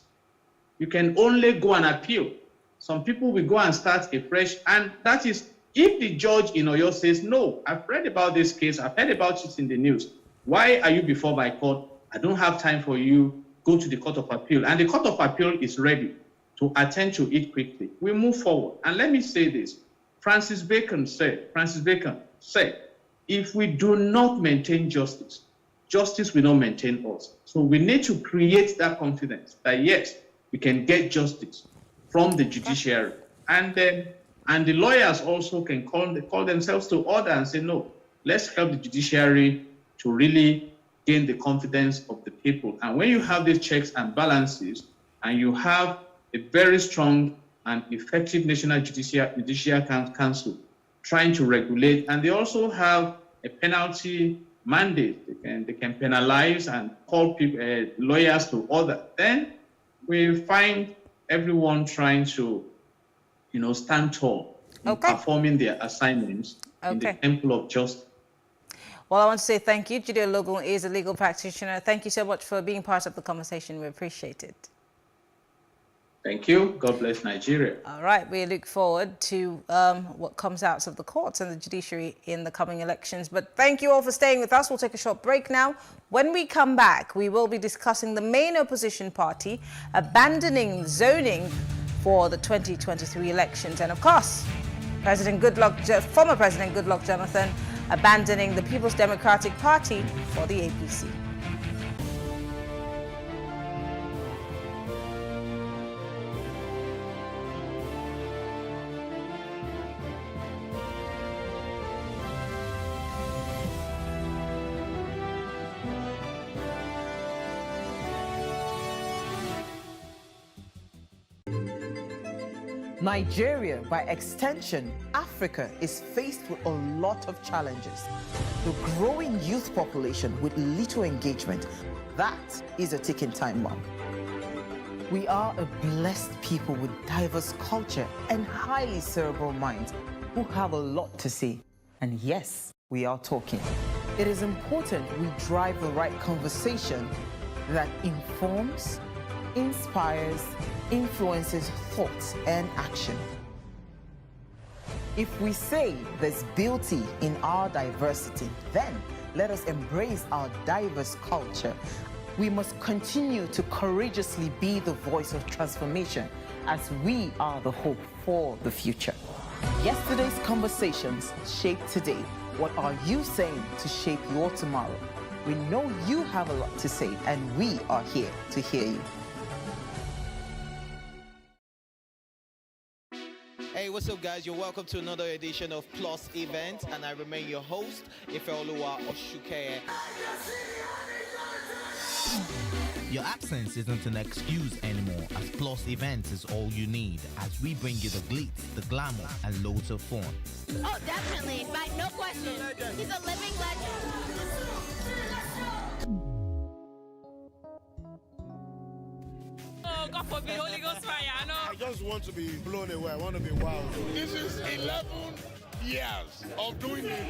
You can only go and appeal. Some people will go and start afresh, and that is if the judge in Oyo says, no, I've read about this case, I've heard about it in the news. Why are you before my court? I don't have time for you. Go to the Court of Appeal. And the Court of Appeal is ready to attend to it quickly. We move forward. And let me say this. Francis Bacon said, if we do not maintain justice, justice will not maintain us. So we need to create that confidence that yes, we can get justice from the judiciary. And the lawyers also can call themselves to order and say, no, let's help the judiciary to really gain the confidence of the people. And when you have these checks and balances, and you have a very strong and effective National Judicial Council trying to regulate, and they also have a penalty mandate. They can penalize and call people, lawyers to order. Then we find everyone trying to, stand tall in performing their assignments in the temple of justice. Well, I want to say thank you. Jide Ologun is a legal practitioner. Thank you so much for being part of the conversation. We appreciate it. Thank you. God bless Nigeria. All right. We look forward to what comes out of the courts and the judiciary in the coming elections. But thank you all for staying with us. We'll take a short break now. When we come back, we will be discussing the main opposition party abandoning zoning for the 2023 elections. And of course, former President Goodluck Jonathan abandoning the People's Democratic Party for the APC. Nigeria, by extension, Africa, is faced with a lot of challenges. The growing youth population with little engagement, that is a ticking time bomb. We are a blessed people with diverse culture and highly cerebral minds who have a lot to say. And yes, we are talking. It is important we drive the right conversation that informs, inspires, influences thoughts and action. If we say there's beauty in our diversity, then let us embrace our diverse culture. We must continue to courageously be the voice of transformation as we are the hope for the future. Yesterday's conversations shape today. What are you saying to shape your tomorrow? We know you have a lot to say, and we are here to hear you. Hey, what's up, guys? You're welcome to another edition of Plus Event, and I remain your host, Ifeoluwa Oshukeye. Your absence isn't an excuse anymore, as Plus Events is all you need, as we bring you the glitz, the glamour, and loads of fun. Oh, definitely, but no question. He's a living legend. Oh, God forbid, Holy Ghost fire, I know. I just want to be blown away. I want to be wild. This is 11 years of doing it.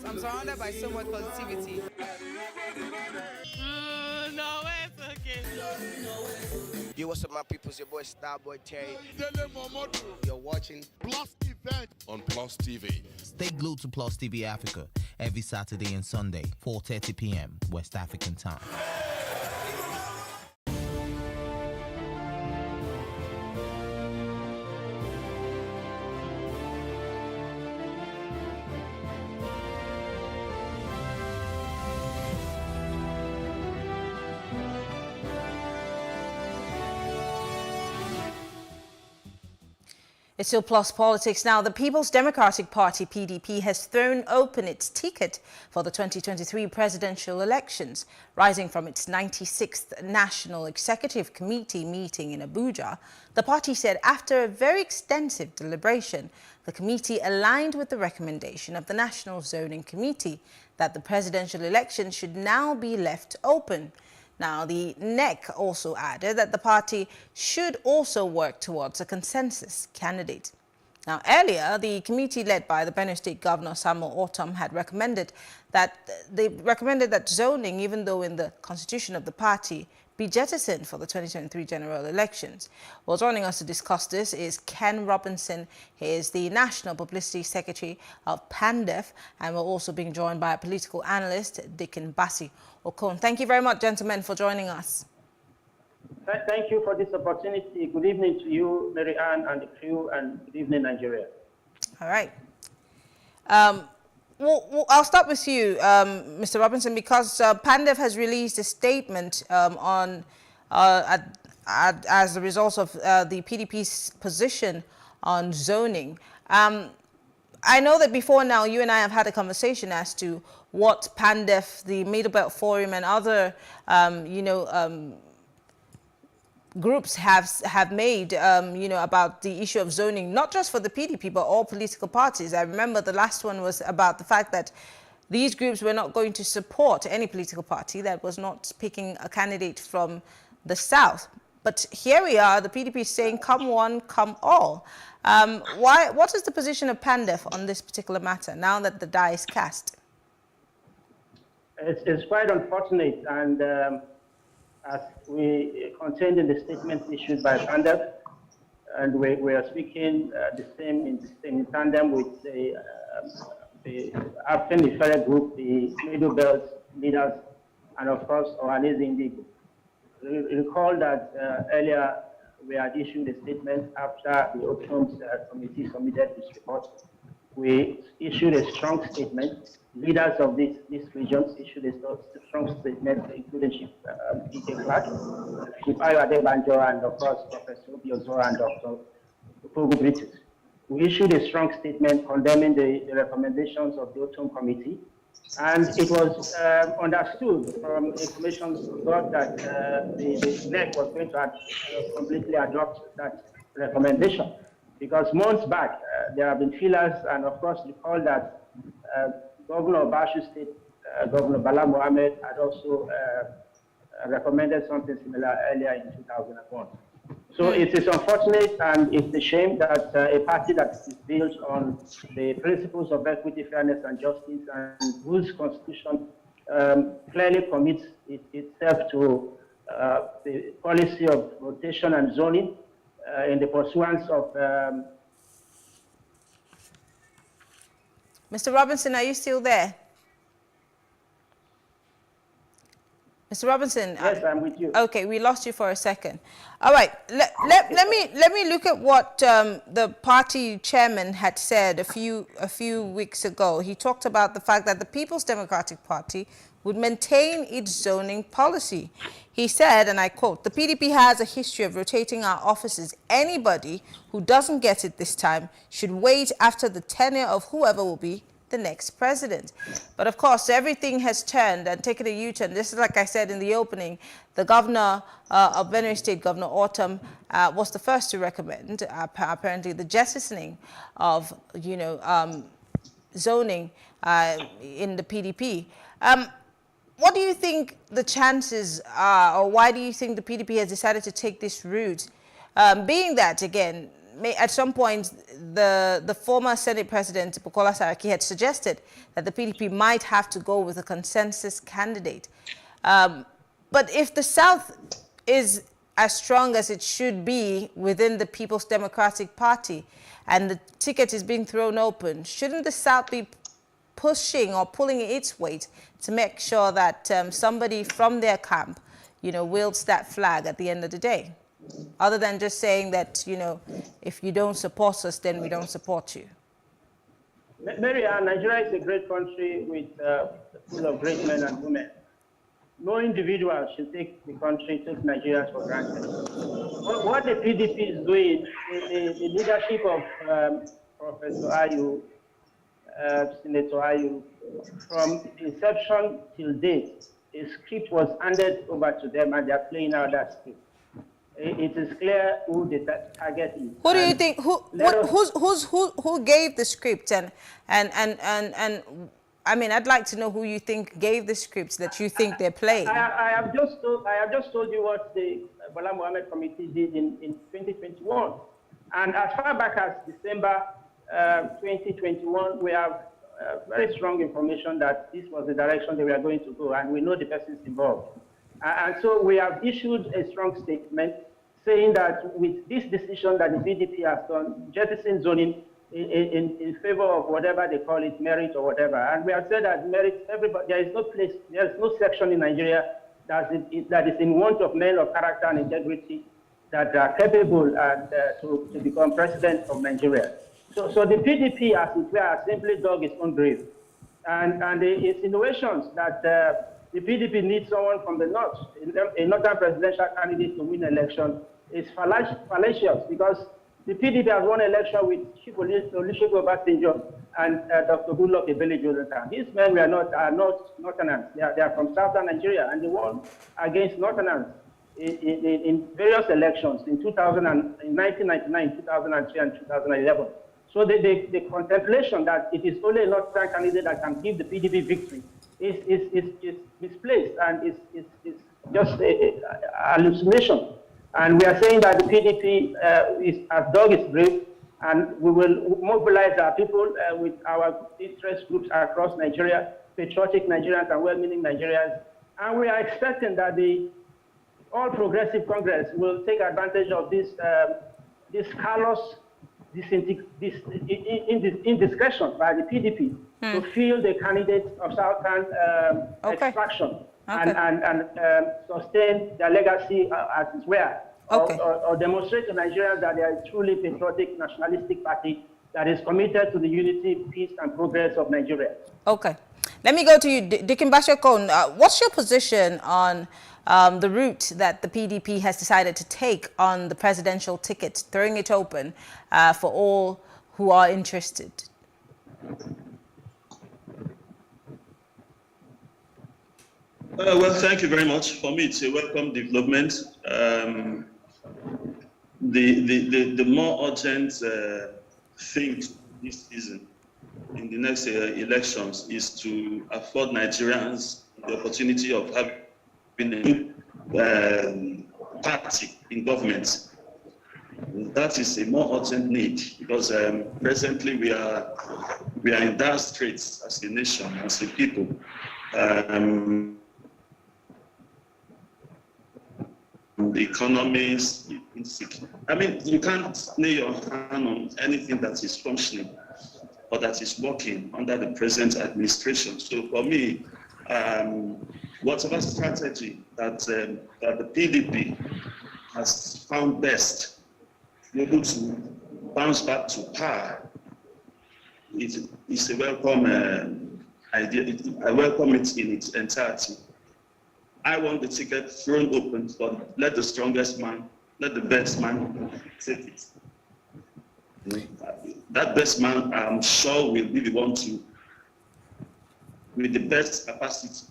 I'm surrounded by so much positivity. No, it's okay. Yo, what's up, my people? It's your boy Starboy Terry. You're watching Plus Event on Plus TV. Stay glued to Plus TV Africa every Saturday and Sunday, 4:30 p.m. West African time. It's still Plus Politics now. The People's Democratic Party, PDP, has thrown open its ticket for the 2023 presidential elections. Rising from its 96th National Executive Committee meeting in Abuja, the party said after a very extensive deliberation, the committee aligned with the recommendation of the National Zoning Committee that the presidential election should now be left open. Now, the NEC also added that the party should also work towards a consensus candidate. Now, earlier, the committee led by the Benue State Governor Samuel Ortom had recommended that zoning, even though in the constitution of the party, be jettisoned for the 2023 general elections. Well, joining us to discuss this is Ken Robinson. He is the National Publicity Secretary of PANDEF, and we're also being joined by a political analyst, Dickon Bassi Okon. Thank you very much, gentlemen, for joining us. Thank you for this opportunity. Good evening to you, Mary Ann, and the crew, and good evening, Nigeria. All right. Well, I'll start with you, Mr. Robinson, because PANDEF has released a statement as a result of the PDP's position on zoning. I know that before now, you and I have had a conversation as to what PANDEF, the Middle Belt Forum, and other, groups have made, about the issue of zoning, not just for the PDP, but all political parties. I remember the last one was about the fact that these groups were not going to support any political party that was not picking a candidate from the South. But here we are, the PDP is saying, come one, come all. What is the position of PANDEF on this particular matter, now that the die is cast? It's quite unfortunate, and as we contained in the statement issued by PANDEF, and we are speaking the same in tandem with the African Referral Group, the Middle Belt leaders, and of course, Ohanese Indigo. Recall that earlier we had issued a statement after the Options Committee submitted its report. We issued a strong statement. Leaders of these regions issued a strong statement, including Chief Ike Clark, Chief Ayo Adebanjo, and of course Professor Obiozora and Dr. Upogu Britis. We issued a strong statement condemning the recommendations of the Options Committee, and it was understood from information we got that the NEC was going to completely adopt that recommendation. Because months back, there have been feelers, and of course, recall that Governor of Bashu State, Governor Bala Mohammed, had also recommended something similar earlier in 2001. So it is unfortunate, and it's a shame that a party that is built on the principles of equity, fairness, and justice, and whose constitution clearly commits itself to the policy of rotation and zoning in the pursuance of... Mr. Robinson, are you still there? Mr. Robinson? Yes, I'm with you. Okay, we lost you for a second. All right, let me look at what the party chairman had said a few weeks ago. He talked about the fact that the People's Democratic Party would maintain its zoning policy. He said, and I quote, "The PDP has a history of rotating our offices. Anybody who doesn't get it this time should wait after the tenure of whoever will be the next president." But of course, everything has turned and taken a U-turn. This is, like I said in the opening, the governor of Benue State, Governor Autumn, was the first to recommend, apparently, the jettisoning of, zoning in the PDP. What do you think the chances are, or why do you think the PDP has decided to take this route? Being that, again, at some point, the former Senate President, Bukola Saraki, had suggested that the PDP might have to go with a consensus candidate. But if the South is as strong as it should be within the People's Democratic Party and the ticket is being thrown open, shouldn't the South be pushing or pulling its weight to make sure that somebody from their camp, wields that flag at the end of the day? Other than just saying that, if you don't support us, then we don't support you. Mary, Nigeria is a great country with full of great men and women. No individual should take the country, take Nigeria for granted. What the PDP is doing, the leadership of Professor Ayu, Senator Ayu, from inception till date, a script was handed over to them, and they're playing out that script. It is clear who the target is. Who do you think? Who gave the script? And I mean, I'd like to know who you think gave the scripts that you think they're playing. I have just told you what the Bala Mohammed Committee did in 2021, and as far back as December 2021, we have very strong information that this was the direction they were going to go, and we know the persons involved. And so we have issued a strong statement saying that with this decision that the PDP has done, jettison zoning in favor of whatever they call it, merit or whatever. And we have said that merit, everybody, there is no section in Nigeria that is in want of men of character and integrity that are capable to become president of Nigeria. So the PDP, as it were, simply dug its own grave. And the insinuations that the PDP needs someone from the north. A northern presidential candidate to win election is fallacious because the PDP has won election with Chief Olusegun Obasanjo and Dr. Goodluck Ebele Jonathan. These men are not Northerners. They are from southern Nigeria, and they won against Northerners in various elections in 1999, 2003, and 2011. So the contemplation that it is only a northern candidate that can give the PDP victory is misplaced and is just a hallucination. And we are saying that the PDP has dug its grave, and we will mobilize our people with our interest groups across Nigeria, patriotic Nigerians and well-meaning Nigerians. And we are expecting that the All Progressive Congress will take advantage of this callous indiscretion by the PDP to field the candidates of Southern extraction and sustain their legacy as well, or demonstrate to Nigerians that they are a truly patriotic, nationalistic party that is committed to the unity, peace, and progress of Nigeria. Okay. Let me go to you, Dikimbasha Kon. What's your position on the route that the PDP has decided to take on the presidential ticket, throwing it open for all who are interested? Well, thank you very much. For me, it's a welcome development. The more urgent thing this season in the next elections is to afford Nigerians the opportunity of having a party in government. That is a more urgent need because presently we are in dire straits as a nation, as a people. The economy is insecure. I mean, you can't lay your hand on anything that is functioning or that is working under the present administration. So for me, whatever strategy that the PDP has found best to be able to bounce back to power, it's a welcome idea. I welcome it in its entirety. I want the ticket thrown open, but let the strongest man, let the best man take it. That best man, I'm sure, will be the one with the best capacity.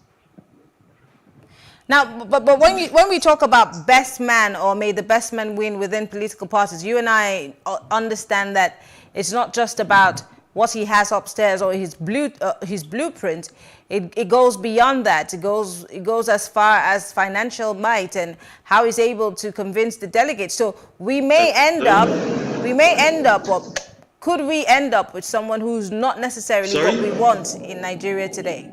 Now, but when we talk about best man or may the best man win within political parties, you and I understand that it's not just about what he has upstairs or his blueprint. It goes beyond that. It goes as far as financial might and how he's able to convince the delegates. So we may end up, or could we end up with someone who's not necessarily what we want in Nigeria today?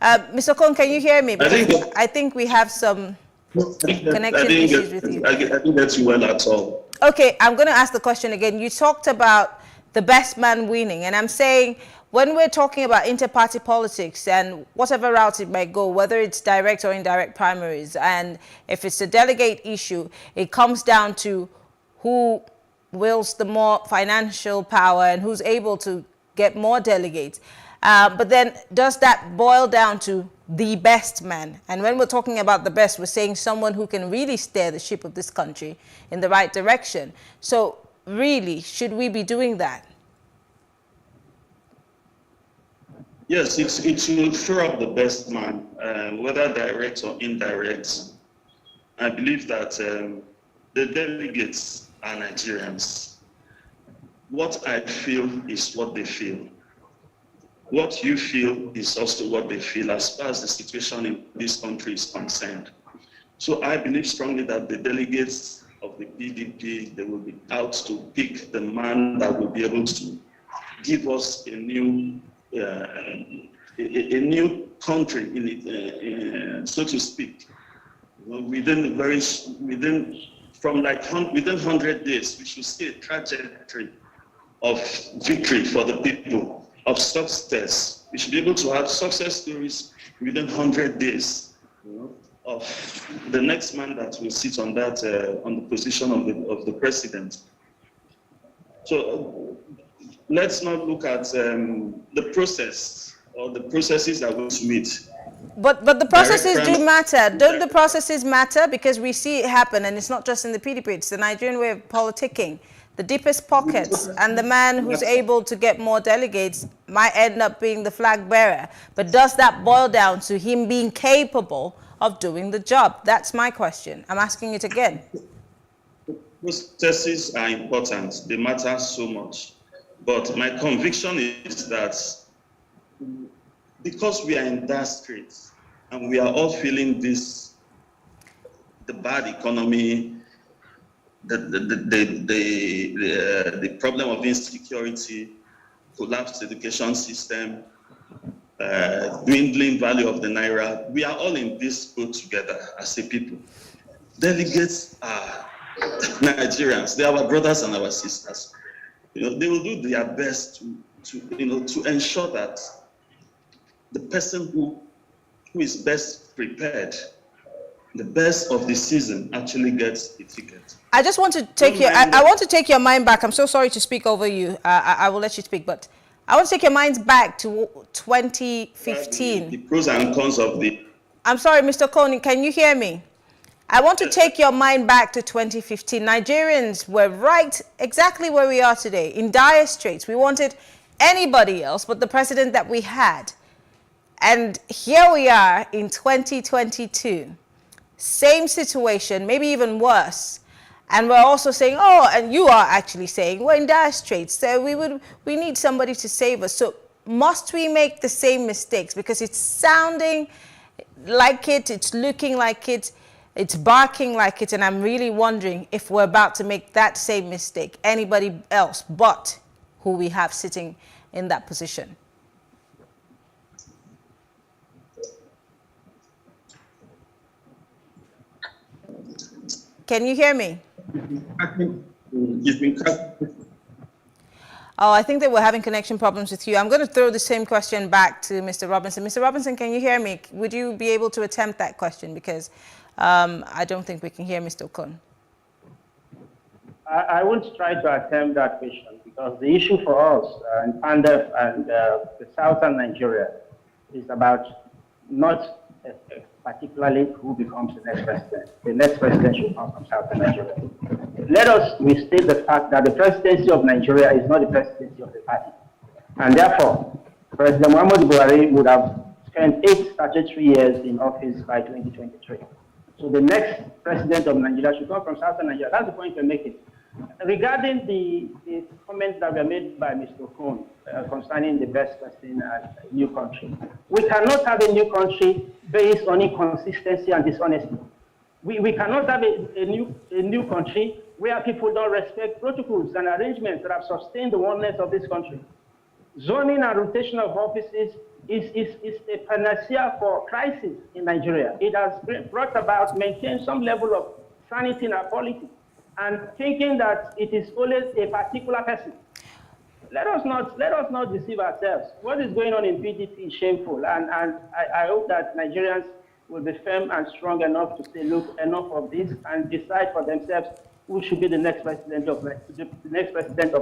Mr. Kon, can you hear me? Because I think we have some connection issues with you. I didn't get you well at all. Okay, I'm going to ask the question again. You talked about the best man winning, and I'm saying when we're talking about inter-party politics and whatever route it might go, whether it's direct or indirect primaries, and if it's a delegate issue, it comes down to who wields the more financial power and who's able to get more delegates. But then does that boil down to the best man? And when we're talking about the best, we're saying someone who can really steer the ship of this country in the right direction. So really, should we be doing that? Yes, it should throw up the best man, whether direct or indirect. I believe that the delegates are Nigerians. What I feel is what they feel. What you feel is also what they feel as far as the situation in this country is concerned. So I believe strongly that the delegates of the PDP, they will be out to pick the man that will be able to give us a new country, so to speak. Within 100 days, we should see a trajectory of victory for the people, of success. We should be able to have success stories within 100 days of the next man that will sit on that on the position of the president. So let's not look at the process or the processes that will meet. But the processes do matter. Don't the processes matter? Because we see it happen, and it's not just in the PDP, it's the Nigerian way of politicking. The deepest pockets, and the man who's able to get more delegates might end up being the flag bearer. But does that boil down to him being capable of doing the job? That's my question. I'm asking it again. Processes are important. They matter so much. But my conviction is that because we are in dire straits and we are all feeling this, the bad economy, the problem of insecurity, collapsed education system, dwindling value of the naira, we are all in this boat together as a people. Delegates are Nigerians. They are our brothers and our sisters. They will do their best to ensure that the person who is best prepared, the best of the season, actually gets a ticket. I just want to take I want to take your mind back. I'm so sorry to speak over you. I will let you speak, but I want to take your minds back to 2015. The pros and cons of the... I'm sorry, Mr. Kony, can you hear me? I want to take your mind back to 2015. Nigerians were right exactly where we are today, in dire straits. We wanted anybody else but the president that we had. And here we are in 2022. Same situation, maybe even worse. And we're also saying, oh, and you are actually saying, we're in dire straits, so we need somebody to save us. So must we make the same mistakes? Because it's sounding like it, it's looking like it, it's barking like it, and I'm really wondering if we're about to make that same mistake. Anybody else but who we have sitting in that position. Can you hear me? Oh, I think that we're having connection problems with you. I'm going to throw the same question back to Mr. Robinson. Mr. Robinson, can you hear me? Would you be able to attempt that question? Because I don't think we can hear Mr. Okon. I won't try to attempt that question because the issue for us in Pandef and the southern Nigeria is about not particularly who becomes the next president. The next president should come from southern Nigeria. Let us restate the fact that the presidency of Nigeria is not the presidency of the party. And therefore, President Muhammadu Buhari would have spent 8 statutory years in office by 2023. So the next president of Nigeria should come from southern Nigeria. That's the point we're making. Regarding the comments that were made by Mr. Okon concerning the best person and new country, we cannot have a new country based on inconsistency and dishonesty. We cannot have a new country where people don't respect protocols and arrangements that have sustained the oneness of this country. Zoning and rotation of offices is a panacea for crisis in Nigeria. It has brought about, maintained some level of sanity in our politics, and thinking that it is always a particular person. Let us not deceive ourselves. What is going on in PDP is shameful, and I hope that Nigerians will be firm and strong enough to say, look, enough of this, and decide for themselves who should be the next president of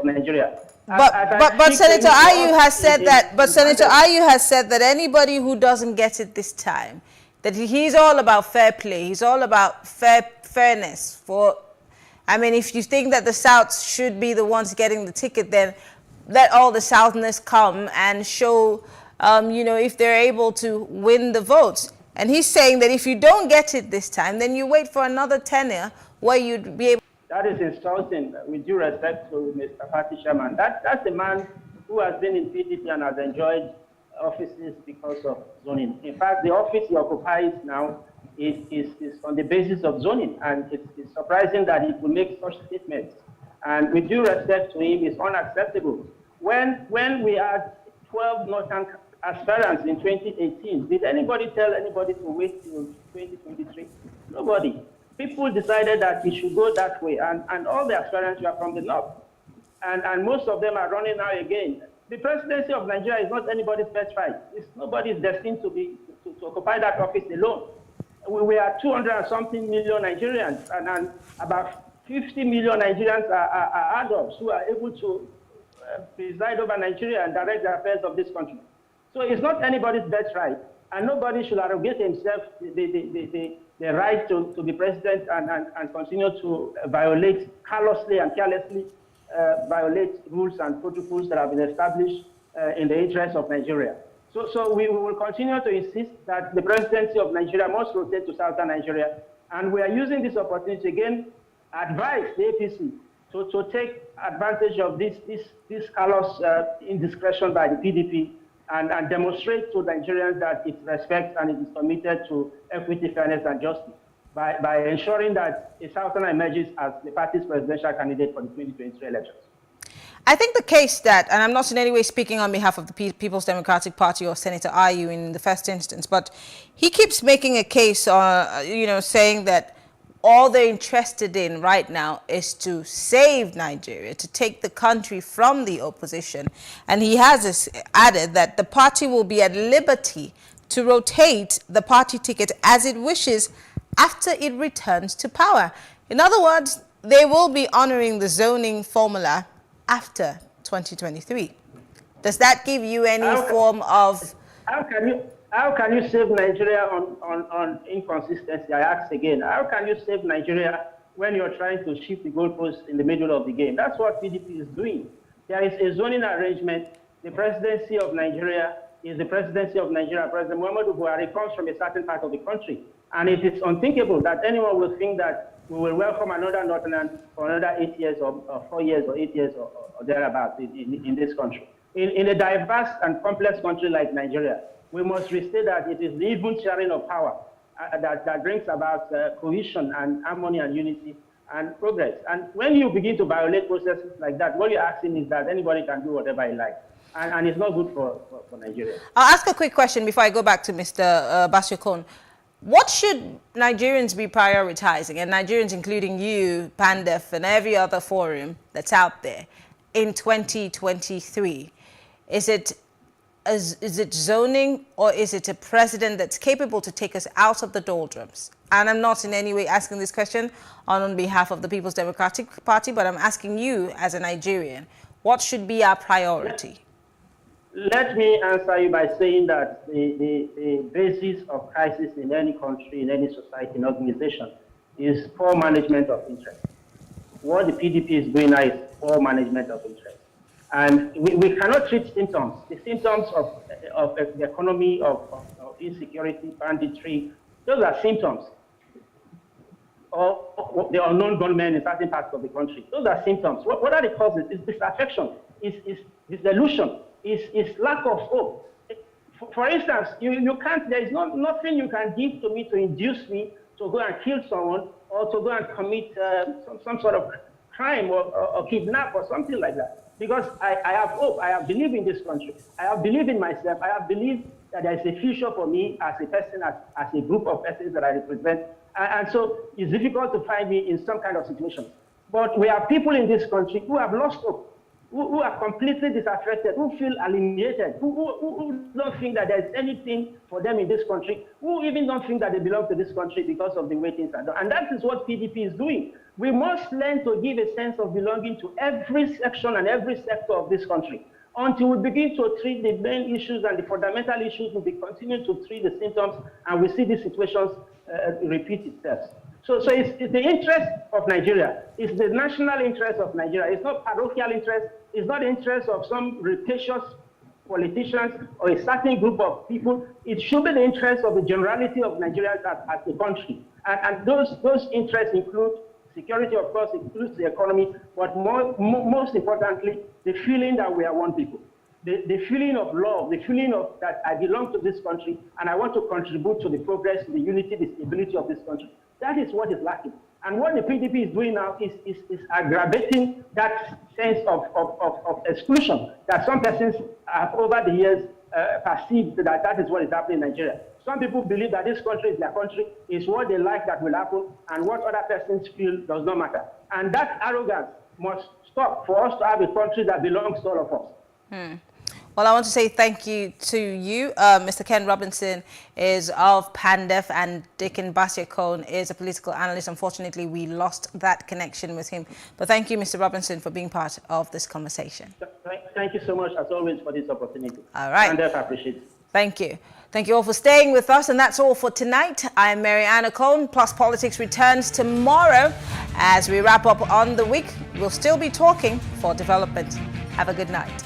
Nigeria. But Senator Ayu has said that. But Senator Ayu has said that anybody who doesn't get it this time, that he's all about fair play. He's all about fairness. I mean, if you think that the South should be the ones getting the ticket, then let all the Southerners come and show, if they're able to win the votes. And he's saying that if you don't get it this time, then you wait for another tenure where you'd be able. That is insulting, with due respect to Mr. Party Chairman. That's a man who has been in PDP and has enjoyed offices because of zoning. In fact, the office he occupies now is on the basis of zoning, and it's surprising that he would make such statements. And with due respect to him, it's unacceptable. When we had 12 Northern aspirants in 2018, did anybody tell anybody to wait till 2023? Nobody. People decided that it should go that way, and all the aspirants were from the North. And most of them are running now again. The presidency of Nigeria is not anybody's best fight. Nobody is destined to occupy that office alone. We are 200 and something million Nigerians, and about 50 million Nigerians are adults who are able to preside over Nigeria and direct the affairs of this country. So it's not anybody's birthright, and nobody should arrogate himself the right to be president and continue to violate callously and carelessly violate rules and protocols that have been established in the interest of Nigeria. So we will continue to insist that the presidency of Nigeria must rotate to southern Nigeria, and we are using this opportunity again, advise the APC to take advantage of this callous indiscretion by the PDP and demonstrate to Nigerians that it respects and it is committed to equity, fairness, and justice by ensuring that a Southerner emerges as the party's presidential candidate for the 2023 elections. I think the case that, and I'm not in any way speaking on behalf of the People's Democratic Party or Senator Ayu in the first instance, but he keeps making a case, saying that all they're interested in right now is to save Nigeria, to take the country from the opposition. And he has added that the party will be at liberty to rotate the party ticket as it wishes after it returns to power. In other words, they will be honoring the zoning formula after 2023. Does that give you any form of... How can you save Nigeria on inconsistency? I ask again. How can you save Nigeria when you're trying to shift the goalposts in the middle of the game? That's what PDP is doing. There is a zoning arrangement. The presidency of Nigeria is the presidency of Nigeria. President Muhammadu Buhari comes from a certain part of the country. And it is unthinkable that anyone will think that we will welcome another Northern for another 8 years or 4 years or 8 years or thereabouts in this country. In a diverse and complex country like Nigeria, we must restate that it is the even sharing of power that brings about cohesion and harmony and unity and progress. And when you begin to violate processes like that, what you're asking is that anybody can do whatever he likes. And it's not good for Nigeria. I'll ask a quick question before I go back to Mr. Basiokon. What should Nigerians be prioritizing, and Nigerians including you, PANDEF, and every other forum that's out there in 2023? Is it zoning, or is it a president that's capable to take us out of the doldrums? And I'm not in any way asking this question on behalf of the People's Democratic Party, but I'm asking you as a Nigerian, what should be our priority? Let me answer you by saying that the basis of crisis in any country, in any society, in organization, is poor management of interest. What the PDP is doing now is poor management of interest. And we cannot treat symptoms. The symptoms of the economy, of insecurity, banditry, those are symptoms. Or the unknown gunmen in certain parts of the country. Those are symptoms. What are the causes? It's disaffection, it's disillusion, it's lack of hope. For instance, you can't, there is nothing you can give to me to induce me to go and kill someone or to go and commit some sort of crime or kidnap or something like that. Because I have hope, I have believed in this country, I have believed in myself, I have believed that there is a future for me as a person, as a group of persons that I represent. And so it's difficult to find me in some kind of situation. But we have people in this country who have lost hope, who are completely disaffected, who feel alienated, who don't think that there's anything for them in this country, who even don't think that they belong to this country because of the way things are done. And that is what PDP is doing. We must learn to give a sense of belonging to every section and every sector of this country. Until we begin to treat the main issues and the fundamental issues, we'll be continuing to treat the symptoms, and we see these situations repeat itself. So it's the interest of Nigeria. It's the national interest of Nigeria. It's not parochial interest. It's not the interest of some rapacious politicians or a certain group of people. It should be the interest of the generality of Nigerians as a country. And those interests include security, of course, includes the economy, but most importantly, the feeling that we are one people. The feeling of love, the feeling of that I belong to this country and I want to contribute to the progress, the unity, the stability of this country. That is what is lacking. And what the PDP is doing now is aggravating that sense of exclusion that some persons have over the years perceived that is what is happening in Nigeria. Some people believe that this country is their country, is what they like that will happen, and what other persons feel does not matter. And that arrogance must stop for us to have a country that belongs to all of us. Well, I want to say thank you to you. Mr. Ken Robinson is of PANDEF, and Dickon Basiakone is a political analyst. Unfortunately, we lost that connection with him. But thank you, Mr. Robinson, for being part of this conversation. Thank you so much, as always, for this opportunity. All right. PANDEF appreciates it. Thank you. Thank you all for staying with us, and that's all for tonight. I'm Mary Anna Cone. Plus Politics returns tomorrow. As we wrap up on the week, we'll still be talking for development. Have a good night.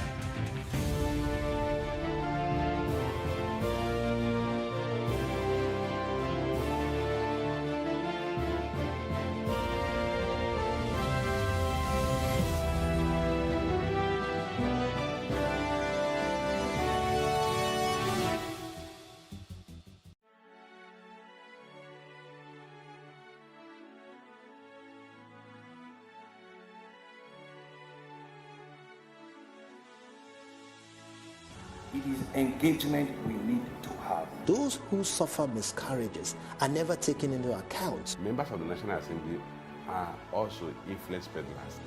It is engagement we need to have. Those who suffer miscarriages are never taken into account. Members of the National Assembly are also influence peddlers.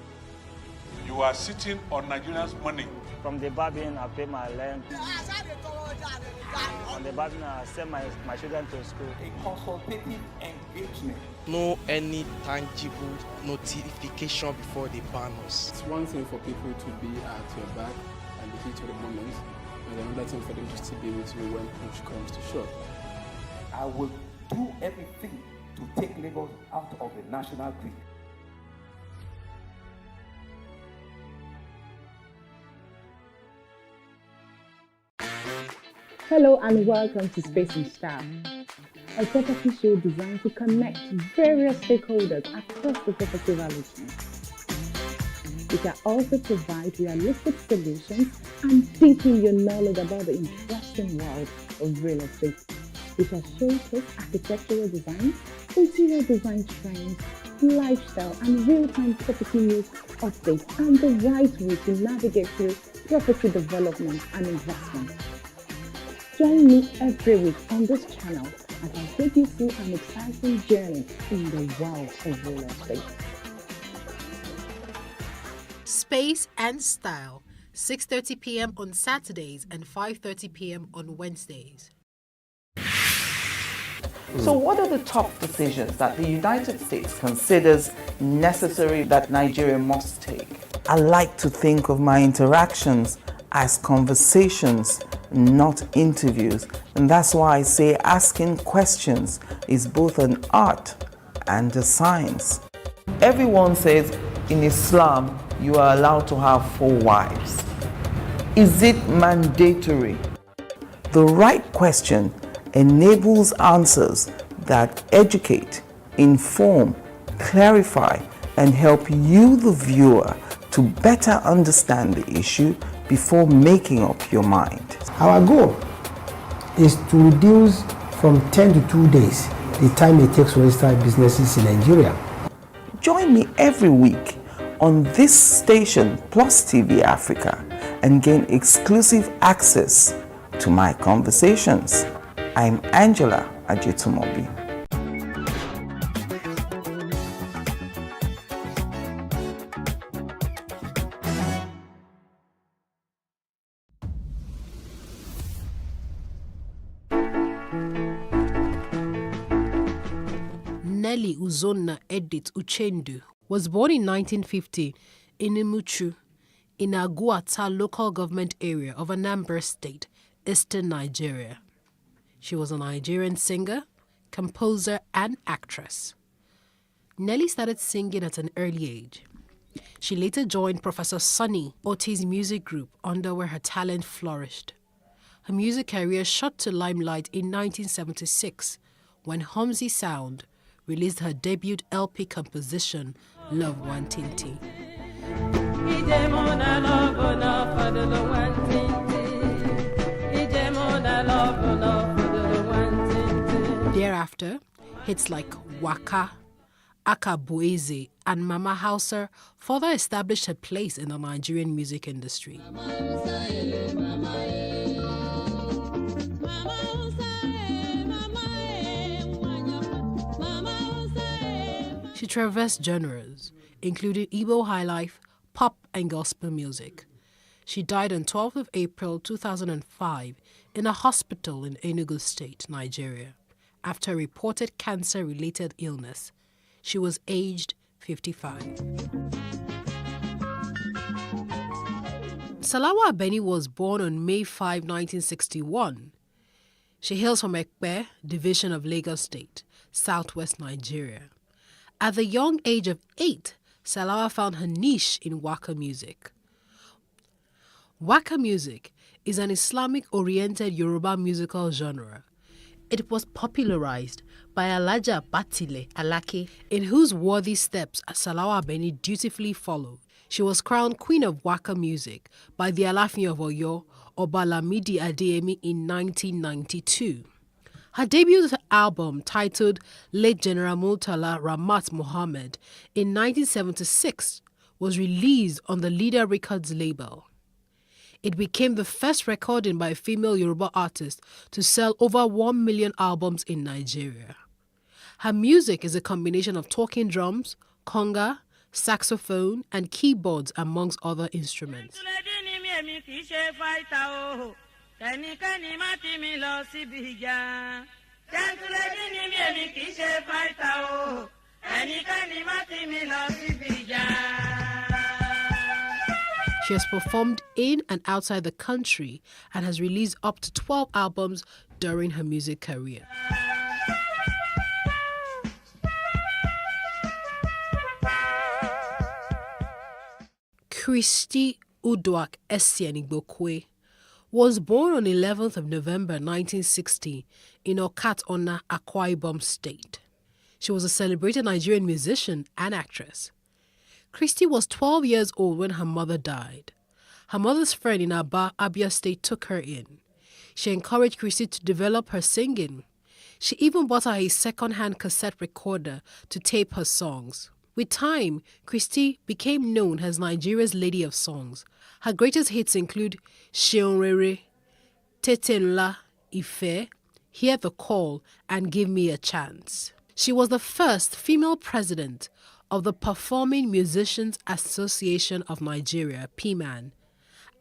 You are sitting on Nigerians' money. From the barbing, I pay my rent. On the barbing, I send my children to school. A consultative engagement. No any tangible notification before they ban us. It's one thing for people to be at your back and the heat of the moment, and another thing for them to still be with you when push comes to shove. I will do everything to take Lagos out of the national grid. Hello and welcome to Space and Style, a property show designed to connect various stakeholders across the property value chain. We can also provide realistic solutions and deepen your knowledge about the interesting world of real estate. We shall showcase architectural design, interior design trends, lifestyle and real-time property news updates, and the right way to navigate through property development and investment. Join me every week on this channel as I take you through an exciting journey in the world of real estate. Space and Style, 6:30 p.m. on Saturdays and 5:30 p.m. on Wednesdays. So what are the top decisions that the United States considers necessary that Nigeria must take? I like to think of my interactions as conversations, not interviews. And that's why I say asking questions is both an art and a science. Everyone says in Islam, you are allowed to have 4 wives. Is it mandatory? The right question enables answers that educate, inform, clarify, and help you, the viewer, to better understand the issue before making up your mind. Our goal is to reduce from 10 to 2 days the time it takes to register businesses in Nigeria. Join me every week on this station, PlusTvAfrica, and gain exclusive access to my conversations. I'm Angela Ajetumobi. Nelly Uzonna Edith Uchendu was born in 1950 in Imuchu, in Aguata local government area of Anambra State, eastern Nigeria. She was a Nigerian singer, composer, and actress. Nelly started singing at an early age. She later joined Professor Sonny Oti's music group, under where her talent flourished. Her music career shot to limelight in 1976 when Homzy Sound released her debut LP composition, Love Wantinti. Thereafter, hits like Waka, Akabueze, and Mama Hauser further established her place in the Nigerian music industry. She traversed genres, including Igbo highlife, pop, and gospel music. She died on 12th of April 2005 in a hospital in Enugu State, Nigeria, after a reported cancer-related illness. She was aged 55. Salawa Abeni was born on May 5, 1961. She hails from Ekpe, division of Lagos State, southwest Nigeria. At the young age of 8, Salawa found her niche in waka music. Waka music is an Islamic-oriented Yoruba musical genre. It was popularized by Alaja Batile Alake, in whose worthy steps Salawa Abeni dutifully followed. She was crowned Queen of Waka Music by the Alafin of Oyo, Oba Lamidi Adeyemi, in 1992. Her debut album, titled Late General Murtala Ramat Mohammed, in 1976, was released on the Leader Records label. It became the first recording by a female Yoruba artist to sell over 1 million albums in Nigeria. Her music is a combination of talking drums, conga, saxophone, and keyboards, amongst other instruments. She has performed in and outside the country and has released up to 12 albums during her music career. Christy Uduak Esienigbokwe was born on 11th of November 1960 in Okat Ona, Akwa Ibom State. She was a celebrated Nigerian musician and actress. Christy was 12 years old when her mother died. Her mother's friend in Aba, Abia State, took her in. She encouraged Christy to develop her singing. She even bought her a second-hand cassette recorder to tape her songs. With time, Christy became known as Nigeria's Lady of Songs. Her greatest hits include Sheonrere, Tete Nla, Ife, Hear the Call, and Give Me a Chance. She was the first female president of the Performing Musicians Association of Nigeria, PMAN,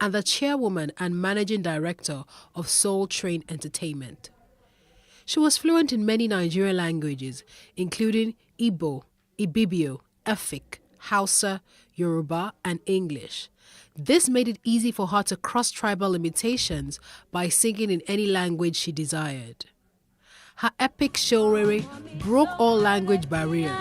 and the chairwoman and managing director of Soul Train Entertainment. She was fluent in many Nigerian languages, including Igbo, Ibibio, Efik, Hausa, Yoruba, and English. This made it easy for her to cross tribal limitations by singing in any language she desired. Her epic Sheonrere broke all language barriers.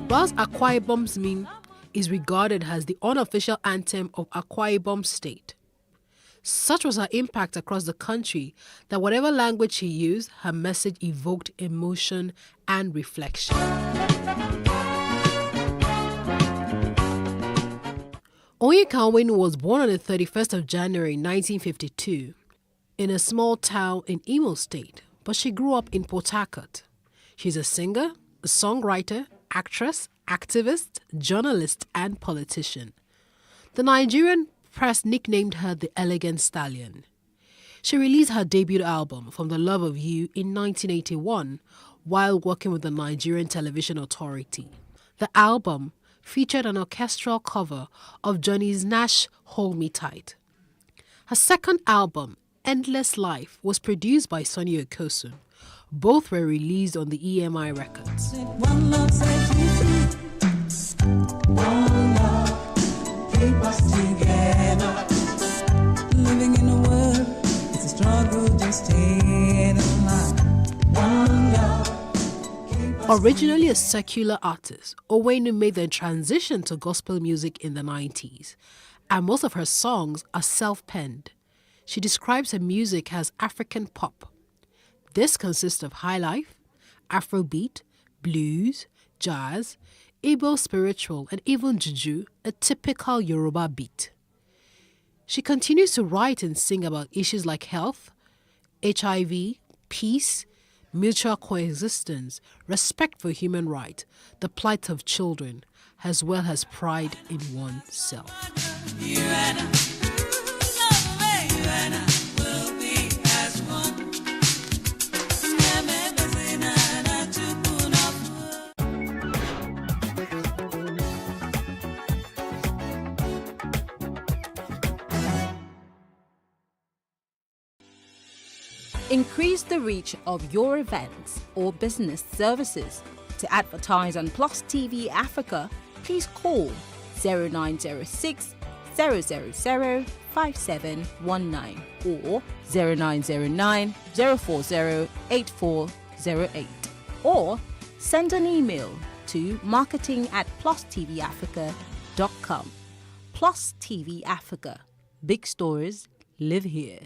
Whilst Akwa Ibom's meme is regarded as the unofficial anthem of Akwa Ibom State, such was her impact across the country that whatever language she used, her message evoked emotion and reflection. Onyeka Onwenu was born on the 31st of January 1952 in a small town in Imo State, but she grew up in Port Harcourt. She's a singer, a songwriter, actress, activist, journalist, and politician. The Nigerian press nicknamed her the Elegant Stallion. She released her debut album, From the Love of You, in 1981 while working with the Nigerian Television Authority. The album featured an orchestral cover of Johnny Nash's Hold Me Tight. Her second album, Endless Life, was produced by Sonny Okosun. Both were released on the EMI Records. One love set you free. One love keep us together. Living in a world, it's a struggle to stay alive. One love keep us Originally a secular artist, Onwenu made the transition to gospel music in the 90s, and most of her songs are self-penned. She describes her music as African pop. This consists of highlife, Afrobeat, blues, jazz, Igbo spiritual, and even juju, a typical Yoruba beat. She continues to write and sing about issues like health, HIV, peace, mutual coexistence, respect for human rights, the plight of children, as well as pride in oneself. Ghana will be as one. Increase the reach of your events or business services. To advertise on Plus TV Africa, please call 0906 000 5719 or 0909 040 8408 or send an email to marketing@PlusTvAfrica.com. Plus TV Africa. Big stories live here.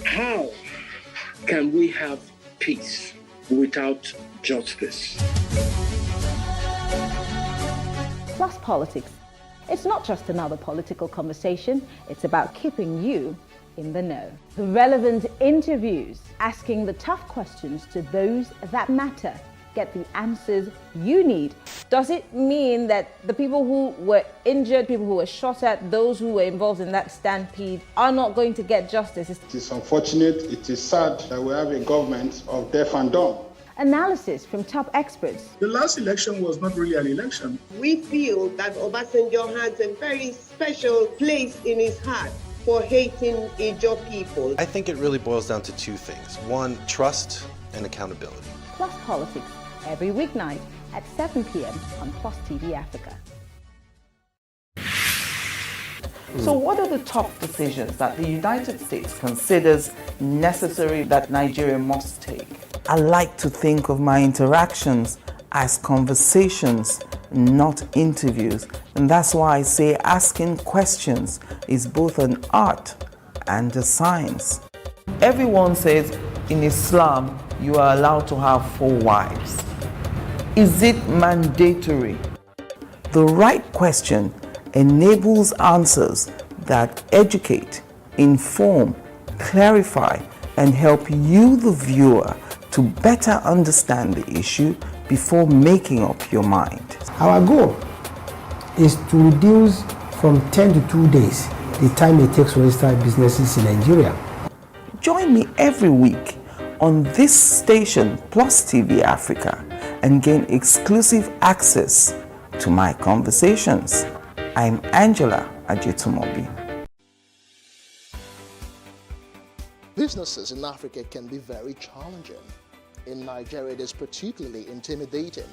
How can we have peace without justice? Plus Politics. It's not just another political conversation, it's about keeping you in the know. The relevant interviews, asking the tough questions to those that matter. Get the answers you need. Does it mean that the people who were injured, people who were shot at, those who were involved in that stampede are not going to get justice? It is unfortunate, it is sad that we have a government of deaf and dumb. Analysis from top experts. The last election was not really an election. We feel that Obasanjo has a very special place in his heart for hating Ijaw people. I think it really boils down to two things. One, trust and accountability. Plus Politics, every weeknight at 7 p.m. on Plus TV Africa. So what are the top decisions that the United States considers necessary that Nigeria must take? I like to think of my interactions as conversations, not interviews. And that's why I say asking questions is both an art and a science. Everyone says in Islam you are allowed to have 4 wives. Is it mandatory? The right question enables answers that educate, inform, clarify, and help you, the viewer, to better understand the issue before making up your mind. Our goal is to reduce from 10 to 2 days the time it takes to register businesses in Nigeria. Join me every week on this station, PlusTvAfrica, and gain exclusive access to my conversations. I'm Angela Ajetumobi. Businesses in Africa can be very challenging. In Nigeria, it is particularly intimidating,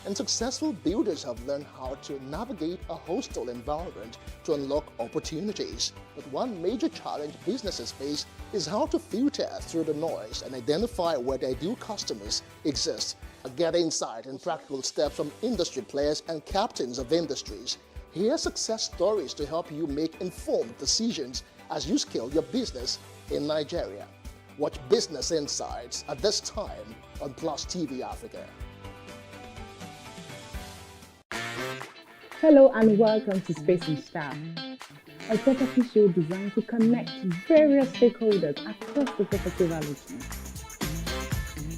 and successful builders have learned how to navigate a hostile environment to unlock opportunities. But one major challenge businesses face is how to filter through the noise and identify where their ideal customers exist. Get insight and practical steps from industry players and captains of industries. Hear success stories to help you make informed decisions as you scale your business in Nigeria. Watch Business Insights at this time on Plus TV Africa. Hello and welcome to Space and Style, a property show designed to connect various stakeholders across the property value chain.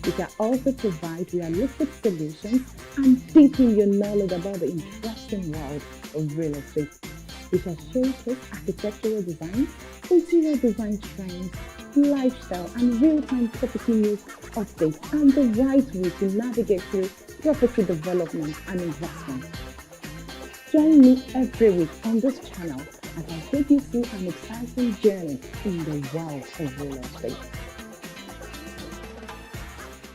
We can also provide realistic solutions and deepen your knowledge about the interesting world of real estate. We shall showcase architectural design, interior design trends, lifestyle and real-time property news updates, and the right way to navigate through property development and investment. Join me every week on this channel as I take you through an exciting journey in the world of real estate.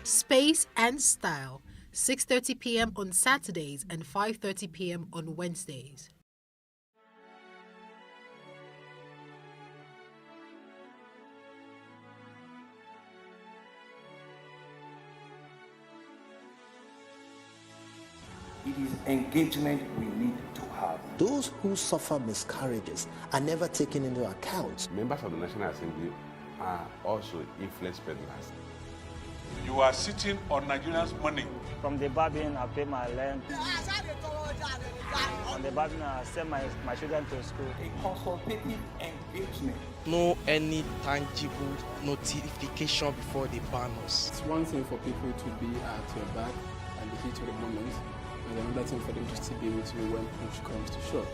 Space and Style, 6:30 p.m. on Saturdays and 5:30 p.m. on Wednesdays. It is engagement we need to have. Those who suffer miscarriages are never taken into account. Members of the National Assembly are also influence peddlers. You are sitting on Nigerians' money. From the barbing, I pay my rent. From the barbing, I send my children to school. A consultative engagement. No any tangible notification before they ban us. It's one thing for people to be at your back and the heat of the moment, and another thing for them to still be with you when push comes to shove.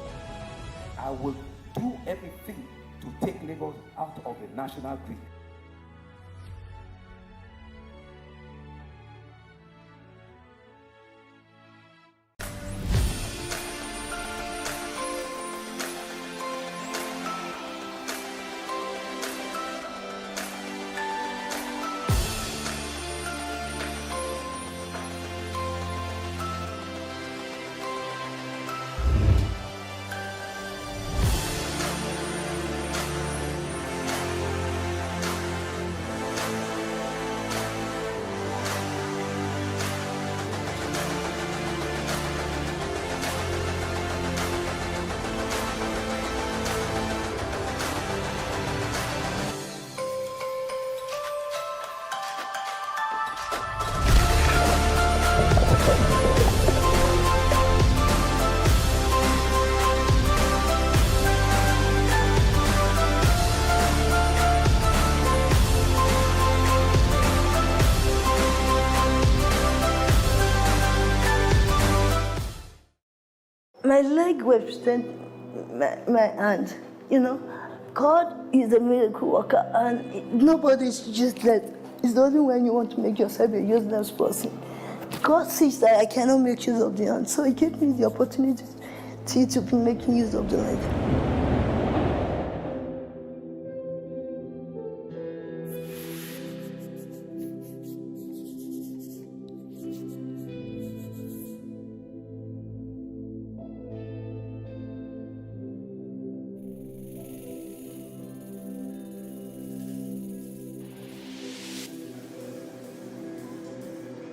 I will do everything to take Lagos out of the national grid. My leg represents my hand, you know. God is a miracle worker, and nobody's useless. It's the only when you want to make yourself a useless person. God sees that I cannot make use of the hand, so He gave me the opportunity to be making use of the leg.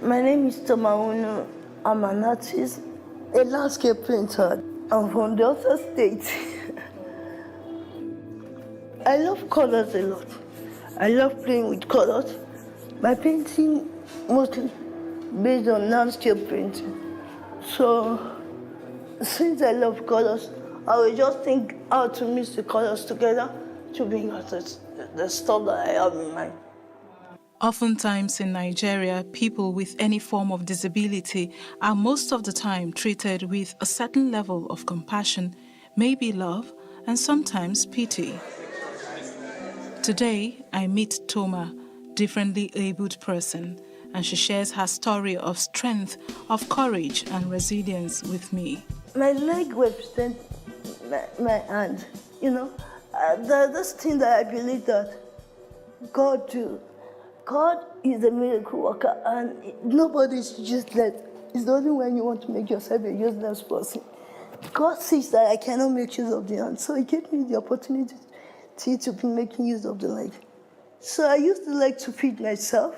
My name is Tomaunu. I'm an artist, a landscape painter. I'm from Delta State. I love colors a lot. I love playing with colors. My painting mostly based on landscape painting. So since I love colors, I will just think how to mix the colors together to bring out the stuff that I have in mind. Oftentimes in Nigeria, people with any form of disability are most of the time treated with a certain level of compassion, maybe love, and sometimes pity. Today, I meet Toma, differently abled person, and she shares her story of strength, of courage and resilience with me. My leg represents my hand, you know. There's this thing that I believe that God do. God is a miracle worker, and nobody's useless. It's the only when you want to make yourself a useless person. God sees that I cannot make use of the hand, so He gave me the opportunity to be making use of the leg. So I use the leg to feed myself.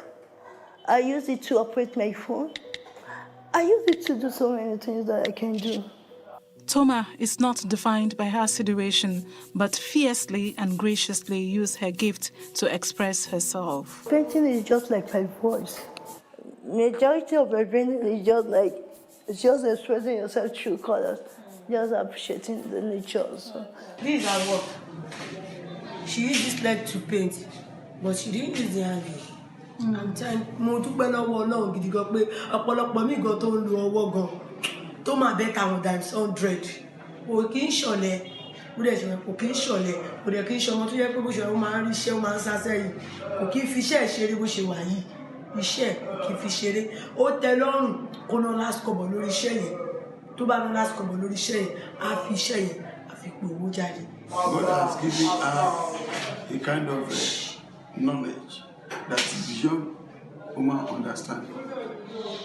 I use it to operate my phone. I use it to do so many things that I can do. Toma is not defined by her situation, but fiercely and graciously uses her gift to express herself. Painting is just like my voice. Majority of my painting is just expressing yourself through colors, just appreciating the nature. So. This is her work. She used this leg to paint, but she didn't use the hand. I'm telling mo dúpẹ́ lọ́wọ́ Ọlọ́run gidi gan pé ọ̀pọ̀lọpọ̀ mi gan tó ń lo ọwọ́ gan tó máa bẹ́ tàwọn times 100 kò kí ń ṣọ̀lẹ bó dẹ̀ ṣe kò kí ń ṣọ̀lẹ kò dẹ̀ kí ń ṣọmọ tó yẹ pé bó ṣe ó máa ń rí iṣẹ́ ó máa ń sá sẹ́yìn kò kí ń fi iṣẹ́ ṣeré bó ṣe wà yìí iṣẹ́ kò kí ń fi ṣeré ó tẹ́ lọ́rùn kó ná lásìkọ̀bọ̀ lórí iṣẹ́ yẹn tó bá ná lásìkọ̀bọ̀ lórí iṣẹ́ yẹn á fi iṣẹ́ yẹn á fi pè owó jáde. God has given her a kind of knowledge that is beyond human understanding.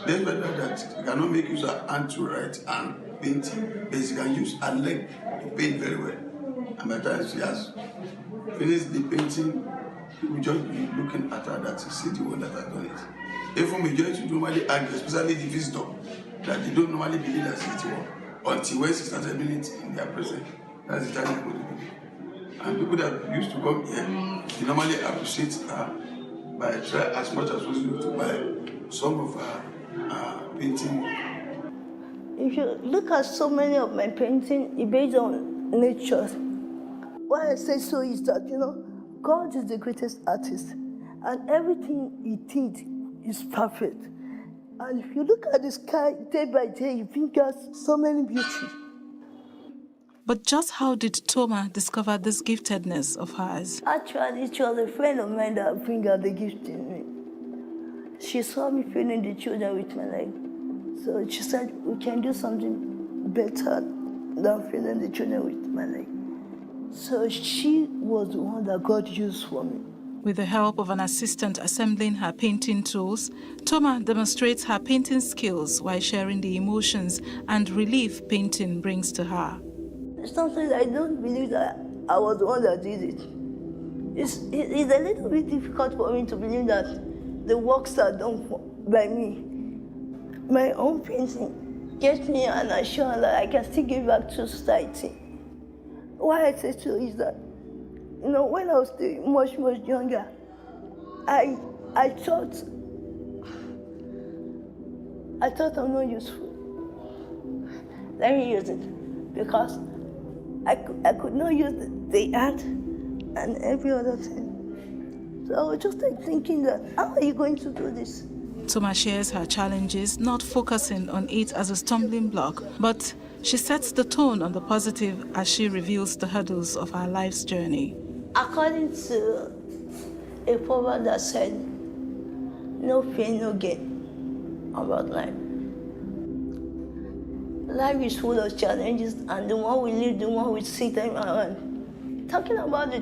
Despite that, you cannot make use of hand to write and paint, but you can use her leg to paint very well. And by the time she has finished the painting, you will just be looking at her that you see the one that has done it. Even majority normally argue, especially the visitor, that they don't normally believe that she's the one until when she started doing it in their presence. That's the time they go to do. And people that used to come here, they normally appreciate her by trying as much as possible to buy some of her painting. If you look at so many of my paintings, it's based on nature. Why I say so is that, you know, God is the greatest artist, and everything He did is perfect. And if you look at the sky day by day, you think there's so many beauty. But just how did Toma discover this giftedness of hers? Actually, it was a friend of mine that brought out the gift in me. She saw me feeding the children with my leg. So she said, we can do something better than feeding the children with my leg. So she was the one that God used for me. With the help of an assistant assembling her painting tools, Toma demonstrates her painting skills while sharing the emotions and relief painting brings to her. Sometimes I don't believe that I was the one that did it. It's a little bit difficult for me to believe that the works are done by me. My own painting gives me an assurance that I can still give back to society. Why I say so is that, you know, when I was still much younger, I thought I'm not useful. Let me use it, because I could not use the art and every other thing. So I was just like thinking that, how are you going to do this? Toma shares her challenges, not focusing on it as a stumbling block, but She sets the tone on the positive as she reveals the hurdles of our life's journey. According to a proverb that said, no pain, no gain about life. Life is full of challenges, and the more we live, the more we see them around. Talking about the